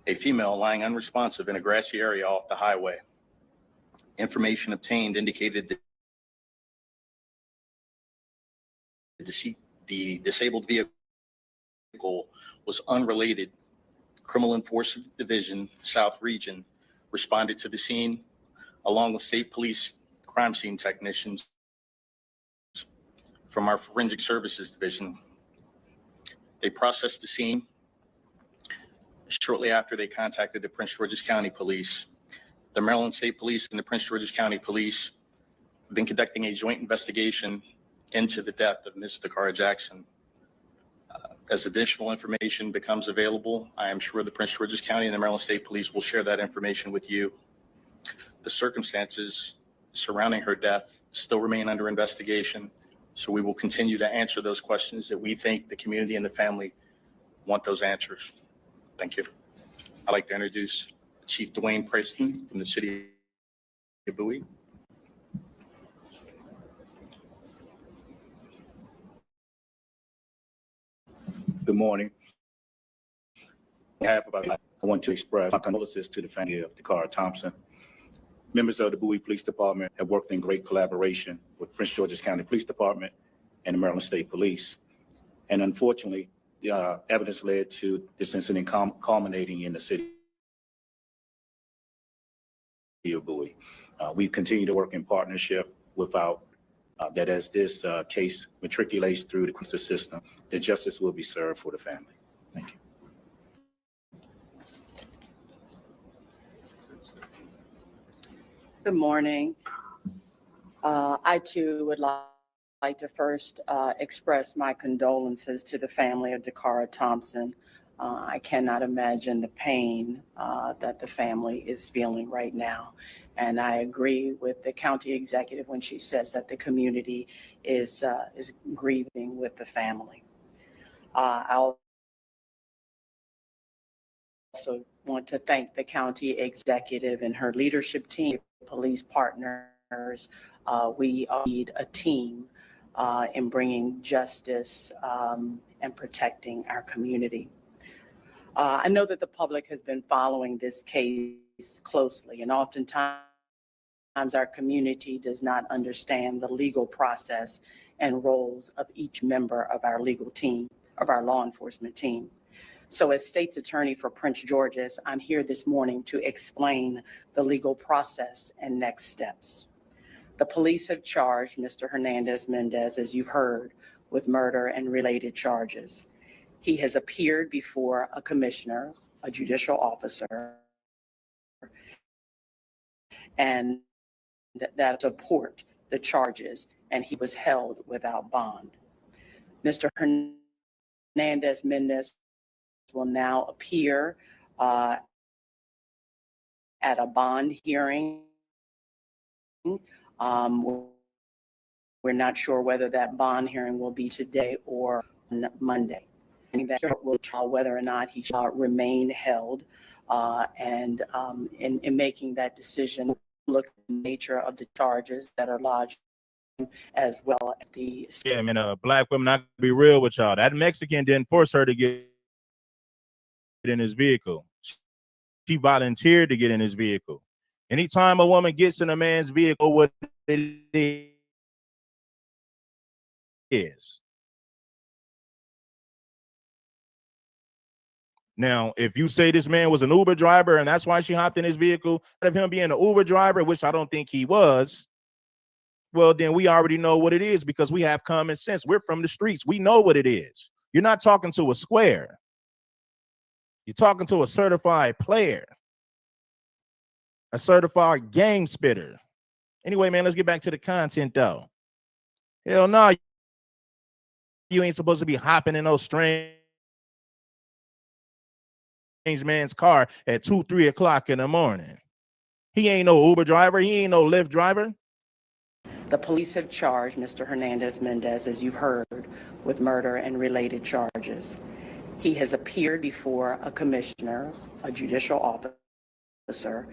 a female lying unresponsive in a grassy area off the highway. Information obtained indicated that the disabled vehicle was unrelated. Criminal Enforcement Division South Region responded to the scene along with state police crime scene technicians from our Forensic Services Division. They processed the scene. Shortly after, they contacted the Prince George's County Police. The Maryland State Police and the Prince George's County Police have been conducting a joint investigation into the death of Ms. DACARA Jackson. As additional information becomes available, I am sure the Prince George's County and the Maryland State Police will share that information with you. The circumstances surrounding her death still remain under investigation, so we will continue to answer those questions that we think the community and the family want those answers. Thank you. I'd like to introduce Chief Dwayne Preston from the city of Bowie. Good morning. On behalf of I want to express my condolences to the family of DACARA Thompson. Members of the Bowie Police Department have worked in great collaboration with Prince George's County Police Department and the Maryland State Police. And unfortunately, the evidence led to this incident culminating in the city of Bowie. We continue to work in partnership without that as this case matriculates through the justice system, that justice will be served for the family. Thank you. Good morning. I too would like to first express my condolences to the family of DACARA Thompson. I cannot imagine the pain that the family is feeling right now. And I agree with the county executive when she says that the community is grieving with the family. I also want to thank the county executive and her leadership team, police partners. We need a team in bringing justice and protecting our community. I know that the public has been following this case closely, and oftentimes our community does not understand the legal process and roles of each member of our legal team, of our law enforcement team. So as State's Attorney for Prince George's, I'm here this morning to explain the legal process and next steps. The police have charged Mr. Hernandez-Mendez, as you've heard, with murder and related charges. He has appeared before a commissioner, a judicial officer, and that support the charges, and he was held without bond. Mr. Hernandez Mendez will now appear at a bond hearing. We're not sure whether that bond hearing will be today or Monday. And that will tell whether or not he shall remain held. And in making that decision, look at the nature of the charges that are lodged, as well as the. Yeah, man, black women, I can be real with y'all. That Mexican didn't force her to get in his vehicle. She volunteered to get in his vehicle. Anytime a woman gets in a man's vehicle, what it is. Now, if you say this man was an Uber driver and that's why she hopped in his vehicle, instead of him being an Uber driver, which I don't think he was, well, then we already know what it is because we have common sense. We're from the streets. We know what it is. You're not talking to a square. You're talking to a certified player, a certified game spitter. Anyway, man, let's get back to the content, though. Hell no, you ain't supposed to be hopping in those strange man's car at 2, 3 o'clock in the morning. He ain't no Uber driver. He ain't no Lyft driver. The police have charged Mr. Hernandez Mendez, as you've heard, with murder and related charges. He has appeared before a commissioner, a judicial officer,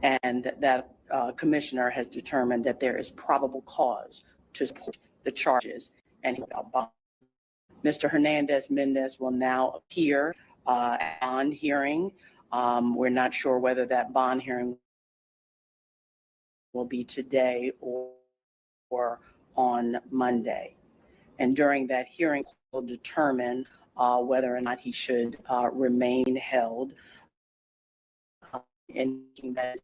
and that commissioner has determined that there is probable cause to support the charges, and he will bond. Mr. Hernandez Mendez will now appear at bond hearing. We're not sure whether that bond hearing will be today or on Monday. And during that hearing, we'll determine whether or not he should remain held, and that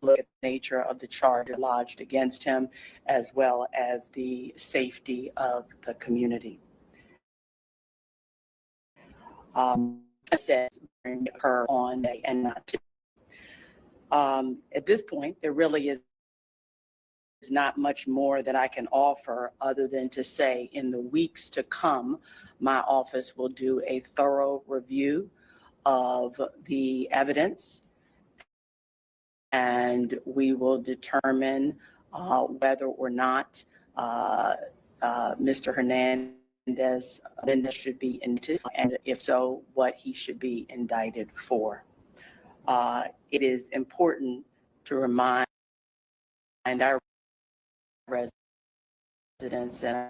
look at the nature of the charge lodged against him, as well as the safety of the community. Says occur on day and not to. At this point, there really is not much more that I can offer other than to say in the weeks to come, my office will do a thorough review of the evidence, and we will determine whether or not Mr. Hernandez should be indicted, and if so, what he should be indicted for. It is important to remind our residents, and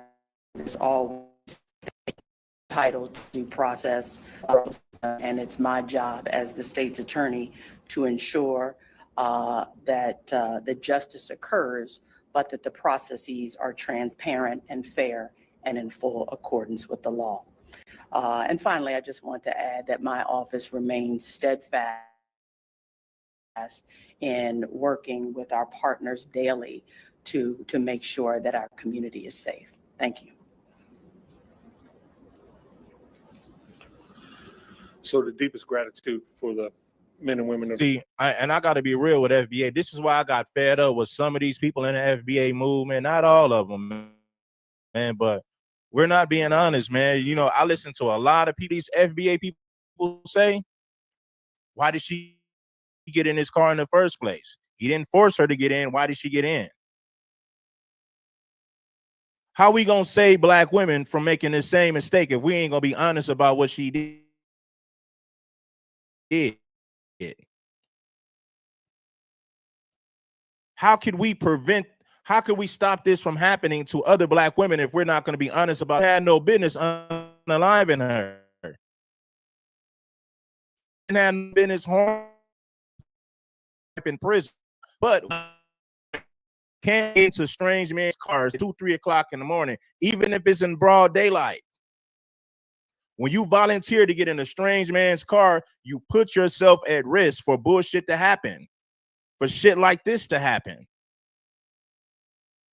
it's always entitled to due process, and it's my job as the state's attorney to ensure that the justice occurs, but that the processes are transparent and fair and in full accordance with the law. And finally, I just want to add that my office remains steadfast in working with our partners daily to make sure that our community is safe. Thank you. So the deepest gratitude for the men and women. See, I got to be real with FBA. This is why I got fed up with some of these people in the FBA movement. Not all of them, man, but we're not being honest, man. You know, I listen to a lot of people, these FBA people say, why did she get in his car in the first place? He didn't force her to get in. Why did she get in? How we gonna save black women from making the same mistake if we ain't gonna be honest about what she did? How could we stop this from happening to other black women if we're not going to be honest about it? Had no business unaliving her. And had no business harm in prison. But can't get into strange men's cars at 2, 3 o'clock in the morning, even if it's in broad daylight. When you volunteer to get in a strange man's car, you put yourself at risk for bullshit to happen, for shit like this to happen.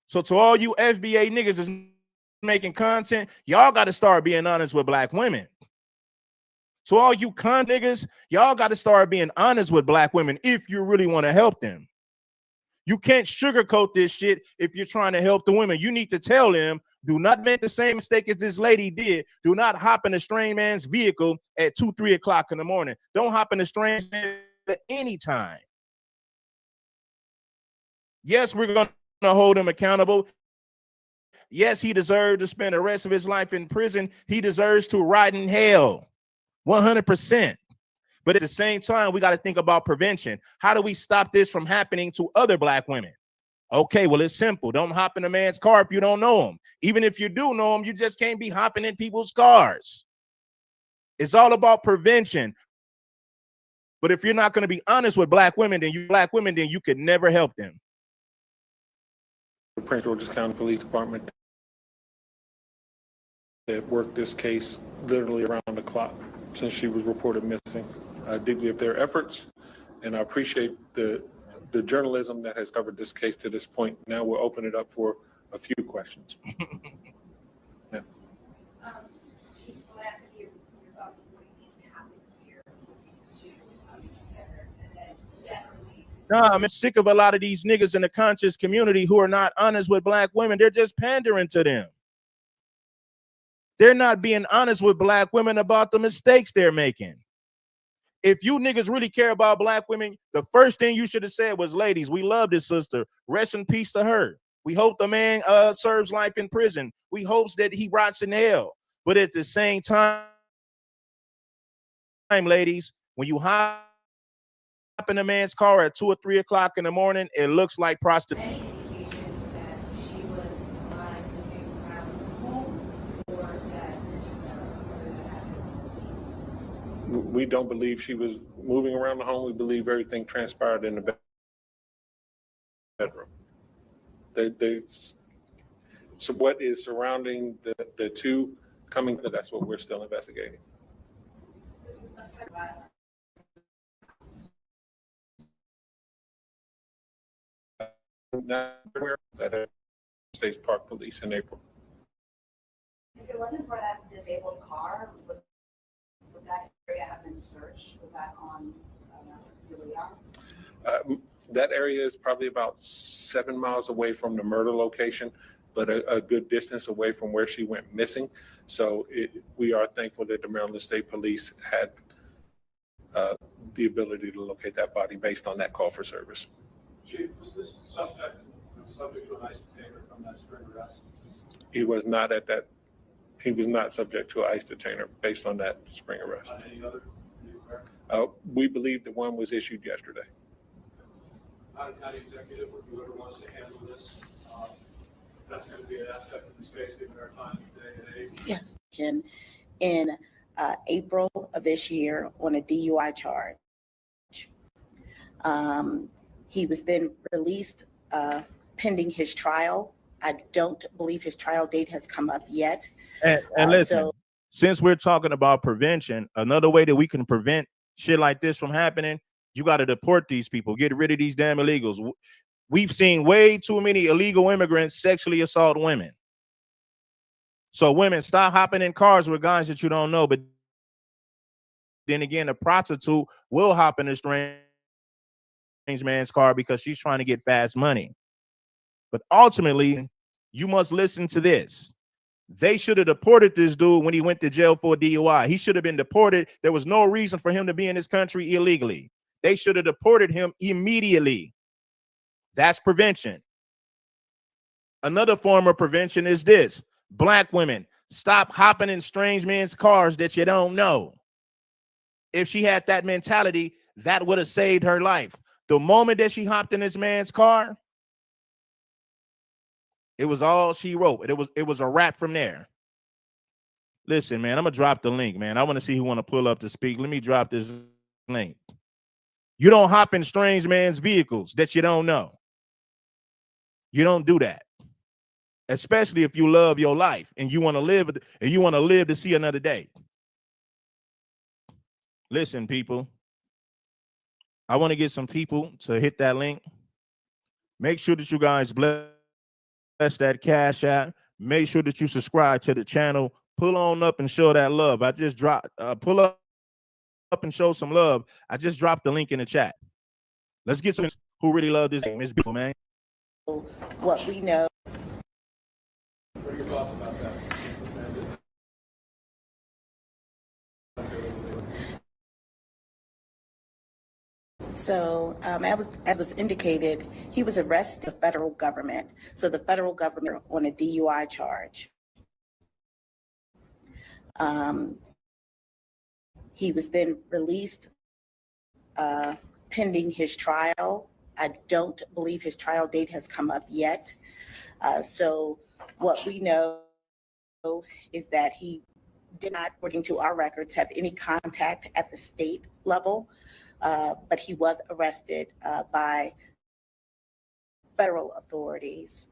So to all you FBA niggas is making content, y'all got to start being honest with black women. So all you con niggas, y'all got to start being honest with black women if you really want to help them. You can't sugarcoat this shit if you're trying to help the women. You need to tell them, do not make the same mistake as this lady did. Do not hop in a strange man's vehicle at 2, 3 o'clock in the morning. Don't hop in a strange man at any time. Yes, we're going to hold him accountable. Yes, he deserves to spend the rest of his life in prison. He deserves to rot in hell, 100%. But at the same time, we got to think about prevention. How do we stop this from happening to other black women? Okay, well, it's simple. Don't hop in a man's car if you don't know him. Even if you do know him, you just can't be hopping in people's cars. It's all about prevention. But if you're not going to be honest with black women, then you could never help them. The Prince George's County Police Department that worked this case literally around the clock since she was reported missing. I deeply of their efforts, and I appreciate the journalism that has covered this case to this point. Now we'll open it up for a few questions. Yeah. Nah, I'm sick of a lot of these niggas in the conscious community who are not honest with black women. They're just pandering to them. They're not being honest with black women about the mistakes they're making. If you niggas really care about black women, the first thing you should have said was, ladies, we love this sister. Rest in peace to her. We hope the man serves life in prison. We hope that he rots in hell. But at the same time, ladies, when you hop in a man's car at 2 or 3 o'clock in the morning, it looks like prostitution. We don't believe she was moving around the home. We believe everything transpired in the bedroom. So what is surrounding the two coming, that's what we're still investigating. Not aware of that States Park Police in April. If it wasn't for that disabled car, would that area have been searched? Was that on your radar? That area is probably about 7 miles away from the murder location, but a good distance away from where she went missing. So we are thankful that the Maryland State Police had the ability to locate that body based on that call for service. Chief, was this suspect subject to an ICE detainer from that spring arrest? He was not at that. He was not subject to an ICE detainer based on that spring arrest. Any other? We believe the one was issued yesterday. County executive, whoever wants to handle this, that's going to be an aspect of this case given our time today. Yes. In April of this year on a DUI charge. He was then released pending his trial. I don't believe his trial date has come up yet. And listen, since we're talking about prevention, another way that we can prevent shit like this from happening, you got to deport these people, get rid of these damn illegals. We've seen way too many illegal immigrants sexually assault women. So women, stop hopping in cars with guys that you don't know. But then again, a prostitute will hop in a strange man's car because she's trying to get fast money. But ultimately, you must listen to this. They should have deported this dude when he went to jail for DUI. He should have been deported. There was no reason for him to be in this country illegally. They should have deported him immediately. That's prevention. Another form of prevention is this. Black women, stop hopping in strange men's cars that you don't know. If she had that mentality, that would have saved her life. The moment that she hopped in this man's car, it was all she wrote. It was a wrap from there. Listen, man, I'm gonna drop the link, man. I want to see who want to pull up to speak. Let me drop this link. You don't hop in strange man's vehicles that you don't know. You don't do that. Especially if you love your life and you want to live to see another day. Listen, people. I want to get some people to hit that link. Make sure that you guys bless that Cash App. Make sure that you subscribe to the channel. Pull on up and show that love. I just dropped pull up up and show some love. I just dropped the link in the chat. Let's get some who really love this game. It's beautiful, man. What we know. What are your thoughts about that? So, as was indicated, he was arrested by the federal government. So the federal government on a DUI charge. He was then released pending his trial. I don't believe his trial date has come up yet. So what we know is that he did not, according to our records, have any contact at the state level, but he was arrested by federal authorities.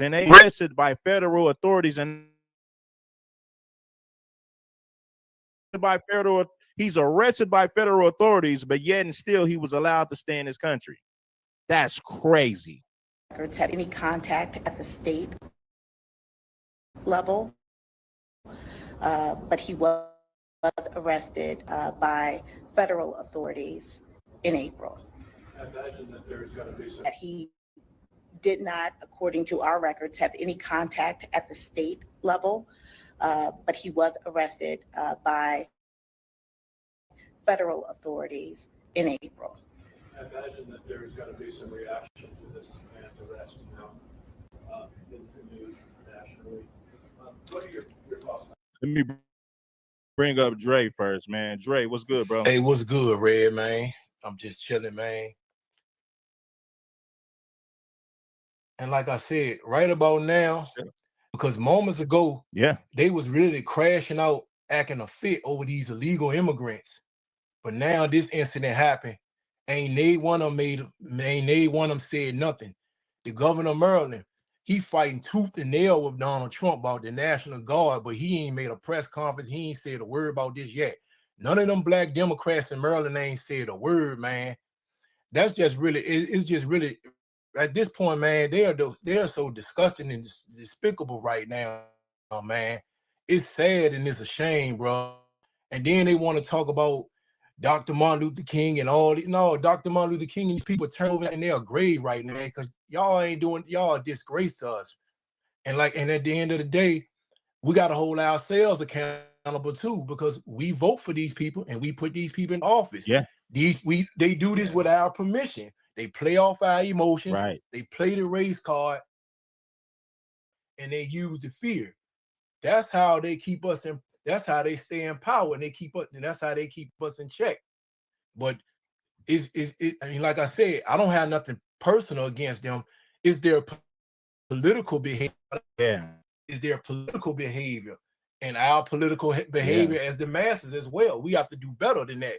And they arrested by federal authorities and he's arrested by federal authorities, but yet and still he was allowed to stay in his country. That's crazy. Had any contact at the state level, but he was arrested by federal authorities in April. I imagine that there's got to be some. That he did not, according to our records, have any contact at the state level, but he was arrested by federal authorities in April. I imagine that there's got to be some reaction to this man's arrest now in the news nationally. What are your thoughts? Let me bring up Dre first, man. Dre, what's good, bro? Hey, what's good, Red, man? I'm just chilling, man. And like I said, right about now, because moments ago, they was really crashing out, acting a fit over these illegal immigrants. But now this incident happened. Ain't they one of them said nothing. The governor of Maryland, he fighting tooth and nail with Donald Trump about the National Guard, but he ain't made a press conference. He ain't said a word about this yet. None of them black Democrats in Maryland ain't said a word, man. That's just really, it's just really, at this point, man, they are so disgusting and despicable right now, man. It's sad and it's a shame, bro. And then they want to talk about Dr. Martin Luther King and all. No, Dr. Martin Luther King and these people turn over in their grave right now because y'all a disgrace to us. And at the end of the day, we got to hold ourselves accountable too, because we vote for these people and we put these people in office. Yeah. They do this with our permission. They play off our emotions. Right. They play the race card and they use the fear. That's how they keep us in. That's how they stay in power, and that's how they keep us in check. But I mean, like I said, I don't have nothing personal against them. It's their political behavior. Yeah. Is their political behavior and our political behavior as the masses as well. We have to do better than that.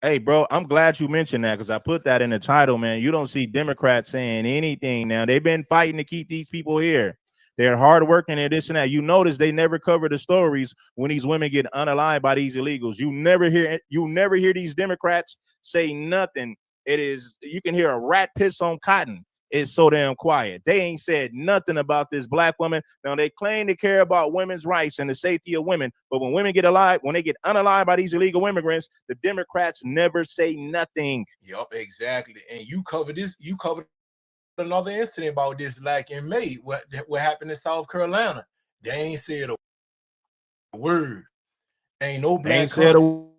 Hey, bro, I'm glad you mentioned that because I put that in the title, man. You don't see Democrats saying anything now. They've been fighting to keep these people here. They're hardworking and this and that. You notice they never cover the stories when these women get unalived by these illegals. You never hear these Democrats say nothing. You can hear a rat piss on cotton. It's so damn quiet. They ain't said nothing about this black woman. Now they claim to care about women's rights and the safety of women, but when women get unalived by these illegal immigrants, the Democrats never say nothing. Yup, exactly. And you covered another incident about this like in May, what happened in South Carolina. They ain't said a word. Ain't no black Ain't said a word.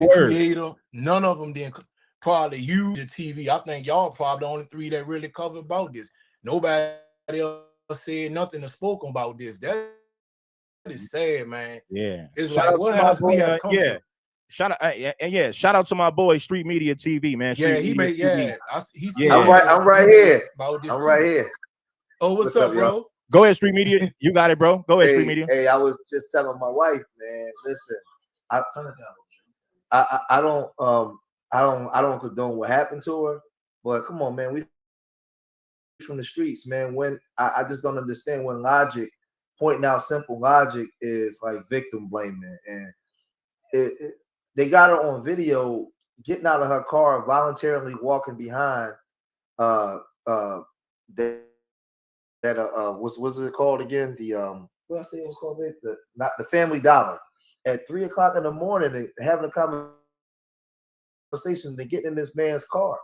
Creator. None of them didn't. Probably you, the TV. I think y'all probably the only three that really covered about this. Nobody else said nothing or spoken about this. That is sad, man. Yeah. It's like what has we have come to? Shout out to my boy Street Media TV, man. Yeah, Street he Media made TV. I'm right here. I'm right here. Oh, what's up, bro? Y'all? Go ahead, Street Media. You got it, bro. Go ahead, Street Media. Hey, I was just telling my wife, man. Listen, turn it down. I don't condone what happened to her, but come on, man. We from the streets, man. When I just don't understand when pointing out simple logic is like victim blaming, and they got her on video getting out of her car, voluntarily walking behind what's it called again? The what I say it was called? Not the Family Dollar at 3 o'clock in the morning, and having a conversation, then getting in this man's car.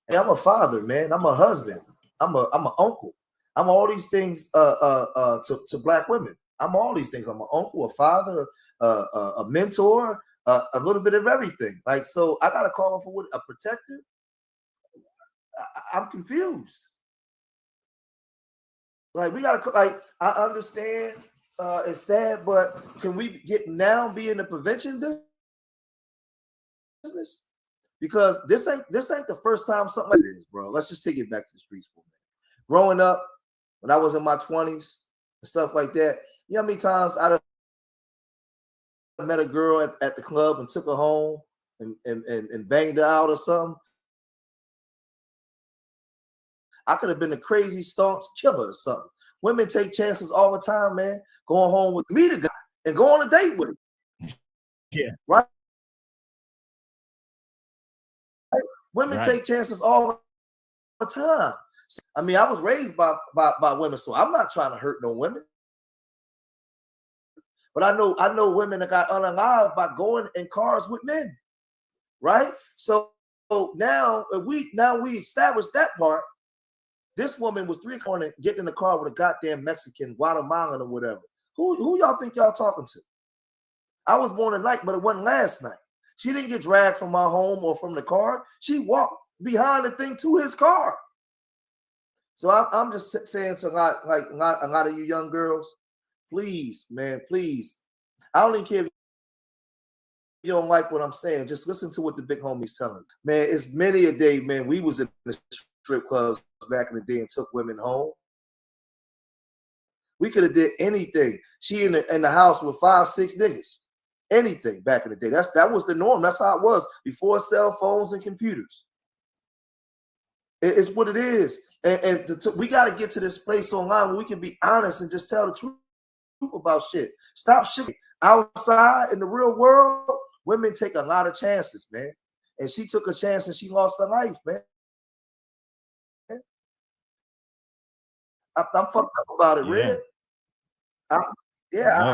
And I'm a father, man. I'm a husband. I'm an uncle. I'm all these things to Black women. I'm all these things. I'm an uncle, a father, a mentor, a little bit of everything. Like, so I gotta call for what, a protector? I'm confused. Like, we gotta, like, I understand it's sad, but can we be in the prevention business? Because this ain't the first time something like this, bro. Let's just take it back to the streets for a minute. Growing up, when I was in my 20s and stuff like that, you know how many times I met a girl at the club and took her home and banged her out or something? I could have been a crazy staunch killer or something. Women take chances all the time, man. Going home with me, the guy, and go on a date with him. Yeah. Right? Women take chances all the time. I mean, I was raised by women, so I'm not trying to hurt no women. But I know women that got unalived by going in cars with men, right? So now we established that part. This woman was 3 o'clock getting in the car with a goddamn Mexican, Guatemalan, or whatever. Who y'all think y'all talking to? I was born tonight, but it wasn't last night. She didn't get dragged from my home or from the car. She walked behind the thing to his car. So I'm just saying to a lot of you young girls, please, man, please. I don't even care if you don't like what I'm saying. Just listen to what the big homie's telling you. Man, it's many a day, man. We was in the strip clubs back in the day and took women home. We could have did anything. She in the house with 5, 6 niggas. Anything back in the day. That was the norm. That's how it was before cell phones and computers. It's what it is. And we got to get to this place online where we can be honest and just tell the truth about shit. Stop shit. Outside in the real world, women take a lot of chances, man. And she took a chance and she lost her life, man. I'm fucked up about it, Red. I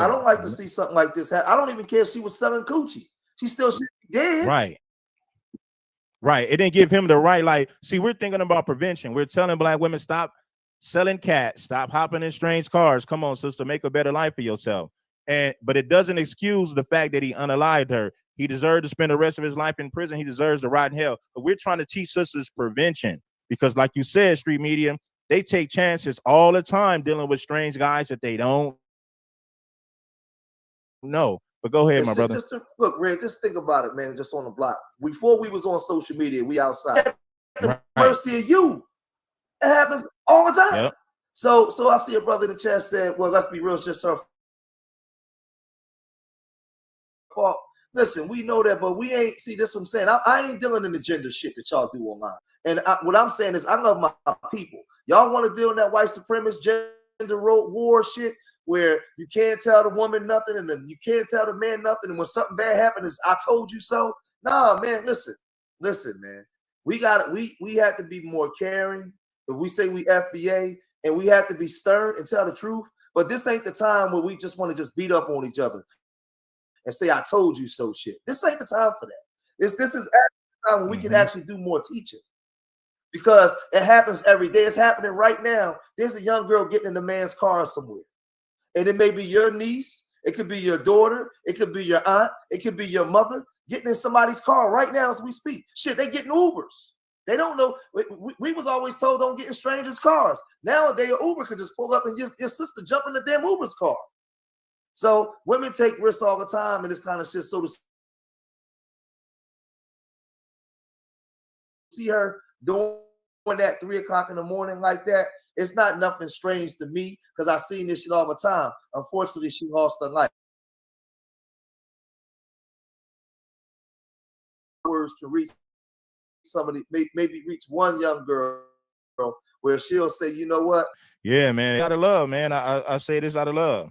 don't like to see something like this happen. I don't even care if she was selling coochie. She still should be dead. Right. It didn't give him the right. Like, see, we're thinking about prevention. We're telling Black women, stop selling cats, stop hopping in strange cars. Come on, sister, make a better life for yourself. But it doesn't excuse the fact that he unalived her. He deserved to spend the rest of his life in prison. He deserves to rot in hell. But we're trying to teach sisters prevention because, like you said, street media, they take chances all the time dealing with strange guys that they don't know. But go ahead, my brother. Look, Red, just think about it, man. Just on the block. Before we was on social media, we outside. Mercy of you. It happens all the time. Yep. So I see a brother in the chat said, well, let's be real, it's just her fault. Listen, we know that, but we ain't, see, this is what I'm saying. I ain't dealing in the gender shit that y'all do online. And what I'm saying is I love my people. Y'all want to deal in that white supremacist gender war shit where you can't tell the woman nothing and then you can't tell the man nothing. And when something bad happens, I told you so. Nah, man, listen, man. We have to be more caring. If we say we FBA, and we have to be stern and tell the truth. But this ain't the time where we just want to just beat up on each other and say, I told you so shit. This ain't the time for that. This is actually the time when we can actually do more teaching. Because it happens every day. It's happening right now. There's a young girl getting in a man's car somewhere. And it may be your niece. It could be your daughter. It could be your aunt. It could be your mother getting in somebody's car right now as we speak. Shit, they getting Ubers. They don't know. We was always told don't get in strangers' cars. Nowadays, an Uber could just pull up and your sister jump in the damn Uber's car. So women take risks all the time and this kind of shit. So to see her doing that 3 o'clock in the morning like that, it's not nothing strange to me because I've seen this shit all the time. Unfortunately, she lost her life. Words can reach somebody, maybe reach one young girl where she'll say, you know what? Yeah, man. Out of love, man. I say this out of love.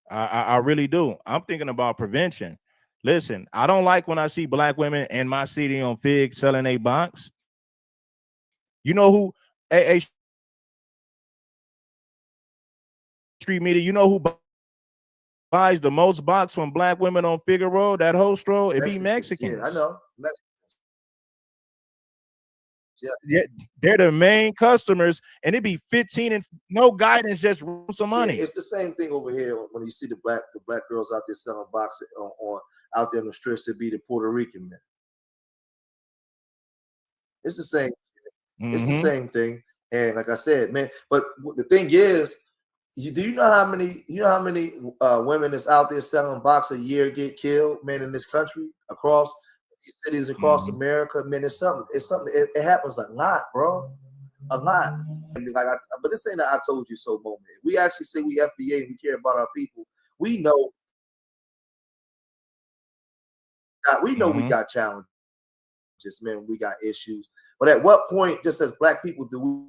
I really do. I'm thinking about prevention. Listen, I don't like when I see black women in my city on Fig selling a box. You know who? A street media. You know who buys the most box from black women on Figueroa? That host row. It be Mexicans. Yeah, I know. Yeah, they're the main customers, and it be 15 and no guidance, just some money. Yeah, it's the same thing over here when you see the black girls out there selling boxes on out there in the strips. It be the Puerto Rican men. It's the same. It's the same thing. And like I said, man, but the thing is, do you know how many women that's out there selling boxes a year get killed, man, in this country, across these cities across America? Man, it's something. It happens a lot, bro, a lot. I mean, but this ain't a I told you so moment. We actually say we FBA and we care about our people. We know. We know we got challenges, man. We got issues. But at what point, just as black people, do we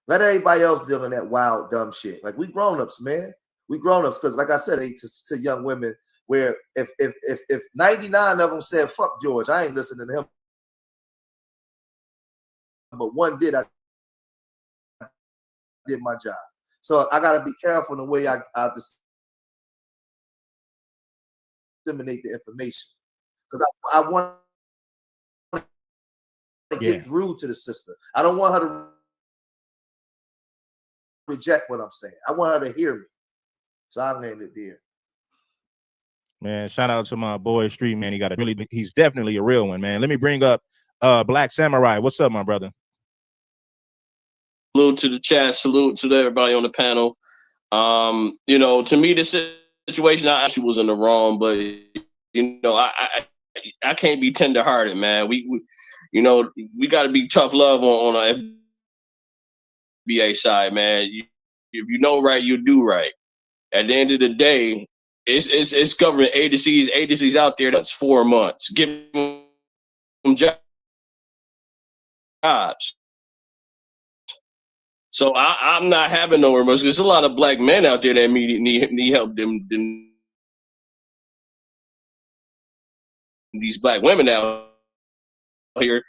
let everybody else deal in that wild, dumb shit? Like, we grown-ups, man. We grown-ups, because like I said, to young women, where if 99 of them said, fuck George, I ain't listening to him. But one did, I did my job. So I gotta be careful in the way I disseminate the information. Because I want to get through to the sister. I don't want her to reject what I'm saying. I want her to hear me. So I landed there. Man, shout out to my boy Street, man. He's definitely a real one, man. Let me bring up Black Samurai. What's up, my brother? Salute to the chat. Salute to everybody on the panel. You know, to me, this situation, I actually was in the wrong, but you know, I can't be tender-hearted, man. We you know, we got to be tough love on the FBA side, man. If you know right, you do right. At the end of the day, it's government agencies out there that's 4 months. Give them jobs. So I'm not having no remorse. There's a lot of black men out there that need help. Them these black women out here.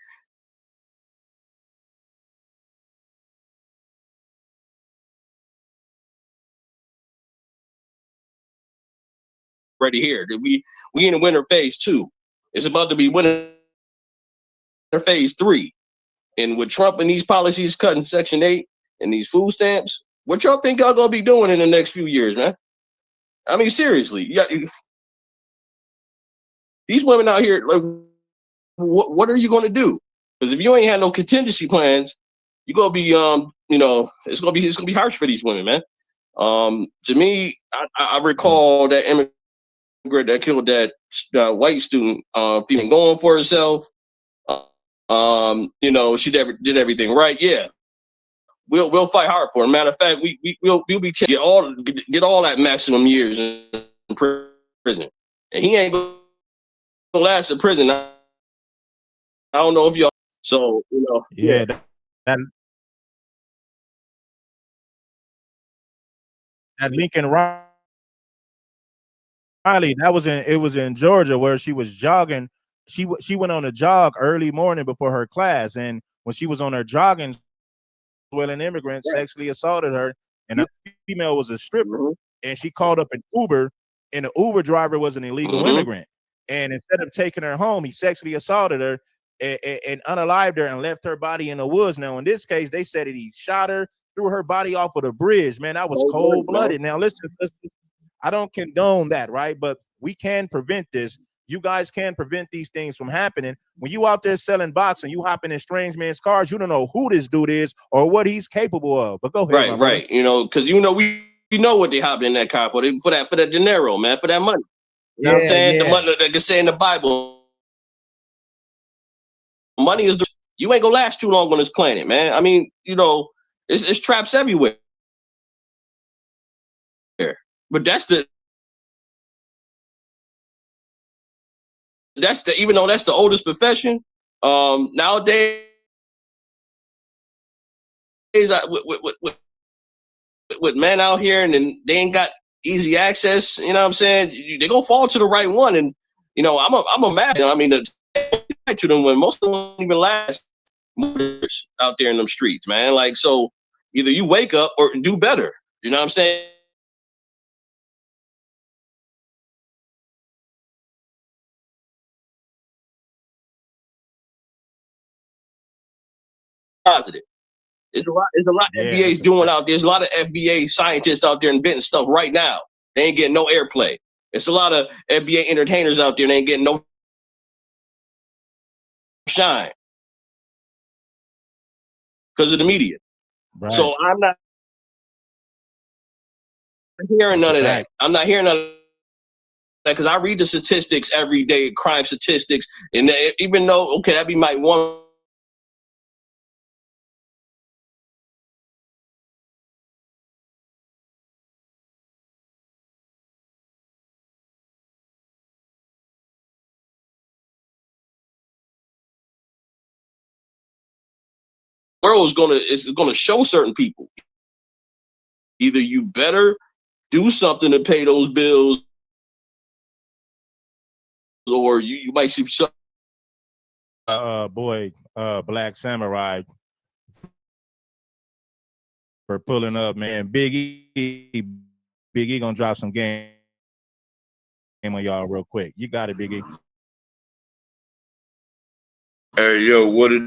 Ready here. We in the winter phase 2. It's about to be winter phase 3. And with Trump and these policies cutting Section 8 and these food stamps, what y'all think y'all gonna be doing in the next few years, man? I mean, seriously, these women out here, like, what are you gonna do? Because if you ain't had no contingency plans, you're gonna be, you know, it's gonna be harsh for these women, man. To me, I recall that immigrant that killed that white student, feeling going for herself. You know, she did everything right. Yeah, we'll fight hard for it. Matter of fact, we'll be get all that maximum years in prison, and he ain't gonna last in prison. I don't know if y'all. So you know, yeah. That Lincoln Riley, it was in Georgia, where she was jogging. She went on a jog early morning before her class, and when she was on her jogging, an immigrant sexually assaulted her, and the female was a stripper, and she called up an Uber, and the Uber driver was an illegal immigrant, and instead of taking her home, he sexually assaulted her and unalived her and left her body in the woods. Now, in this case, they said that he shot her, threw her body off of the bridge. Man, that was cold-blooded. Now, listen, I don't condone that, right? But we can prevent this. You guys can prevent these things from happening. When you out there selling box and you hopping in strange men's cars, you don't know who this dude is or what he's capable of. But go ahead, right. You know, because you know we know what they hopped in that car for. For that dinero, man, for that money. You know what I'm saying? The money that can say in the Bible. Money is you ain't gonna last too long on this planet, man. I mean, you know, it's traps everywhere. But that's the even though that's the oldest profession, nowadays with men out here and then they ain't got easy access. You know what I'm saying? They're gonna fall to the right one, and you know, I'm a mad. I mean, to them when most of them don't even last years out there in them streets, man. Like, so either you wake up or do better. You know what I'm saying? Positive. There's a lot FBA's doing out there. There's a lot of FBA scientists out there inventing stuff right now. They ain't getting no airplay. It's a lot of FBA entertainers out there. They ain't getting no shine because of the media. Right. So I'm not hearing none of that. I'm not hearing none of that because I read the statistics every day, crime statistics, and even though okay, that be my one. World is gonna show certain people. Either you better do something to pay those bills, or you might see some. Black Samurai for pulling up, man. Big E gonna drop some game on y'all real quick. You got it, Big E. Hey, yo, what it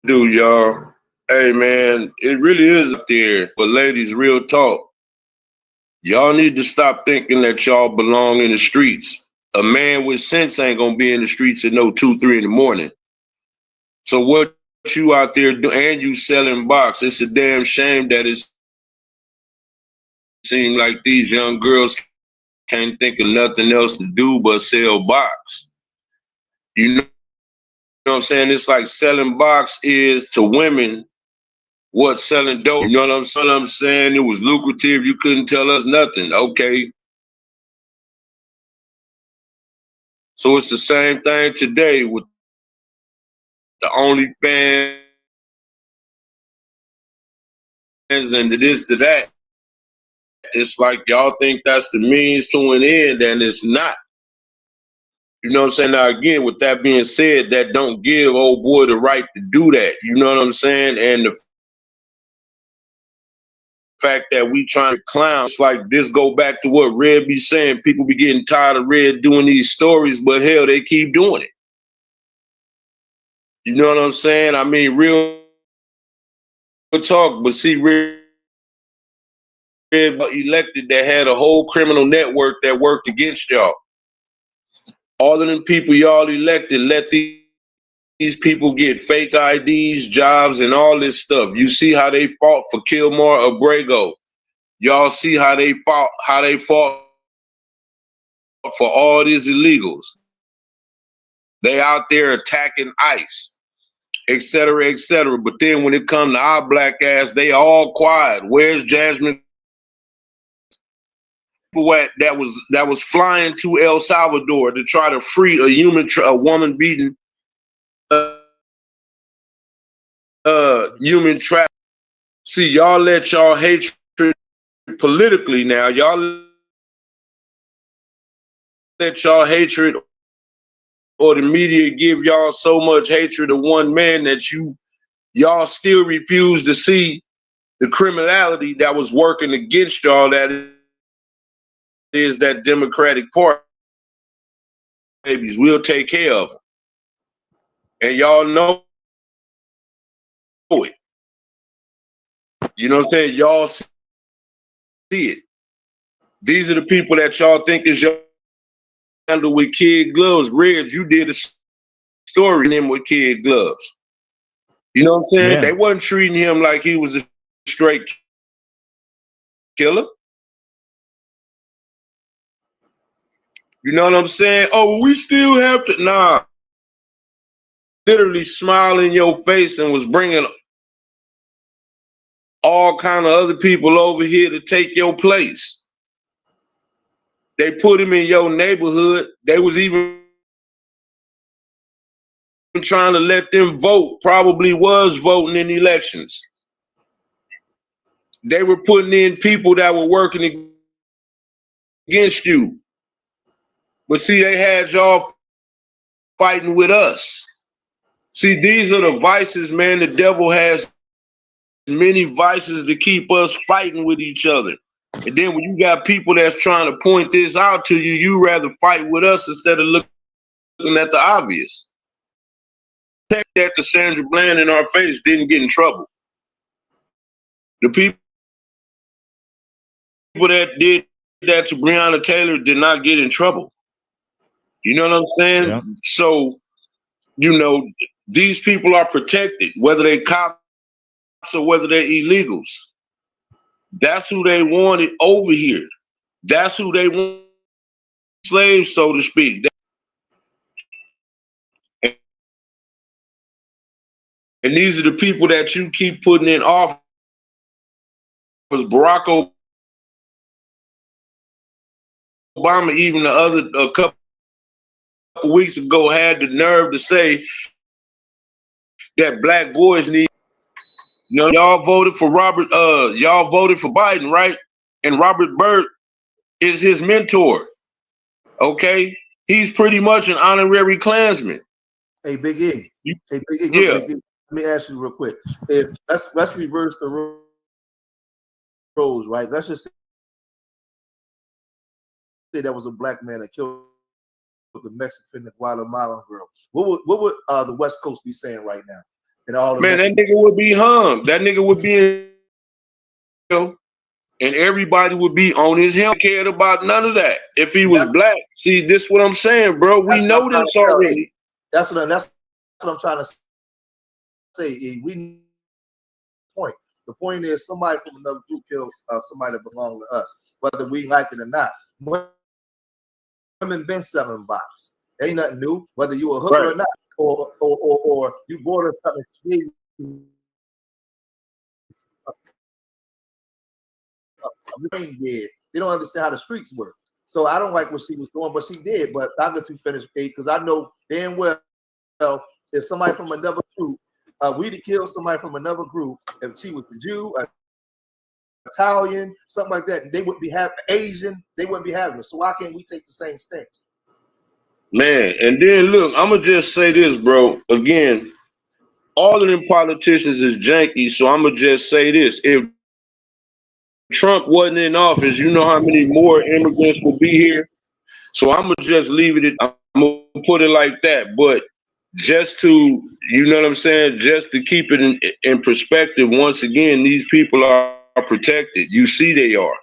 do, y'all? Hey, man, it really is up there. But ladies, real talk. Y'all need to stop thinking that y'all belong in the streets. A man with sense ain't gonna be in the streets at no 2, 3 in the morning. So what you out there do, and you selling box? It's a damn shame that it seems like these young girls can't think of nothing else to do but sell box. You know what I'm saying? It's like selling box is to women what selling dope. You know what I'm saying? It was lucrative. You couldn't tell us nothing. Okay. So it's the same thing today with the OnlyFans and the this to that. It's like y'all think that's the means to an end, and it's not. You know what I'm saying? Now, again, with that being said, that don't give old boy the right to do that. You know what I'm saying? And the fact that we trying to clown, it's like this go back to what Red be saying. People be getting tired of Red doing these stories, but hell, they keep doing it. You know what I'm saying? I mean, real talk, but see, Red elected that had a whole criminal network that worked against y'all. All of them people y'all elected, let these people get fake IDs, jobs, and all this stuff. You see how they fought for Kilmore Abrego. Y'all see how they fought for all these illegals. They out there attacking ICE, et cetera, et cetera. But then when it comes to our black ass, they all quiet. Where's Jasmine? That was flying to El Salvador to try to free a woman beaten human trafficking. See, y'all let y'all hatred politically now. Y'all let y'all hatred or the media give y'all so much hatred of one man that y'all still refuse to see the criminality that was working against y'all. That is that Democratic Party. Babies, we'll take care of them. And y'all know it. You know what I'm saying? Y'all see it. These are the people that y'all think is your handle with kid gloves. Red, you did a story in him with kid gloves. You know what I'm saying? Yeah. They wasn't treating him like he was a straight killer. You know what I'm saying? Oh, we still have to. Nah. Literally smile in your face and was bringing all kind of other people over here to take your place. They put him in your neighborhood. They was even trying to let them vote, probably was voting in elections. they were putting in people that were working against you. But see, they had y'all fighting with us. See, these are the vices, man. The devil has many vices to keep us fighting with each other. And then when you got people that's trying to point this out to you, you rather fight with us instead of looking at the obvious. That Cassandra Bland in our face didn't get in trouble. The people that did that to Breonna Taylor did not get in trouble. You know what I'm saying? Yeah. So, you know, these people are protected, whether they cops or whether they're illegals. That's who they wanted over here. That's who they want, slaves, so to speak. And these are the people that you keep putting in office. Barack Obama, even a couple weeks ago, had the nerve to say that black boys need. You know, y'all voted for y'all voted for Biden, right? And Robert Byrd is his mentor. Okay, he's pretty much an honorary Klansman. Hey, Big E. Hey, Big E. Yeah. Big E. Let me ask you real quick. If let's reverse the roles, right? Let's just say that was a black man that killed the Mexican and Guatemalan girl. What would the West Coast be saying right now? And all the Man, that nigga would be hung. That nigga would be in jail, and everybody would be on his him. Cared about none of that. If he was black, see, this what I'm saying, bro. We know this already. That's what I'm trying to say. We point. The point is somebody from another group kills somebody that belongs to us, whether we like it or not. Women been selling box. Ain't nothing new, whether you a hooker or not, or you bought us something. They don't understand how the streets work. So I don't like what she was doing, but she did. But I'll let you finish, because I know damn well if somebody from another group, we'd have killed somebody from another group, if she was a Jew, Italian, something like that, they wouldn't be having Asian, they wouldn't be having it. So why can't we take the same stance? Man, and then look, I'm gonna just say this, bro. Again, all of them politicians is janky, so I'm gonna just say this. If Trump wasn't in office, you know how many more immigrants would be here? So I'm gonna just leave it at, I'm gonna put it like that. But just to, you know what I'm saying, just to keep it in perspective, once again, these people are protected. You see they are.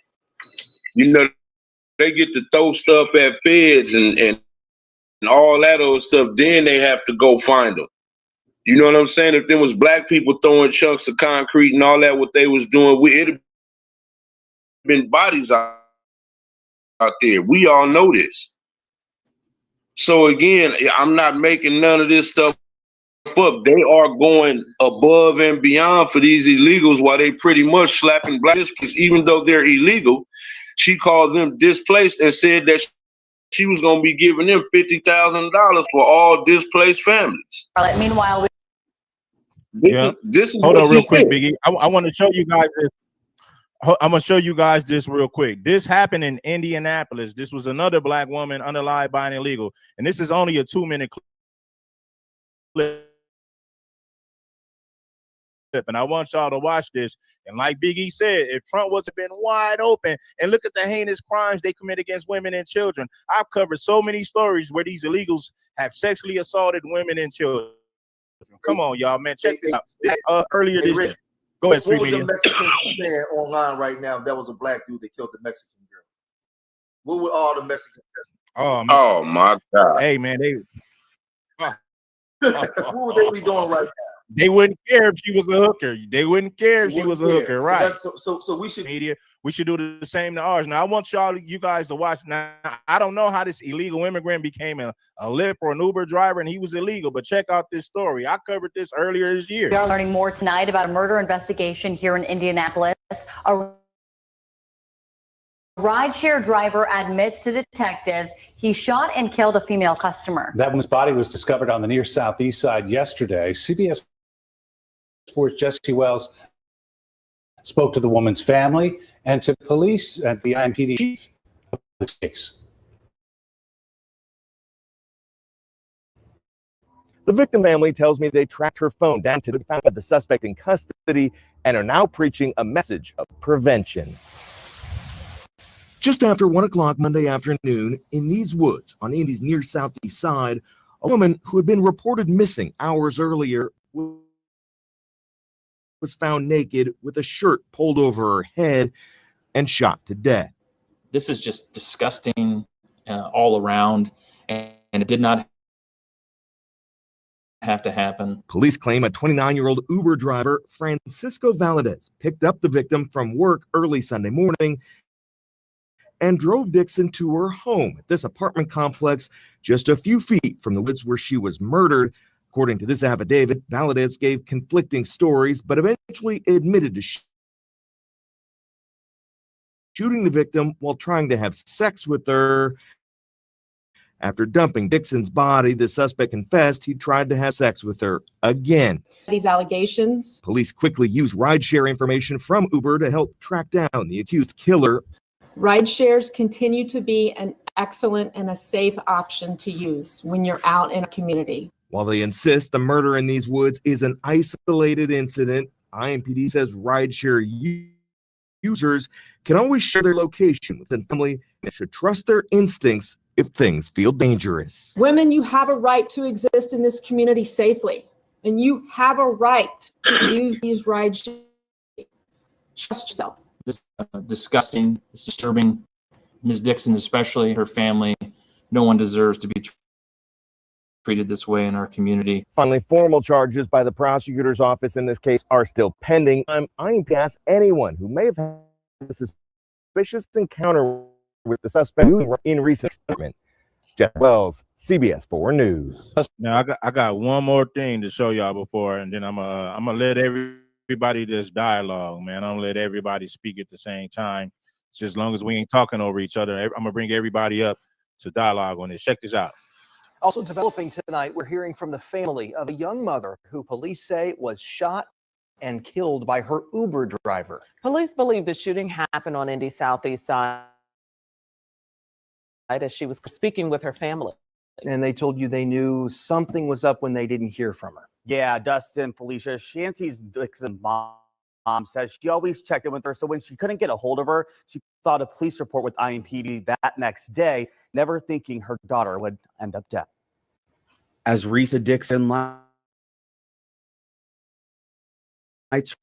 You know, they get to throw stuff at feds and all that old stuff, then they have to go find them. You know what I'm saying? If there was black people throwing chunks of concrete and all that, what they was doing, it'd have been bodies out there. We all know this. So again, I'm not making none of this stuff up. They are going above and beyond for these illegals while they pretty much slapping black displaced, even though they're illegal. She called them displaced and said that she was going to be giving them $50,000 for all displaced families. Meanwhile, This is Hold on real quick, did. Biggie. I want to show you guys this. I'm gonna show you guys this real quick. This happened in Indianapolis. This was another black woman unalived by an illegal, and this is only a 2-minute clip. And I want y'all to watch this. And like Biggie said, if Trump wasn't been wide open, and look at the heinous crimes they commit against women and children. I've covered so many stories where these illegals have sexually assaulted women and children. Come on, y'all, man. Check this out. Earlier this year. Go ahead, What was the Mexicans saying online right now? That was a black dude that killed the Mexican girl. What were all the Mexicans saying? Oh my God. Hey man, what would they be doing right now? They wouldn't care if she was a hooker. They wouldn't care if she was a hooker, right? So we should media. We should do the same to ours. Now I want you guys to watch. Now I don't know how this illegal immigrant became a Lyft or an Uber driver, and he was illegal. But check out this story. I covered this earlier this year. We are learning more tonight about a murder investigation here in Indianapolis. A rideshare driver admits to detectives he shot and killed a female customer. That woman's body was discovered on the near southeast side yesterday. CBS 4's Jesse Wells spoke to the woman's family and to police at the IMPD chief of this case. The victim family tells me they tracked her phone down to the suspect in custody and are now preaching a message of prevention. Just after 1 o'clock Monday afternoon, in these woods on Indy's near southeast side, a woman who had been reported missing hours earlier was found naked with a shirt pulled over her head and shot to death. This is just disgusting all around, and it did not have to happen. Police claim a 29-year-old Uber driver, Francisco Valadez, picked up the victim from work early Sunday morning and drove Dixon to her home at this apartment complex just a few feet from the woods where she was murdered. According to this affidavit, Valadez gave conflicting stories, but eventually admitted to shooting the victim while trying to have sex with her. After dumping Dixon's body, the suspect confessed he tried to have sex with her again. These allegations. Police quickly used rideshare information from Uber to help track down the accused killer. Ride shares continue to be an excellent and a safe option to use when you're out in a community. While they insist the murder in these woods is an isolated incident, IMPD says rideshare users can always share their location with their family and should trust their instincts if things feel dangerous. Women, you have a right to exist in this community safely, and you have a right to use these ride shares. Trust yourself. This disgusting, it's disturbing. Ms. Dixon, especially her family, no one deserves to be treated this way in our community. Finally, formal charges by the prosecutor's office in this case are still pending. I'm to ask anyone who may have had a suspicious encounter with the suspect in recent statement. Jeff Wells, CBS 4 News. Now I got one more thing to show y'all before, and then I'm gonna let everybody just dialogue, man. I'm gonna let everybody speak at the same time. Just as long as we ain't talking over each other, I'm gonna bring everybody up to dialogue on this. Check this out. Also developing tonight, we're hearing from the family of a young mother who police say was shot and killed by her Uber driver. Police believe the shooting happened on Indy Southeast side as she was speaking with her family. And they told you they knew something was up when they didn't hear from her. Yeah, Dustin, Felicia, Shanty's Dixon mom says she always checked in with her. So when she couldn't get a hold of her, she filed a police report with IMPD that next day, never thinking her daughter would end up dead. As Risa Dixon lights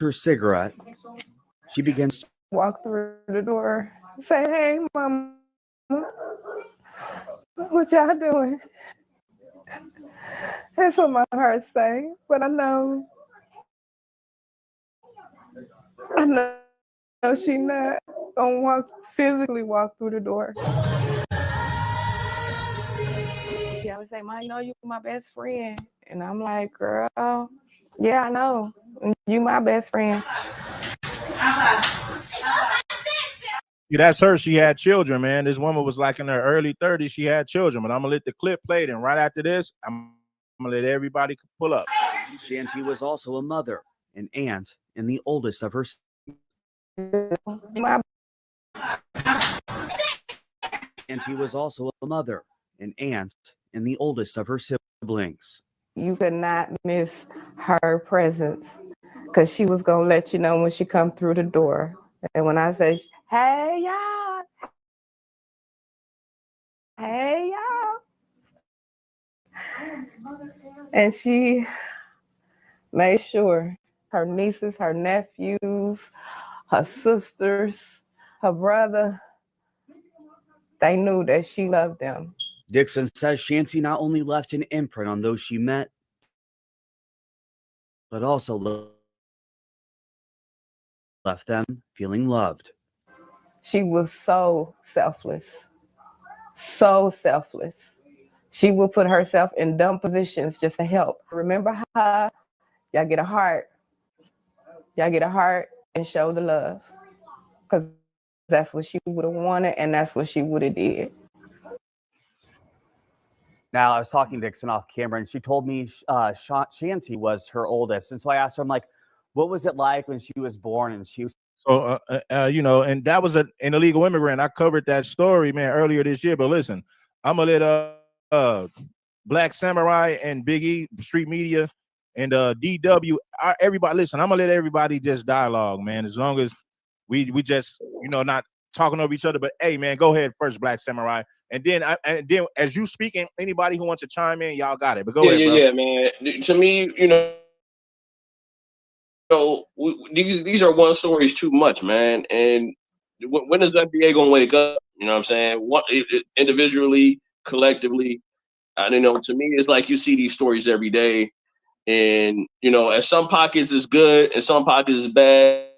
her cigarette, she begins to walk through the door, say, "Hey, Mama, what y'all doing?" That's what my heart say, but I know she not gonna physically walk through the door. She always say, "Ma, you know you my best friend," and I'm like, "Girl, yeah, I know, you my best friend." Yeah, that's her. She had children, man. This woman was like in her early 30s. She had children, but I'm gonna let the clip play. And right after this, I'm gonna let everybody pull up. Shanty was also a mother, an aunt, and the oldest of her. Shanty was also a mother, an aunt, and the oldest of her siblings. You could not miss her presence because she was gonna let you know when she come through the door. And when I say, "Hey y'all, hey y'all," and she made sure her nieces, her nephews, her sisters, her brother, they knew that she loved them. Dixon says Shanty not only left an imprint on those she met, but also left them feeling loved. She was so selfless, so selfless. She would put herself in dumb positions just to help. Remember how y'all get a heart and show the love, because that's what she would have wanted and that's what she would have did. Now, I was talking to Dixon off camera, and she told me Shanty was her oldest. And so I asked her, I'm like, what was it like when she was born? And she was So, you know, and that was an illegal immigrant. I covered that story, man, earlier this year. But listen, I'm gonna let Black Samurai and Big E, Street Media, and DW, everybody. Listen, I'm gonna let everybody just dialogue, man. As long as we just, you know, not talking over each other. But hey, man, go ahead first, Black Samurai, and then as you speaking, anybody who wants to chime in, y'all got it. But go ahead, bro. Yeah, man. To me, you know, these are one stories too much, man. And when is the FDA gonna wake up? You know what I'm saying? What individually, collectively, and you know, to me, it's like you see these stories every day, and you know, at some pockets it's good, and some pockets is bad.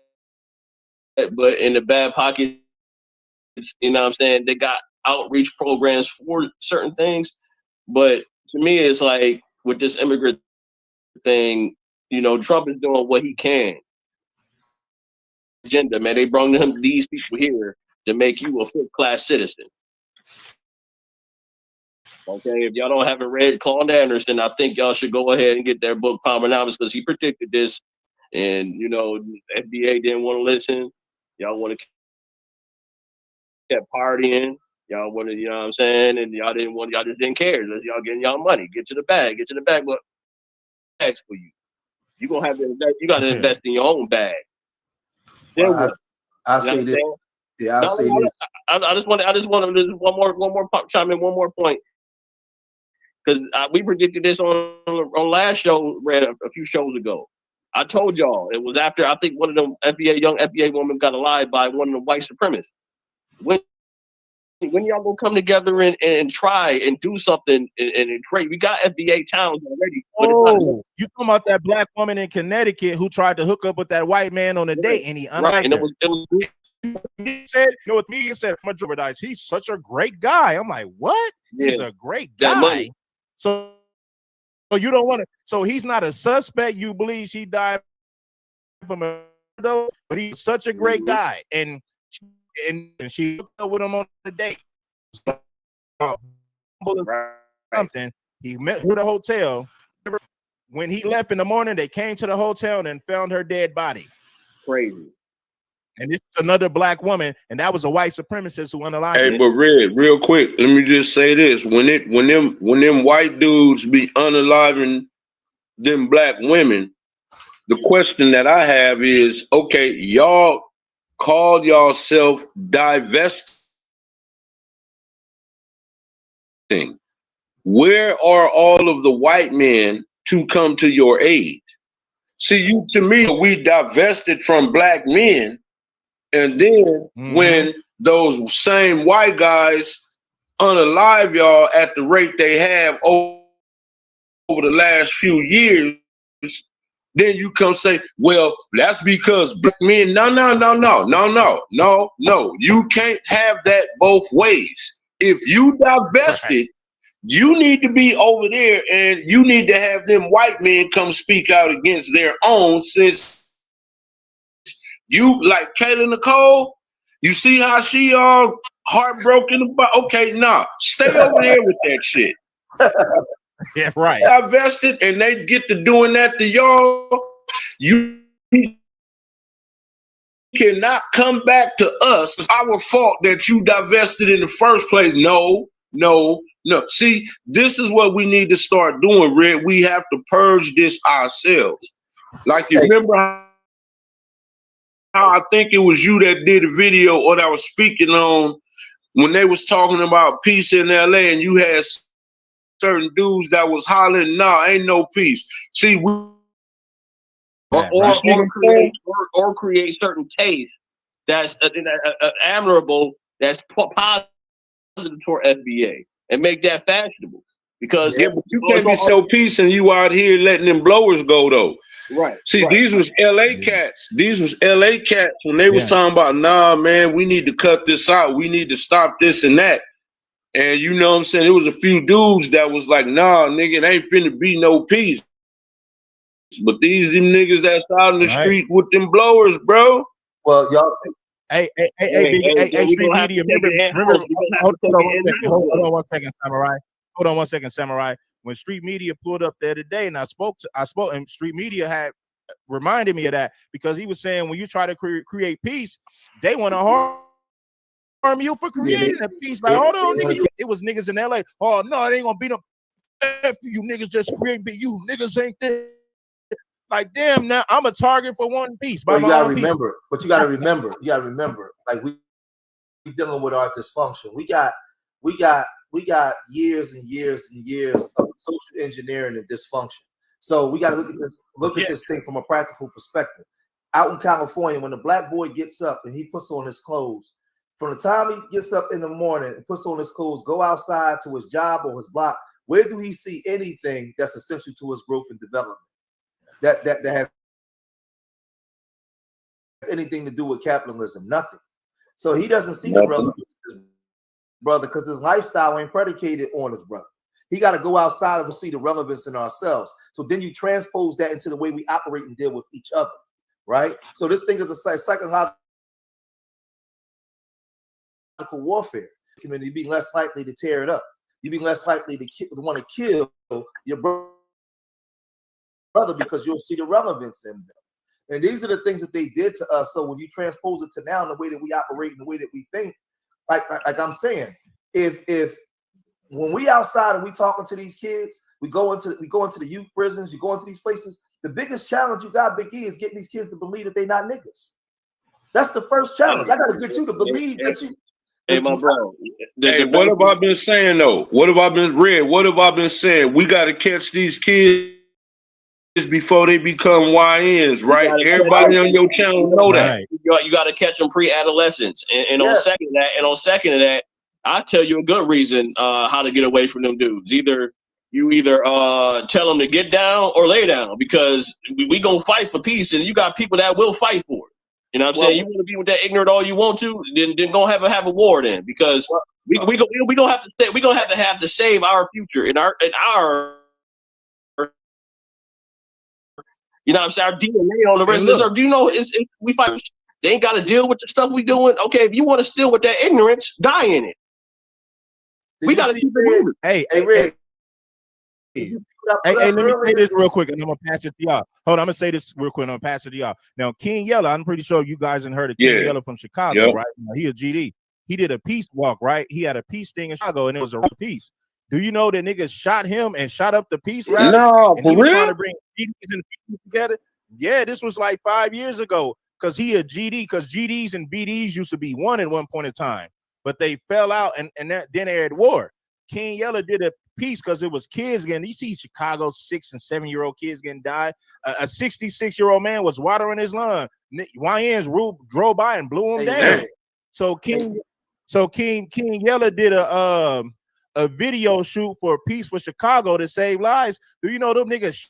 But in the bad pockets, you know what I'm saying, they got outreach programs for certain things. But to me, it's like with this immigrant thing, you know, Trump is doing what he can. Agenda, man. They brought him these people here to make you a fifth-class citizen. Okay, if y'all don't haven't read Claude Anderson, I think y'all should go ahead and get their book Palmonomics, because he predicted this, and you know, FDA didn't want to listen. Y'all want to kept partying. Y'all want to, you know what I'm saying, and y'all just didn't care. Y'all getting y'all money. Get to the bag. But bags for you. You gonna have to invest. You got to invest in your own bag. Then Well, what? I say this. Yeah, I say this. I just want to one more chime in one more point, because we predicted this on last show, read a few shows ago. I told y'all it was after, I think, one of them young FBA women got alive by one of the white supremacists. When y'all gonna come together and try and do something and create? We got FBA towns already. Oh, you talking about that black woman in Connecticut who tried to hook up with that white man on a date, and he unliked and her. it was He said, you know what me? He said, he's such a great guy. I'm like, what? He's a great guy. So you don't want to. So he's not a suspect. You believe she died from a overdose, but he's such a great guy, and she hooked up with him on the date. Something. He met her at a hotel. When he left in the morning, they came to the hotel and found her dead body. Crazy. And this is another black woman, and that was a white supremacist who unalived Hey, it. but Red, real quick, let me just say this: when them white dudes be unaliving them black women, the question that I have is, okay, y'all called yourself divesting. Where are all of the white men to come to your aid? See, to me, we divested from black men, and then when those same white guys unalive y'all at the rate they have over the last few years, then you come say, well, that's because black men. No. You can't have that both ways. If you divested, you need to be over there, and you need to have them white men come speak out against their own, since you, like Kayla Nicole, you see how she all heartbroken about, okay, stay over there with that shit. Yeah, right. Divested, and they get to doing that to y'all. You cannot come back to us. It's our fault that you divested in the first place. No. See, this is what we need to start doing, Red. We have to purge this ourselves. Like, you remember how I think it was you that did a video, or that was speaking on, when they was talking about peace in LA, and you had certain dudes that was hollering, ain't no peace. See, or create certain taste that's admirable, that's positive toward FBA, and make that fashionable. Because you can't be so peace and you out here letting them blowers go though. Right. See, these was LA cats. These was LA cats when they was talking about, man, we need to cut this out. We need to stop this and that. And you know what I'm saying? There was a few dudes that was like, nigga, it ain't finna be no peace. But them niggas that's out in the street with them blowers, bro. Well, y'all. Hey, Street Media. Remember, hold on one second, Samurai. Hold on one second, Samurai. When Street Media pulled up there today, and I spoke, and Street Media had reminded me of that, because he was saying when you try to create peace, they want to harm you for creating a peace. Like, hold on, nigga, it was niggas in LA. Oh no, it ain't gonna be no F you niggas just creating, but you niggas ain't there. Like, damn, now I'm a target for one piece. But you gotta remember, like we dealing with our dysfunction. We got years and years and years of social engineering and dysfunction. So we got to look at this thing from a practical perspective. Out in California, when the black boy gets up and he puts on his clothes, from the time he gets up in the morning and puts on his clothes, go outside to his job or his block, where do he see anything that's essential to his growth and development? That has anything to do with capitalism? Nothing. So he doesn't see the relevance of his brother, because his lifestyle ain't predicated on his brother. He got to go outside and see the relevance in ourselves. So then you transpose that into the way we operate and deal with each other, right? So this thing is a psychological warfare. You'd be less likely to tear it up. You'd be less likely to want to kill your brother because you'll see the relevance in them. And these are the things that they did to us. So when you transpose it to now in the way that we operate and the way that we think, like I'm saying, if when we outside and we talking to these kids, we go into the youth prisons, you go into these places, the biggest challenge you got, Big E, is getting these kids to believe that they're not niggas. That's the first challenge. I got to get you to believe that you. Hey, my bro. Hey, what have I been saying though? What have I been saying? We got to catch these kids before they become YNs, right? Everybody on your channel know that. You got to catch them pre-adolescence, and on second of that, I tell you a good reason how to get away from them dudes. You either tell them to get down or lay down, because we gonna fight for peace, and you got people that will fight for it. You know what I'm saying? You want to be with that ignorant all you want to, then go have a war then, because we don't have to stay. We gonna have to save our future and our. You know what I'm saying? Our DNA on the rest of this. Or do you know we fight? They ain't got to deal with the stuff we doing. Okay, if you want to steal with that ignorance, die in it. We got to keep it moving. Hey, Rick. Hey, let me say this real quick, and I'm gonna pass it to y'all. Hold on, I'm gonna say this real quick, and I'm gonna pass it to y'all. Now, King Yella, I'm pretty sure you guys heard of King Yella from Chicago, right? He a GD. He did a peace walk, right? He had a peace thing in Chicago, and it was a real peace. Do you know that niggas shot him and shot up the peace rally? No, and he was trying to bring GDs and BDs together. Yeah, this was like 5 years ago, because he a GD, because GDs and BDs used to be one at one point in time, but they fell out, and then they had war. King Yella did a peace because it was kids getting, you see Chicago 6 and 7 year old kids getting died. A 66-year-old man was watering his lawn. YNs drove by and blew him down. So King Yella did a video shoot for Peace for Chicago to save lives. Do you know them niggas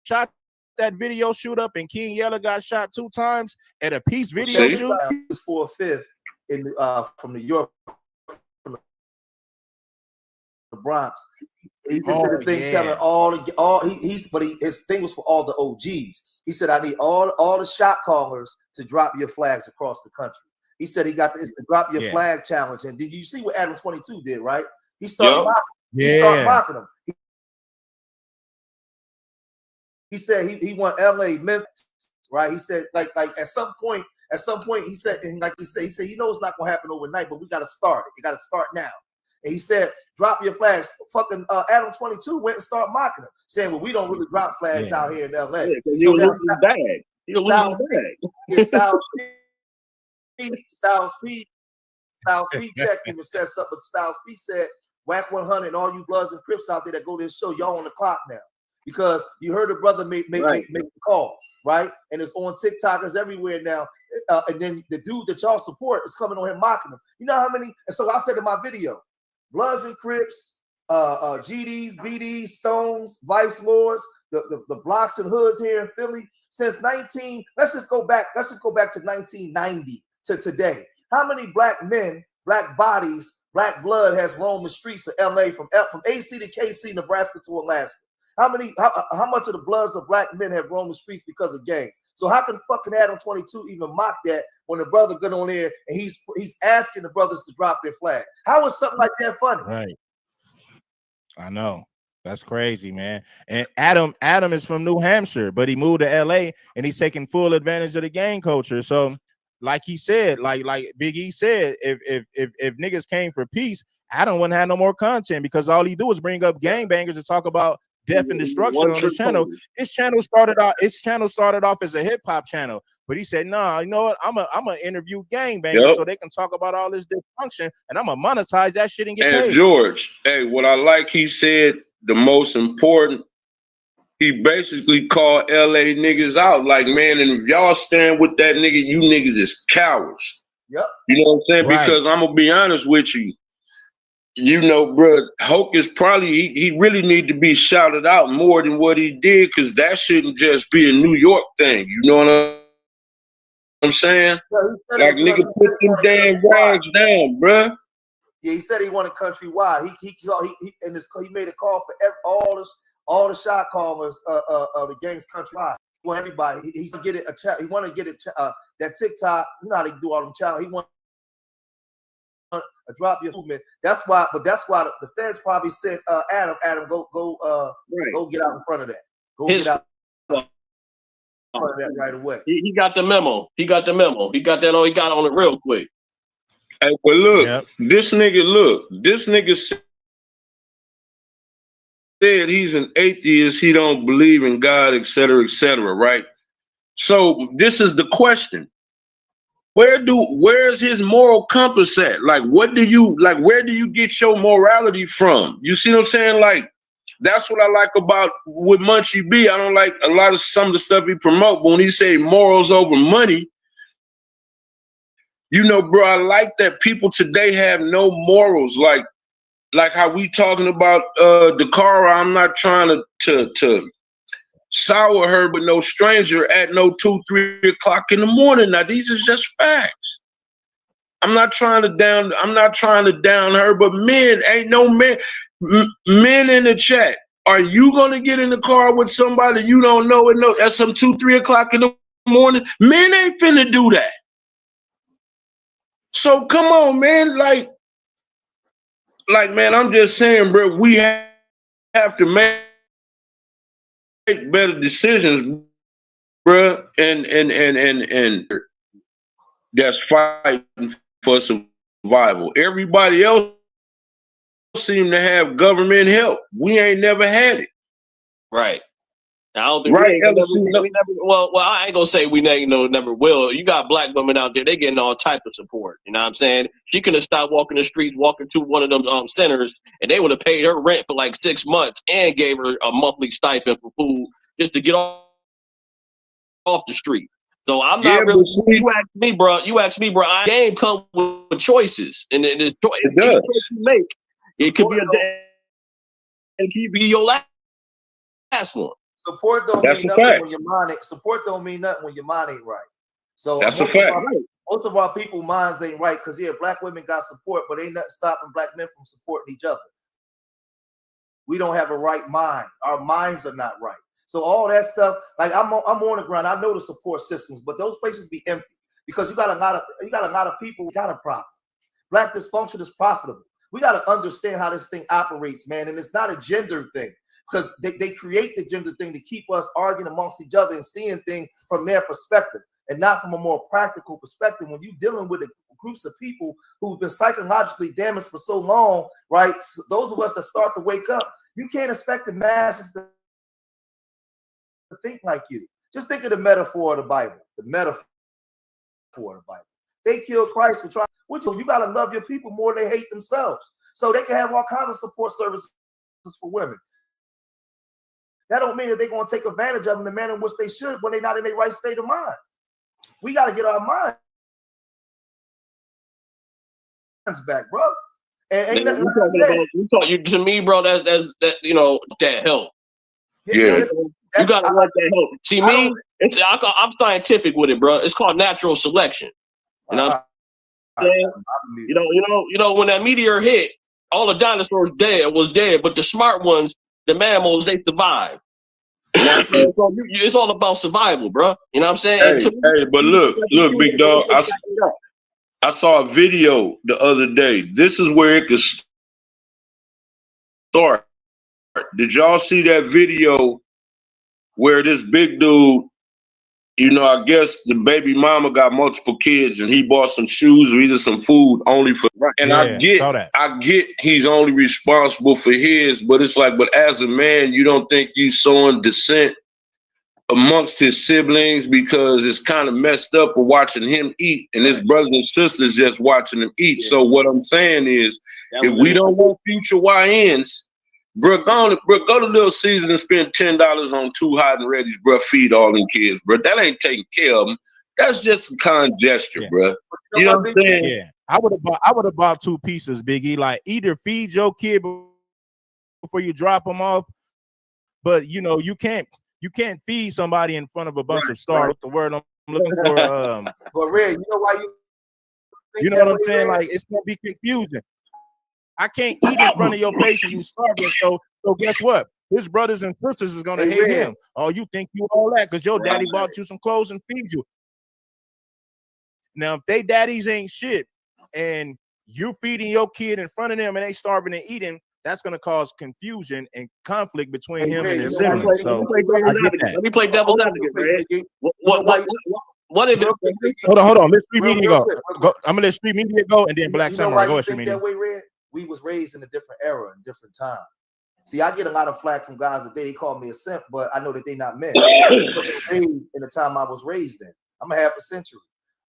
shot that video shoot up, and King Yella got shot 2 times at a peace video shoot? He was 4/5 in from New York, from the Bronx. He did the thing telling his thing was for all the OGs. He said, I need all the shot callers to drop your flags across the country. He said he got the drop your flag challenge. And did you see what Adam 22 did, right? He started mocking him. He said he won LA, Memphis, right? He said like at some point he said, and like he said, you know it's not gonna happen overnight, but we gotta start it. You gotta start now. And he said, drop your flags. Fucking Adam 22 went and started mocking him, saying, well, we don't really drop flags out here in LA. You'll lose his bag. You'll lose his bag. Styles P checked him and said something. Styles P said, whack 100 and all you Bloods and Crips out there that go to this show, y'all on the clock now. Because you heard the brother make the call, right? And it's on TikTokers everywhere now. And then the dude that y'all support is coming on here mocking him. You know how many? And so I said in my video, Bloods and Crips, GDs, BDs, Stones, Vice Lords, the blocks and hoods here in Philly since let's just go back to 1990 to today. How many black men, black bodies, black blood has roamed the streets of LA from AC to KC, Nebraska to Alaska? How much of the bloods of black men have roamed the streets because of gangs? So how can fucking Adam 22 even mock that when the brother got on there and he's asking the brothers to drop their flag? How is something like that funny? Right. I know. That's crazy, man. And Adam is from New Hampshire, but he moved to LA and he's taking full advantage of the gang culture. So, like he said, like Big E said, if niggas came for peace, Adam wouldn't have no more content because all he do is bring up gangbangers and talk about death and destruction on his channel. His channel started off as a hip hop channel, but he said, "Nah, you know what? I'm a interview gangbangers so they can talk about all this dysfunction, and I'm gonna monetize that shit and get paid." George, hey, what I like, he said the most important. He basically called LA niggas out, like, man, and if y'all stand with that nigga, you niggas is cowards. Yep. You know what I'm saying? Right. Because I'm gonna be honest with you. You know, bro, Hulk is probably he really need to be shouted out more than what he did, because that shouldn't just be a New York thing. You know what I'm saying? Yeah, like, nigga, put them damn rags down, bro. Yeah, he said he wanted countrywide. He made a call for all the shot callers of the gangs countrywide. Well, everybody, he's gonna get it. He want to get it. That TikTok, you know how they do all them channels. He want to drop your movement. That's why. But that's why the feds probably said, Adam, go get out in front of that. Get out in front of that right away. He got the memo. He got the memo. He got that on. He got on it real quick. Hey, but look, this nigga said he's an atheist. He don't believe in God, etc., right? So this is the question. Where's his moral compass at? Like, where do you get your morality from? You see what I'm saying? Like, that's what I like about with Munchie B. I don't like a lot of some of the stuff he promote, but when he say morals over money, you know, bro, I like that people today have no morals. Like how we talking about DACARA. I'm not trying to sour her, but no stranger at no 2, 3 o'clock in the morning. Now these is just facts. I'm not trying to down her, but men ain't no men. Men in the chat, are you gonna get in the car with somebody you don't know at some 2, 3 o'clock in the morning? Men ain't finna do that. So come on, man. Like, man, I'm just saying, bro, we have to make better decisions, bro, and that's fighting for survival. Everybody else seem to have government help. We ain't never had it. Right. I don't think we never, well, I ain't gonna say we never will. You got black women out there, they getting all type of support. You know what I'm saying? She could have stopped walking the streets, walking to one of them centers, and they would have paid her rent for like 6 months and gave her a monthly stipend for food just to get off the street. So I'm not really. You ask me, bro. Game come with choices, and it's choice you make. It could be it could be your last one. Support don't mean nothing when your mind ain't. Support don't mean nothing when your mind ain't right. So that's a fact. Most of our people minds ain't right because black women got support, but ain't nothing stopping black men from supporting each other. We don't have a right mind. Our minds are not right. So all that stuff, like I'm on the ground. I know the support systems, but those places be empty because you got a lot of people who got a problem. Black dysfunction is profitable. We got to understand how this thing operates, man, and it's not a gender thing. Because they create the gender thing to keep us arguing amongst each other and seeing things from their perspective and not from a more practical perspective. When you're dealing with groups of people who've been psychologically damaged for so long, right? So those of us that start to wake up, you can't expect the masses to think like you. Just think of the metaphor of the Bible. The metaphor of the Bible. They killed Christ for trying. You got to love your people more than they hate themselves. So they can have all kinds of support services for women. That don't mean that they're going to take advantage of them in the manner in which they should when they're not in their right state of mind. We got to get our minds back, bro. And ain't nothing to me, bro, that's that help. Yeah. You got to let that help. See, me, I'm scientific with it, bro. It's called natural selection. You know what I'm saying? You know, when that meteor hit, all the dinosaurs was dead, but the smart ones, the mammals, they survived. You know what I'm saying? So it's all about survival, bro. You know what I'm saying? Hey, but look, big dog. I saw a video the other day. This is where it could start. did y'all see that video where this big dude, you know, I guess the baby mama got multiple kids and he bought some shoes or either some food only for, and Yeah, I get he's only responsible for his, but it's like, but as a man, you don't think you sowing dissent amongst his siblings because it's kind of messed up for watching him eat and his brothers and sisters just watching him eat. So what I'm saying is, if we don't want future YNs, bro, go to Little Caesar and spend $10 on 2 hot and ready's, bro. Feed all them kids, bro. That ain't taking care of them. That's just a kind gesture, bro. You know what I'm saying? Yeah, I would have bought 2 pieces, Biggie. Like, either feed your kid before you drop them off, but you know you can't feed somebody in front of a bunch of stars. What's the word I'm looking for? But Red, you know why you know what I'm saying? Like, it's gonna be confusing. I can't eat in front of your face and you starving. So guess what? His brothers and sisters is gonna hate him. Oh, you think you all that because your daddy bought you some clothes and feed you. Now, if they daddies ain't shit and you feeding your kid in front of them and they starving and eating, that's gonna cause confusion and conflict between him and his siblings. So let me play devil's advocate, man. What if hold on. Let Street Media go. I'm gonna let Street Media go and then Black Samurai go. Think that way, Red? We was raised in a different era, and different time. See, I get a lot of flack from guys that they call me a simp, but I know that they not men. Raised in the time I was raised in. I'm a half a century.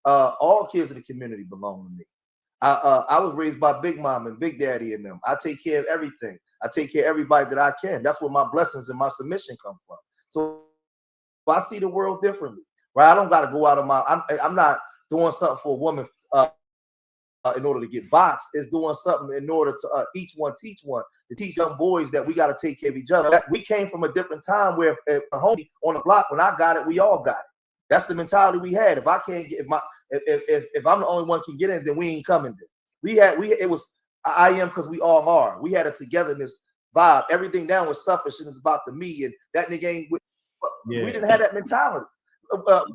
All kids in the community belong to me. I was raised by Big Mom and Big Daddy and them. I take care of everything. I take care of everybody that I can. That's where my blessings and my submission come from. So I see the world differently, right? I don't got to go out of my. I'm not doing something for a woman in order to get boxed. It's doing something in order to each one teach one, to teach young boys that we got to take care of each other. We came from a different time where a homie on the block, when I got it, we all got it. That's the mentality we had. If I can't get, if I'm the only one can get in, then we ain't coming. Then it was I am because we all are. We had a togetherness vibe. Everything down was selfish and it's about the me, and that nigga ain't with. We didn't have that mentality.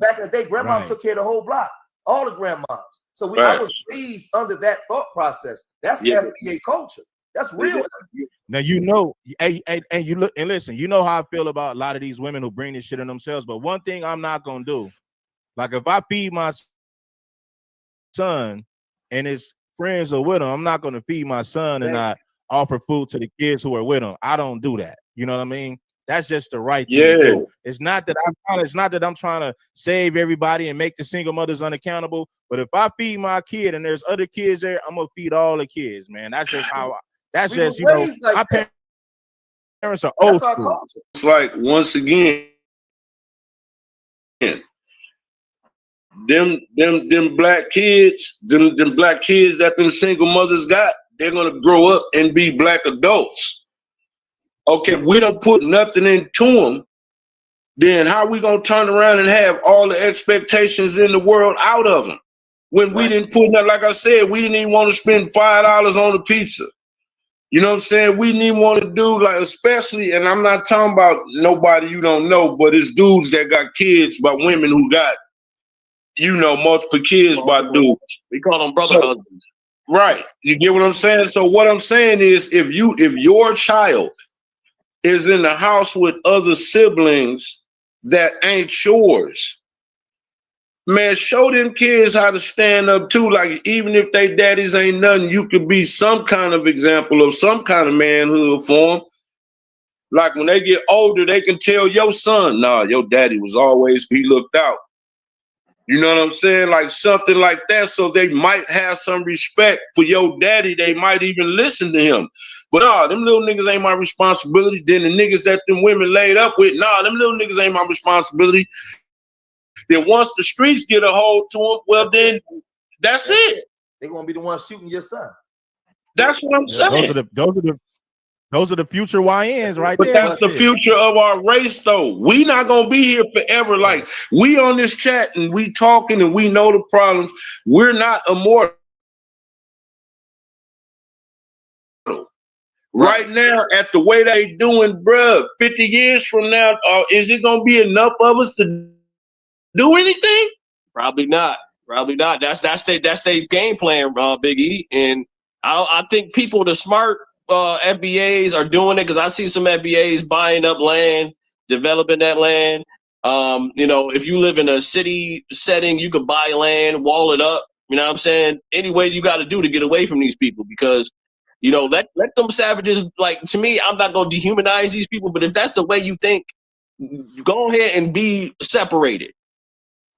Back in the day, grandma took care of the whole block, all the grandmas. So I was raised under that thought process. That's FBA culture. That's real. Now you know, and you look and listen. You know how I feel about a lot of these women who bring this shit in themselves. But one thing I'm not gonna do, like if I feed my son and his friends are with him, I'm not gonna feed my son and not offer food to the kids who are with him. I don't do that. You know what I mean? That's just the right thing to do. It's not that I'm trying to save everybody and make the single mothers unaccountable. But if I feed my kid and there's other kids there, I'm gonna feed all the kids, man. That's just how. That's just, you know, my parents are old school. It's like, once again, them black kids, them black kids that them single mothers got, they're gonna grow up and be black adults. Okay, if we don't put nothing into them, then how are we gonna turn around and have all the expectations in the world out of them? When we didn't put that, like I said, we didn't even want to spend $5 on the pizza. You know what I'm saying? We didn't even want to do, like, especially, and I'm not talking about nobody you don't know, but it's dudes that got kids by women who got, you know, multiple kids by dudes. We call them brother husbands. Right. You get what I'm saying? So what I'm saying is, if your child is in the house with other siblings that ain't yours, man, show them kids how to stand up too. Like, even if they daddies ain't nothing, you could be some kind of example of some kind of manhood for them. Like, when they get older, they can tell your son, nah, your daddy was always, he looked out. You know what I'm saying? Like, something like that, so they might have some respect for your daddy. They might even listen to him. But nah, them little niggas ain't my responsibility. Then the niggas that them women laid up with, nah, them little niggas ain't my responsibility. Then once the streets get a hold to them, well, then that's it. They're gonna be the ones shooting your son. That's what I'm saying. Those are the future YNs right but there. That's the future of our race, though. We not gonna be here forever. Like, we on this chat and we talking and we know the problems. We're not immortal. Right now, at the way they doing, bruh, 50 years from now, is it gonna be enough of us to do anything? Probably not. Probably not. That's their game plan, Big E. And I think people that smart FBAs are doing it, because I see some FBAs buying up land, developing that land. You know, if you live in a city setting, you could buy land, wall it up. You know what I'm saying? Any way you got to do to get away from these people, because, you know, let them savages, like, to me, I'm not going to dehumanize these people, but if that's the way you think, go ahead and be separated,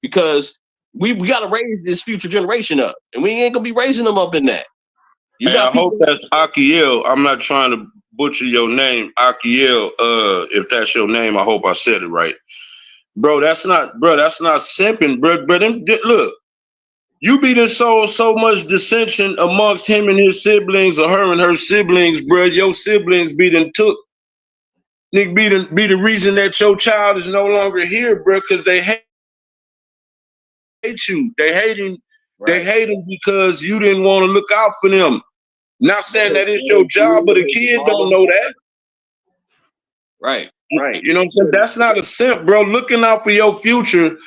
because we got to raise this future generation up, and we ain't going to be raising them up in that. You Hey, got I hope people. that's Akiel. I'm not trying to butcher your name, Akiel. If that's your name, I hope I said it right. Bro, that's not simping, bro. Look, you be done so much dissension amongst him and his siblings, or her and her siblings, bro. Your siblings be done took, Nick, be the reason that your child is no longer here, bro, because they hate you. They hate him. Right. They hate him because you didn't want to look out for them. Not saying that it's your job, but a kid don't know that. Right. You know what I'm saying? That's not a simp, bro. Looking out for your future,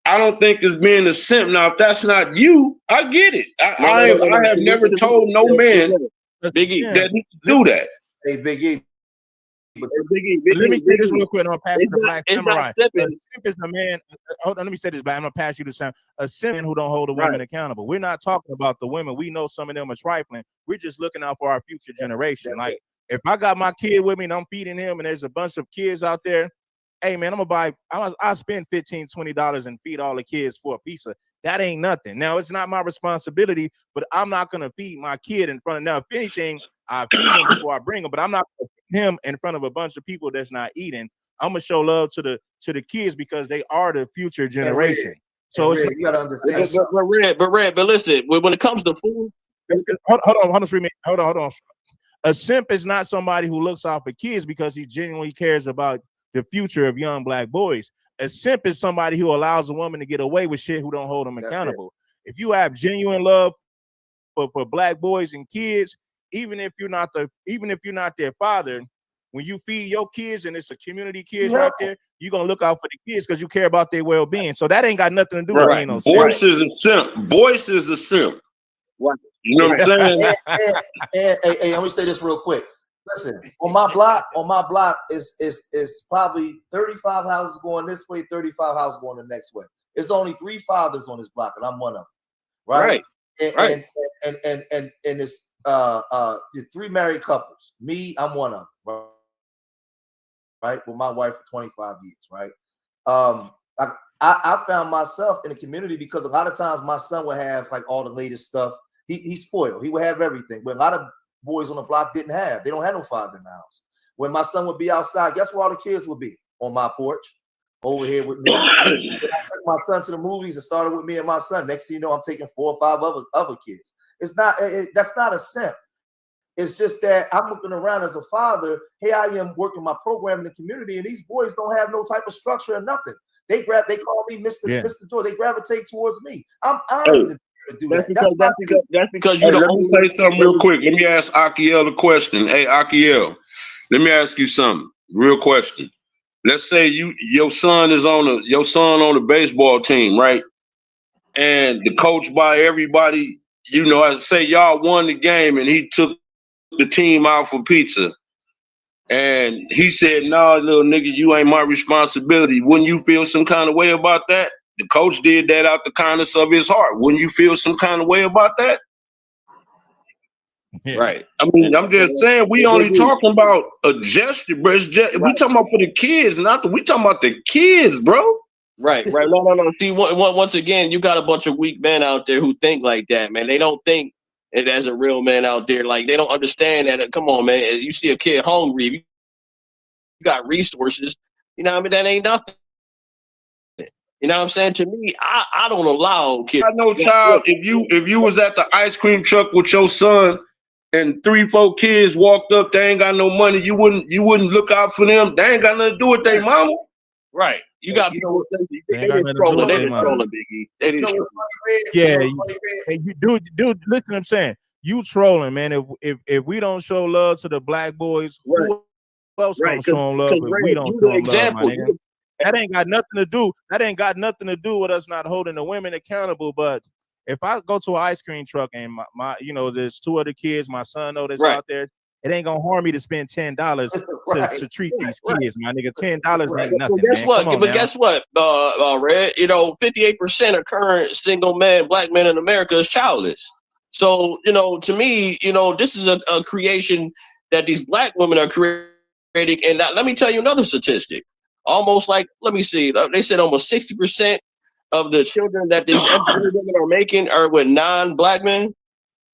I don't think is being a simp. Now, if that's not you, I get it. I have never told no man Biggie that he can do that. Hey, Biggie. Let me say this real quick. I'm gonna pass you the Black Samurai. A simp is a man. Hold on, let me say this, but I'm gonna pass you the sound. A simp who don't hold the women accountable. We're not talking about the women. We know some of them are trifling. We're just looking out for our future generation. Like, if I got my kid with me and I'm feeding him, and there's a bunch of kids out there, hey man, I'll spend $15, $20 and feed all the kids for a pizza. That ain't nothing. Now, it's not my responsibility, but I'm not gonna feed my kid in front of. Now, if anything, I feed him before I bring him, but I'm not gonna feed him in front of a bunch of people that's not eating. I'm gonna show love to the kids, because they are the future generation. So it's, you gotta understand. But listen, when it comes to food, hold on. A simp is not somebody who looks out for kids because he genuinely cares about the future of young Black boys. A simp is somebody who allows a woman to get away with shit who don't hold them accountable. If you have genuine love for Black boys and kids, even if you're not their father, when you feed your kids and it's a community kids out there, you're gonna look out for the kids because you care about their well-being. So that ain't got nothing to do with being no simp. Boyce is a simp. Boyce is a simp. You know what I'm saying? Hey, let me say this real quick. Listen, on my block is probably 35 houses going this way, 35 houses going the next way. There's only 3 fathers on this block, and I'm one of them. Right. And it's 3 married couples. Me, I'm one of them. Right. With my wife for 25 years. Right. I found myself in the community because a lot of times my son would have like all the latest stuff. He's spoiled. He would have everything, but a lot of boys on the block didn't have. They don't have no father in the house. When my son would be outside, guess where all the kids would be? On my porch, over here with me. I took my son to the movies. It started with me and my son. Next thing you know, I'm taking 4 or 5 other kids. It's not. That's not a simp. It's just that I'm looking around as a father. Here I am working my program in the community, and these boys don't have no type of structure or nothing. They call me Mr. Joy. They gravitate towards me. I'm honored to do that. That's because you're the only. Let me say something real quick. Let me ask Akiel a question. Hey, Akiel, let me ask you something. Real question. Let's say your son on the baseball team, right? And the coach by everybody, you know, I say y'all won the game, and he took the team out for pizza. And he said, "No, little nigga, you ain't my responsibility." Wouldn't you feel some kind of way about that? The coach did that out the kindness of his heart. Wouldn't you feel some kind of way about that? Yeah. Right. I mean, I'm just saying, we only talking about a gesture, bro. It's just, we talking about for the kids, we talking about the kids, bro. Right. No. See, once again, you got a bunch of weak men out there who think like that, man. They don't think it as a real man out there. Like, they don't understand that. Come on, man. You see a kid hungry, you got resources, you know what I mean? That ain't nothing. You know what I'm saying? To me, I don't allow kids. I know, child, if you was at the ice cream truck with your son and 3, 4 kids walked up, they ain't got no money, you wouldn't look out for them. They ain't got nothing to do with their mama. Right. You got people. They just trolling, Biggie. They just trolling. Yeah. Hey, dude, listen, I'm saying, you trolling, man. If we don't show love to the Black boys, who else gonna show them love if we don't show them love, my nigga? That ain't got nothing to do. That ain't got nothing to do with us not holding the women accountable. But if I go to an ice cream truck and my you know, there's 2 other kids, my son that's out there, it ain't gonna harm me to spend $10 to treat these kids, my nigga. $10 ain't nothing, But guess man. what? Come on But now. guess what, Red? 58% of current single black men in America is childless. So, to me, this is a creation that these black women are creating. And let me tell you another statistic. Almost like, let me see, they said almost 60% of the children that these women are making are with non-black men.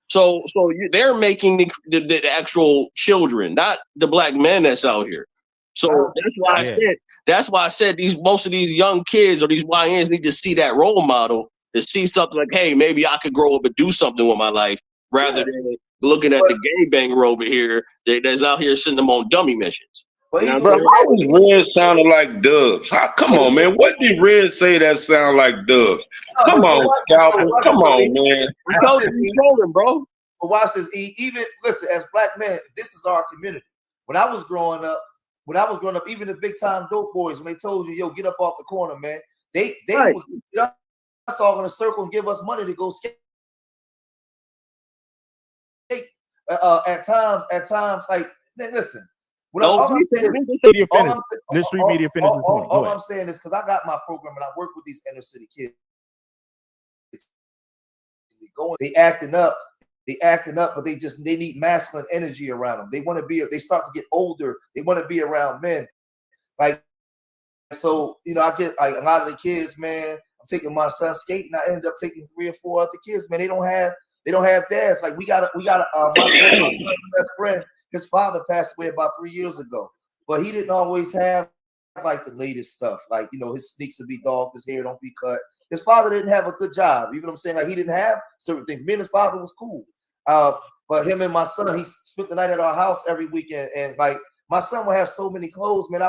So they're making the actual children, not the black men that's out here. So that's why I said most of these young kids or these YNs need to see that role model, to see something like, hey, maybe I could grow up and do something with my life, rather than looking at the gangbanger over here that's out here sending them on dummy missions. Bro, how was Red sounding like Dubs? Come on, man. What did Red say that sound like Dubs? Come on, Scalper. Come on, man. I told you he's trolling, bro. But watch this. Even listen, as black men, this is our community. When I was growing up, even the big time dope boys, when they told you, yo, get up off the corner, man, they would get us all in a circle and give us money to go skate. At times, like, listen. All I'm saying is because I got my program and I work with these inner city kids. They acting up, but they need masculine energy around them. They start to get older. They want to be around men. Like, so, I get like a lot of the kids, man. I'm taking my son skating. I end up taking 3 or 4 other kids, man. They don't have dads. Like, we got my son, best friend. His father passed away about 3 years ago, but he didn't always have like the latest stuff. Like, his sneaks would be dogged, his hair don't be cut. His father didn't have a good job. You know what I'm saying? Like, he didn't have certain things. Me and his father was cool. But him and my son, he spent the night at our house every weekend. And like, my son would have so many clothes, man.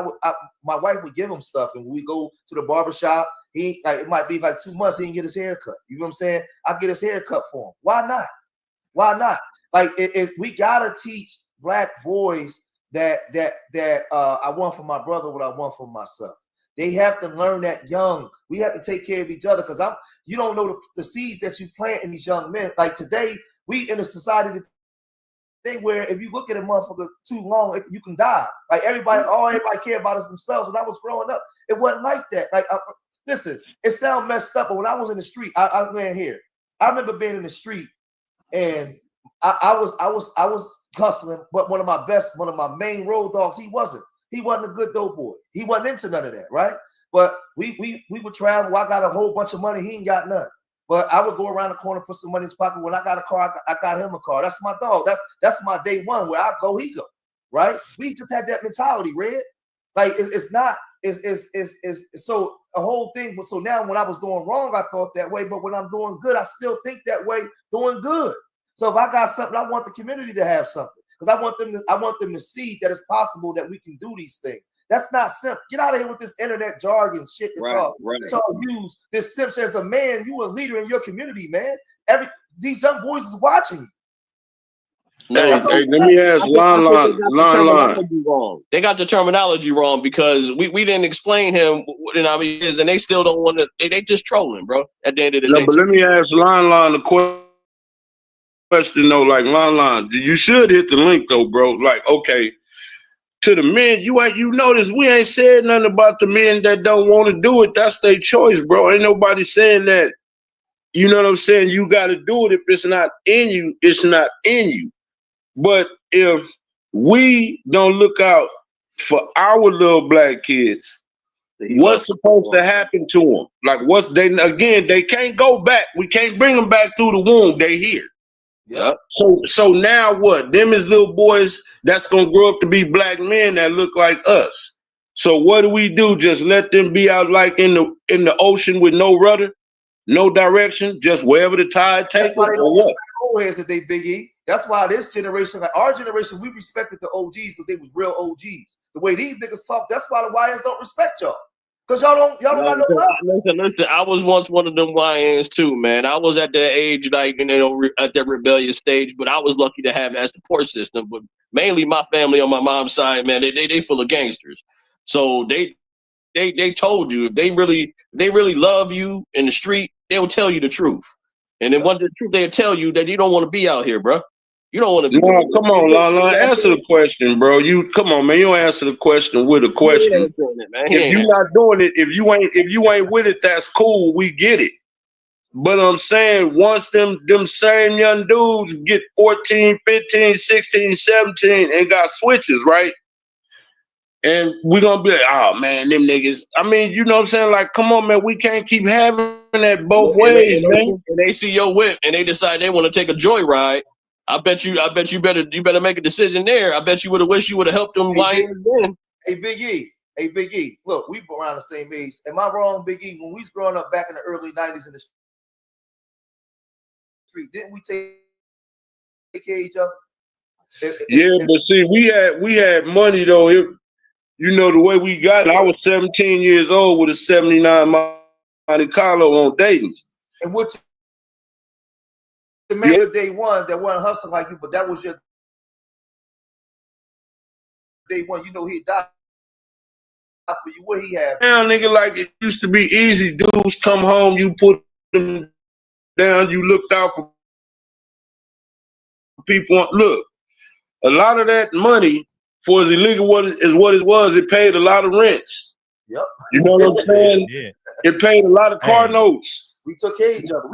My wife would give him stuff. And when we go to the barbershop, it might be like 2 months, he didn't get his hair cut. You know what I'm saying? I get his hair cut for him. Why not? Why not? Like, if we gotta teach black boys that I want for my brother what I want for myself. They have to learn that young. We have to take care of each other, because you don't know the seeds that you plant in these young men. Like, today, we in a society where if you look at a motherfucker too long, you can die. Like, everybody care about is themselves. When I was growing up, it wasn't like that. Like, listen, it sounds messed up, but when I was in the street, I ran here. I remember being in the street, and I was hustling, but one of my main road dogs, he wasn't a good dope boy. He wasn't into none of that, right? But we would travel. I got a whole bunch of money. He ain't got none. But I would go around the corner, put some money in his pocket. When I got a car, I got him a car. That's my dog. That's my day one. Where I go, he go. Right? We just had that mentality, Red. Like, it's so a whole thing. So now when I was doing wrong, I thought that way. But when I'm doing good, I still think that way, doing good. So if I got something, I want the community to have something, because I want them to see that it's possible that we can do these things. That's not simp. Get out of here with this internet jargon shit that y'all use. This simp as a man, you a leader in your community, man. These young boys is watching you. No, hey, let me ask Lon. They got the terminology wrong, because we didn't explain him and they still don't want to. They just trolling, bro. At the end of the day. But let me ask Lon the question though. Like, Lon, you should hit the link though, bro. Like, okay, to the men, you notice we ain't said nothing about the men that don't want to do it. That's their choice, bro. Ain't nobody saying that. You know what I'm saying? You got to do it. If it's not in you, it's not in you. But if we don't look out for our little black kids, what's supposed to happen to them? Like, they can't go back. We can't bring them back through the womb. They here. Yeah. So now what? Them is little boys that's gonna grow up to be black men that look like us. So what do? Just let them be out like in the ocean with no rudder, no direction, just wherever the tide takes them, or what? Old heads that they Big E. That's why this generation, like our generation, we respected the OGs because they was real OGs. The way these niggas talk, that's why the YNs don't respect y'all. Because y'all don't got no love. Listen, I was once one of them YNs too, man. I was at that age, like, at that rebellious stage, but I was lucky to have that support system. But mainly my family on my mom's side, man, they full of gangsters. So they told you if they really love you in the street, they will tell you the truth. And then once the truth, they'll tell you that you don't want to be out here, bro. You don't want to be. No, come on, Lala, answer the question, bro. You come on, man. You don't answer the question with a question. If you're not doing it, if you ain't with it, that's cool. We get it. But I'm saying once them same young dudes get 14, 15, 16, 17 and got switches, right? And we're gonna be like, oh man, them niggas. I mean, you know what I'm saying? Like, come on, man, we can't keep having that both ways, man. And they see your whip and they decide they want to take a joyride. I bet you better make a decision there. I bet you would have wished you would have helped them then. Hey, Big E. Look, we around the same age. Am I wrong, Big E? When we was growing up back in the early 90s in the street, didn't we take care of each other? But see, we had money though. You know the way we got it. I was 17 years old with a 79 Monte Carlo on Dayton's. And what you remember day one that wasn't hustling like you, but that was your day one. You know he died for you. What he had? Now, nigga, like it used to be easy. Dudes come home, you put them down, you looked out for people. Look, a lot of that money for as illegal as what it was, it paid a lot of rents. Yep. You know what I'm saying? Yeah. It paid a lot of car notes. We took care of each other.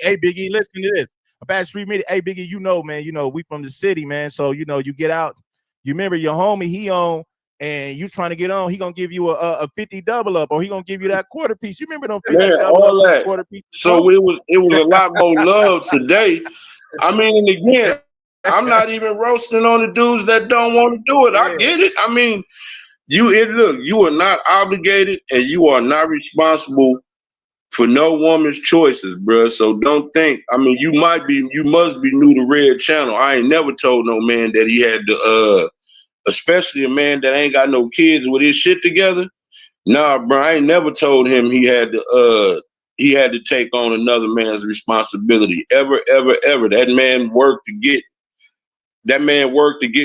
Hey, Biggie, listen to this. About Street Media. Hey, Biggie, you know, man, we from the city, man. So, you get out. You remember your homie, he on, and you trying to get on, he gonna give you a 50 double up, or he gonna give you that quarter piece. You remember them 50 double all ups, that. quarter piece? So it was a lot more love today. I mean, and again, I'm not even roasting on the dudes that don't want to do it. I get it. I mean, look, you are not obligated and you are not responsible for no woman's choices, bro. So don't think. I mean, you must be new to Red Channel. I ain't never told no man that he had to, especially a man that ain't got no kids with his shit together. Nah, bro, I ain't never told him he had to take on another man's responsibility. Ever, ever, ever. That man worked to get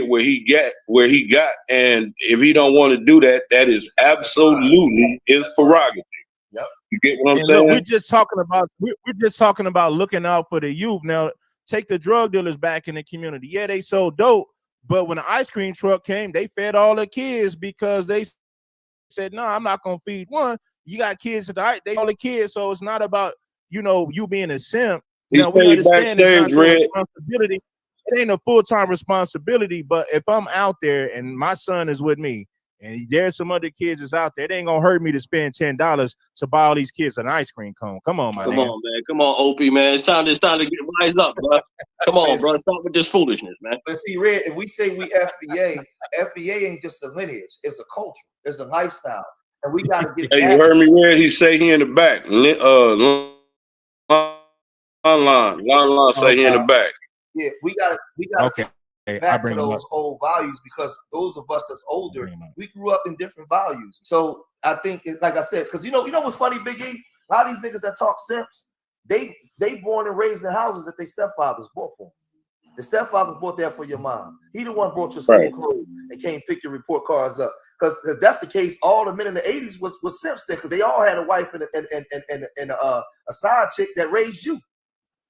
where he got. And if he don't want to do that, that is absolutely his prerogative. Yep. You get what I'm And saying? look, we're just talking about looking out for the youth. Now, take the drug dealers back in the community. Yeah, they sold dope, but when the ice cream truck came, they fed all the kids because they said, no, I'm not gonna feed one. You got kids tonight, they all the kids. So it's not about you being a simp. Now we understand it's not your responsibility. It ain't a full-time responsibility, but if I'm out there and my son is with me and there's some other kids that's out there, it ain't gonna hurt me to spend $10 to buy all these kids an ice cream cone. Come on, Come on, man. Come on, OP, man. It's time to get rise up, bro. Come on, bro. Stop with this foolishness, man. But see, Red, if we say we FBA ain't just a lineage, it's a culture, it's a lifestyle. And we gotta get Hey, back. you heard me, Red? He say he in the back. Online say he in the back. Yeah, we gotta okay. back to those old values, because those of us that's older, we grew up in different values. So I think, like I said, because you know what's funny, Big E? A lot of these niggas that talk simps, they born and raised in houses that their stepfathers bought for them. The stepfathers bought that for your mom. He the one bought your school clothes and came pick your report cards up. Because if that's the case, all the men in the 80s was simps then, because they all had a wife and a side chick that raised you.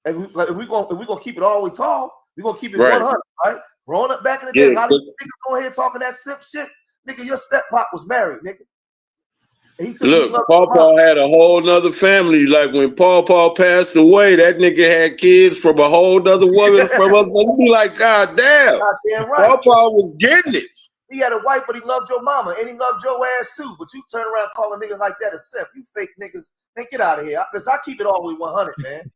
And we're gonna keep it all the way tall, we're gonna keep it 100, right? Growing up back in the day, a lot of niggas on here talking that simp shit. Nigga, your step-pop was married, nigga. Look, Paw had a whole nother family. Like when Paw passed away, that nigga had kids from a whole other woman. You be like, God damn, right. Paw was getting it. He had a wife, but he loved your mama, and he loved your ass too. But you turn around calling niggas like that a simp. You fake niggas. Man, get out of here. Because I keep it all the way 100, man.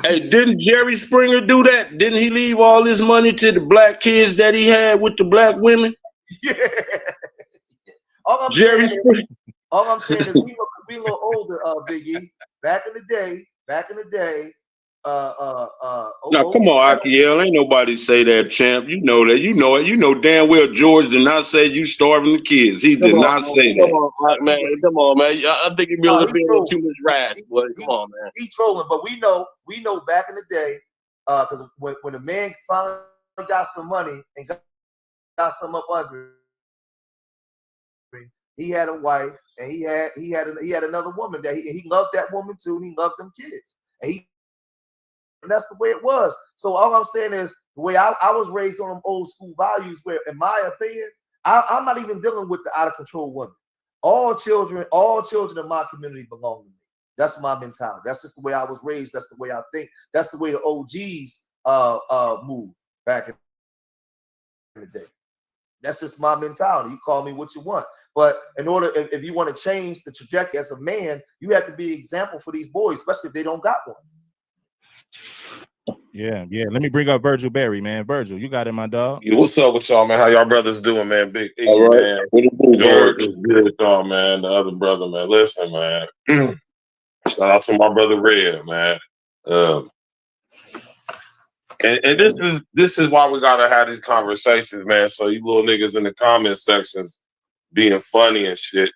Hey, didn't Jerry Springer do that? Didn't he leave all his money to the black kids that he had with the black women? Yeah. All I'm saying is we a little older, Big E. Back in the day. Now, come on, Akiel. Ain't nobody say that, champ. You know that. You know it. You know damn well George did not say you starving the kids. He did not say that. Come on, man. Come on, man. I think you'd be a little too much rash, boy. Come on, man. He trolling, but we know back in the day, because when a man finally got some money and got some up under him, he had a wife and he had another woman that he loved that woman too, and he loved them kids. And he and that's the way it was. So all I'm saying is the way I was raised on them old school values, where, in my opinion, I'm not even dealing with the out of control women. All children in my community belong to me. That's my mentality. That's just the way I was raised. That's the way I think. That's the way the OGs moved back in the day. That's just my mentality. You call me what you want. But in order, if you want to change the trajectory as a man, you have to be an example for these boys, especially if they don't got one. Yeah. Let me bring up Virgil Berry, man. Virgil, you got it, my dog. Yeah, what's up with y'all, man? How y'all brothers doing, man? Big E, All right. man. What it do, George George? is good with y'all, man. The other brother, man. Listen, man. Shout out to my brother Red, man. And this is why we gotta have these conversations, man. So you little niggas in the comment sections being funny and shit,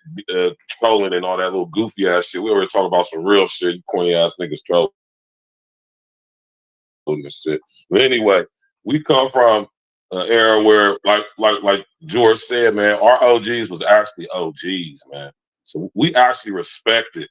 trolling and all that little goofy ass shit. We already talk about some real shit, you corny ass niggas trolling and shit. But anyway, we come from an era where, like George said, man, our OGs was actually OGs, man. So we actually respected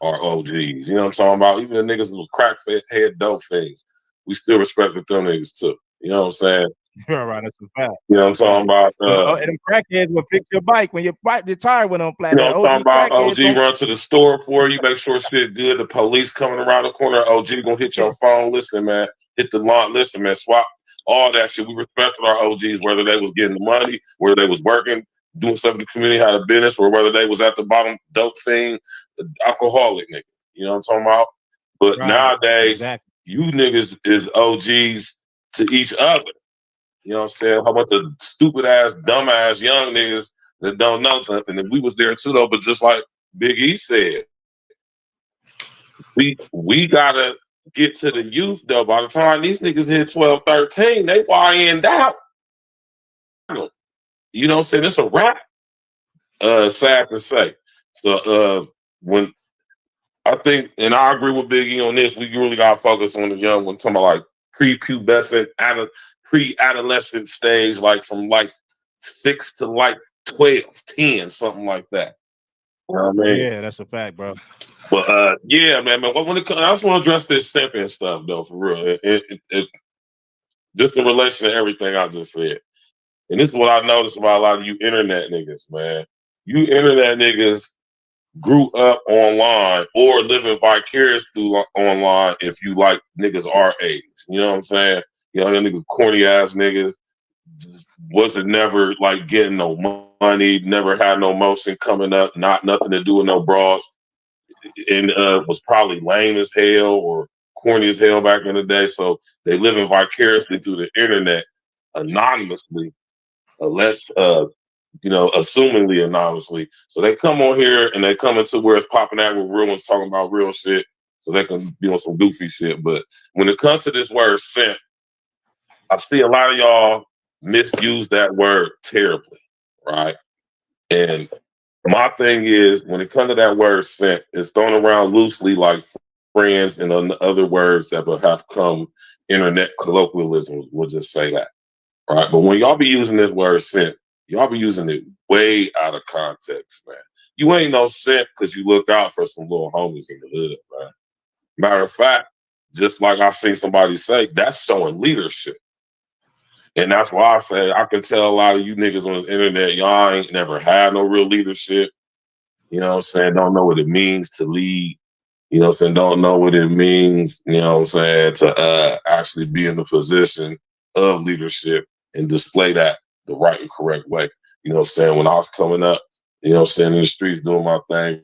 our OGs. You know what I'm talking about? Even the niggas that was crack head dope things, we still respected them niggas too. You know what I'm saying? You're right, that's a fact. You know what I'm talking about? And them crackheads will fix your bike when your tire went on flat. You know what I'm talking about? OG don't... run to the store for you, make sure shit good. The police coming around the corner, OG gonna hit your phone. Listen, man, hit the line. Listen, man, swap all that shit. We respected our OGs, whether they was getting the money, whether they was working, doing something in the community, had a business, or whether they was at the bottom, dope thing, alcoholic nigga. You know what I'm talking about? But nowadays, you niggas is OGs to each other. You know what I'm saying? How about the stupid ass, dumb ass young niggas that don't know nothing? And we was there too, though. But just like Big E said, we gotta get to the youth, though. By the time these niggas hit 12, 13, they YN'd out. You know what I'm saying? It's a wrap. Sad to say. So when I think, and I agree with Big E on this, we really gotta focus on the young one, talking about like prepubescent, pre-adolescent stage, like from like 6 to like 12, 10, something like that. You know what I mean? Yeah, that's a fact, bro. But yeah, man. When it comes, I just want to address this simping stuff though, for real. Just in relation to everything I just said. And this is what I noticed about a lot of you internet niggas, man. You internet niggas grew up online or living vicarious through online if you like niggas our age. You know what I'm saying? You know, them niggas corny ass niggas wasn't never like getting no money, never had no motion coming up, nothing to do with no bras, and was probably lame as hell or corny as hell back in the day. So they living vicariously through the internet anonymously. Assumingly anonymously. So they come on here and they come into where it's popping out with real ones talking about real shit, so they can be on some goofy shit. But when it comes to this word simp, I see a lot of y'all misuse that word terribly, right? And my thing is, when it comes to that word simp, it's thrown around loosely like friends and other words that will have come internet colloquialisms. We'll just say that, right? But when y'all be using this word simp, y'all be using it way out of context, man. You ain't no simp because you look out for some little homies in the hood, man. Matter of fact, just like I seen somebody say, that's showing leadership. And that's why I say I can tell a lot of you niggas on the internet, y'all ain't never had no real leadership. You know what I'm saying? Don't know what it means to lead. You know what I'm saying? Don't know what it means, you know what I'm saying, to actually be in the position of leadership and display that the right and correct way. You know what I'm saying? When I was coming up, you know what I'm saying, in the streets doing my thing,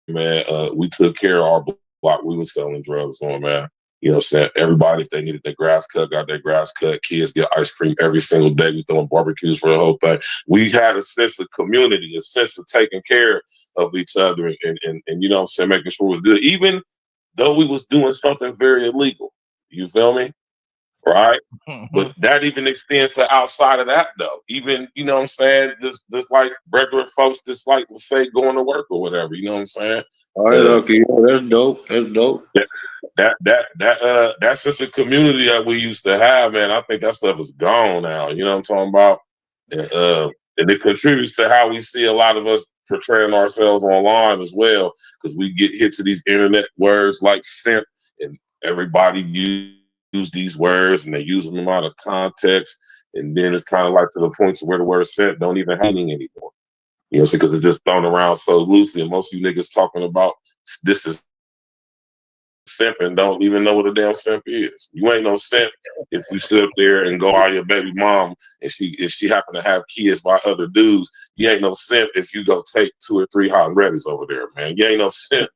man, we took care of our block. We was selling drugs on, man. You know what I'm saying? Everybody, if they needed their grass cut, got their grass cut. Kids get ice cream every single day. We throwing barbecues for the whole thing. We had a sense of community, a sense of taking care of each other and you know what I'm saying, making sure it was good. Even though we was doing something very illegal. You feel me? Right? But that even extends to outside of that though. Even, you know what I'm saying, just like regular folks just like, let's say, going to work or whatever, you know what I'm saying? All right, okay, that's dope. That's dope. That sense of community that we used to have, man, I think that stuff is gone now. You know what I'm talking about? And it contributes to how we see a lot of us portraying ourselves online as well, because we get hit to these internet words like simp and everybody use these words and they use them out of context, and then it's kind of like to the point to where the word simp don't even have meaning anymore. You know, because it's just thrown around so loosely, and most of you niggas talking about this is simp and don't even know what a damn simp is. You ain't no simp if you sit up there and go out your baby mom and she happen to have kids by other dudes. You ain't no simp if you go take 2 or 3 hot and readies over there, man. You ain't no simp.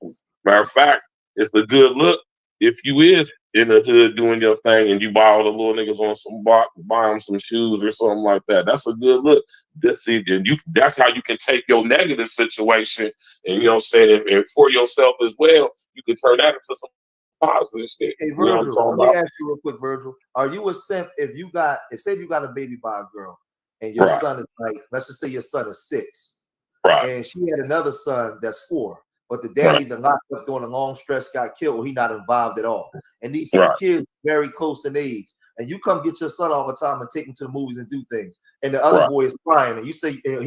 Matter of fact, it's a good look if you is in the hood doing your thing and you buy all the little niggas on some buy them some shoes or something like that. That's a good look. That's how you can take your negative situation and, you know what I'm saying, and for yourself as well, you can turn that into some positive shit. Hey, You know what I'm Virgil, talking let me about? ask you real quick, Virgil. Are you a simp if say you got a baby by a girl and your son is like, let's just say your son is 6, and she had another son that's 4, but the dad either locked up during a long stretch, got killed, or he not involved at all. And these 2 kids very close in age, and you come get your son all the time and take him to the movies and do things, and the other boy is crying, and he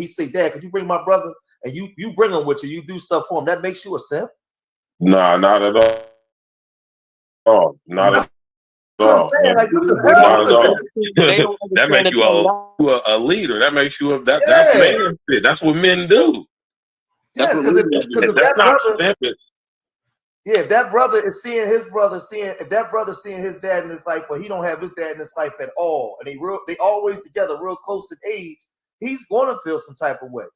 say, Dad, could you bring my brother? And you bring him with you, you do stuff for him. That makes you a simp? Nah, not at all. Oh, not at all. Like, not at all. That makes you a leader. That makes you that's man shit. That's what men do. Yes, because if that brother is seeing his brother, if that brother seeing his dad in his life, but he don't have his dad in his life at all, and they always together, real close in age, he's gonna feel some type of way.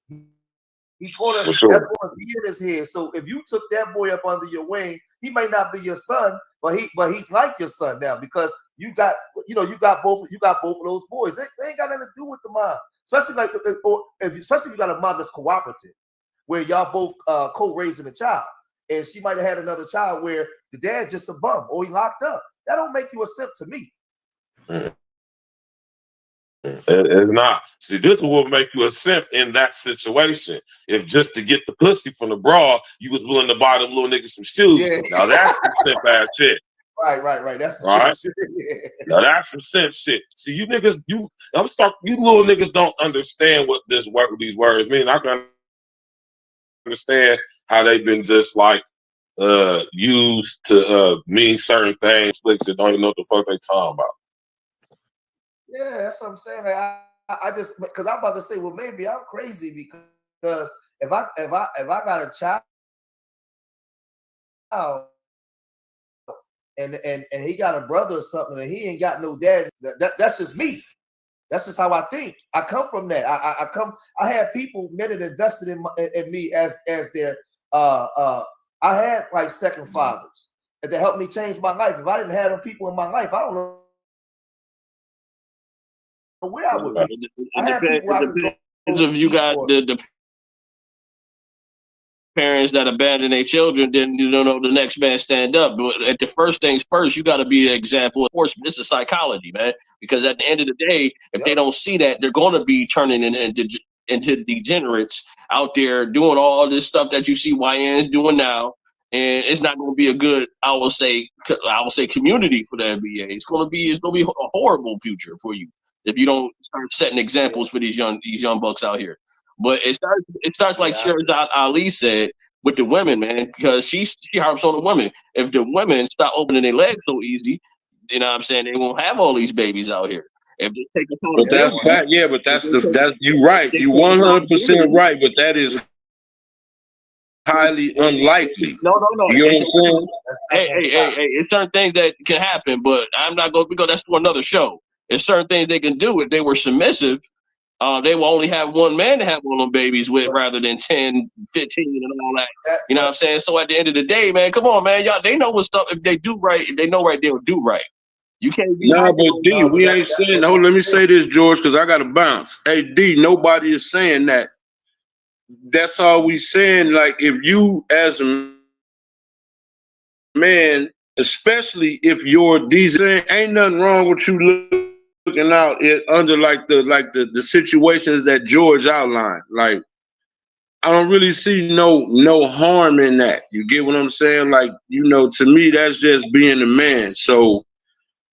He's gonna that's gonna be in his head. So if you took that boy up under your wing, he might not be your son, but he's like your son now because you got both of those boys. They ain't got nothing to do with the mom, especially especially if you got a mom that's cooperative, where y'all both co-raising a child, and she might have had another child where the dad just a bum or he locked up. That don't make you a simp to me. It's not. See, this is what make you a simp in that situation. If just to get the pussy from the broad, you was willing to buy them little niggas some shoes. Yeah. Now that's some simp ass shit. Right. That's right. Shit. Now that's some simp shit. See, you niggas, you little niggas don't understand what these words mean. I can understand how they've been just like used to mean certain things. That don't even know what the fuck they talking about. Yeah, that's what I'm saying. Like, I just because I'm about to say, well, maybe I'm crazy because if I got a child and he got a brother or something and he ain't got no dad, that's just me. That's just how I think. I come from that. I had people, men that invested in me as their I had like second fathers that helped me change my life. If I didn't have them people in my life, I don't know where I would be. It depends if you got the parents that abandon their children, then you don't know the next man stand up. But at the first things first, you got to be an example. Of course, this is psychology, man. Because at the end of the day, if they don't see that, they're going to be turning into degenerates out there doing all this stuff that you see YNs doing now. And it's not going to be a good, I will say community for the NBA. It's going to be a horrible future for you if you don't start setting examples for these young bucks out here. But it starts like Sherzad Ali said with the women, man, because she harps on the women. If the women stop opening their legs so easy, you know what I'm saying, they won't have all these babies out here. If they take but that's you right. You 100% right, but that is highly unlikely. No. You know what I'm saying? Hey, it's certain things that can happen, but I'm not going to go. That's for another show. It's certain things they can do if they were submissive. They will only have one man to have one of them babies with rather than 10, 15 and all that. You know what I'm saying? So at the end of the day, man, come on, man. Y'all, they know what's up. If they do right, if they know right, they'll do right. You can't be but D, we ain't saying, let me say this, George, because I got to bounce. Hey, D, nobody is saying that. That's all we saying. Like, if you as a man, especially if you're decent, ain't nothing wrong with you looking out under the situations that George outlined. Like, I don't really see no harm in that. You get what I'm saying? Like, to me, that's just being a man. So,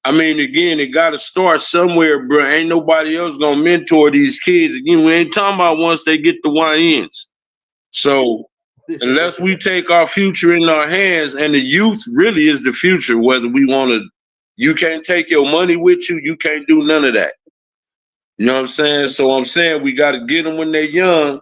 I mean, again, it got to start somewhere, bro. Ain't nobody else gonna mentor these kids. Again, we ain't talking about once they get the YNs. So, Unless we take our future in our hands, and the youth really is the future, whether we want to, you can't take your money with you, you can't do none of that. You know what I'm saying? So I'm saying we got to get them when they're young,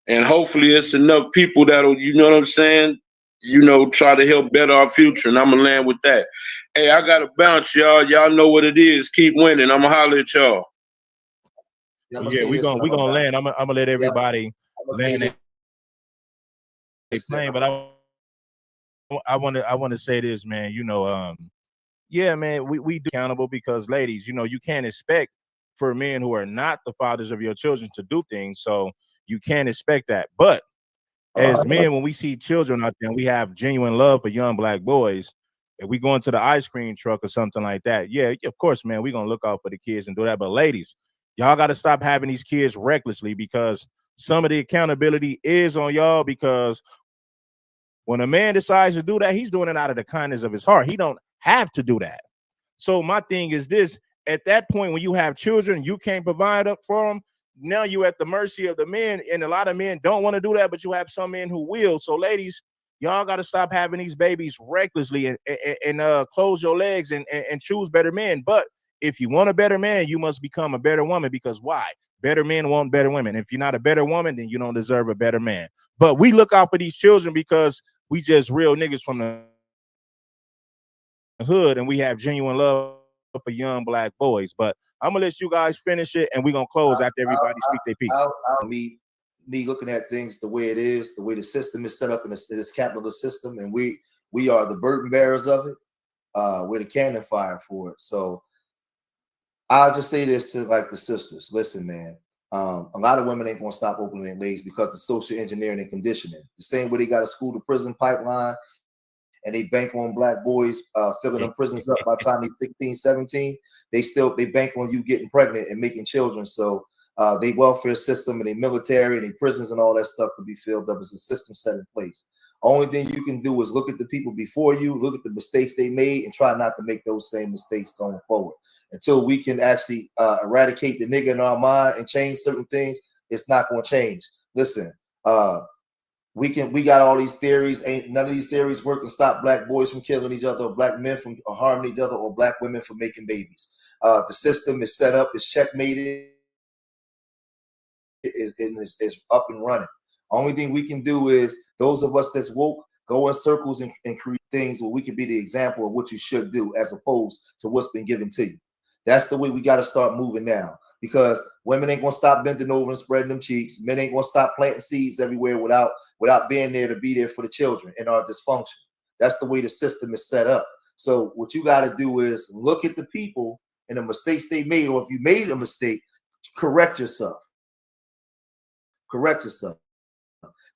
and hopefully it's enough people that'll, you know what I'm saying, you know, try to help better our future. And I'm gonna land with that. Hey, I gotta bounce, y'all. Y'all know what it is. Keep winning. I'm gonna holler at y'all. Yeah, Yeah, we're gonna land. I'm gonna let everybody land their plane, but I want to say this, man. You know, yeah, man, we do accountable because, ladies, you know, you can't expect for men who are not the fathers of your children to do things, so you can't expect that. But as men, when we see children out there and we have genuine love for young black boys, if we go into the ice cream truck or something like that, yeah, of course, man, we're gonna look out for the kids and do that. But ladies, y'all got to stop having these kids recklessly, because some of the accountability is on y'all, because when a man decides to do that, he's doing it out of the kindness of his heart. He don't have to do that. So my thing is this: at that point, when you have children, you can't provide up for them. Now you're at the mercy of the men, and a lot of men don't want to do that, but you have some men who will. So ladies, y'all got to stop having these babies recklessly and close your legs and choose better men. But if you want a better man, you must become a better woman, because why? Better men want better women. If you're not a better woman, then you don't deserve a better man. But we look out for these children because we just real niggas from the hood, and we have genuine love for young black boys. But I'm gonna let you guys finish it, and we're gonna close after everybody speak their piece. Me looking at things the way it is, the way the system is set up in this capitalist system, and we are the burden bearers of it. We're the cannon fire for it. So I'll just say this to like the sisters: listen, man. A lot of women ain't gonna stop opening their legs because of social engineering and conditioning. The same way they got a school to prison pipeline, and they bank on black boys filling them prisons up by the time they're 16, 17. They bank on you getting pregnant and making children. So they welfare system and they military and they prisons and all that stuff could be filled up as a system set in place. Only thing you can do is look at the people before you, look at the mistakes they made, and try not to make those same mistakes going forward. Until we can actually eradicate the nigga in our mind and change certain things, it's not going to change. Listen, we got all these theories. Ain't none of these theories work to stop black boys from killing each other, or black men from harming each other, or black women from making babies. The system is set up, it's checkmated, is up and running. Only thing we can do is those of us that's woke go in circles and create things where we can be the example of what you should do as opposed to what's been given to you. That's the way we got to start moving now, because women ain't gonna stop bending over and spreading them cheeks. Men ain't gonna stop planting seeds everywhere without being there to be there for the children in our dysfunction. That's the way the system is set up. So what you got to do is look at the people and the mistakes they made, or if you made a mistake, correct yourself. Correct yourself,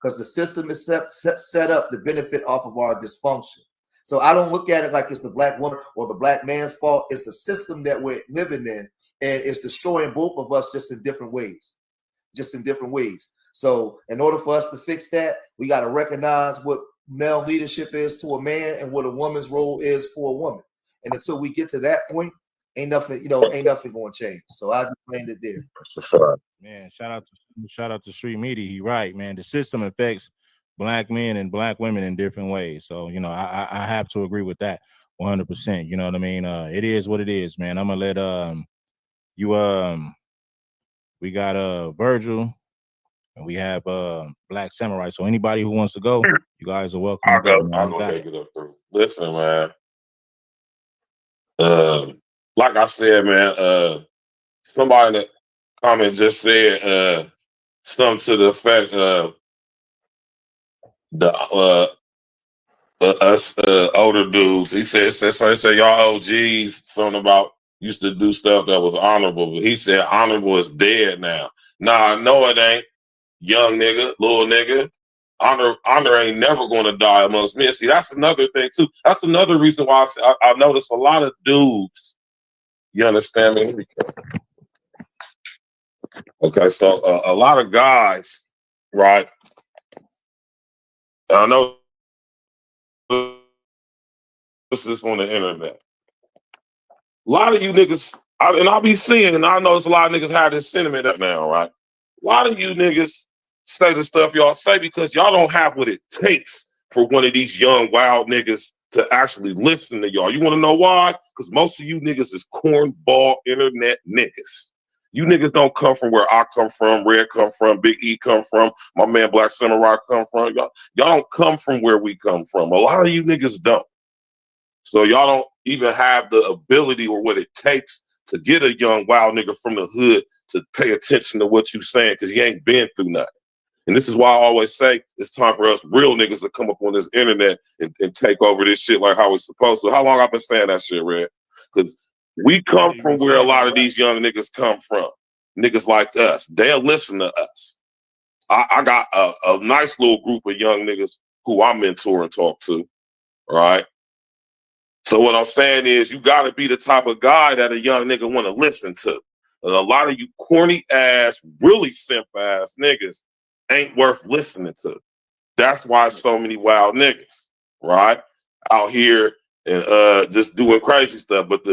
because the system is set up to benefit off of our dysfunction. So I don't look at it like it's the black woman or the black man's fault. It's a system that we're living in, and it's destroying both of us just in different ways. So in order for us to fix that, we got to recognize what male leadership is to a man and what a woman's role is for a woman. And until we get to that point, ain't nothing going to change. So I just landed there. Man, shout out to Street Media. He right, man. The system affects black men and black women in different ways. So, you know, I have to agree with that 100%. You know what I mean? It is what it is, man. I'm gonna let we got Virgil and we have Black Samurai. So anybody who wants to go, you guys are welcome. I'll go take it up through. Listen, man. Like I said, man, somebody in the comment just said something to the effect of us older dudes. He said y'all OGs, something about used to do stuff that was honorable, but he said honorable is dead now. Nah, no, it ain't. Young nigga, little nigga. Honor ain't never going to die amongst men. See, that's another thing too. That's another reason why I notice a lot of dudes. You understand me? Okay, so a lot of guys, right? I know this is on the internet. A lot of you niggas, and I'll be seeing, and I know there's a lot of niggas have this sentiment up now, right? A lot of you niggas say the stuff y'all say because y'all don't have what it takes for one of these young wild niggas to actually listen to y'all. You want to know why? Because most of you niggas is cornball internet niggas. You niggas don't come from where I come from, Red come from, Big E come from, my man Black Samurai come from. Y'all don't come from where we come from. A lot of you niggas don't. So y'all don't even have the ability or what it takes to get a young wild nigga from the hood to pay attention to what you saying because you ain't been through nothing. And this is why I always say it's time for us real niggas to come up on this internet and take over this shit like how we're supposed to. How long I've been saying that shit, Red? Because we come from where a lot of these young niggas come from. Niggas like us. They'll listen to us. I got a nice little group of young niggas who I mentor and talk to, right? So what I'm saying is you got to be the type of guy that a young nigga want to listen to. And a lot of you corny ass, really simp ass niggas ain't worth listening to. That's why so many wild niggas, right? Out here and just doing crazy stuff. But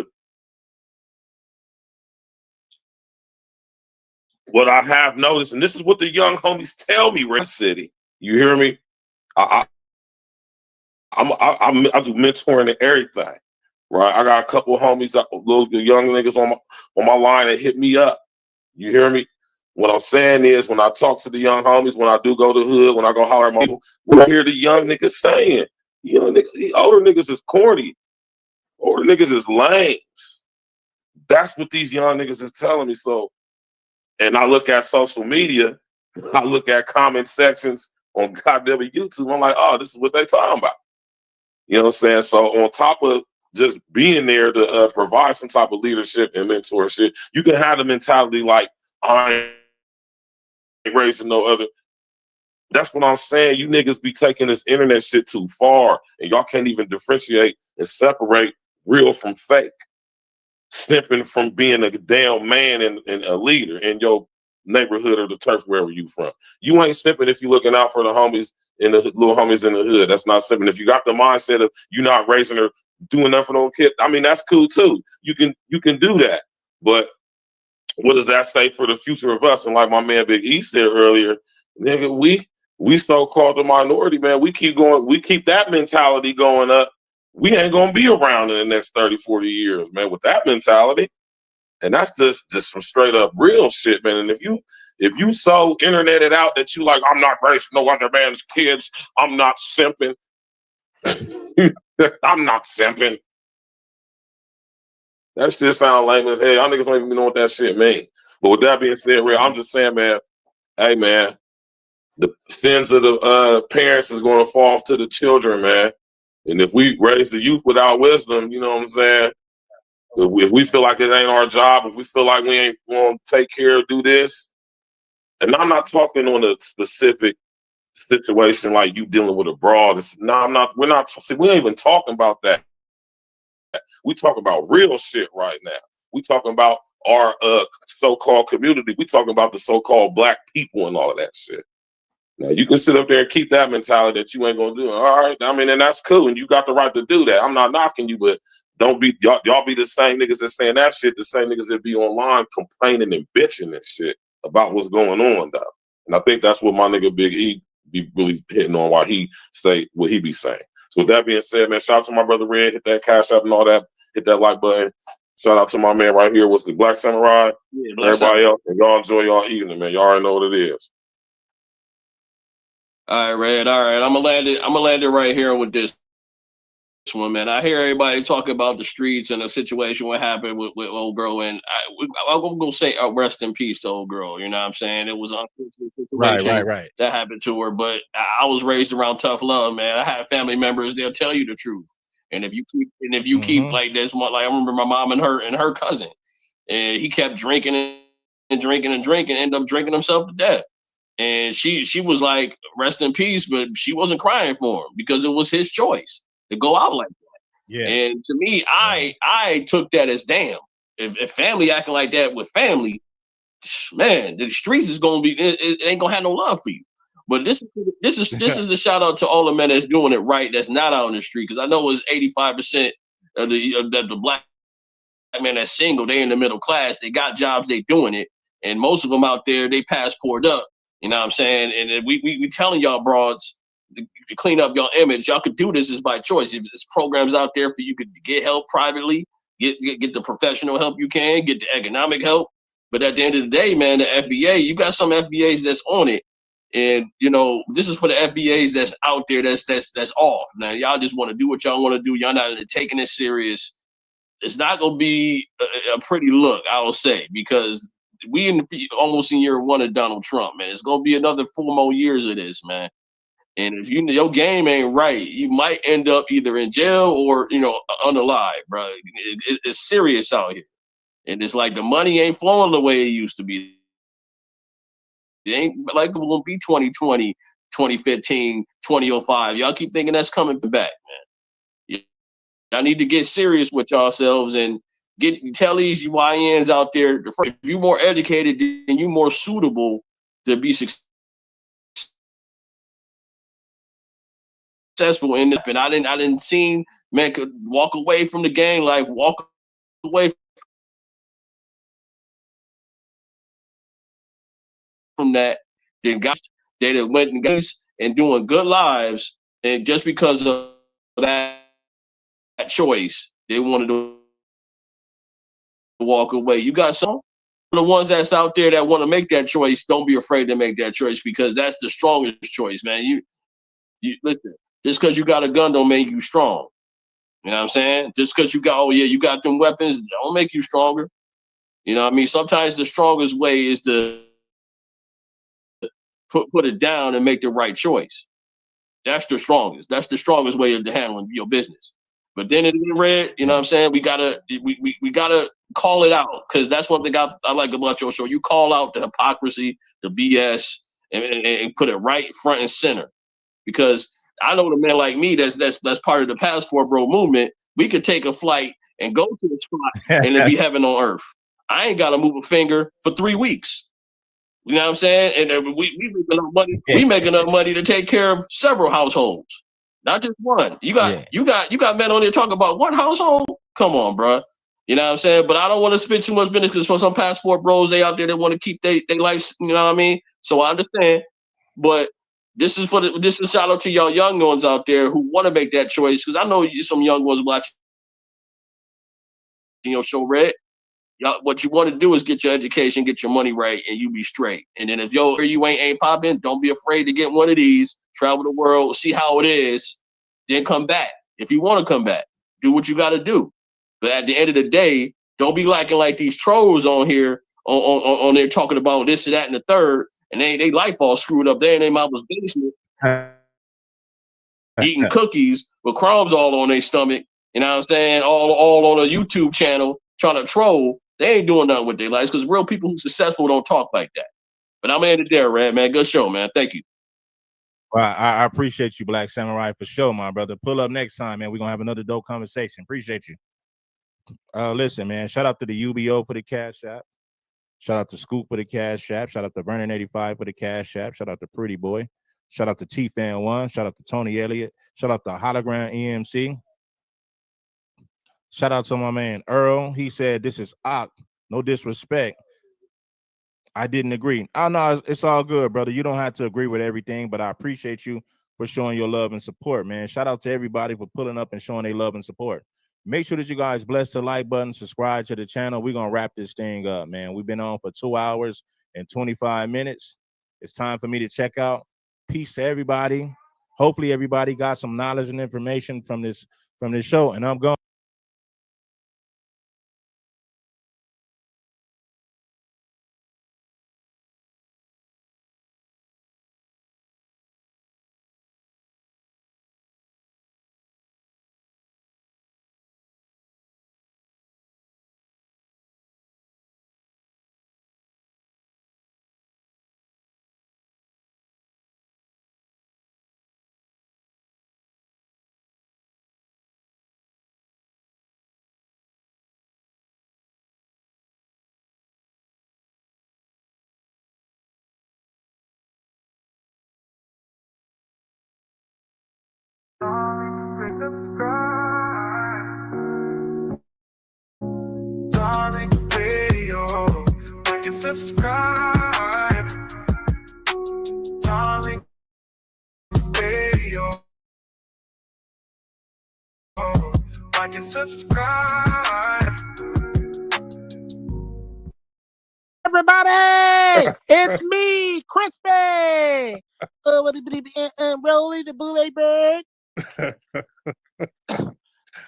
what I have noticed, and this is what the young homies tell me, Red City. You hear me? I do mentoring and everything, right? I got a couple of homies, little young niggas on my line that hit me up. You hear me? What I'm saying is, when I talk to the young homies, when I do go to the hood, when I go holler at my people, we hear the young niggas saying, the older niggas is corny, older niggas is lames. That's what these young niggas is telling me. So, and I look at social media, I look at comment sections on goddamn YouTube. I'm like, oh, this is what they talking about. You know what I'm saying? So on top of just being there to provide some type of leadership and mentorship, you can have the mentality like, I ain't raising no other. That's what I'm saying. You niggas be taking this internet shit too far, and y'all can't even differentiate and separate real from fake. Simping from being a damn man and a leader in your neighborhood or the turf, wherever you from. You ain't simping if you looking out for the homies and the little homies in the hood. That's not simping. If you got the mindset of you not raising or doing nothing for no kid, I mean, that's cool too. You can do that. But what does that say for the future of us? And like my man Big E said earlier, nigga, we so-called the minority, man. We keep going, we keep that mentality going up. We ain't gonna be around in the next 30, 40 years, man, with that mentality. And that's just some straight up real shit, man. And if you so interneted out that you like, I'm not raising no other man's kids, I'm not simping. I'm not simping. That shit sound lame as hell. Y'all niggas don't even know what that shit mean. But with that being said, Real, I'm just saying, man, hey man, the sins of the parents is gonna fall to the children, man. And if we raise the youth without wisdom, you know what I'm saying? If we feel like it ain't our job, if we feel like we ain't going to take care of, do this, and I'm not talking on a specific situation like you dealing with a broad. No, I'm not. We're not. See, we ain't even talking about that. We talking about real shit right now. We talking about our so-called community. We talking about the so-called black people and all of that shit. Now you can sit up there and keep that mentality that you ain't gonna do it. All right, I mean, and that's cool, and you got the right to do that. I'm not knocking you, but don't be y'all be the same niggas that saying that shit, the same niggas that be online complaining and bitching and shit about what's going on, though. And I think that's what my nigga Big E be really hitting on, why he say what he be saying. So with that being said, man, shout out to my brother Red, hit that cash up and all that, hit that like button. Shout out to my man right here, what's the Black Samurai, everybody else, and y'all enjoy y'all evening, man. Y'all already know what it is. All right, Red. All right, I'm gonna land it right here with this one, man. I hear everybody talking about the streets and the situation what happened with old girl, and I'm gonna say rest in peace to old girl. You know what I'm saying? It was an unfortunate situation Right. that happened to her, but I was raised around tough love, man. I have family members; they'll tell you the truth. And if you keep like this, like I remember my mom and her cousin, and he kept drinking and drinking and drinking, ended up drinking himself to death. And she was like, rest in peace, but she wasn't crying for him because it was his choice to go out like that. Yeah. And to me, I took that as damn. If family acting like that with family, man, the streets is gonna be it ain't gonna have no love for you. But this is a shout out to all the men that's doing it right, that's not out in the street. Because I know it's 85% of the black man that's single, they in the middle class, they got jobs, they doing it. And most of them out there, they passport up. You know what I'm saying? And then we telling y'all broads to clean up your image. Y'all could do this is by choice. If there's programs out there for you to get help privately, get the professional help you can, get the economic help. But at the end of the day, man, the FBA, you got some FBAs that's on it. And you know, this is for the FBAs that's out there that's off. Now y'all just want to do what y'all want to do. Y'all not taking it serious. It's not gonna be a pretty look, I will say, because we almost in year 1 of Donald Trump, man. It's gonna be another 4 more years of this, man. And if your game ain't right, you might end up either in jail or unalive, bro. It's serious out here, and it's like the money ain't flowing the way it used to be. It ain't like it will be 2020, 2015, 2005. Y'all keep thinking that's coming back, man. Y'all need to get serious with yourselves and tell these YNs out there, if you're more educated, then you're more suitable to be successful in this. And I didn't see man could walk away from the game, like walk away from that. Then got they went and guys and doing good lives, and just because of that choice, they wanted to walk away. You got some of the ones that's out there that want to make that choice. Don't be afraid to make that choice, because that's the strongest choice, man. You listen. Just because you got a gun don't make you strong. You know what I'm saying? Just because you got them weapons don't make you stronger. You know what I mean? Sometimes the strongest way is to put it down and make the right choice. That's the strongest. That's the strongest way of handling your business. But then in red, you know what I'm saying? We gotta call it out, because that's one thing I like about your show. You call out the hypocrisy, the BS, and put it right front and center. Because I know the man like me that's part of the Passport Bro movement. We could take a flight and go to the spot and it'd be heaven on earth. I ain't got to move a finger for 3 weeks. You know what I'm saying? And we making enough money. We making enough money to take care of several households, not just one. You got men on there talking about one household. Come on, bro. You know what I'm saying? But I don't want to spend too much business, because for some Passport Bros, they out there that want to keep their life. You know what I mean? So I understand, but this is a shout out to y'all young ones out there who want to make that choice, because I know some young ones watching your show, Red. Y'all, what you want to do is get your education, get your money right, and you be straight. And then if you ain't popping, don't be afraid to get one of these, travel the world, see how it is, then come back. If you want to come back, do what you got to do. But at the end of the day, don't be lacking like these trolls on here on there talking about this and that and the third, and they life all screwed up there in their mama's basement, eating cookies with crumbs all on their stomach. You know what I'm saying? All on a YouTube channel trying to troll. They ain't doing nothing with their lives, because real people who's successful don't talk like that. But I'm in it there, Red, man. Good show, man. Thank you. Well, I appreciate you, Black Samurai, for sure, my brother. Pull up next time, man. We're gonna have another dope conversation. Appreciate you. Listen, man. Shout out to the UBO for the Cash App. Shout out to Scoop for the Cash App. Shout out to Vernon85 for the Cash App. Shout out to Pretty Boy. Shout out to T-Fan1. Shout out to Tony Elliott. Shout out to Hologram EMC. Shout out to my man Earl. He said, "This is Ock. No disrespect. I didn't agree." Oh, no, it's all good, brother. You don't have to agree with everything, but I appreciate you for showing your love and support, man. Shout out to everybody for pulling up and showing their love and support. Make sure that you guys bless the like button, subscribe to the channel. We're going to wrap this thing up, man. We've been on for 2 hours and 25 minutes. It's time for me to check out. Peace to everybody. Hopefully everybody got some knowledge and information from this show, and I'm going. Darling, radio, like and subscribe. like and subscribe. Everybody, it's me, Crispy. Rolly the Bully Bird.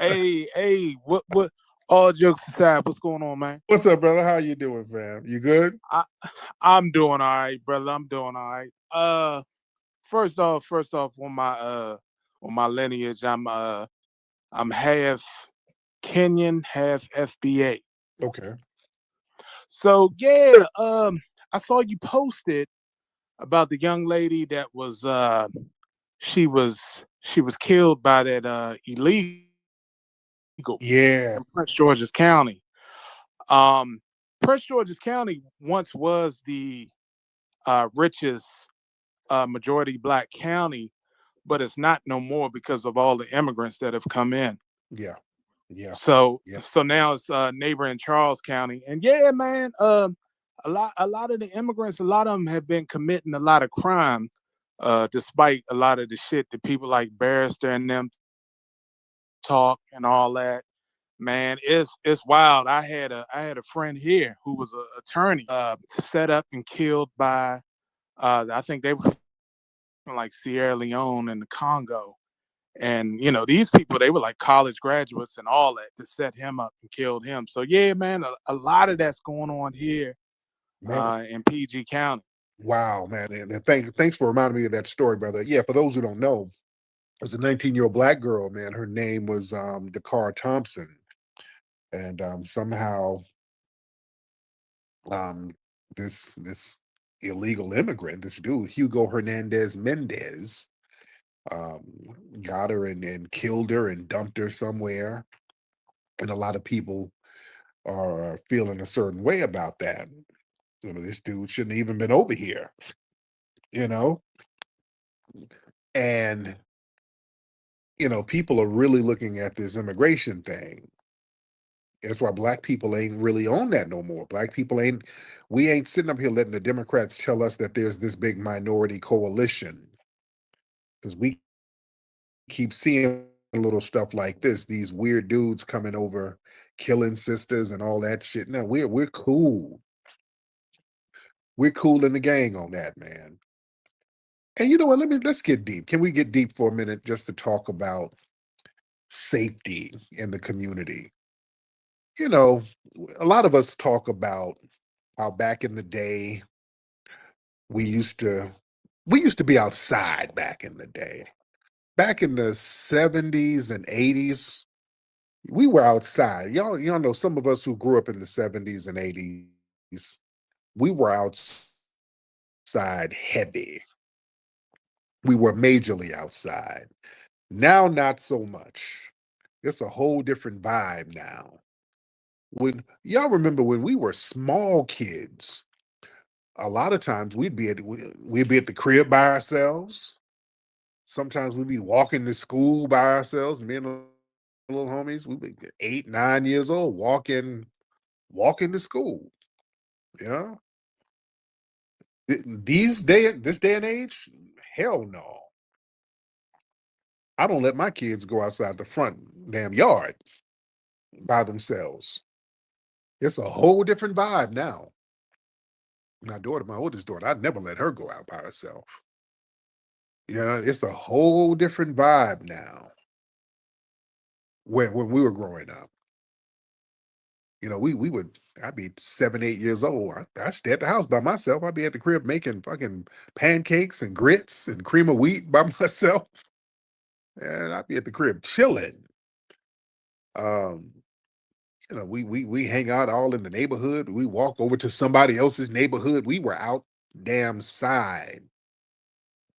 Hey, what? All jokes aside, what's going on, man? What's up, brother? How you doing, fam? You good? I'm doing all right, brother. I'm doing all right. First off, on my lineage, I'm half Kenyan, half FBA. Okay. So yeah, I saw you posted about the young lady that was she was killed by that illegal Yeah. in Prince George's County. Prince George's County once was the richest majority Black county, but it's not no more because of all the immigrants that have come in. Yeah. Yeah. So Yeah. so now it's neighboring Charles County, and yeah, man, a lot of the immigrants, a lot of them have been committing a lot of crime, despite a lot of the shit that people like Barrister and them talk and all that. Man, it's wild. I had a friend here who was an attorney, set up and killed by I think they were from like Sierra Leone and the Congo. And you know, these people, they were like college graduates and all that set him up and killed him. So yeah, man, a lot of that's going on here in PG County. Wow, man. And thanks for reminding me of that story, brother. Yeah, for those who don't know, it was a 19-year-old Black girl, man. Her name was DACARA Thompson. And somehow this illegal immigrant, this dude, Hugo Hernandez Mendez, got her and killed her and dumped her somewhere. And a lot of people are feeling a certain way about that. You know, this dude shouldn't have even been over here, you know? And, you know, people are really looking at this immigration thing. That's why Black people ain't really on that no more. We ain't sitting up here letting the Democrats tell us that there's this big minority coalition. Because we keep seeing little stuff like this, these weird dudes coming over, killing sisters and all that shit. No, we're cool. We're cool in the gang on that, man. And you know what? Let's get deep. Can we get deep for a minute just to talk about safety in the community? You know, a lot of us talk about how back in the day we used to be outside back in the day. Back in the 70s and 80s, we were outside. Y'all know some of us who grew up in the 70s and 80s, we were outside heavy. We were majorly outside. Now, not so much. It's a whole different vibe now. When y'all remember when we were small kids, a lot of times we'd be at the crib by ourselves. Sometimes we'd be walking to school by ourselves. Me and the little homies, we'd be 8, 9 years old, walking to school. Yeah. This day and age, hell no. I don't let my kids go outside the front damn yard by themselves. It's a whole different vibe now. My oldest daughter, I'd never let her go out by herself. Yeah, it's a whole different vibe now. When we were growing up, you know, I'd be 7, 8 years old. I'd stay at the house by myself. I'd be at the crib making fucking pancakes and grits and cream of wheat by myself. And I'd be at the crib chilling. You know, we hang out all in the neighborhood. We walk over to somebody else's neighborhood. We were out damn side.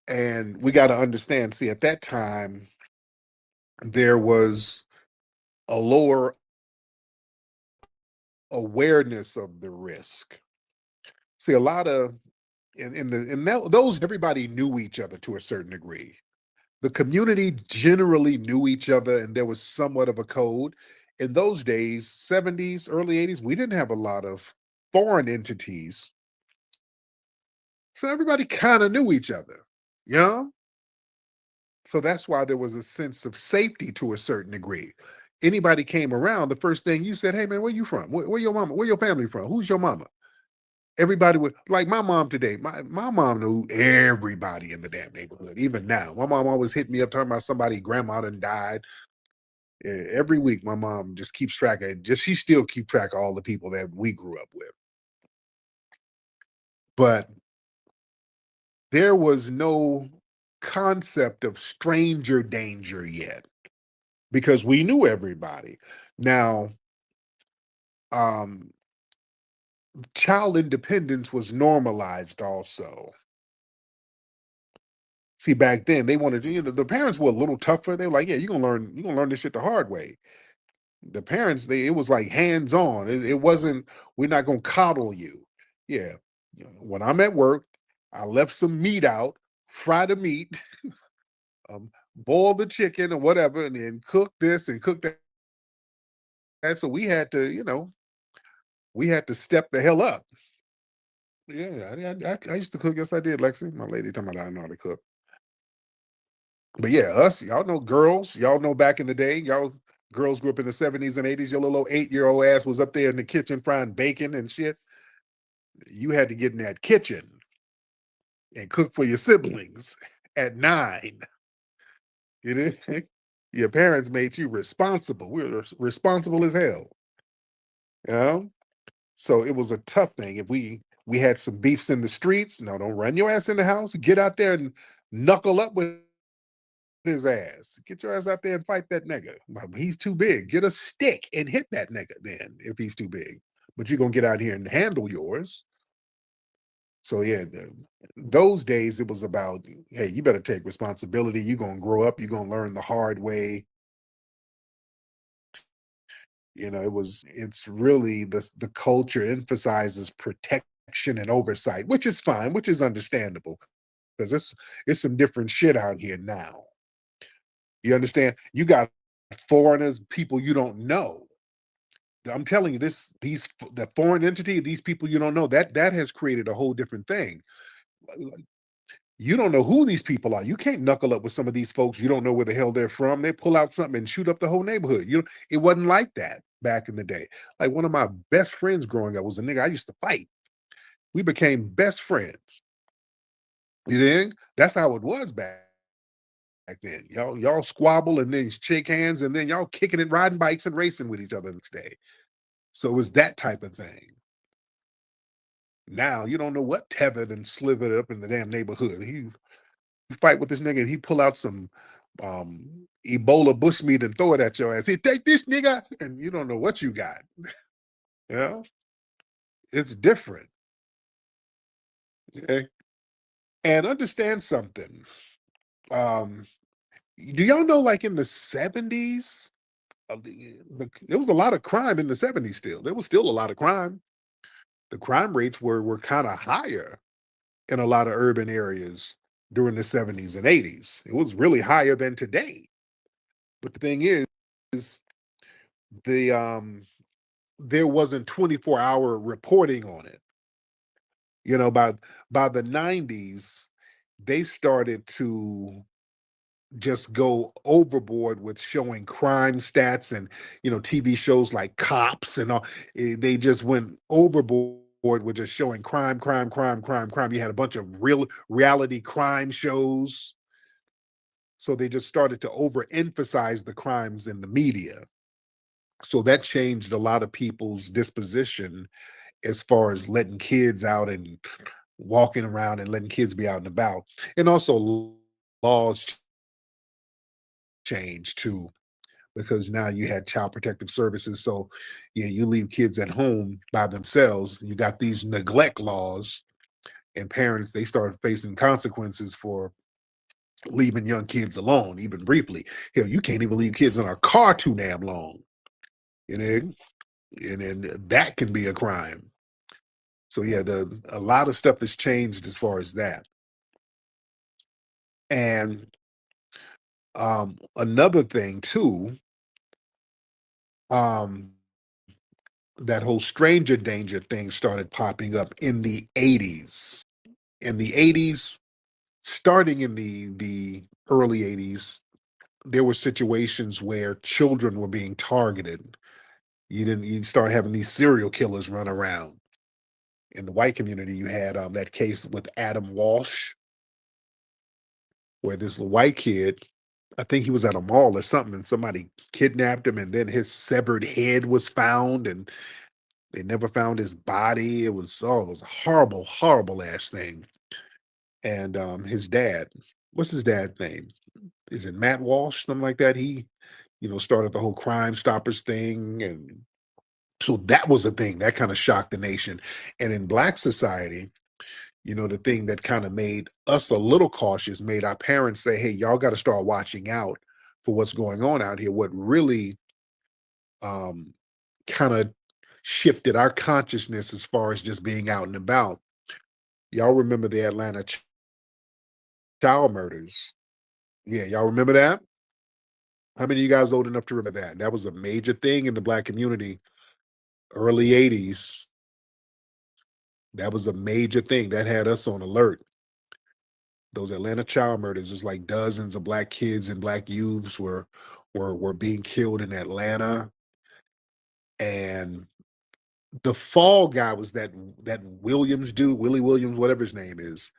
And we got to understand, see, at that time, there was a lower awareness of the risk. See, a lot of those everybody knew each other to a certain degree. The community generally knew each other, and there was somewhat of a code. In those days, 70s, early 80s, we didn't have a lot of foreign entities. So everybody kind of knew each other, you know? So that's why there was a sense of safety to a certain degree. anybody came around, the first thing you said, "Hey man, where you from? Where your mama? Where your family from? Who's your mama?" Everybody would, like my mom today. My mom knew everybody in the damn neighborhood. Even now, my mom always hit me up talking about somebody grandma done died. Every week, my mom just keeps track of. She still keep track of all the people that we grew up with. But there was no concept of stranger danger yet because we knew everybody. Now, child independence was normalized also. See, back then they wanted to, the parents were a little tougher. They were like, yeah, you're gonna learn this shit the hard way. The parents, it was like hands-on. It wasn't, we're not gonna coddle you. Yeah. When I'm at work, I left some meat out, fry the meat, boil the chicken or whatever, and then cook this and cook that. And so we had to, we had to step the hell up. Yeah, I used to cook. Yes, I did, Lexi. My lady talking about I know how to cook. But yeah, y'all know girls. Y'all know back in the day, y'all girls grew up in the 70s and 80s. Your little 8-year-old ass was up there in the kitchen frying bacon and shit. You had to get in that kitchen and cook for your siblings at 9. You know? Your parents made you responsible. We were responsible as hell. You know? So it was a tough thing. If we had some beefs in the streets, no, don't run your ass in the house. Get out there and knuckle up with his ass. Get your ass out there and fight that nigga. He's too big. Get a stick and hit that nigga then if he's too big. But you're gonna get out here and handle yours. So yeah, those days it was about, hey, you better take responsibility. You're gonna grow up. You're gonna learn the hard way. It's really the culture emphasizes protection and oversight, which is fine, which is understandable because it's some different shit out here now. You understand? You got foreigners, people you don't know. I'm telling you, the foreign entity, these people you don't know, that has created a whole different thing. You don't know who these people are. You can't knuckle up with some of these folks. You don't know where the hell they're from. They pull out something and shoot up the whole neighborhood. It wasn't like that back in the day. Like one of my best friends growing up was a nigga I used to fight. We became best friends. You think? That's how it was back then. Y'all squabble and then shake hands and then y'all kicking and riding bikes and racing with each other the next day. So it was that type of thing. Now you don't know what tethered and slithered up in the damn neighborhood. You fight with this nigga and he pull out some Ebola bushmeat and throw it at your ass. He take this nigga, and you don't know what you got. It's different. Okay. And understand something. Do y'all know, like in the 70s, there was a lot of crime in the 70s still. There was still a lot of crime. The crime rates were kind of higher in a lot of urban areas during the 70s and 80s. It was really higher than today. But the thing is there wasn't 24-hour reporting on it. By the 90s, they started to just go overboard with showing crime stats and TV shows like Cops and all. They just went overboard with just showing crime. You had a bunch of real reality crime shows. So they just started to overemphasize the crimes in the media. So that changed a lot of people's disposition as far as letting kids out and walking around and letting kids be out and about. And also laws changed too, because now you had child protective services. So you leave kids at home by themselves. You got these neglect laws, and parents, they start facing consequences for leaving young kids alone, even briefly. Hell, you can't even leave kids in a car too damn long. And then that can be a crime. So yeah, a lot of stuff has changed as far as that. And another thing too, that whole stranger danger thing started popping up in the 80s. In the 80s, starting in the early 80s, there were situations where children were being targeted. You start having these serial killers run around. In the white community, you had that case with Adam Walsh, where this white kid, I think he was at a mall or something, and somebody kidnapped him, and then his severed head was found, and they never found his body. It was it was a horrible, horrible ass thing. And his dad, what's his dad's name? Is it Matt Walsh, something like that? He, started the whole Crime Stoppers thing, and so that was a thing that kind of shocked the nation. And in Black society, the thing that kind of made us a little cautious, made our parents say, hey, y'all got to start watching out for what's going on out here. What really kind of shifted our consciousness as far as just being out and about. Y'all remember the Atlanta child murders? Yeah, y'all remember that? How many of you guys old enough to remember that? That was a major thing in the Black community, early 80s. That was a major thing that had us on alert. Those Atlanta child murders, was like dozens of Black kids and Black youths were being killed in Atlanta. And the fall guy was that Williams dude, Willie Williams, whatever his name is.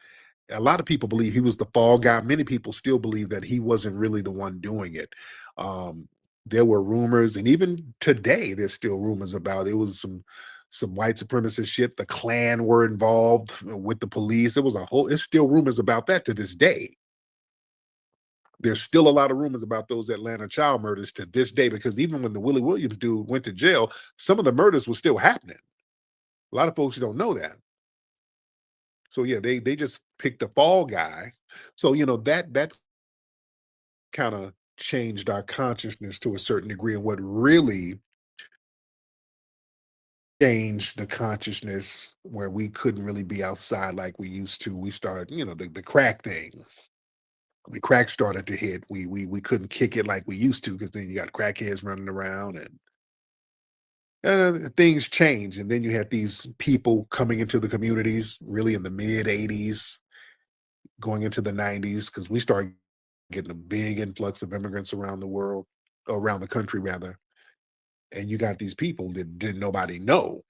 A lot of people believe he was the fall guy. Many people still believe that he wasn't really the one doing it. There were rumors, and even today there's still rumors about it was some white supremacist shit. The Klan were involved with the police. It's still rumors about that to this day. There's still a lot of rumors about those Atlanta child murders to this day, because even when the Willie Williams dude went to jail, some of the murders were still happening. A lot of folks don't know that. So yeah, they just picked the fall guy. So that kind of changed our consciousness to a certain degree. And what really changed the consciousness, where we couldn't really be outside like we used to, we started, the crack thing. When crack started to hit, we couldn't kick it like we used to, because then you got crackheads running around, and things changed. And then you had these people coming into the communities really in the mid 80s, going into the 90s, because we started getting a big influx of immigrants around the country rather. And you got these people that didn't nobody know.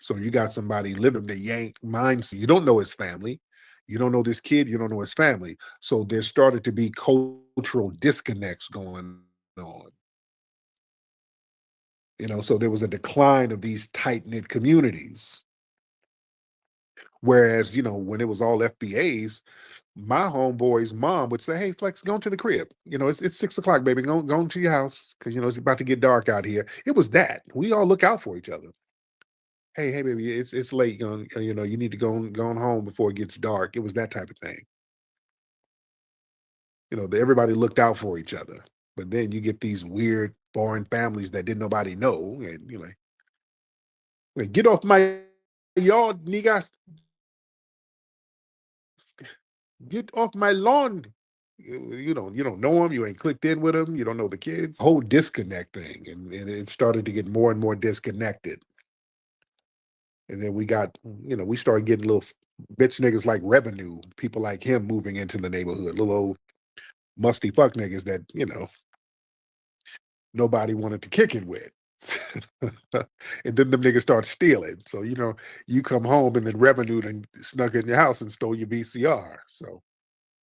So you got somebody living the Yank mindset. You don't know his family. You don't know this kid. You don't know his family. So there started to be cultural disconnects going on. So there was a decline of these tight-knit communities. Whereas, when it was all FBAs, my homeboy's mom would say, hey, Flex, go to the crib. It's 6 o'clock, baby. Go to your house, because, it's about to get dark out here. It was that. We all look out for each other. Hey, baby, it's late. You need to go on home before it gets dark. It was that type of thing. Everybody looked out for each other. But then you get these weird foreign families that didn't nobody know. And you're like, get off my yard, nigga. Get off my lawn. You don't know them. You ain't clicked in with them. You don't know the kids. Whole disconnect thing. And it started to get more and more disconnected. And then we started getting little bitch niggas like Revenue, people like him moving into the neighborhood, little old musty fuck niggas that, nobody wanted to kick it with. And then them niggas start stealing. So, you come home and then Revenue then snuck in your house and stole your VCR. So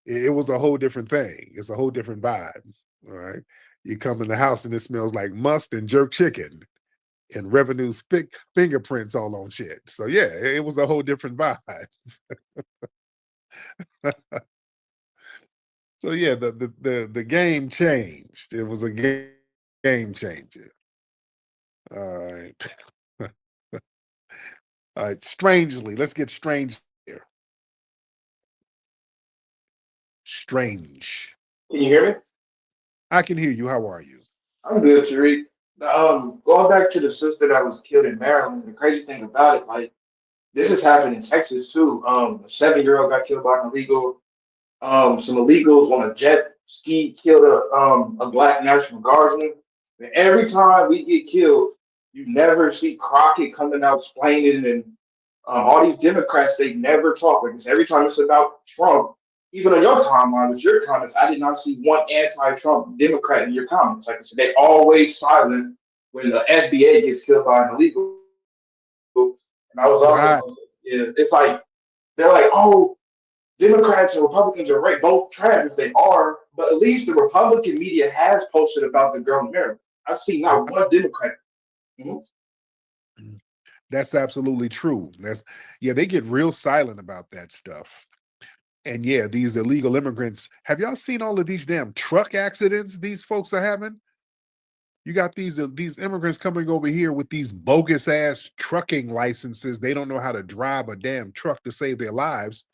it was a whole different thing. It's a whole different vibe. All right. You come in the house and it smells like must and jerk chicken, and Revenue's fingerprints all on shit. So yeah, it was a whole different vibe. So yeah, the game changed. It was a game changer. All right. All right. Strangely, let's get strange here. Strange. Can you hear me? I can hear you. How are you? I'm good, Tariq. Going back to the sister that was killed in Maryland, the crazy thing about it, like, this has happened in Texas too. A 7-year-old got killed by an illegal. Some illegals on a jet ski killed a Black National Guardsman. And every time we get killed, you never see Crockett coming out explaining, and all these Democrats, they never talk. Because every time it's about Trump, even on your timeline with your comments, I did not see one anti-Trump Democrat in your comments. Like I said, they always silent when the FBA gets killed by an illegal. And I was also, yeah, it's like they're like, oh, Democrats and Republicans are right, both trash if they are, but at least the Republican media has posted about the girl in Maryland. I've seen not one Democrat. Mhm. That's absolutely true. They get real silent about that stuff. And yeah, these illegal immigrants, have y'all seen all of these damn truck accidents these folks are having? You got these immigrants coming over here with these bogus ass trucking licenses. They don't know how to drive a damn truck to save their lives.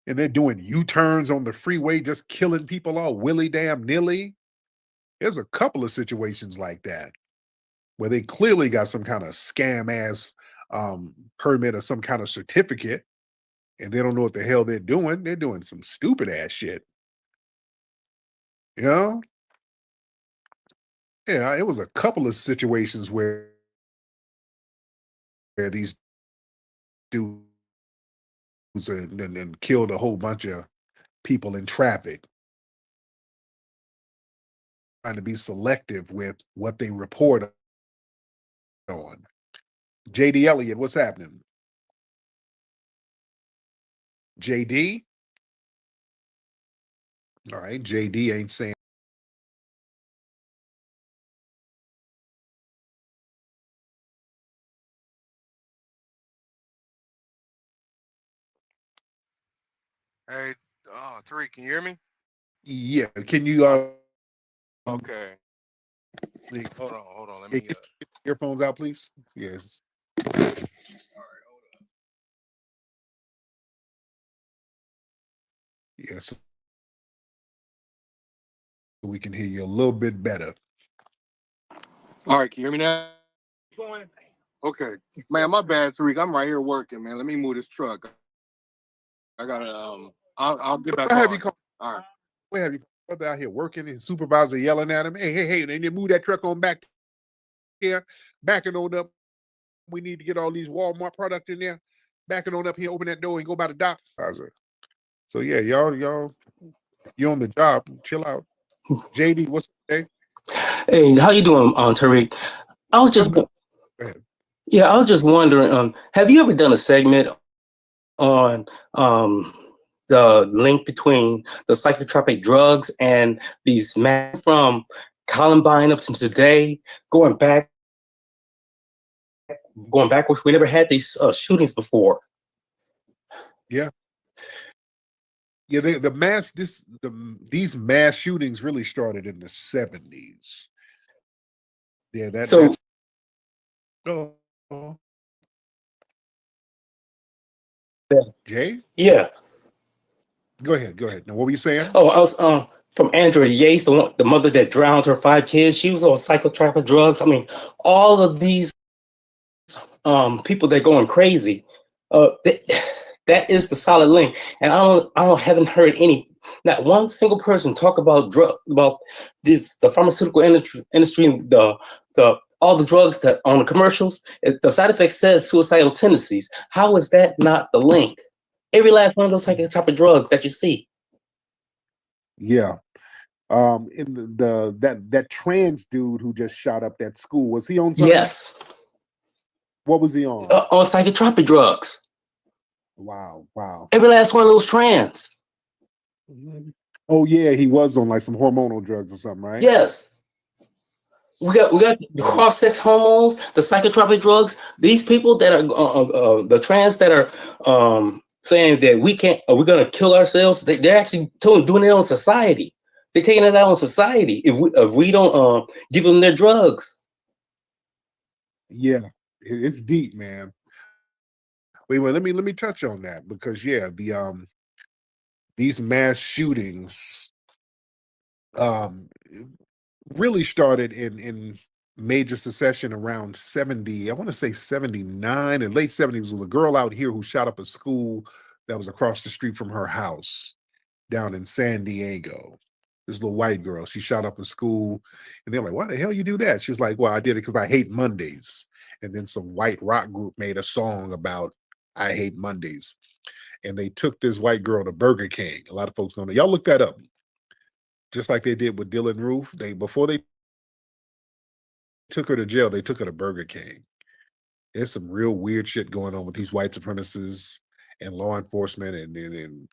And they're doing U-turns on the freeway, just killing people all willy damn nilly. There's a couple of situations like that where they clearly got some kind of scam ass permit or some kind of certificate, and they don't know what the hell they're doing. They're doing some stupid ass shit. You know? Yeah, it was a couple of situations where these dudes and killed a whole bunch of people in traffic. Trying to be selective with what they report on. JD Elliott, what's happening? JD? All right, JD ain't saying. Hey, Tariq, can you hear me? Yeah, can you Okay. Hold on. Let me get earphones out, please? Yes. Yes. So we can hear you a little bit better. All right, can you hear me now? Okay. Man, my bad, Tariq. I'm right here working, man. Let me move this truck. I gotta I'll get back Where have on. you come? All right. Where have you brother out here working? His supervisor yelling at him, hey, and then move that truck on back here, backing on up. We need to get all these Walmart product in there. Backing on up here, open that door and go by the dock. So yeah, y'all, you on the job. Chill out. JD, what's up, Hey, how you doing, Tariq? I was just, yeah, I was just wondering, have you ever done a segment on the link between the psychotropic drugs and these men from Columbine up to today, going backwards? We never had these shootings before. Yeah. Yeah, these mass shootings really started in the 70s. Yeah, that's Jay? Yeah. Go ahead. Now, what were you saying? Oh, I was from Andrea Yates, the mother that drowned her 5 kids. She was on psychotropic drugs. I mean, all of these people that going crazy. That is the solid link, and I haven't heard not one single person talk about the pharmaceutical industry, and the all the drugs that on the commercials. The side effect says suicidal tendencies. How is that not the link? Every last one of those psychotropic drugs that you see. Yeah. In that trans dude who just shot up that school, was he on something? Yes. What was he on? On psychotropic drugs. Wow. Every last one of those trans. Oh yeah, he was on like some hormonal drugs or something, right? Yes. We got the cross-sex hormones, the psychotropic drugs. These people that are the trans that are saying that we're gonna kill ourselves. They're actually doing it on society. They're taking it out on society if we don't give them their drugs. Yeah, it's deep, man. Wait, let me touch on that because yeah, these mass shootings really started in major secession around 70. I want to say 79 and late 70s. Was a girl out here who shot up a school that was across the street from her house down in San Diego. This little white girl, she shot up a school, and they're like, "Why the hell you do that?" She was like, "Well, I did it because I hate Mondays." And then some white rock group made a song about I hate Mondays. and they took this white girl to Burger King. A lot of folks know that. Y'all look that up. Just like they did with Dylan Roof. Before they took her to jail, they took her to Burger King. There's some real weird shit going on with these white supremacists and law enforcement and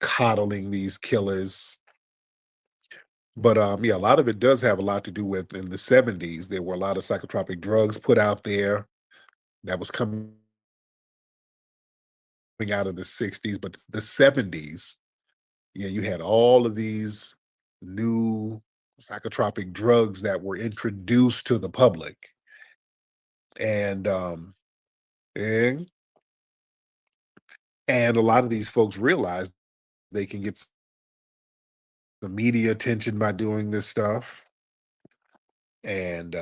coddling these killers. But yeah, a lot of it does have a lot to do with in the 70s. There were a lot of psychotropic drugs put out there that was coming out of the 60s, but the 70s, yeah, you had all of these new psychotropic drugs that were introduced to the public. And a lot of these folks realized they can get the media attention by doing this stuff. And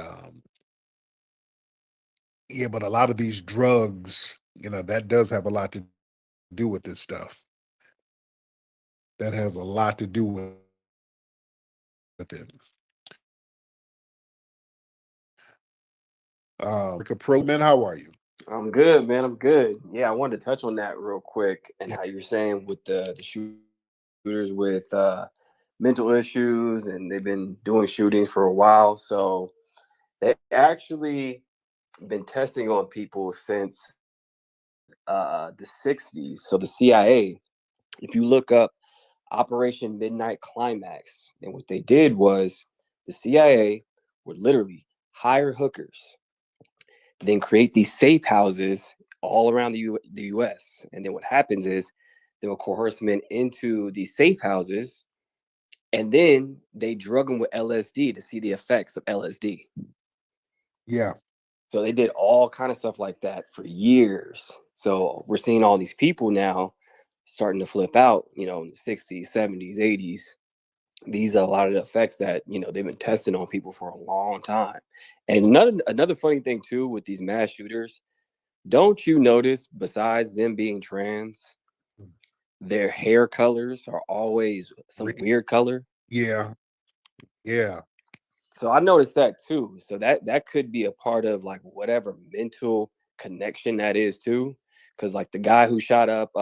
yeah, but a lot of these drugs, that does have a lot to do with this stuff. That has a lot to do with it. Pro Man, how are you? I'm good, man. I'm good. Yeah, I wanted to touch on that real quick and how you're saying with the shooters with mental issues, and they've been doing shootings for a while. So they actually been testing on people since the 60s. So the CIA, if you look up Operation Midnight Climax, and what they did was the CIA would literally hire hookers, then create these safe houses all around the U.S. And then what happens is they'll coerce men into these safe houses, and then they drug them with LSD to see the effects of LSD. Yeah. So they did all kind of stuff like that for years. So we're seeing all these people now starting to flip out, in the 60s, 70s, 80s. These are a lot of the effects that, they've been testing on people for a long time. And another funny thing, too, with these mass shooters, don't you notice, besides them being trans, their hair colors are always some weird color? Yeah. Yeah. So I noticed that, too. So that could be a part of, like, whatever mental connection that is, too. Because, like, the guy who shot up,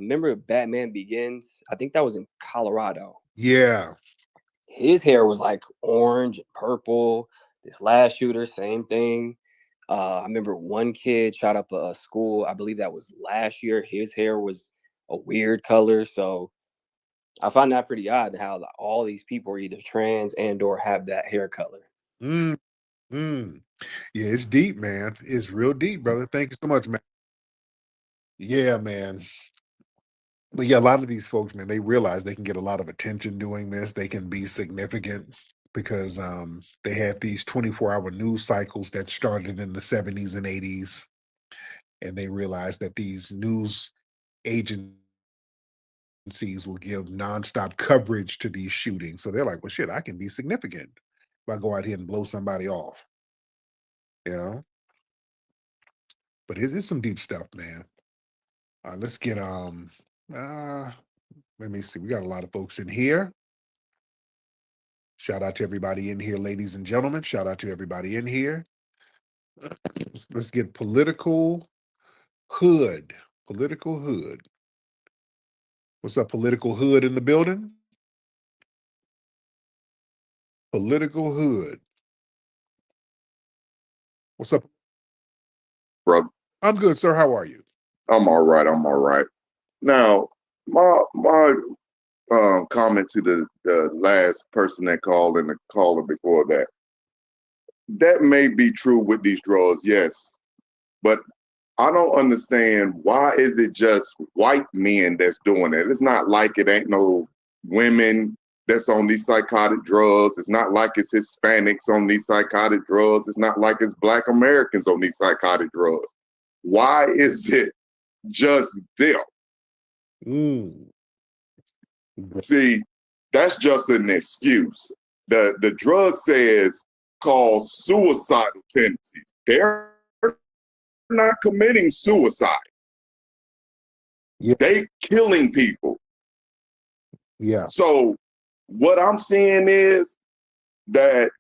remember Batman Begins? I think that was in Colorado. Yeah. His hair was like orange and purple. This last shooter, same thing. I remember one kid shot up a school. I believe that was last year. His hair was a weird color. So I find that pretty odd how all these people are either trans and or have that hair color. Yeah, it's deep, man. It's real deep, brother. Thank you so much, man. Yeah, man. But yeah, a lot of these folks, man, they realize they can get a lot of attention doing this. They can be significant because they had these 24-hour news cycles that started in the 70s and 80s. And they realized that these news agencies will give nonstop coverage to these shootings. So they're like, well, shit, I can be significant if I go out here and blow somebody off. But it's some deep stuff, man. Let's get let me see. We got a lot of folks in here. Shout out to everybody in here, ladies and gentlemen. Shout out to everybody in here. Let's get Political Hood. Political Hood. What's up, Political Hood in the building? Political Hood. What's up, brother? I'm good, sir. How are you? I'm all right. I'm all right. Now, my comment to the last person that called and the caller before that. That may be true with these drugs, yes, but I don't understand why is it just white men that's doing it. It's not like it ain't no women that's on these psychotic drugs. It's not like it's Hispanics on these psychotic drugs. It's not like it's Black Americans on these psychotic drugs. Why is it just them? See, that's just an excuse. The drug says called suicidal tendencies. They're not committing suicide. They killing people. Yeah. So what I'm saying is that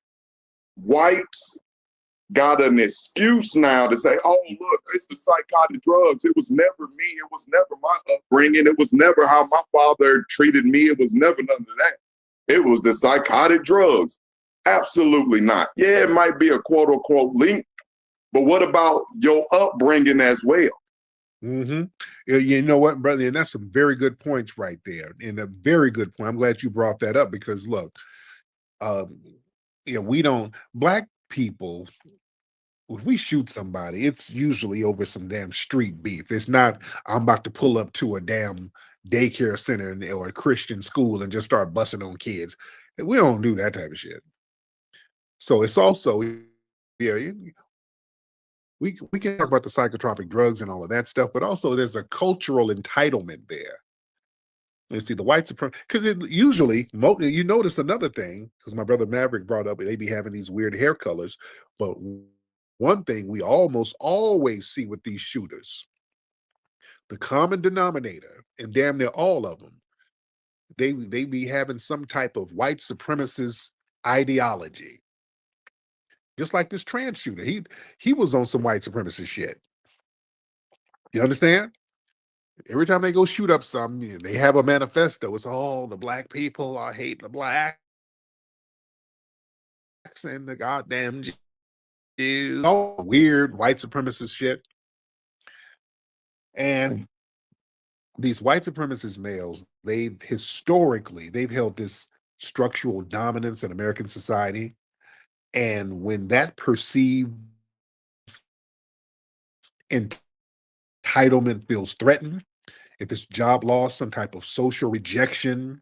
whites got an excuse now to say, oh, look, it's the psychotic drugs. It was never me. It was never my upbringing. It was never how my father treated me. It was never none of that. It was the psychotic drugs. Absolutely not. Yeah, it might be a quote unquote link, but what about your upbringing as well? Mm-hmm. You know what, brother? And that's some very good points right there. And a very good point. I'm glad you brought that up because look, we don't, Black people, if we shoot somebody, it's usually over some damn street beef. It's not, I'm about to pull up to a damn daycare center or a Christian school and just start busting on kids. We don't do that type of shit. So it's also, we can talk about the psychotropic drugs and all of that stuff, but also there's a cultural entitlement there. You see, the white supremacy, because usually, you notice another thing, because my brother Maverick brought up, they be having these weird hair colors, but one thing we almost always see with these shooters, the common denominator, and damn near all of them, they be having some type of white supremacist ideology. Just like this trans shooter, he was on some white supremacist shit. You understand? Every time they go shoot up something, they have a manifesto. It's all the Black people are hating the Blacks and the goddamn Jews. All weird white supremacist shit. And these white supremacist males, they've held this structural dominance in American society. And when that perceived entitlement feels threatened, if it's job loss, some type of social rejection,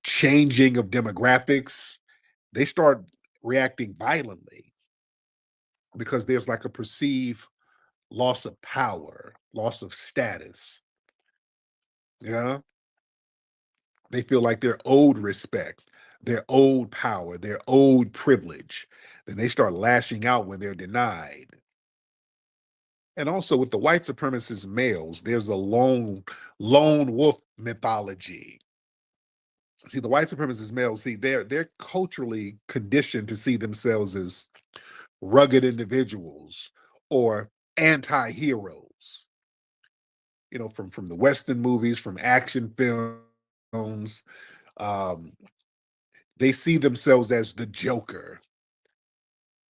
changing of demographics, they start reacting violently because there's like a perceived loss of power, loss of status. Yeah. They feel like they're owed respect, they're owed power, they're owed privilege. Then they start lashing out when they're denied. And also with the white supremacist males, there's a lone wolf mythology. See, the white supremacist males, they're culturally conditioned to see themselves as rugged individuals or anti-heroes. From the Western movies, from action films, they see themselves as the Joker.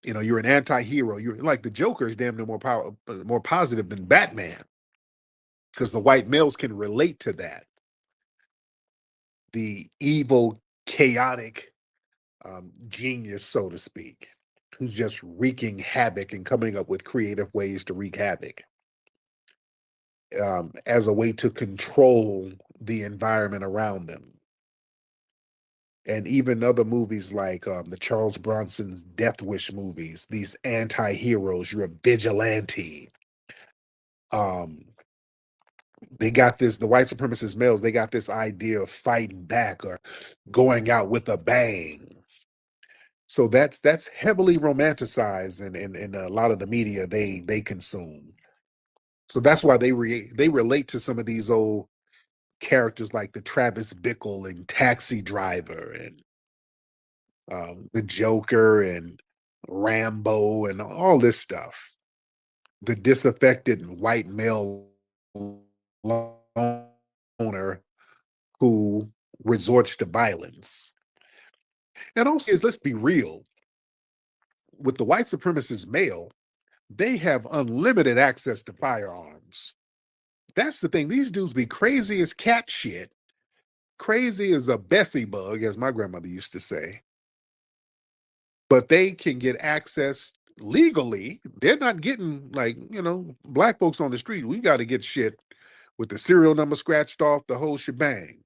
You're an anti-hero. You're like the Joker is damn near more positive than Batman, because the white males can relate to that. The evil, chaotic genius, so to speak, who's just wreaking havoc and coming up with creative ways to wreak havoc as a way to control the environment around them. And even other movies like the Charles Bronson's Death Wish movies, these anti-heroes, you're a vigilante. They got this, the white supremacist males, they got this idea of fighting back or going out with a bang. So that's heavily romanticized in a lot of the media they consume. So that's why they relate to some of these old characters like the Travis Bickle and Taxi Driver and the Joker and Rambo and all this stuff. The disaffected white male loner who resorts to violence. And also, let's be real, with the white supremacist male, they have unlimited access to firearms. That's the thing. These dudes be crazy as cat shit, crazy as a Bessie bug, as my grandmother used to say. But they can get access legally. They're not getting Black folks on the street. We got to get shit with the serial number scratched off, the whole shebang.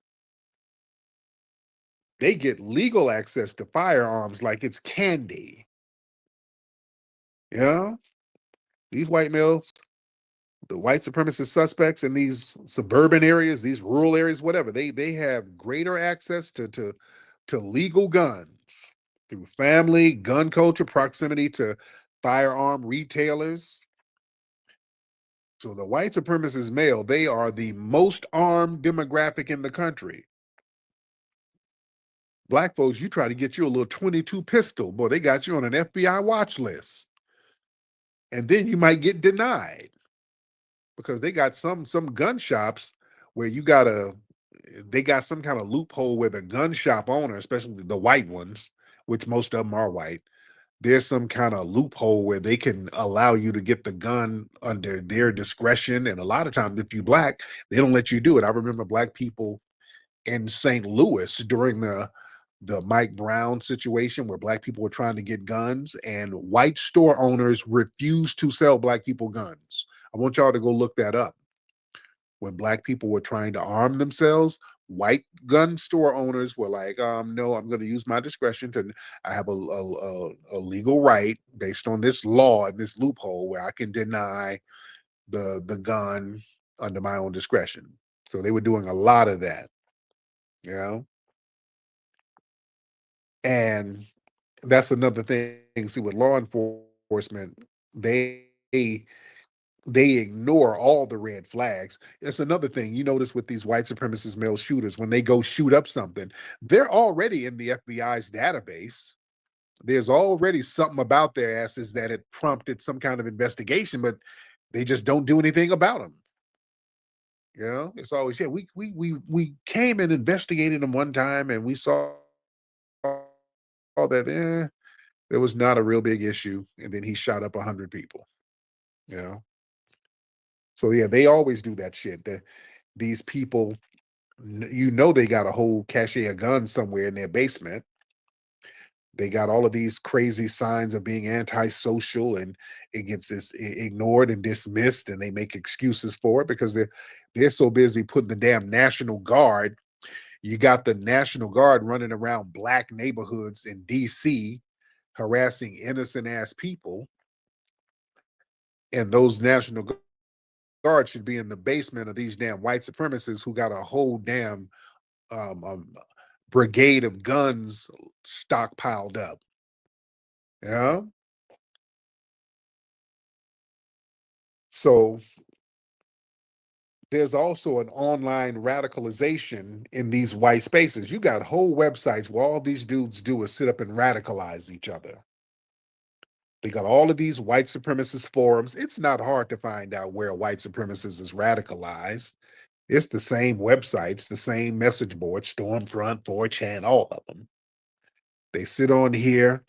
They get legal access to firearms like it's candy. Yeah. These white males, the white supremacist suspects in these suburban areas, these rural areas, whatever, they have greater access to legal guns through family, gun culture, proximity to firearm retailers. So the white supremacist male, they are the most armed demographic in the country. Black folks, you try to get you a little 22 pistol, boy, they got you on an FBI watch list. and then you might get denied because they got some gun shops where they got some kind of loophole where the gun shop owner, especially the white ones, which most of them are white, there's some kind of loophole where they can allow you to get the gun under their discretion. And a lot of times, if you black, they don't let you do it. I remember black people in St. Louis during the Mike Brown situation where black people were trying to get guns and white store owners refused to sell black people guns. I want y'all to go look that up. When black people were trying to arm themselves, white gun store owners were like, no, I'm going to use my discretion I have a legal right based on this law and this loophole where I can deny the gun under my own discretion. So they were doing a lot of that, you know? And that's another thing. See, with law enforcement, they ignore all the red flags. It's another thing you notice with these white supremacist male shooters. When they go shoot up something, they're already in the FBI's database. There's already something about their asses that it prompted some kind of investigation, but they just don't do anything about them. You know, it's always, yeah, we came and investigated them one time and we saw all that there was not a real big issue, and then he shot up 100 people. You know, so yeah, they always do that shit. These people, you know, they got a whole cache of guns somewhere in their basement. They got all of these crazy signs of being antisocial, and it gets ignored and dismissed, and they make excuses for it because they're so busy putting the damn National Guard. You got the National Guard running around black neighborhoods in DC, harassing innocent ass people, and those National Guard should be in the basement of these damn white supremacists who got a whole damn brigade of guns stockpiled up. Yeah. So there's also an online radicalization in these white spaces. You got whole websites where all these dudes do is sit up and radicalize each other. They got all of these white supremacist forums. It's not hard to find out where a white supremacist is radicalized. It's the same websites, the same message boards, Stormfront, 4chan, all of them. They sit on here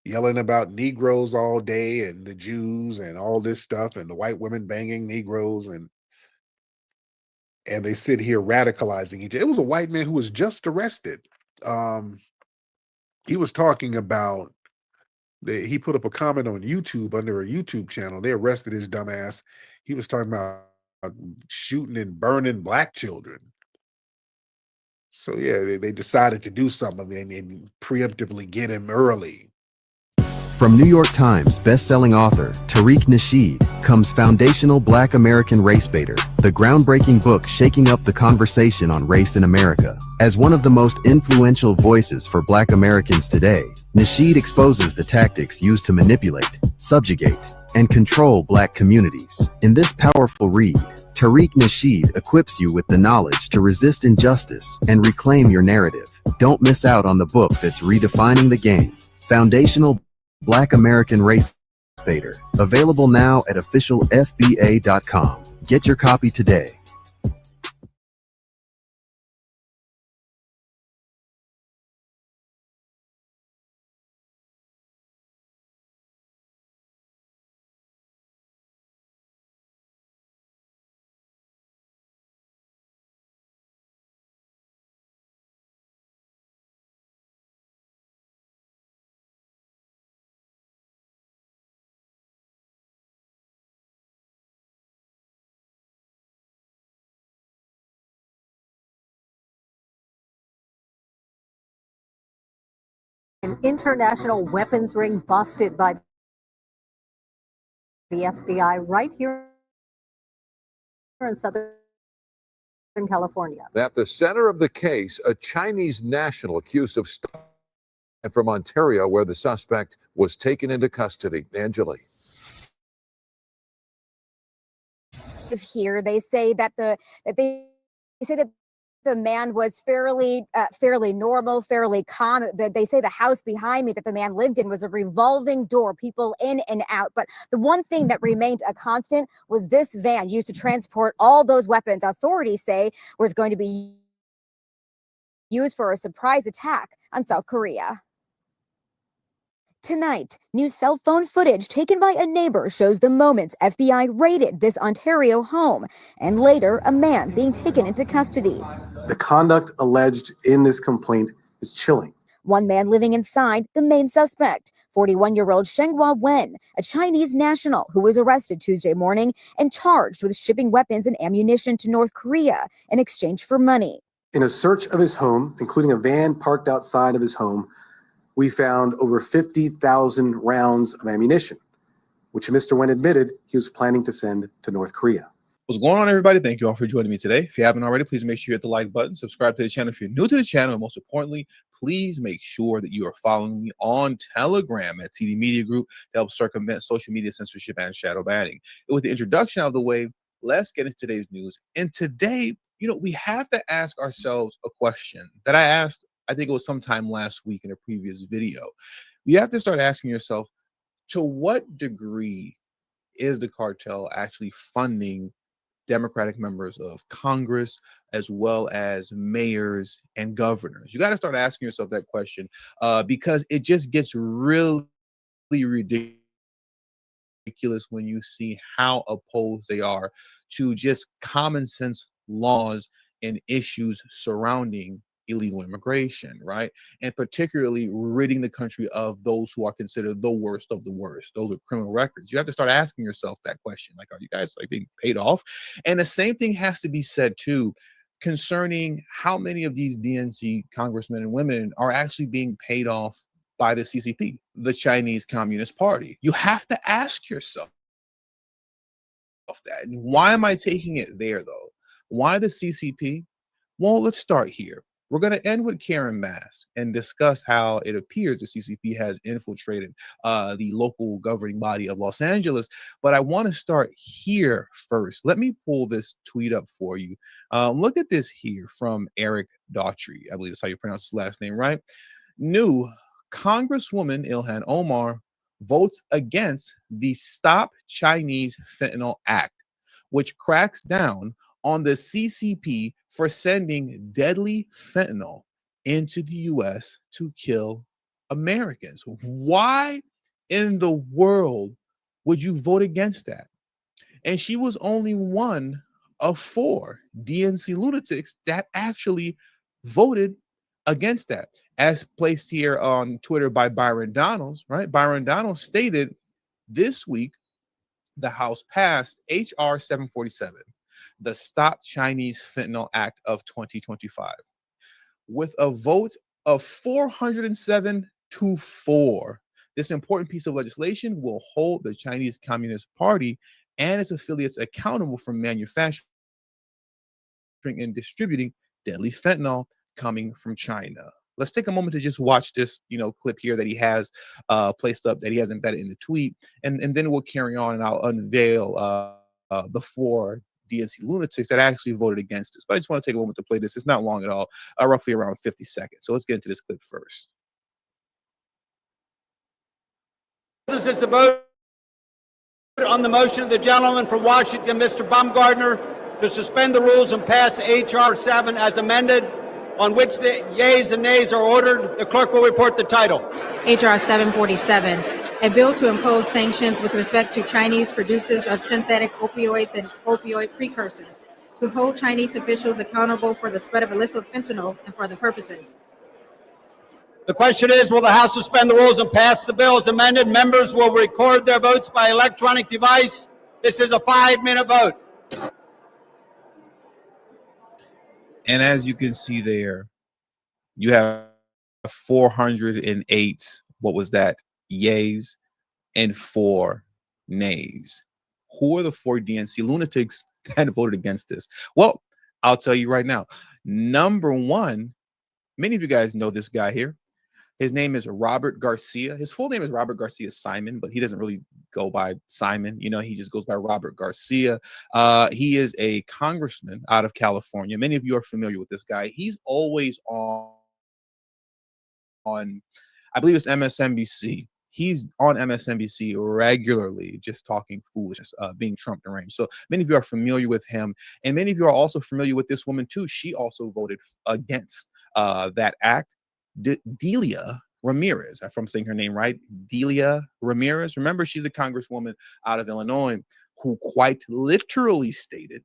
yelling about Negroes all day and the Jews and all this stuff and the white women banging Negroes, and they sit here radicalizing each other. It was a white man who was just arrested. He was talking about he put up a comment on YouTube under a YouTube channel. They arrested his dumb ass. He was talking about shooting and burning black children. So yeah, they decided to do something and preemptively get him early. From New York Times bestselling author Tariq Nasheed comes Foundational Black American Race Baiter, the groundbreaking book shaking up the conversation on race in America. As one of the most influential voices for Black Americans today, Nasheed exposes the tactics used to manipulate, subjugate, and control Black communities. In this powerful read, Tariq Nasheed equips you with the knowledge to resist injustice and reclaim your narrative. Don't miss out on the book that's redefining the game. Foundational Black American Race Baiter, available now at officialfba.com. Get your copy today. An international weapons ring busted by the FBI right here in Southern California. At the center of the case, a Chinese national accused of and from Ontario, where the suspect was taken into custody. Angela. Here, they say that The man was fairly normal, fairly calm. They say the house behind me that the man lived in was a revolving door, people in and out. But the one thing that remained a constant was this van used to transport all those weapons authorities say was going to be used for a surprise attack on South Korea. Tonight, new cell phone footage taken by a neighbor shows the moments FBI raided this Ontario home, and later a man being taken into custody. The conduct alleged in this complaint is chilling. One man living inside the main suspect, 41-year-old Shenghua Wen, a Chinese national who was arrested Tuesday morning and charged with shipping weapons and ammunition to North Korea in exchange for money. In a search of his home, including a van parked outside of his home, we found over 50,000 rounds of ammunition, which Mr. Wen admitted he was planning to send to North Korea. What's going on, everybody? Thank you all for joining me today. If you haven't already, please make sure you hit the like button, subscribe to the channel if you're new to the channel, and most importantly, please make sure that you are following me on Telegram at TD Media Group to help circumvent social media censorship and shadow banning. And with the introduction out of the way, let's get into today's news. And today, we have to ask ourselves a question that I asked, I think it was sometime last week in a previous video. You have to start asking yourself, to what degree is the cartel actually funding Democratic members of Congress, as well as mayors and governors? You got to start asking yourself that question because it just gets really ridiculous when you see how opposed they are to just common sense laws and issues surrounding illegal immigration, right? And particularly ridding the country of those who are considered the worst of the worst, those with criminal records. You have to start asking yourself that question, like, are you guys being paid off? And the same thing has to be said too concerning how many of these DNC congressmen and women are actually being paid off by the CCP, the Chinese Communist Party. You have to ask yourself that. And why am I taking it there though? Why the CCP? Well, let's start here. We're going to end with Karen Bass and discuss how it appears the CCP has infiltrated the local governing body of Los Angeles. But I want to start here first. Let me pull this tweet up for you. Look at this here from Eric Daughtry. I believe that's how you pronounce his last name, right? New Congresswoman Ilhan Omar votes against the Stop Chinese Fentanyl Act, which cracks down on the CCP for sending deadly fentanyl into the U.S. to kill Americans. Why in the world would you vote against that? And she was only one of 4 DNC lunatics that actually voted against that. As placed here on Twitter by Byron Donalds, right? Byron Donalds stated this week the House passed H.R. 747, the Stop Chinese Fentanyl Act of 2025, with a vote of 407 to 4. This important piece of legislation will hold the Chinese Communist Party and its affiliates accountable for manufacturing and distributing deadly fentanyl coming from China. Let's take a moment to just watch this, clip here that he has placed up, that he has embedded in the tweet, and then we'll carry on and I'll unveil the 4 DNC lunatics that actually voted against this. But I just want to take a moment to play this. It's not long at all, roughly around 50 seconds. So let's get into this clip first. It's a vote on the motion of the gentleman from Washington, Mr. Baumgartner, to suspend the rules and pass H.R. 7 as amended, on which the yeas and nays are ordered. The clerk will report the title. H.R. 747, a bill to impose sanctions with respect to Chinese producers of synthetic opioids and opioid precursors, to hold Chinese officials accountable for the spread of illicit fentanyl and for the purposes. The question is, will the House suspend the rules and pass the bill as amended? Members will record their votes by electronic device. This is a 5-minute vote. And as you can see there, you have 408, what was that, yays, and 4 nays. Who are the 4 DNC lunatics that voted against this? Well, I'll tell you right now. Number 1, many of you guys know this guy here, His name is Robert Garcia. His full name is Robert Garcia Simon, but he doesn't really go by Simon. You know, he just goes by Robert Garcia. He is a congressman out of California. Many of you are familiar with this guy. He's always on I believe it's MSNBC. He's on MSNBC regularly, just talking foolishness, being Trump deranged. So many of you are familiar with him, and many of you are also familiar with this woman too. She also voted against that act. Delia Ramirez, if I'm saying her name right, Delia Ramirez. Remember, she's a congresswoman out of Illinois who quite literally stated,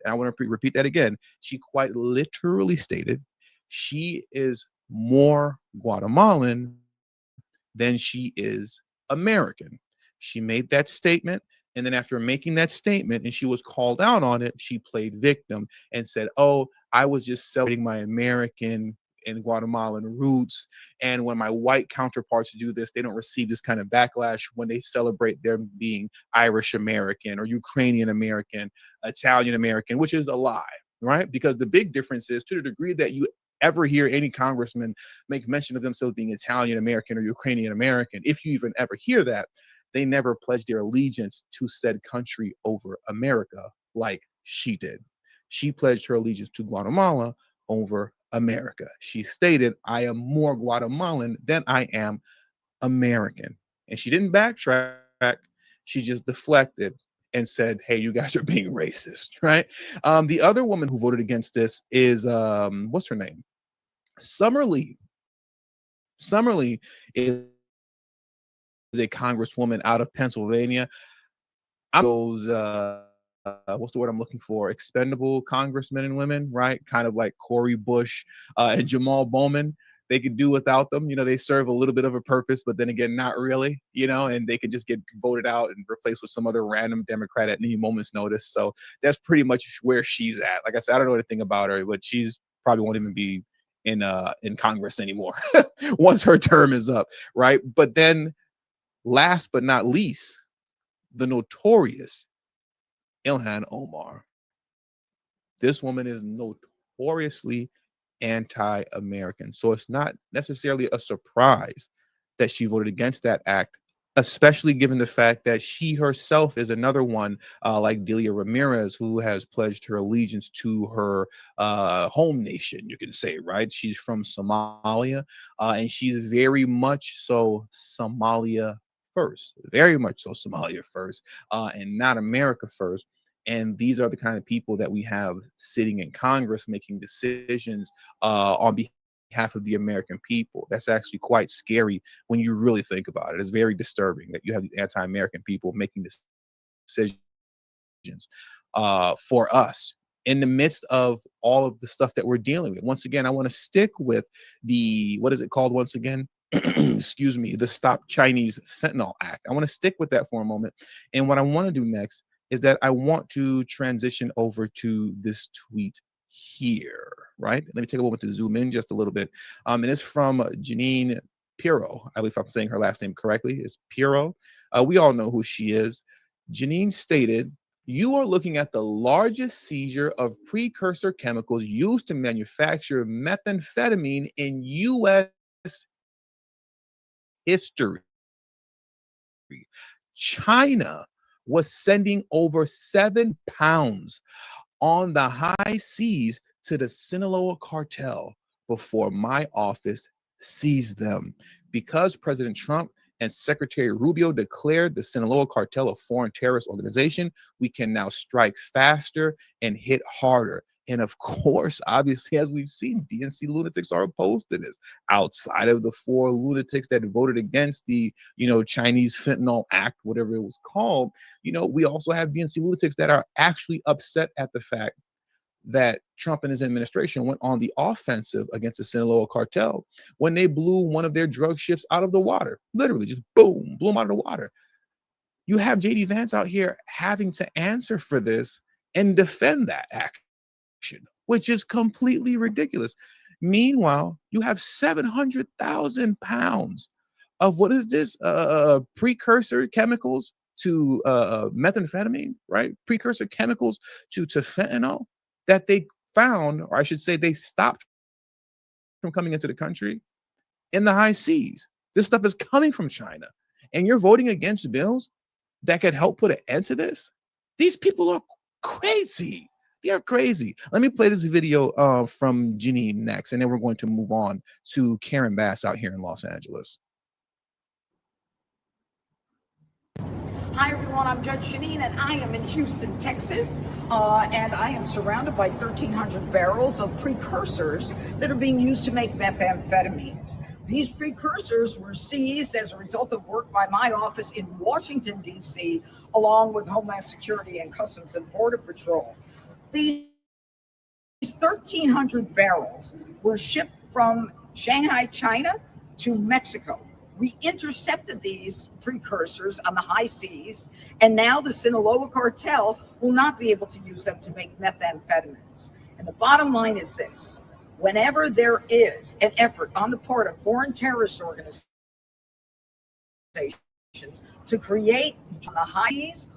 and I want to repeat that again. She quite literally stated she is more Guatemalan than she is American. She made that statement. And then after making that statement and she was called out on it, she played victim and said, oh, I was just celebrating my American and Guatemalan roots. And when my white counterparts do this, they don't receive this kind of backlash when they celebrate them being Irish American or Ukrainian American, Italian American, which is a lie, right? Because the big difference is, to the degree that you ever hear any congressman make mention of themselves being Italian American or Ukrainian American, if you even ever hear that, they never pledged their allegiance to said country over America like she did. She pledged her allegiance to Guatemala over America. She stated, I am more Guatemalan than I am American. And she didn't backtrack. She just deflected and said, hey, you guys are being racist, right? The other woman who voted against this is, what's her name? Summerlee. Summerlee is a congresswoman out of Pennsylvania. Those, what's the word I'm looking for? Expendable congressmen and women, right? Kind of like Cory Bush and Jamal Bowman. They could do without them. You know, they serve a little bit of a purpose, but then again, not really, you know, and they could just get voted out and replaced with some other random Democrat at any moment's notice. So that's pretty much where she's at. Like I said, I don't know anything about her, but she's probably won't even be in Congress anymore once her term is up, right? But then last but not least, the notorious Ilhan Omar. This woman is notoriously anti-American. So it's not necessarily a surprise that she voted against that act, especially given the fact that she herself is another one, like Delia Ramirez, who has pledged her allegiance to her home nation, you can say, right? She's from Somalia, and she's very much so Somalia first, very much so Somalia first, and not America first. And these are the kind of people that we have sitting in Congress making decisions on behalf of the American people. That's actually quite scary when you really think about it. It's very disturbing that you have these anti-American people making decisions for us in the midst of all of the stuff that we're dealing with. Once again, I want to stick with the, what is it called once again? Excuse me, the Stop Chinese Fentanyl Act. I want to stick with that for a moment. And what I want to do next is that I want to transition over to this tweet here, right? Let me take a moment to zoom in just a little bit. And it's from Janine Pirro. I believe if I'm saying her last name correctly, it's Pirro. We all know who she is. Janine stated, you are looking at the largest seizure of precursor chemicals used to manufacture methamphetamine in U.S. history. China was sending over 7 pounds on the high seas to the Sinaloa cartel before my office seized them. Because President Trump and Secretary Rubio declared the Sinaloa cartel a foreign terrorist organization, we can now strike faster and hit harder. And of course, obviously, as we've seen, DNC lunatics are opposed to this. Outside of the 4 lunatics that voted against the, Chinese Fentanyl Act, whatever it was called, we also have DNC lunatics that are actually upset at the fact that Trump and his administration went on the offensive against the Sinaloa cartel when they blew one of their drug ships out of the water. Literally, just boom, blew them out of the water. You have J.D. Vance out here having to answer for this and defend that act, which is completely ridiculous. Meanwhile, you have 700,000 pounds of what is this precursor chemicals to methamphetamine, right? Precursor chemicals to fentanyl that they found, or I should say they stopped from coming into the country in the high seas. This stuff is coming from China. And you're voting against bills that could help put an end to this? These people are crazy. They are crazy. Let me play this video from Janine next, and then we're going to move on to Karen Bass out here in Los Angeles. Hi, everyone. I'm Judge Janine, and I am in Houston, Texas. And I am surrounded by 1,300 barrels of precursors that are being used to make methamphetamines. These precursors were seized as a result of work by my office in Washington, D.C., along with Homeland Security and Customs and Border Patrol. These 1,300 barrels were shipped from Shanghai, China to Mexico. We intercepted these precursors on the high seas, and now the Sinaloa cartel will not be able to use them to make methamphetamines. And the bottom line is this: whenever there is an effort on the part of foreign terrorist organizations to create on the high seas,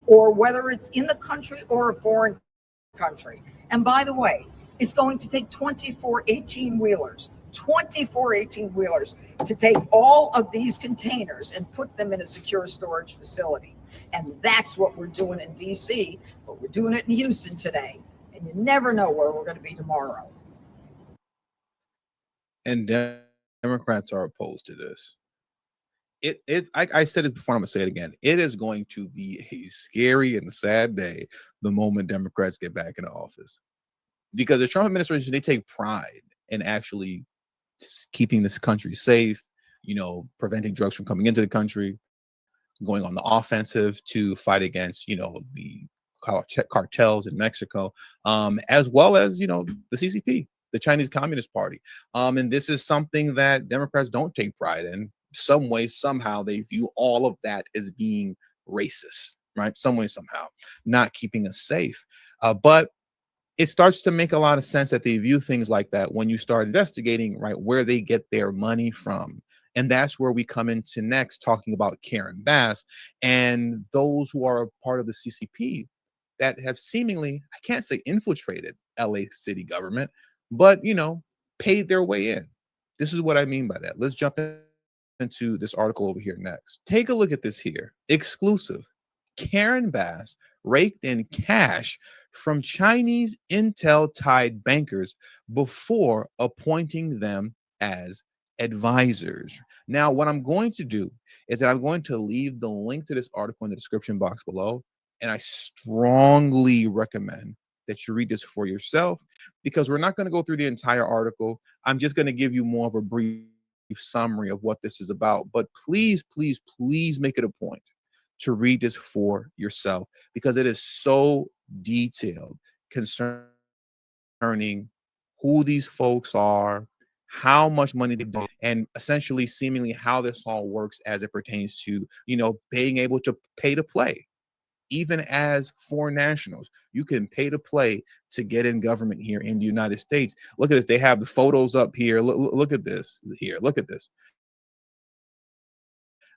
or whether it's in the country or a foreign country, and by the way, it's going to take 24 18-wheelers to take all of these containers and put them in a secure storage facility. And that's what we're doing in DC, but we're doing it in Houston today. And you never know where we're going to be tomorrow. And Democrats are opposed to this. I said it before, I'm gonna say it again. It is going to be a scary and sad day the moment Democrats get back into office, because the Trump administration, they take pride in actually keeping this country safe, preventing drugs from coming into the country, going on the offensive to fight against, the cartels in Mexico, as well as, the CCP, the Chinese Communist Party. And this is something that Democrats don't take pride in. Some way, somehow, they view all of that as being racist, right? Some way, somehow, not keeping us safe. But it starts to make a lot of sense that they view things like that when you start investigating, right, where they get their money from. And that's where we come into next, talking about Karen Bass and those who are a part of the CCP that have seemingly, I can't say infiltrated LA city government, but, paid their way in. This is what I mean by that. Let's jump into this article over here next. Take a look at this here. Exclusive. Karen Bass raked in cash from Chinese intel-tied bankers before appointing them as advisors. Now, what I'm going to do is that I'm going to leave the link to this article in the description box below, and I strongly recommend that you read this for yourself, because we're not going to go through the entire article. I'm just going to give you more of a brief summary of what this is about. But please, please, please make it a point to read this for yourself, because it is so detailed concerning who these folks are, how much money they do, and essentially seemingly how this all works as it pertains to, being able to pay to play. Even as foreign nationals, you can pay to play to get in government here in the United States. Look at this. They have the photos up here. Look at this here. Look at this.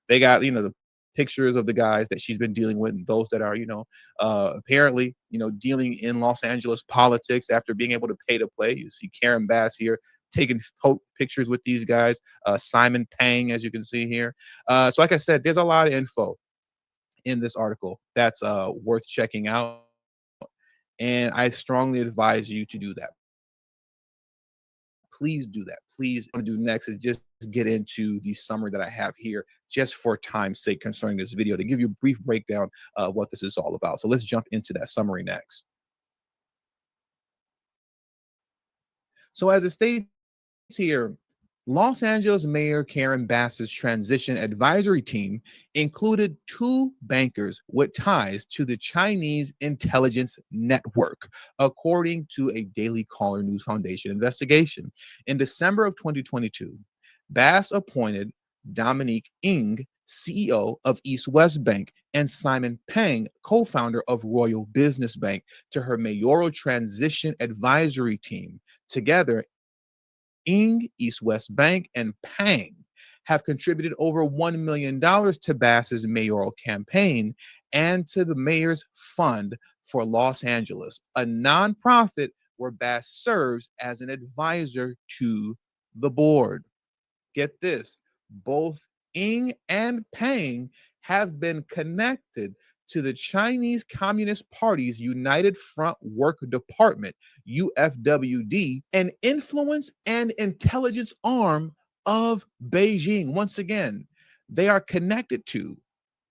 They got, the pictures of the guys that she's been dealing with, and those that are, apparently, dealing in Los Angeles politics after being able to pay to play. You see Karen Bass here taking pictures with these guys. Simon Pang, as you can see here. So like I said, there's a lot of info in this article that's worth checking out, and I strongly advise you to do that. Please do that. Please. What I'm going to do next is just get into the summary that I have here, just for time's sake, concerning this video, to give you a brief breakdown of what this is all about. So let's jump into that summary next. So as it states here, Los Angeles Mayor Karen Bass's transition advisory team included 2 bankers with ties to the Chinese intelligence network, according to a Daily Caller News Foundation investigation. In December of 2022, Bass appointed Dominique Ng, CEO of East West Bank, and Simon Pang, co-founder of Royal Business Bank, to her mayoral transition advisory team. Together, Ng, East West Bank, and Pang have contributed over $1 million to Bass's mayoral campaign and to the mayor's fund for Los Angeles, a nonprofit where Bass serves as an advisor to the board. get this, both Ng and Peng have been connected to the Chinese Communist Party's United Front Work Department, UFWD, an influence and intelligence arm of Beijing. Once again, they are connected to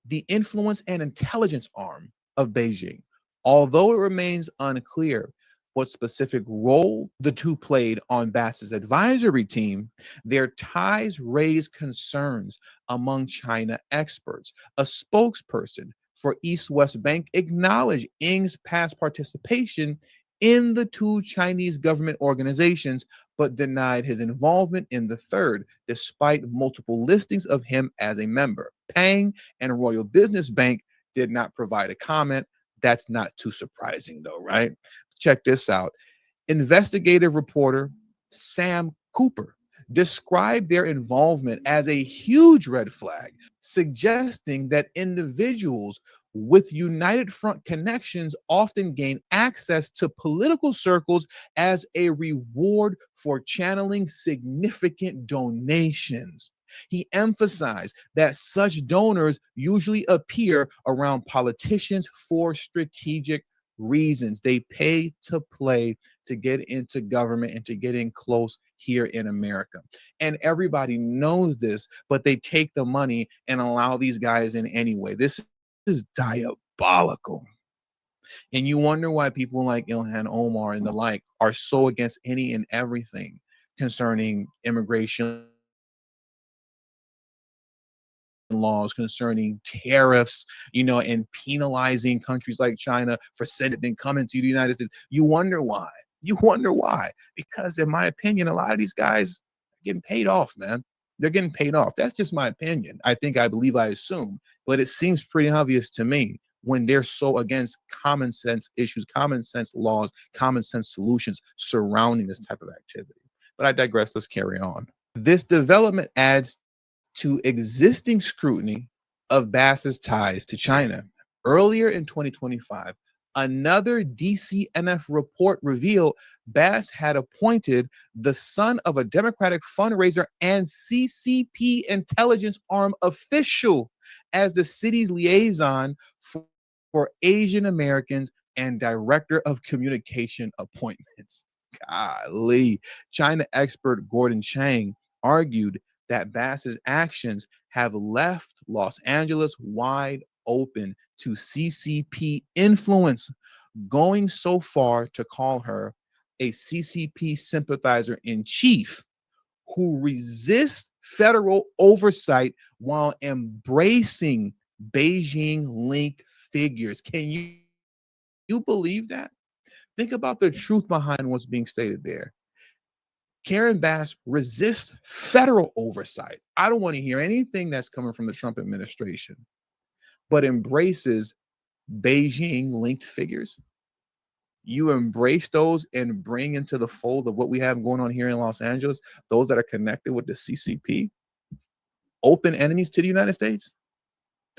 the influence and intelligence arm of Beijing. Although it remains unclear what specific role the two played on Bass's advisory team, their ties raise concerns among China experts. A spokesperson for East West Bank acknowledged Ng's past participation in the two Chinese government organizations, but denied his involvement in the third, despite multiple listings of him as a member. Peng and Royal Business Bank did not provide a comment. That's not too surprising, though, right? Check this out. Investigative reporter Sam Cooper described their involvement as a huge red flag, suggesting that individuals with United Front connections often gain access to political circles as a reward for channeling significant donations. He emphasized that such donors usually appear around politicians for strategic reasons. They pay to play, to get into government and to get in close here in America. And everybody knows this, but they take the money and allow these guys in anyway. This is diabolical. And you wonder why people like Ilhan Omar and the like are so against any and everything concerning immigration laws, concerning tariffs, and penalizing countries like China for sending coming to the United States. You wonder why. Because in my opinion, a lot of these guys are getting paid off, man. They're getting paid off. That's just my opinion. I assume, but it seems pretty obvious to me when they're so against common sense issues, common sense laws, common sense solutions surrounding this type of activity. But I digress. Let's carry on. This development adds to existing scrutiny of Bass's ties to China. Earlier in 2025, another DCNF report revealed Bass had appointed the son of a Democratic fundraiser and CCP intelligence arm official as the city's liaison for Asian Americans and director of communication appointments. Golly. China expert Gordon Chang argued that Bass's actions have left Los Angeles wide open to CCP influence, going so far to call her a CCP sympathizer in chief who resists federal oversight while embracing Beijing-linked figures. Can you believe that? Think about the truth behind what's being stated there. Karen Bass resists federal oversight. I don't want to hear anything that's coming from the Trump administration, but embraces Beijing-linked figures. You embrace those and bring into the fold of what we have going on here in Los Angeles, those that are connected with the CCP, open enemies to the United States.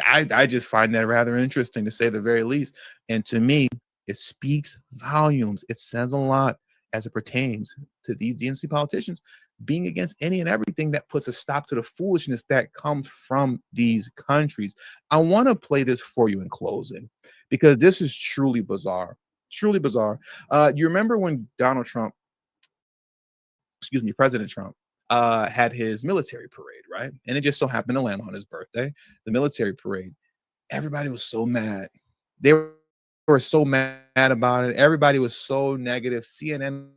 I just find that rather interesting, to say the very least. And to me, it speaks volumes. It says a lot as it pertains to these DNC politicians being against any and everything that puts a stop to the foolishness that comes from these countries. I want to play this for you in closing, because this is truly bizarre. Truly bizarre. You remember when President Trump had his military parade, right? And it just so happened to land on his birthday, the military parade. Everybody was so mad. They were so mad about it. Everybody was so negative. CNN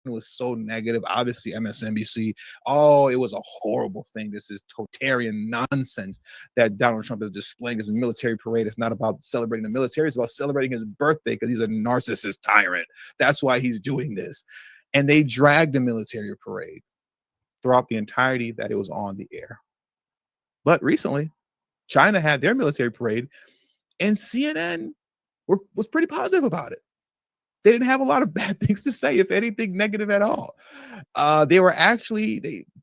was so negative. Obviously, MSNBC. Oh, it was a horrible thing. This is totalitarian nonsense that Donald Trump is displaying his military parade. It's not about celebrating the military. It's about celebrating his birthday because he's a narcissist tyrant. That's why he's doing this. And they dragged the military parade throughout the entirety that it was on the air. But recently, China had their military parade, and CNN was pretty positive about it. They didn't have a lot of bad things to say, if anything negative at all. They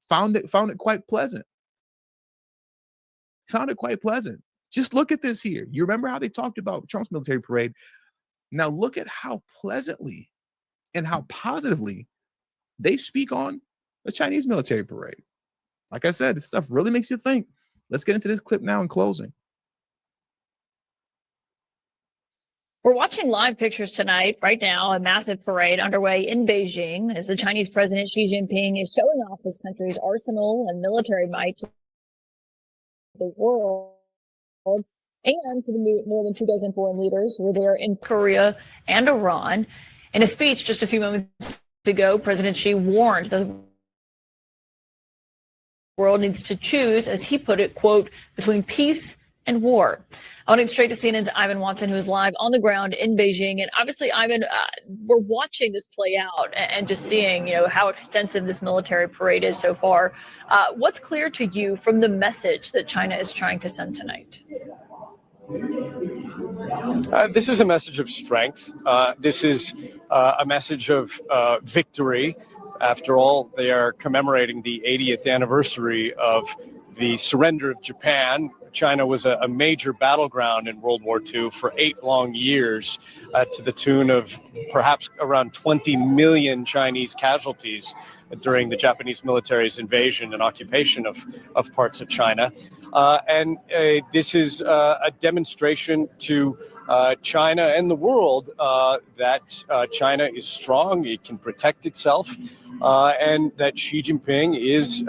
found it quite pleasant. Found it quite pleasant. Just look at this here. You remember how they talked about Trump's military parade? Now look at how pleasantly and how positively they speak on the Chinese military parade. Like I said, this stuff really makes you think. Let's get into this clip now in closing. We're watching live pictures tonight, right now, a massive parade underway in Beijing as the Chinese President Xi Jinping is showing off his country's arsenal and military might to the world and to the more than 2 dozen foreign leaders who were there in Korea and Iran. In a speech just a few moments ago, President Xi warned the world needs to choose, as he put it, quote, between peace and war. I want to get straight to CNN's Ivan Watson, who is live on the ground in Beijing. And obviously, Ivan, we're watching this play out and just seeing, how extensive this military parade is so far. What's clear to you from the message that China is trying to send tonight? This is a message of strength. This is a message of victory. After all, they are commemorating the 80th anniversary of the surrender of Japan. China was a major battleground in World War II for 8 long years, to the tune of perhaps around 20 million Chinese casualties during the Japanese military's invasion and occupation of parts of China. And this is a demonstration to China and the world that China is strong, it can protect itself, and that Xi Jinping is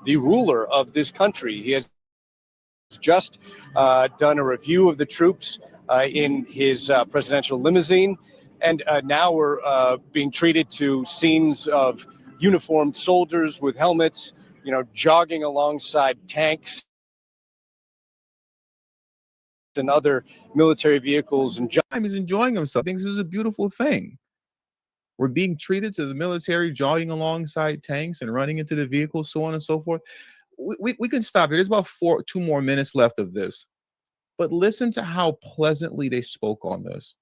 the ruler of this country. He has just done a review of the troops in his presidential limousine, and now we're being treated to scenes of uniformed soldiers with helmets, jogging alongside tanks and other military vehicles. And He's enjoying himself. Thinks this is a beautiful thing. We're being treated to the military jogging alongside tanks and running into the vehicles, so on and so forth. We can stop here. There's about 2 more minutes left of this. But listen to how pleasantly they spoke on this.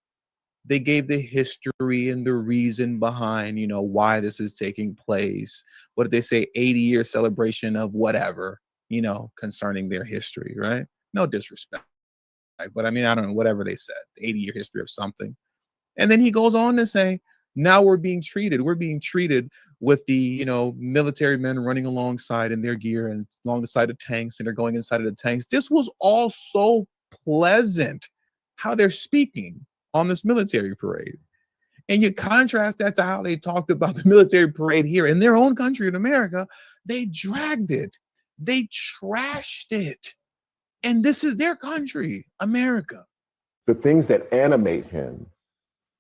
They gave the history and the reason behind, why this is taking place. What did they say? 80-year celebration of whatever, concerning their history, right? No disrespect. But I don't know, whatever they said, 80-year history of something. And then he goes on to say, now we're being treated with the, military men running alongside in their gear and alongside of tanks, and they're going inside of the tanks. This was all so pleasant, how they're speaking on this military parade. And you contrast that to how they talked about the military parade here in their own country in America. They dragged it. They trashed it. And this is their country, America. The things that animate him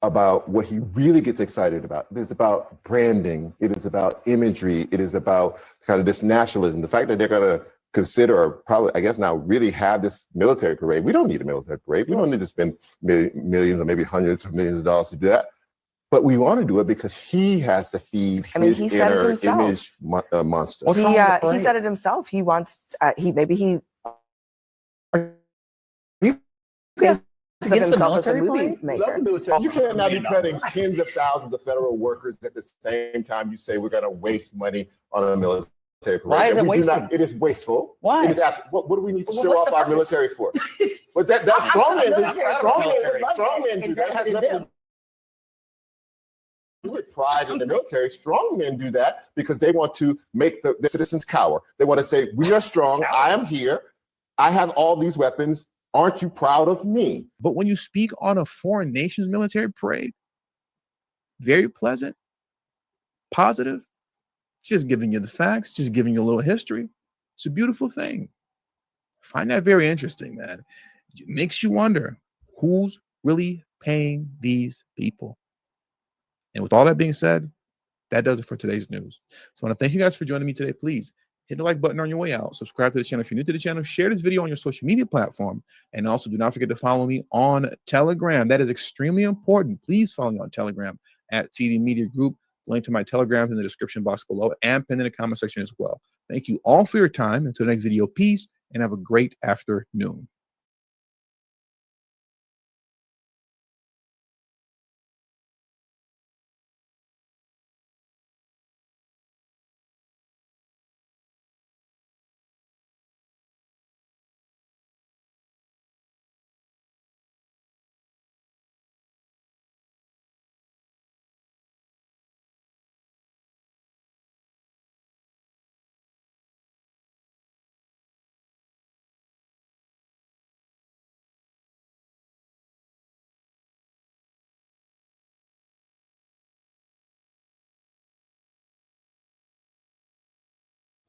about what he really gets excited about. It is about branding. It is about imagery. It is about kind of this nationalism. The fact that they're going to consider, or probably, I guess now, really have this military parade. We don't need a military parade. We don't need to spend millions or maybe hundreds of millions of dollars to do that. But we want to do it because he has to feed his inner image monster. Well, he said it himself. He wants, himself as a movie maker. You cannot be cutting tens of thousands of federal workers at the same time you say we're going to waste money on a military parade. Why is it wasteful? It is wasteful. Why? It is what do we need to show off our military for? But that's strongmen do that. Has nothing to do with pride in the military. Strongmen do that because they want to make the citizens cower. They want to say, we are strong. I am here. I have all these weapons. Aren't you proud of me? But when you speak on a foreign nation's military parade, very pleasant, positive, just giving you the facts, just giving you a little history. It's a beautiful thing. I find that very interesting, man. It makes you wonder who's really paying these people. And with all that being said, that does it for today's news. So I want to thank you guys for joining me today. Please hit the like button on your way out. Subscribe to the channel if you're new to the channel. Share this video on your social media platform. And also do not forget to follow me on Telegram. That is extremely important. Please follow me on Telegram at TD Media Group. Link to my Telegram is in the description box below and pinned in the comment section as well. Thank you all for your time. Until the next video, peace and have a great afternoon.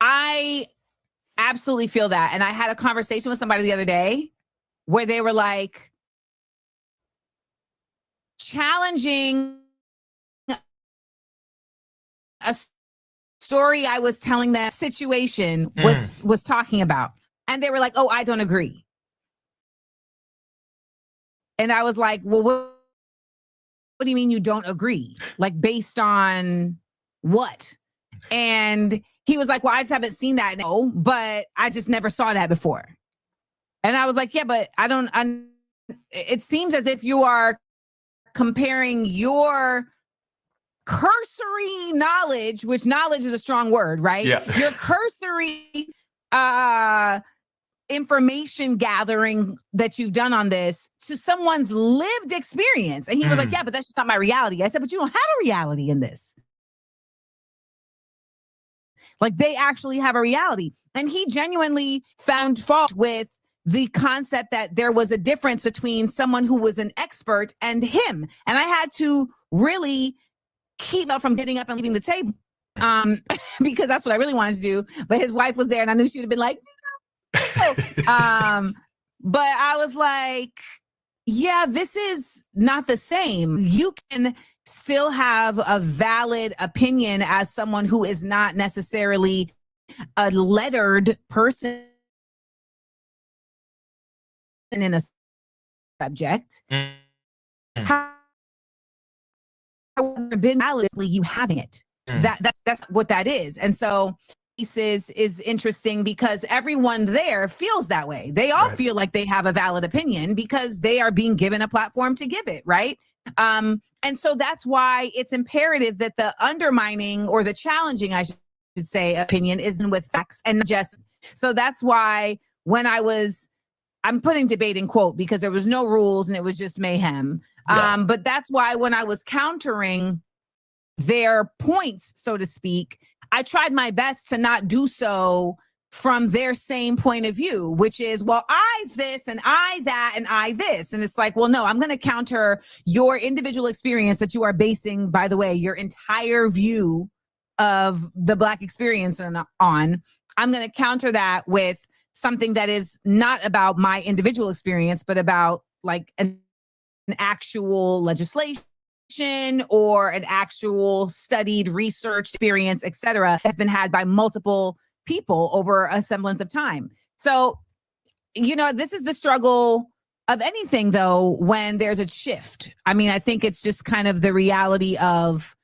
I absolutely feel that. And I had a conversation with somebody the other day where they were like, challenging a story I was telling that situation was talking about. And they were like, oh, I don't agree. And I was like, well, what do you mean you don't agree? Like, based on what? And he was like, well, I just haven't seen that. No, but I just never saw that before. And I was like, yeah, but it seems as if you are comparing your cursory knowledge, which knowledge is a strong word, right? Yeah. Your cursory information gathering that you've done on this to someone's lived experience. And he was like, yeah, but that's just not my reality. I said, but you don't have a reality in this. Like, they actually have a reality. And he genuinely found fault with the concept that there was a difference between someone who was an expert and him. And I had to really keep up from getting up and leaving the table because that's what I really wanted to do. But his wife was there and I knew she would have been like, no. But I was like, yeah, this is not the same. You can still have a valid opinion as someone who is not necessarily a lettered person in a subject. However, been validly you having it. That's what that is. And so this is interesting because everyone there feels that way. They all feel like they have a valid opinion because they are being given a platform to give it, right? And so that's why it's imperative that the undermining or the challenging, I should say, opinion isn't with facts and just. So that's why when I'm putting debate in quote because there was no rules and it was just mayhem. Yeah. But that's why when I was countering their points, so to speak, I tried my best to not do so from their same point of view, which is, well, I this and I that and I this. And it's like, well, no, I'm going to counter your individual experience that you are basing, by the way, your entire view of the Black experience on. I'm going to counter that with something that is not about my individual experience, but about like an actual legislation or an actual studied research experience, et cetera, has been had by multiple people over a semblance of time. So, this is the struggle of anything, though, when there's a shift. I mean, I think it's just kind of the reality of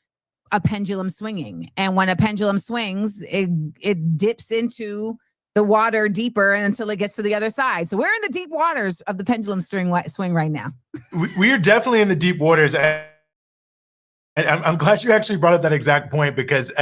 a pendulum swinging. And when a pendulum swings, it dips into the water deeper until it gets to the other side. So we're in the deep waters of the pendulum swing right now. We are definitely in the deep waters. And I'm glad you actually brought up that exact point because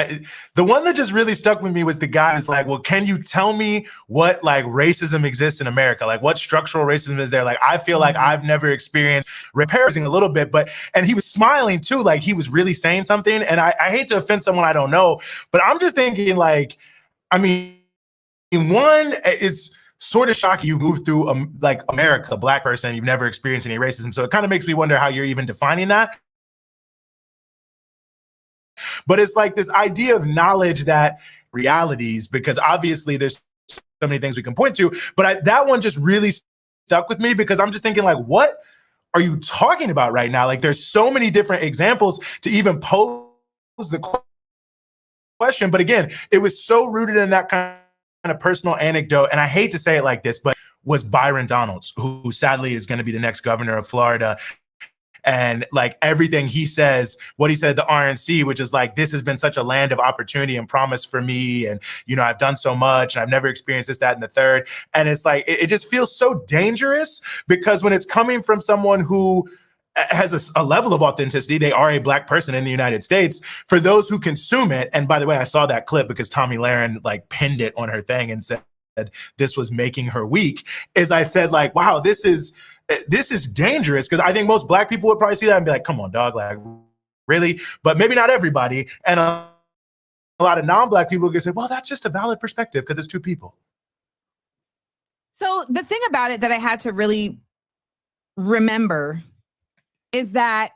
the one that just really stuck with me was the guy who's like, well, can you tell me what like racism exists in America? Like what structural racism is there? Like, I feel like I've never experienced repairing a little bit, and he was smiling too. Like he was really saying something. And I hate to offend someone I don't know, but I'm just thinking like, I mean, one is sort of shocking. You've moved through like America, a Black person, you've never experienced any racism. So it kind of makes me wonder how you're even defining that. But it's like this idea of knowledge that realities, because obviously there's so many things we can point to, but that one just really stuck with me because I'm just thinking like, what are you talking about right now? Like there's so many different examples to even pose the question. But again, it was so rooted in that kind of personal anecdote. And I hate to say it like this, but was Byron Donalds, who sadly is going to be the next governor of Florida. And like everything he says, what he said at the RNC, which is like, this has been such a land of opportunity and promise for me. And, I've done so much and I've never experienced this, that, and the third. And it's like, it just feels so dangerous because when it's coming from someone who has a level of authenticity, they are a Black person in the United States, for those who consume it. And by the way, I saw that clip because Tommy Lahren like pinned it on her thing and said this was making her weak, is I said like, wow, this is dangerous, because I think most Black people would probably see that and be like, come on, dog, like really? But maybe not everybody. And a lot of non-Black people can say, well, that's just a valid perspective because it's two people. So the thing about it that I had to really remember is that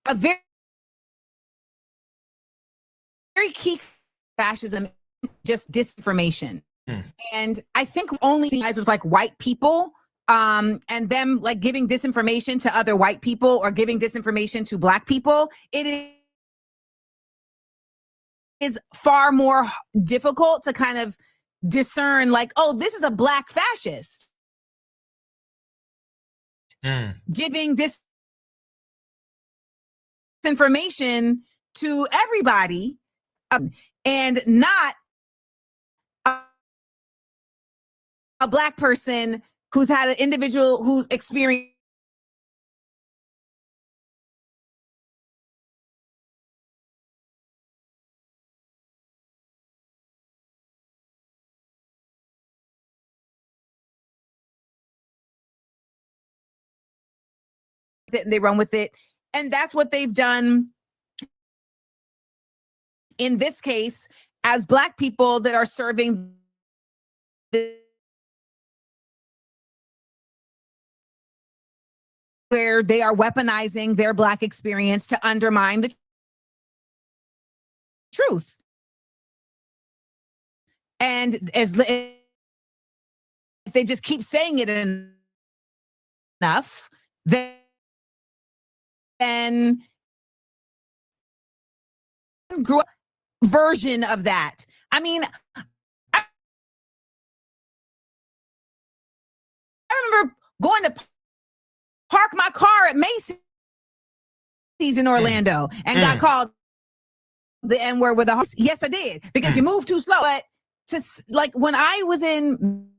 a very key fascism, just disinformation. And I think only guys with like white people and them like giving disinformation to other white people or giving disinformation to Black people, it is far more difficult to kind of discern like, oh, this is a Black fascist giving disinformation to everybody and not a Black person who's had an individual who's experienced it and they run with it. And that's what they've done in this case as Black people that are serving where they are weaponizing their Black experience to undermine the truth. And as if they just keep saying it enough, then grew up version of that. I mean, I remember going to park my car at Macy's in Orlando and got called the N-word with a horse. Yes, I did, because you move too slow. But to like when I was in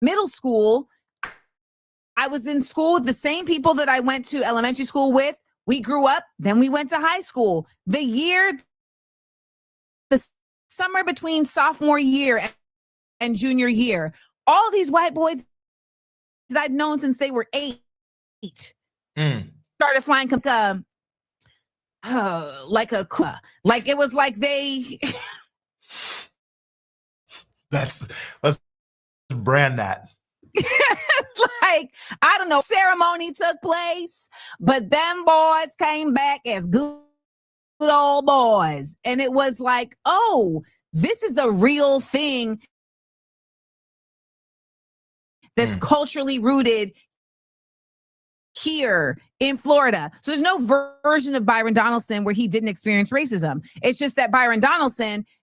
middle school, I was in school with the same people that I went to elementary school with. We grew up, then we went to high school. The summer between sophomore year and junior year, all these white boys I'd known since they were 8 started flying like it was like they let's brand that. Like, I don't know, ceremony took place, but them boys came back as good old boys. And it was like, oh, this is a real thing that's culturally rooted here in Florida. So there's no version of Byron Donaldson where he didn't experience racism. It's just that Byron Donalds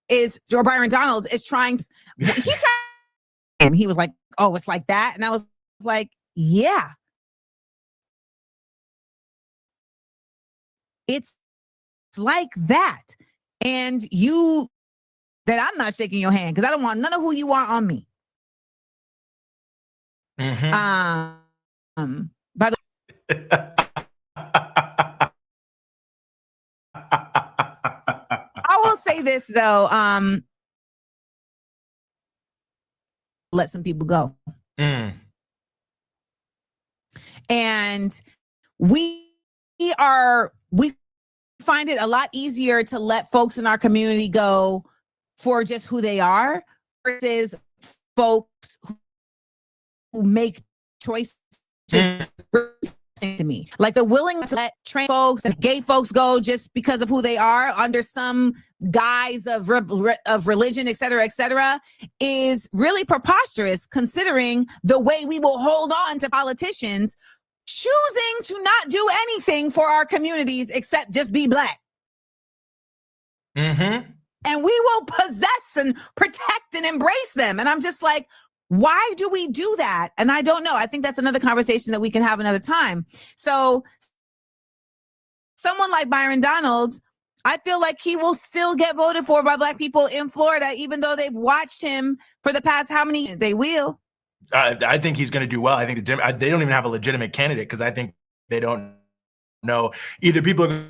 is trying to, and he was like, oh, it's like that. And I was like, yeah. It's like that. And I'm not shaking your hand because I don't want none of who you are on me. By the I will say this though, let some people go. And we find it a lot easier to let folks in our community go for just who they are versus folks who make choices to me. Like the willingness to let trans folks and gay folks go just because of who they are under some guise of religion, et cetera, is really preposterous considering the way we will hold on to politicians choosing to not do anything for our communities except just be Black. And we will possess and protect and embrace them. And I'm just like, why do we do that? And I don't know. I think that's another conversation that we can have another time. So someone like Byron Donalds, I feel like he will still get voted for by Black people in Florida, even though they've watched him for the past how many? They will. I think he's going to do well. I think they don't even have a legitimate candidate because I think they don't know. Either people are going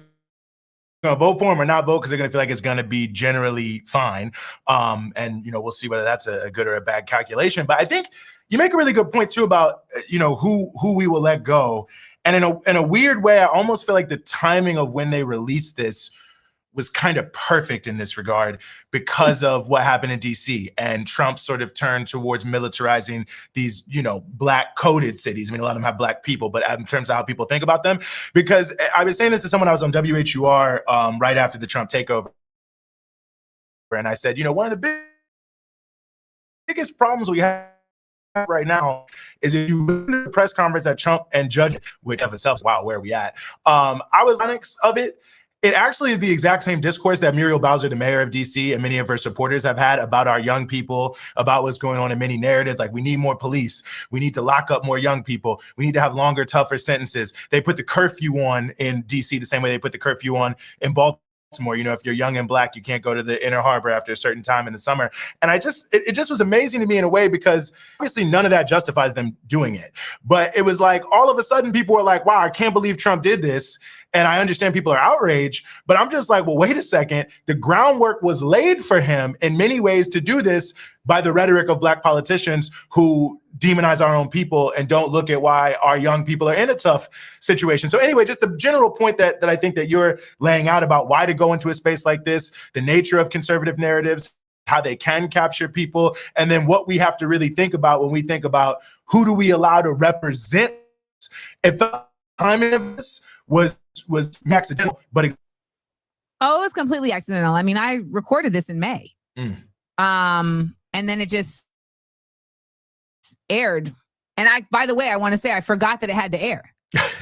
to vote for him or not vote because they're going to feel like it's going to be generally fine. And, we'll see whether that's a good or a bad calculation. But I think you make a really good point, too, about, who we will let go. And in a weird way, I almost feel like the timing of when they released this was kind of perfect in this regard because of what happened in DC and Trump sort of turned towards militarizing these, Black coded cities. I mean, a lot of them have Black people, but in terms of how people think about them, because I was saying this to someone I was on WHUR right after the Trump takeover. and I said, one of the biggest problems we have right now is if you listen to the press conference that Trump and Judge, which of itself, wow, where are we at? I was honest of it. It actually is the exact same discourse that Muriel Bowser, the mayor of DC, and many of her supporters have had about our young people, about what's going on in many narratives. Like, we need more police. We need to lock up more young people. We need to have longer, tougher sentences. They put the curfew on in DC the same way they put the curfew on in Baltimore. If you're young and Black, you can't go to the Inner Harbor after a certain time in the summer. And it just was amazing to me in a way, because obviously none of that justifies them doing it. But it was like, all of a sudden people were like, wow, I can't believe Trump did this. And I understand people are outraged, but I'm just like, well, wait a second. The groundwork was laid for him in many ways to do this by the rhetoric of Black politicians who demonize our own people and don't look at why our young people are in a tough situation. So anyway, just the general point that I think that you're laying out about why to go into a space like this, the nature of conservative narratives, how they can capture people, and then what we have to really think about when we think about who do we allow to represent. If the timing of this was accidental, but it was completely accidental. I mean, I recorded this in May. And then it just aired. And by the way, I want to say I forgot that it had to air.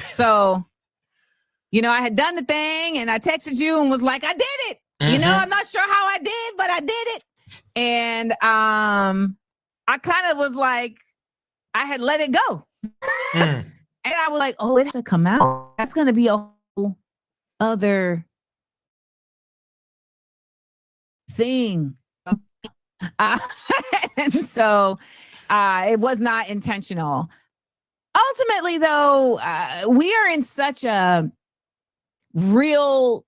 So, I had done the thing and I texted you and was like, I did it. I'm not sure how I did, but I did it. And I kind of was like, I had let it go. And I was like, oh, it has to come out. That's going to be a whole other thing. And so it was not intentional. Ultimately, though, we are in such a real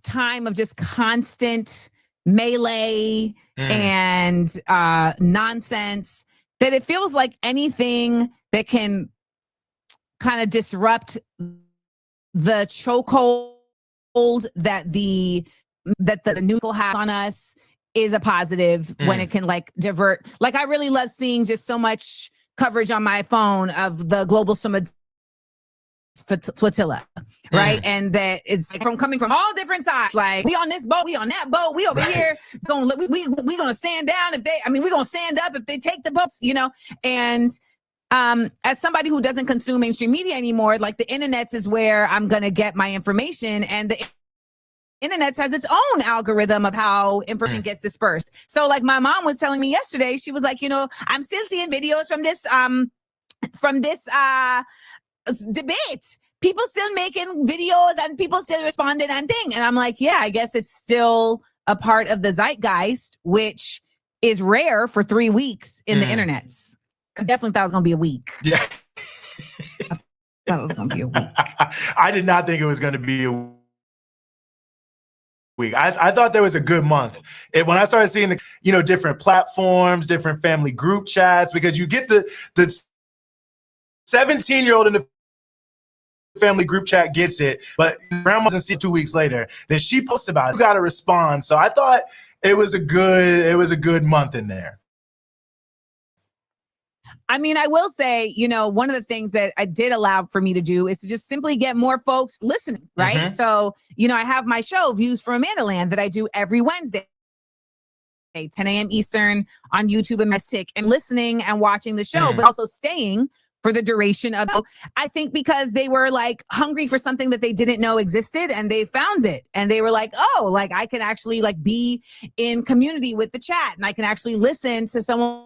time of just constant melee and nonsense that it feels like anything that can kind of disrupt the chokehold that the nucle has on us is a positive when it can divert. Like, I really love seeing just so much coverage on my phone of the global flotilla, right? And that it's coming from all different sides. Like, we on this boat, we on that boat, we over here. We gonna stand down we're gonna stand up if they take the boats, And as somebody who doesn't consume mainstream media anymore, like, the internet is where I'm gonna get my information, and the internet has its own algorithm of how information gets dispersed. So, like, my mom was telling me yesterday, she was like, I'm still seeing videos from this debate. People still making videos and people still responding and thing. And I'm like, yeah, I guess it's still a part of the zeitgeist, which is rare for 3 weeks in the internets. I definitely thought it was going to be a week. Yeah. I thought it was going to be a week. I did not think it was going to be a week. I thought there was a good month. When I started seeing the, different platforms, different family group chats, because you get the 17-year-old in the family group chat gets it, but grandma doesn't see it 2 weeks later. Then she posts about it. You got to respond. So I thought it was a good month in there. I mean, I will say, one of the things that I did allow for me to do is to just simply get more folks listening, right? So, I have my show, Views from Amandaland, that I do every Wednesday, 10 a.m. Eastern on YouTube and Mystic, and listening and watching the show, but also staying for the duration of, I think, because they were hungry for something that they didn't know existed, and they found it. And they were like, oh, I can actually be in community with the chat, and I can actually listen to someone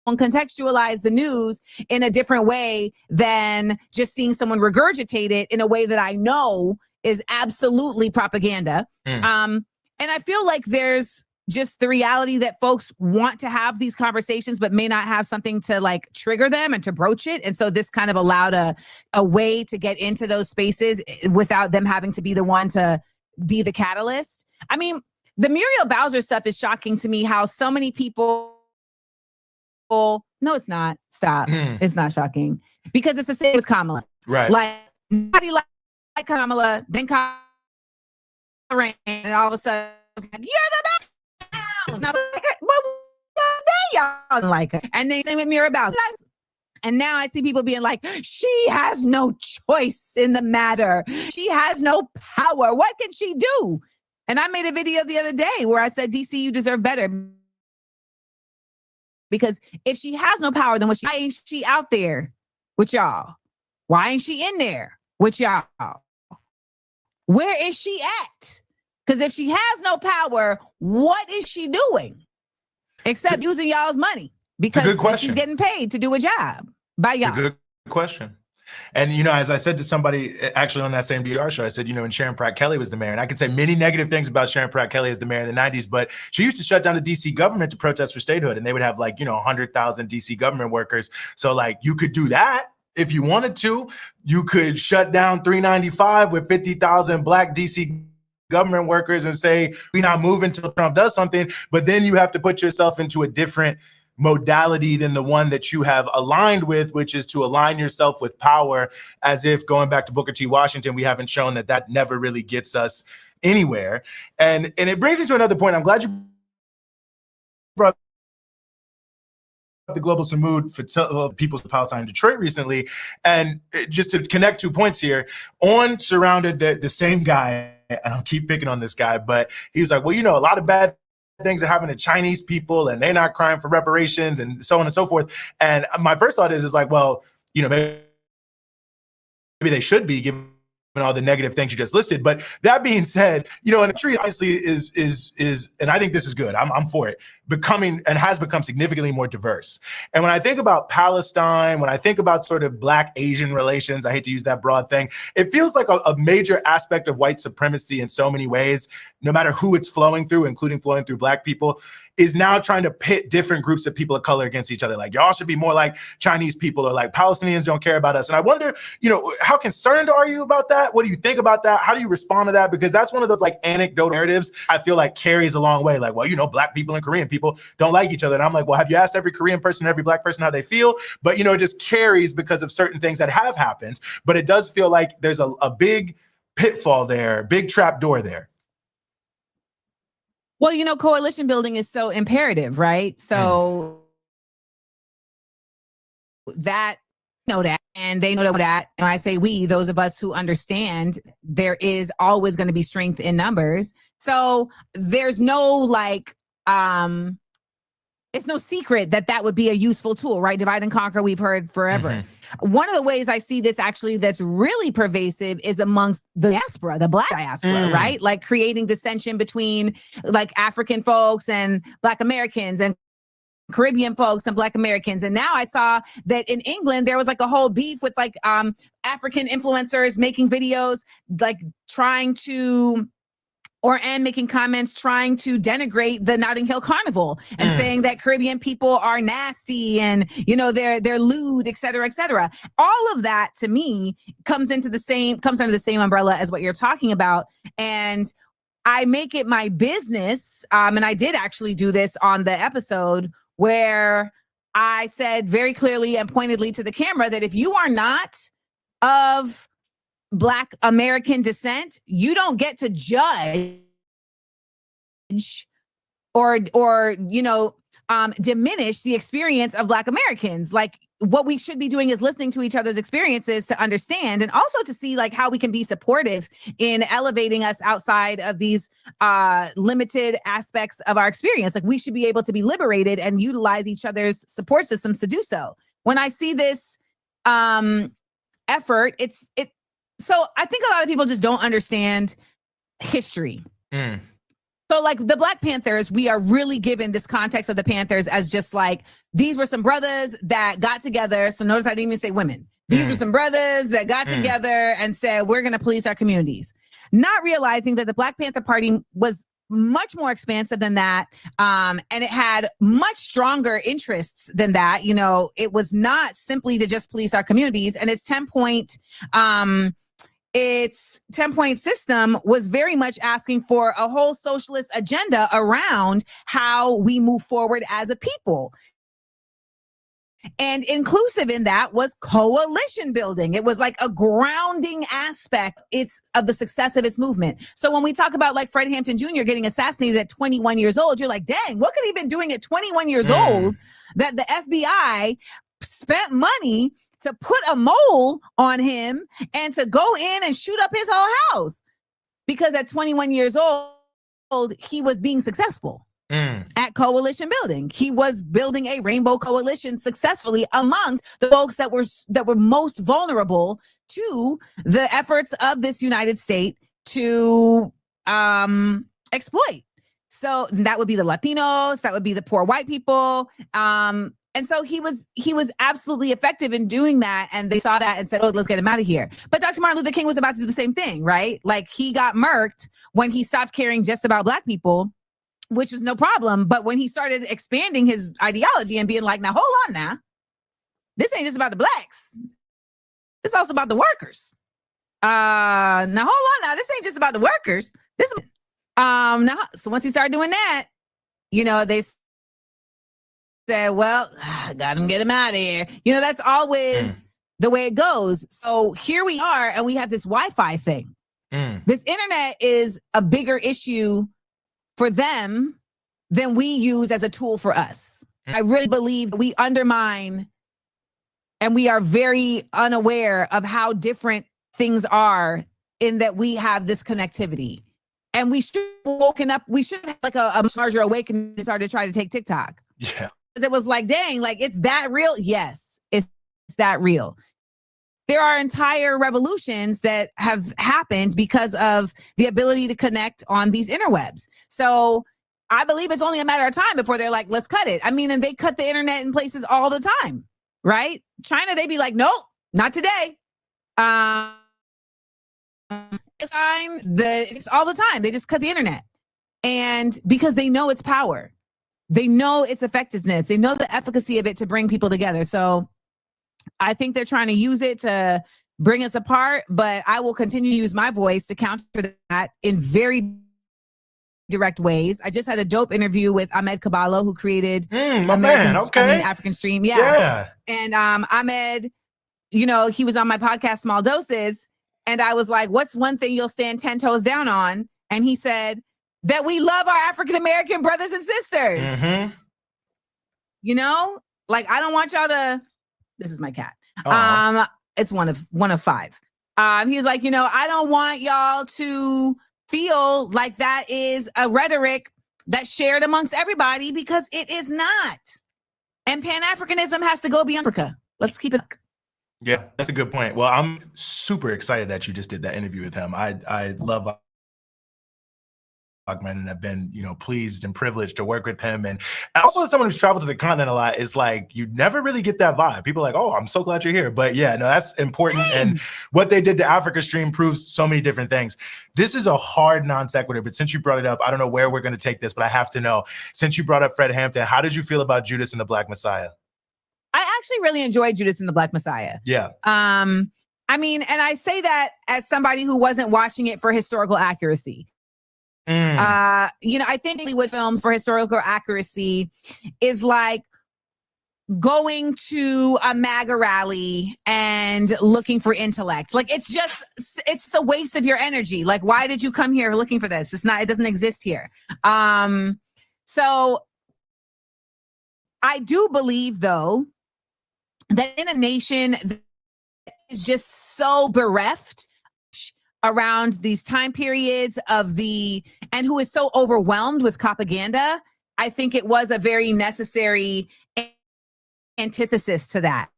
contextualize the news in a different way than just seeing someone regurgitate it in a way that I know is absolutely propaganda. And I feel like there's just the reality that folks want to have these conversations, but may not have something to trigger them and to broach it. And so this kind of allowed a way to get into those spaces without them having to be the one to be the catalyst. I mean, the Muriel Bowser stuff is shocking to me, how so many people. No, it's not. Stop. It's not shocking, because it's the same with Kamala. Right. Like, nobody like Kamala, then Kamala ran, and all of a sudden, you're the best. And I was like, well, y'all don't like her. And they same with Muriel Bowser. And now I see people being like, she has no choice in the matter. She has no power. What can she do? And I made a video the other day where I said, DC, you deserve better. Because if she has no power, then why ain't she out there with y'all? Why ain't she in there with y'all? Where is she at? Because if she has no power, what is she doing? Except using y'all's money because she's getting paid to do a job by y'all. Good question. And, as I said to somebody actually on that same DR show, I said, when Sharon Pratt Kelly was the mayor, and I can say many negative things about Sharon Pratt Kelly as the mayor in the 90s, but she used to shut down the DC government to protest for statehood. And they would have 100,000 DC government workers. So you could do that if you wanted to. You could shut down 395 with 50,000 Black DC government workers and say, we're not moving until Trump does something. But then you have to put yourself into a different modality than the one that you have aligned with, which is to align yourself with power, as if going back to Booker T. Washington, we haven't shown that never really gets us anywhere. And it brings me to another point. I'm glad you brought the global mood for People's Palestine in Detroit recently. And just to connect 2 points here, On surrounded the same guy, and I'll keep picking on this guy, but he was like, well, a lot of bad things are happening to Chinese people and they're not crying for reparations and so on and so forth. And my first thought is well, maybe they should be, given all the negative things you just listed. But that being said, and the tree obviously is, and I think this is good. I'm for it, becoming and has become significantly more diverse. And when I think about Palestine, when I think about sort of Black-Asian relations, I hate to use that broad thing, it feels like a major aspect of white supremacy in so many ways, no matter who it's flowing through, including flowing through Black people, is now trying to pit different groups of people of color against each other. Y'all should be more like Chinese people, or Palestinians don't care about us. And I wonder, how concerned are you about that? What do you think about that? How do you respond to that? Because that's one of those anecdotal narratives I feel carries a long way. Black people and Korean people don't like each other. And I'm like, well, have you asked every Korean person, every Black person how they feel? But, it just carries because of certain things that have happened. But it does feel like there's a big pitfall there, big trap door there. Well, coalition building is so imperative, right? So that and they know that. And I say we, those of us who understand there is always going to be strength in numbers. So there's no it's no secret that would be a useful tool, right? Divide and conquer, we've heard forever. Mm-hmm. One of the ways I see this actually that's really pervasive is amongst the diaspora, the Black diaspora, right? Creating dissension between African folks and Black Americans and Caribbean folks and Black Americans. And now I saw that in England, there was a whole beef with African influencers making videos, trying to and making comments trying to denigrate the Notting Hill Carnival and saying that Caribbean people are nasty and, they're lewd, et cetera, et cetera. All of that to me comes under the same umbrella as what you're talking about. And I make it my business. And I did actually do this on the episode where I said very clearly and pointedly to the camera that if you are not of Black American descent, you don't get to judge or diminish the experience of Black Americans. What we should be doing is listening to each other's experiences to understand, and also to see how we can be supportive in elevating us outside of these limited aspects of our experience. We should be able to be liberated and utilize each other's support systems to do so. When I see this effort, so I think a lot of people just don't understand history. So the Black Panthers, we are really given this context of the Panthers as just these were some brothers that got together. So notice I didn't even say women. These were some brothers that got together and said, we're going to police our communities. Not realizing that the Black Panther Party was much more expansive than that. And it had much stronger interests than that. It was not simply to just police our communities. And its 10-point system was very much asking for a whole socialist agenda around how we move forward as a people. And inclusive in that was coalition building. It was a grounding aspect of the success of its movement. So when we talk about Fred Hampton Jr. getting assassinated at 21 years old, you're dang, what could he have been doing at 21 years old that the FBI spent money to put a mole on him and to go in and shoot up his whole house? Because at 21 years old, he was being successful at coalition building. He was building a rainbow coalition successfully among the folks that were most vulnerable to the efforts of this United States to exploit. So that would be the Latinos, that would be the poor white people. And so he was absolutely effective in doing that. And they saw that and said, oh, let's get him out of here. But Dr. Martin Luther King was about to do the same thing, right? Like he got murked when he stopped caring just about Black people, which was no problem. But when he started expanding his ideology and being like, now, hold on now, this ain't just about the Blacks. It's also about the workers. Now, hold on now, this ain't just about the workers. This now, so once he started doing that, they said, well, got him, get him out of here. That's always the way it goes. So here we are, and we have this Wi-Fi thing. This internet is a bigger issue for them than we use as a tool for us. I really believe we undermine and we are very unaware of how different things are in that we have this connectivity. And we should have woken up, we should have like a larger awakening and started to try to take TikTok. Yeah. It was like, dang, like it's that real? Yes, it's that real. There are entire revolutions that have happened because of the ability to connect on these interwebs. So I believe it's only a matter of time before they're like, let's cut it. I mean, and they cut the internet in places all the time, right? China, they'd be like, nope, not today. It's all the time. They just cut the internet. And because they know its power, they know its effectiveness, they know the efficacy of it to bring people together. So I think they're trying to use it to bring us apart, but I will continue to use my voice to counter that in very direct ways. I just had a dope interview with Ahmed Caballo, who created African Stream. Yeah. And Ahmed, he was on my podcast, Small Doses. And I was like, what's one thing you'll stand 10 toes down on? And he said that we love our African-American brothers and sisters. Like, I don't want y'all to, this is my cat. It's one of five. He's like, I don't want y'all to feel like that is a rhetoric that's shared amongst everybody, because it is not. And Pan-Africanism has to go beyond Africa. Let's keep it. Yeah, that's a good point. Well, I'm super excited that you just did that interview with him. I love Ahmed and have been, pleased and privileged to work with him. And also as someone who's traveled to the continent a lot, it's like, you never really get that vibe. People are like, oh, I'm so glad you're here. But yeah, no, that's important. And what they did to Africa Stream proves so many different things. This is a hard non sequitur, but since you brought it up, I don't know where we're going to take this, but I have to know, since you brought up Fred Hampton, how did you feel about Judas and the Black Messiah? I actually really enjoyed Judas and the Black Messiah. Yeah. I mean, and I say that as somebody who wasn't watching it for historical accuracy. I think Hollywood films for historical accuracy is like going to a MAGA rally and looking for intellect. Like, it's a waste of your energy. Like, why did you come here looking for this? It doesn't exist here. So I do believe, though, that in a nation that is just so bereft around these time periods and who is so overwhelmed with propaganda, I think it was a very necessary antithesis to that.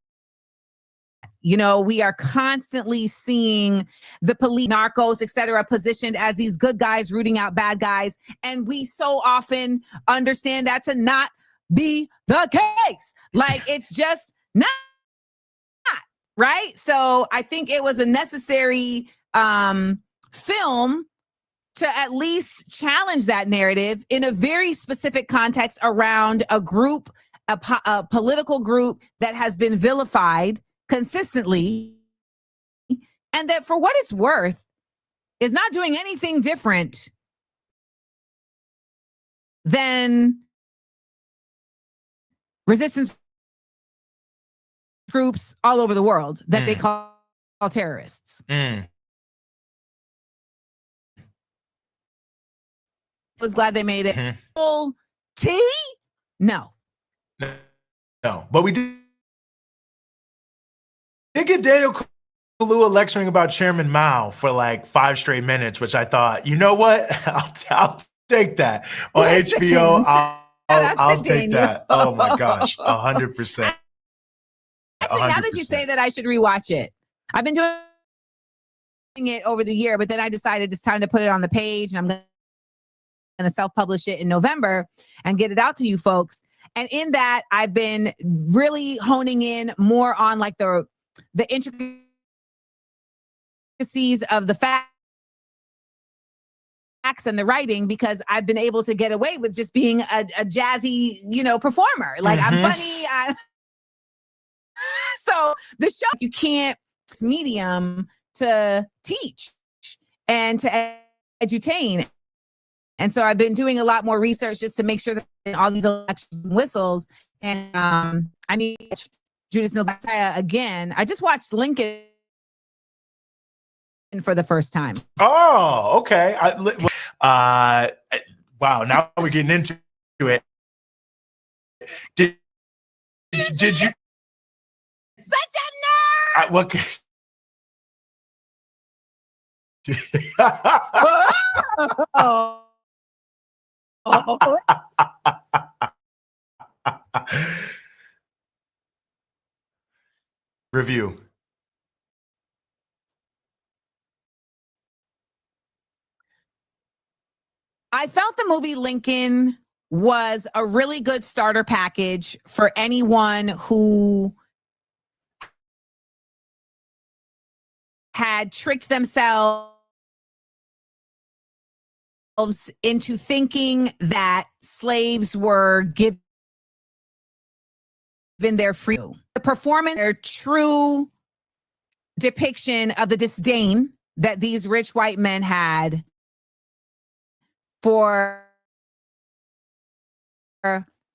We are constantly seeing the police, narcos, et cetera, positioned as these good guys rooting out bad guys. And we so often understand that to not be the case. Like, it's just not, right? So I think it was a necessary film to at least challenge that narrative in a very specific context around a group, a political group that has been vilified consistently, and that, for what it's worth, is not doing anything different than resistance groups all over the world that they call terrorists. Was glad they made it. Full tea? No. But we did get Daniel Kaluuya lecturing about Chairman Mao for like 5 straight minutes, which I thought, you know what? I'll take that on Listen, HBO. out to I'll take Daniel. that. Oh my gosh, 100%. Actually, now that you say that, I should rewatch it. I've been doing it over the year, but then I decided it's time to put it on the page, and I'm going to self-publish it in November and get it out to you folks. And in that, I've been really honing in more on like the intricacies of the facts and the writing, because I've been able to get away with just being a jazzy, performer. Like I'm funny. So the show, you can't medium to teach and to edutain. And so I've been doing a lot more research just to make sure that all these election whistles. And I need Judas Nilbataya again. I just watched Lincoln for the first time. Oh, okay. Wow. Now we're getting into it. Did you? Such a nerd. Review. I felt the movie Lincoln was a really good starter package for anyone who had tricked themselves into thinking that slaves were given their freedom. The performance, their true depiction of the disdain that these rich white men had for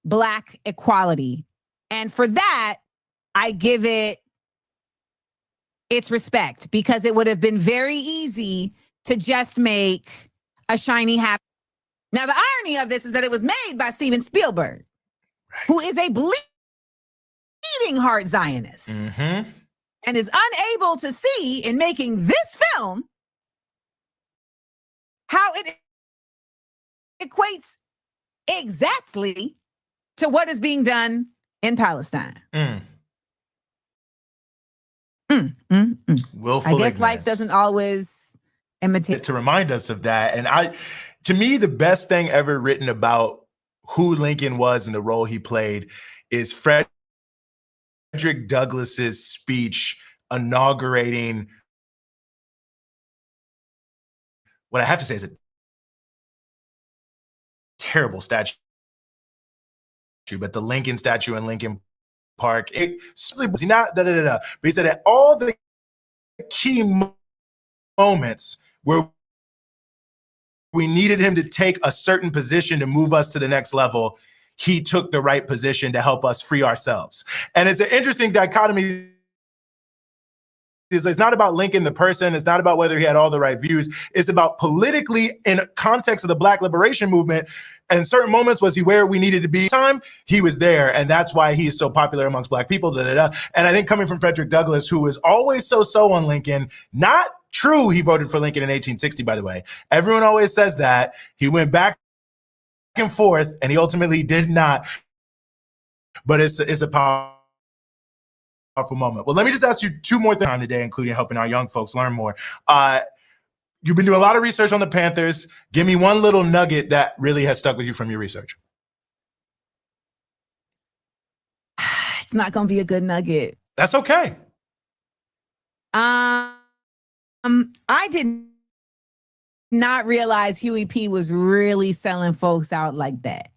Black equality. And for that, I give it its respect, because it would have been very easy to just make a shiny happy. Now, the irony of this is that it was made by Steven Spielberg, who is a bleeding heart Zionist, and is unable to see in making this film how it equates exactly to what is being done in Palestine. Willful I guess ignorance. life doesn't always imitate. To remind us of that. And to me, the best thing ever written about who Lincoln was and the role he played is Frederick Douglass's speech inaugurating what I have to say is a terrible statue, but the Lincoln statue in Lincoln Park, but he said at all the key moments where we needed him to take a certain position to move us to the next level, he took the right position to help us free ourselves. And it's an interesting dichotomy. It's not about Lincoln the person. It's not about whether he had all the right views. It's about politically, in context of the Black liberation movement, and certain moments, was he where we needed to be? Time he was there, and that's why he is so popular amongst Black people. And I think coming from Frederick Douglass, who was always so on Lincoln, not true. He voted for Lincoln in 1860, by the way. Everyone always says that. He went back and forth, and he ultimately did not. But it's a powerful moment. Well, let me just ask you two more things today, including helping our young folks learn more. You've been doing a lot of research on the Panthers. Give me one little nugget that really has stuck with you from your research. It's not going to be a good nugget. That's okay. I did not realize Huey P was really selling folks out like that.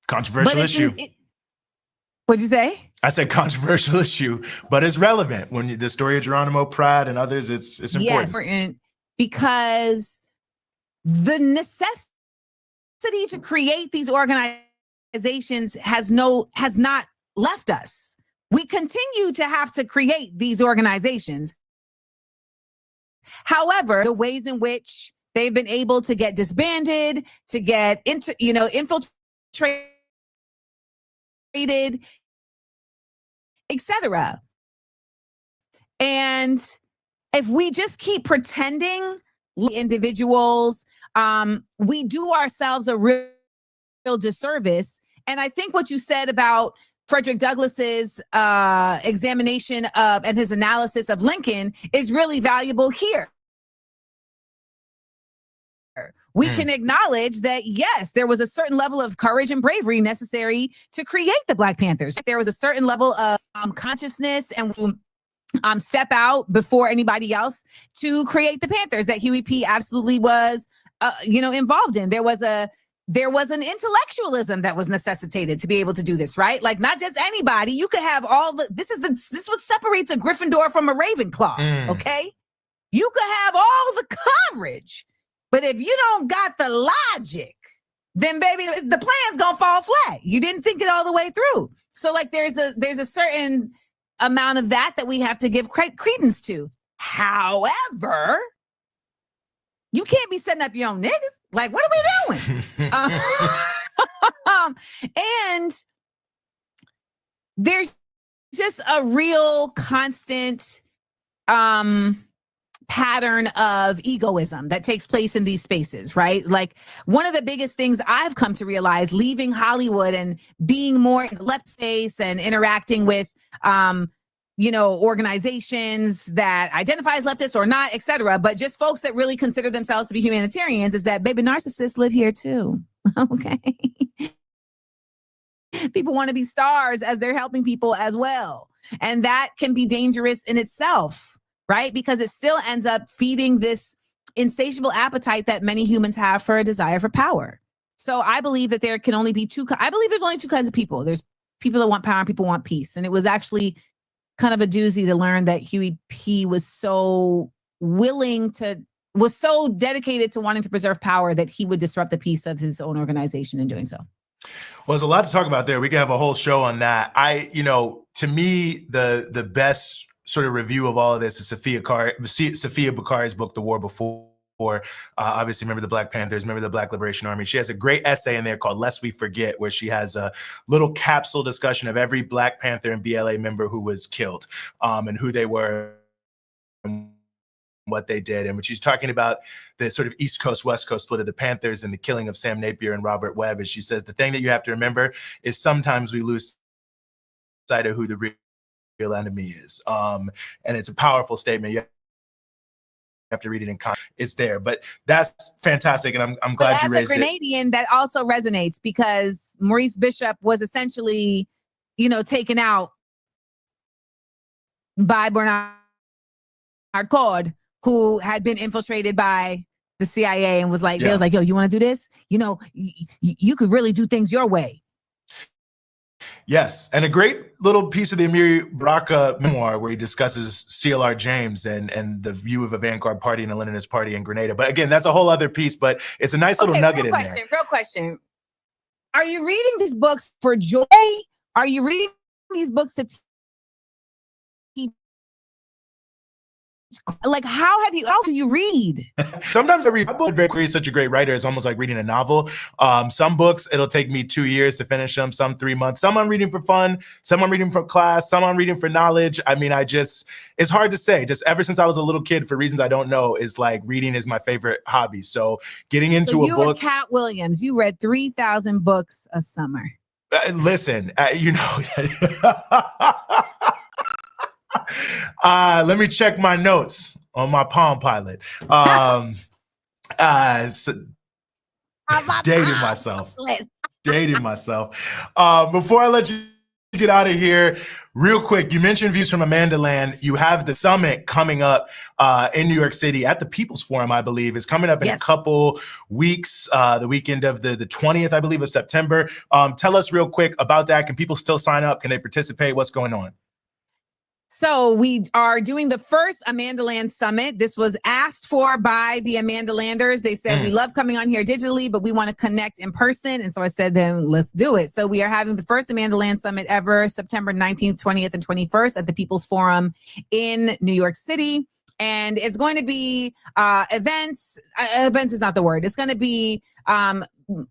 Controversial issue. What'd you say? I said controversial issue, but it's relevant. When the story of Geronimo Pratt and others, it's important. Yes, important, because the necessity to create these organizations has not left us. We continue to have to create these organizations. However, the ways in which they've been able to get disbanded, to get infiltrated, etc. And if we just keep pretending individuals, we do ourselves a real disservice. And I think what you said about Frederick Douglass's examination of and his analysis of Lincoln is really valuable here. We can acknowledge that, yes, there was a certain level of courage and bravery necessary to create the Black Panthers. There was a certain level of consciousnness and step out before anybody else to create the Panthers that Huey P. absolutely was, involved in. There was an intellectualism that was necessitated to be able to do this, right? Like, not just anybody. You could have this is what separates a Gryffindor from a Ravenclaw, okay? You could have all the courage, but if you don't got the logic, then baby, the plan's gonna fall flat. You didn't think it all the way through. So like, there's a certain amount of that we have to give credence to. However, you can't be setting up your own niggas. Like, what are we doing? And there's just a real constant pattern of egoism that takes place in these spaces, right? Like, one of the biggest things I've come to realize leaving Hollywood and being more in the left space and interacting with organizations that identify as leftists or not, et cetera, but just folks that really consider themselves to be humanitarians, is that baby, narcissists live here too. Okay. People want to be stars as they're helping people as well. And that can be dangerous in itself, right? Because it still ends up feeding this insatiable appetite that many humans have for a desire for power. So I believe that there can only be I believe there's only two kinds of people. There's people that want power and people want peace. And it was actually kind of a doozy to learn that Huey P. was so dedicated to wanting to preserve power that he would disrupt the peace of his own organization in doing so. Well, there's a lot to talk about there. We could have a whole show on that. To me, the best sort of review of all of this is Sophia Bukhari's book, The War Before. Obviously, remember the Black Panthers, remember the Black Liberation Army. She has a great essay in there called Lest We Forget, where she has a little capsule discussion of every Black Panther and BLA member who was killed, and who they were and what they did. And when she's talking about the sort of East Coast, West Coast split of the Panthers and the killing of Sam Napier and Robert Webb, and she says, the thing that you have to remember is sometimes we lose sight of who the real enemy is. And it's a powerful statement. You have to read it in context. It's there, but that's fantastic. And I'm glad you raised it. As a Grenadian, that also resonates because Maurice Bishop was essentially, taken out by Bernard Cord, who had been infiltrated by the CIA and was like, they was like, yo, you want to do this? You could really do things your way. Yes, and a great little piece of the Amiri Baraka memoir where he discusses CLR James and the view of a vanguard party and a Leninist party in Grenada. But again, that's a whole other piece, but it's a nice little nugget in there. Real question. Are you reading these books for joy? Are you reading these books to teach? Like, how do you read? Sometimes I read a book. He's such a great writer. It's almost like reading a novel. Some books, it'll take me 2 years to finish them, some 3 months. Some I'm reading for fun, some I'm reading for class, some I'm reading for knowledge. I mean, it's hard to say. Just ever since I was a little kid, for reasons I don't know, is like reading is my favorite hobby. So getting into a book. You and Cat Williams, you read 3,000 books a summer. Listen, let me check my notes on my Palm Pilot. Dating myself. Before I let you get out of here, real quick, you mentioned Views from Amanda Land. You have the summit coming up in New York City at the People's Forum, I believe. It's coming up in a couple weeks, the weekend of the 20th, I believe, of September. Tell us real quick about that. Can people still sign up? Can they participate? What's going on? So we are doing the first Amanda Land Summit. This was asked for by the Amanda Landers. They said, we love coming on here digitally, but we want to connect in person. And so I said, then let's do it. So we are having the first Amanda Land Summit ever, September 19th, 20th, and 21st at the People's Forum in New York City. And it's going to be events is not the word. It's going to be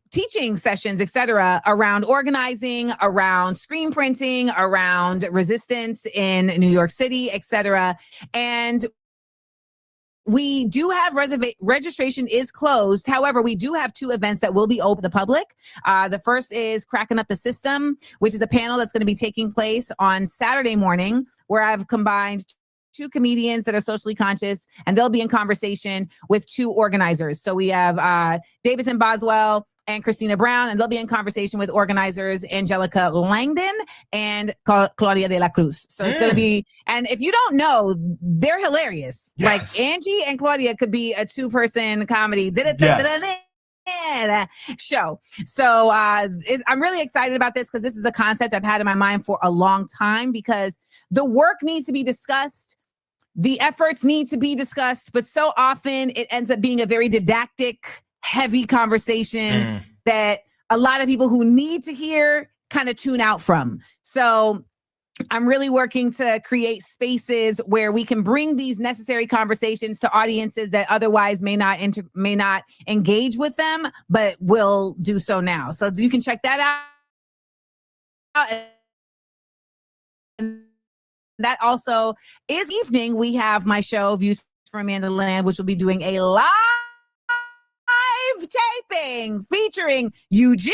teaching sessions, etc., around organizing, around screen printing, around resistance in New York City, etc. And we do have registration is closed. However, we do have 2 events that will be open to the public. The first is Cracking Up the System, which is a panel that's going to be taking place on Saturday morning, where I've combined 2 comedians that are socially conscious, and they'll be in conversation with 2 organizers. So we have Davidson Boswell and Christina Brown, and they'll be in conversation with organizers Angelica Langdon and Claudia de la Cruz. So it's going to be, and if you don't know, they're hilarious. Yes. Like Angie and Claudia could be a 2-person comedy show. So I'm really excited about this because this is a concept I've had in my mind for a long time, because the work needs to be discussed. The efforts need to be discussed, but so often it ends up being a very didactic, heavy conversation that a lot of people who need to hear kind of tune out from. So I'm really working to create spaces where we can bring these necessary conversations to audiences that otherwise may not engage with them, but will do so now. So you can check that out. And that also is evening. We have my show, Views from Amanda Land, which will be doing a live taping featuring Eugene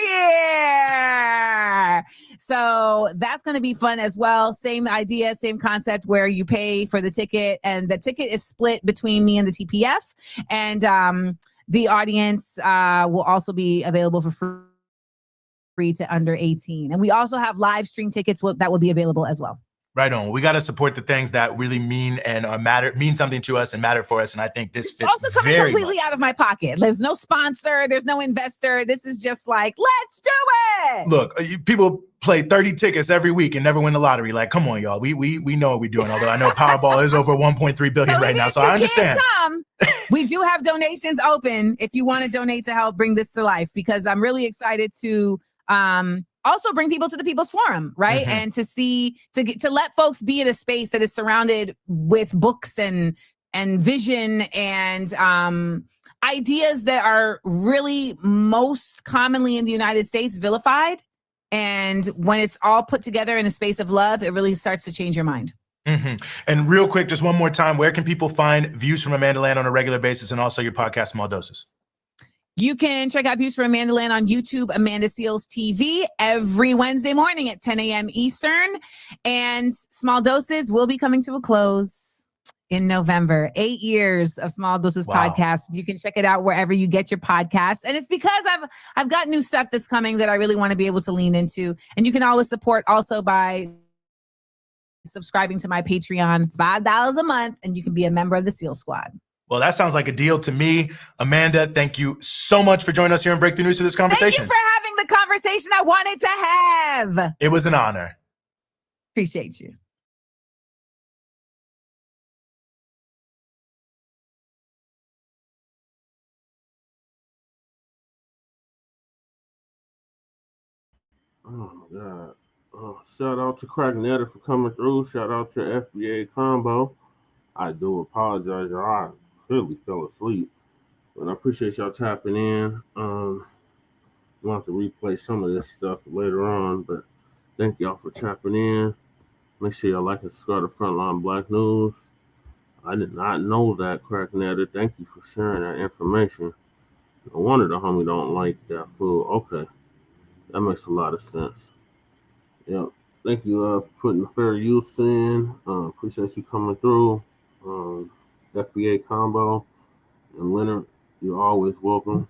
Furrier. So that's going to be fun as well. Same idea, same concept, where you pay for the ticket, and the ticket is split between me and the TPF, and the audience will also be available for free to under 18. And we also have live stream tickets that will be available as well. Right on. We got to support the things that really mean and mean something to us and matter for us. And I think this fits also coming very completely much out of my pocket. There's no sponsor. There's no investor. This is just like, let's do it. Look, people play 30 tickets every week and never win the lottery. Like, come on, y'all. We know what we're doing. Although I know Powerball is over 1.3 billion right now, so I understand. We do have donations open if you want to donate to help bring this to life, because I'm really excited to also bring people to the People's Forum, right? And to let folks be in a space that is surrounded with books and vision and ideas that are really most commonly in the United States vilified. And when it's all put together in a space of love, it really starts to change your mind. And real quick, just one more time, where can people find Views from Amanda Land on a regular basis, and also your podcast, Small Doses? You can check out Views from Amanda Land on YouTube, Amanda Seals TV, every Wednesday morning at 10 a.m. Eastern. And Small Doses will be coming to a close in November. 8 years of Small Doses podcast. You can check it out wherever you get your podcasts. And it's because I've got new stuff that's coming that I really want to be able to lean into. And you can always support also by subscribing to my Patreon, $5 a month, and you can be a member of the SEAL Squad. Well, that sounds like a deal to me. Amanda, thank you so much for joining us here in Breakthrough News for this conversation. Thank you for having the conversation I wanted to have. It was an honor. Appreciate you. Oh my God. Shout out to Cracknetter for coming through. Shout out to FBA Combo. I do apologize, y'all. I clearly fell asleep. But I appreciate y'all tapping in. We'll have to replay some of this stuff later on, but thank y'all for tapping in. Make sure y'all like and subscribe to Frontline Black News. I did not know that, Cracknetter. Thank you for sharing that information. No wonder the homie don't like that food. Okay. That makes a lot of sense. Yep. Thank you for putting the fair use in. Appreciate you coming through. FBA Combo and Leonard, you're always welcome.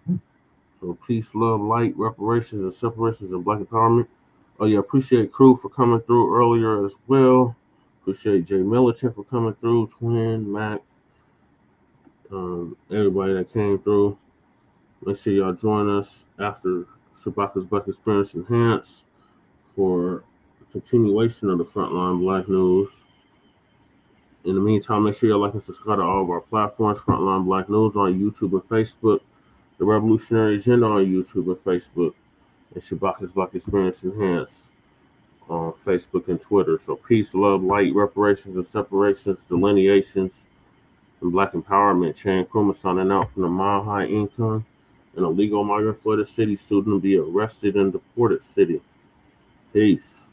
So peace, love, light, reparations, and separations, and Black empowerment. Oh yeah, appreciate Crew for coming through earlier as well. Appreciate Jay Militant for coming through, Twin, Mac, everybody that came through. Make sure y'all join us after Shabaka's Black Experience Enhanced for the continuation of the Frontline Black News. In the meantime, make sure y'all like and subscribe to all of our platforms. Frontline Black News on YouTube and Facebook. The Revolutionary Agenda on YouTube and Facebook. And Shabaka's Black Experience Enhanced on Facebook and Twitter. So peace, love, light, reparations, and separations, delineations, and Black empowerment. Chan Krumah signing out from the Mile High Income, an illegal migrant flooded city, soon to be arrested and deported city. Peace.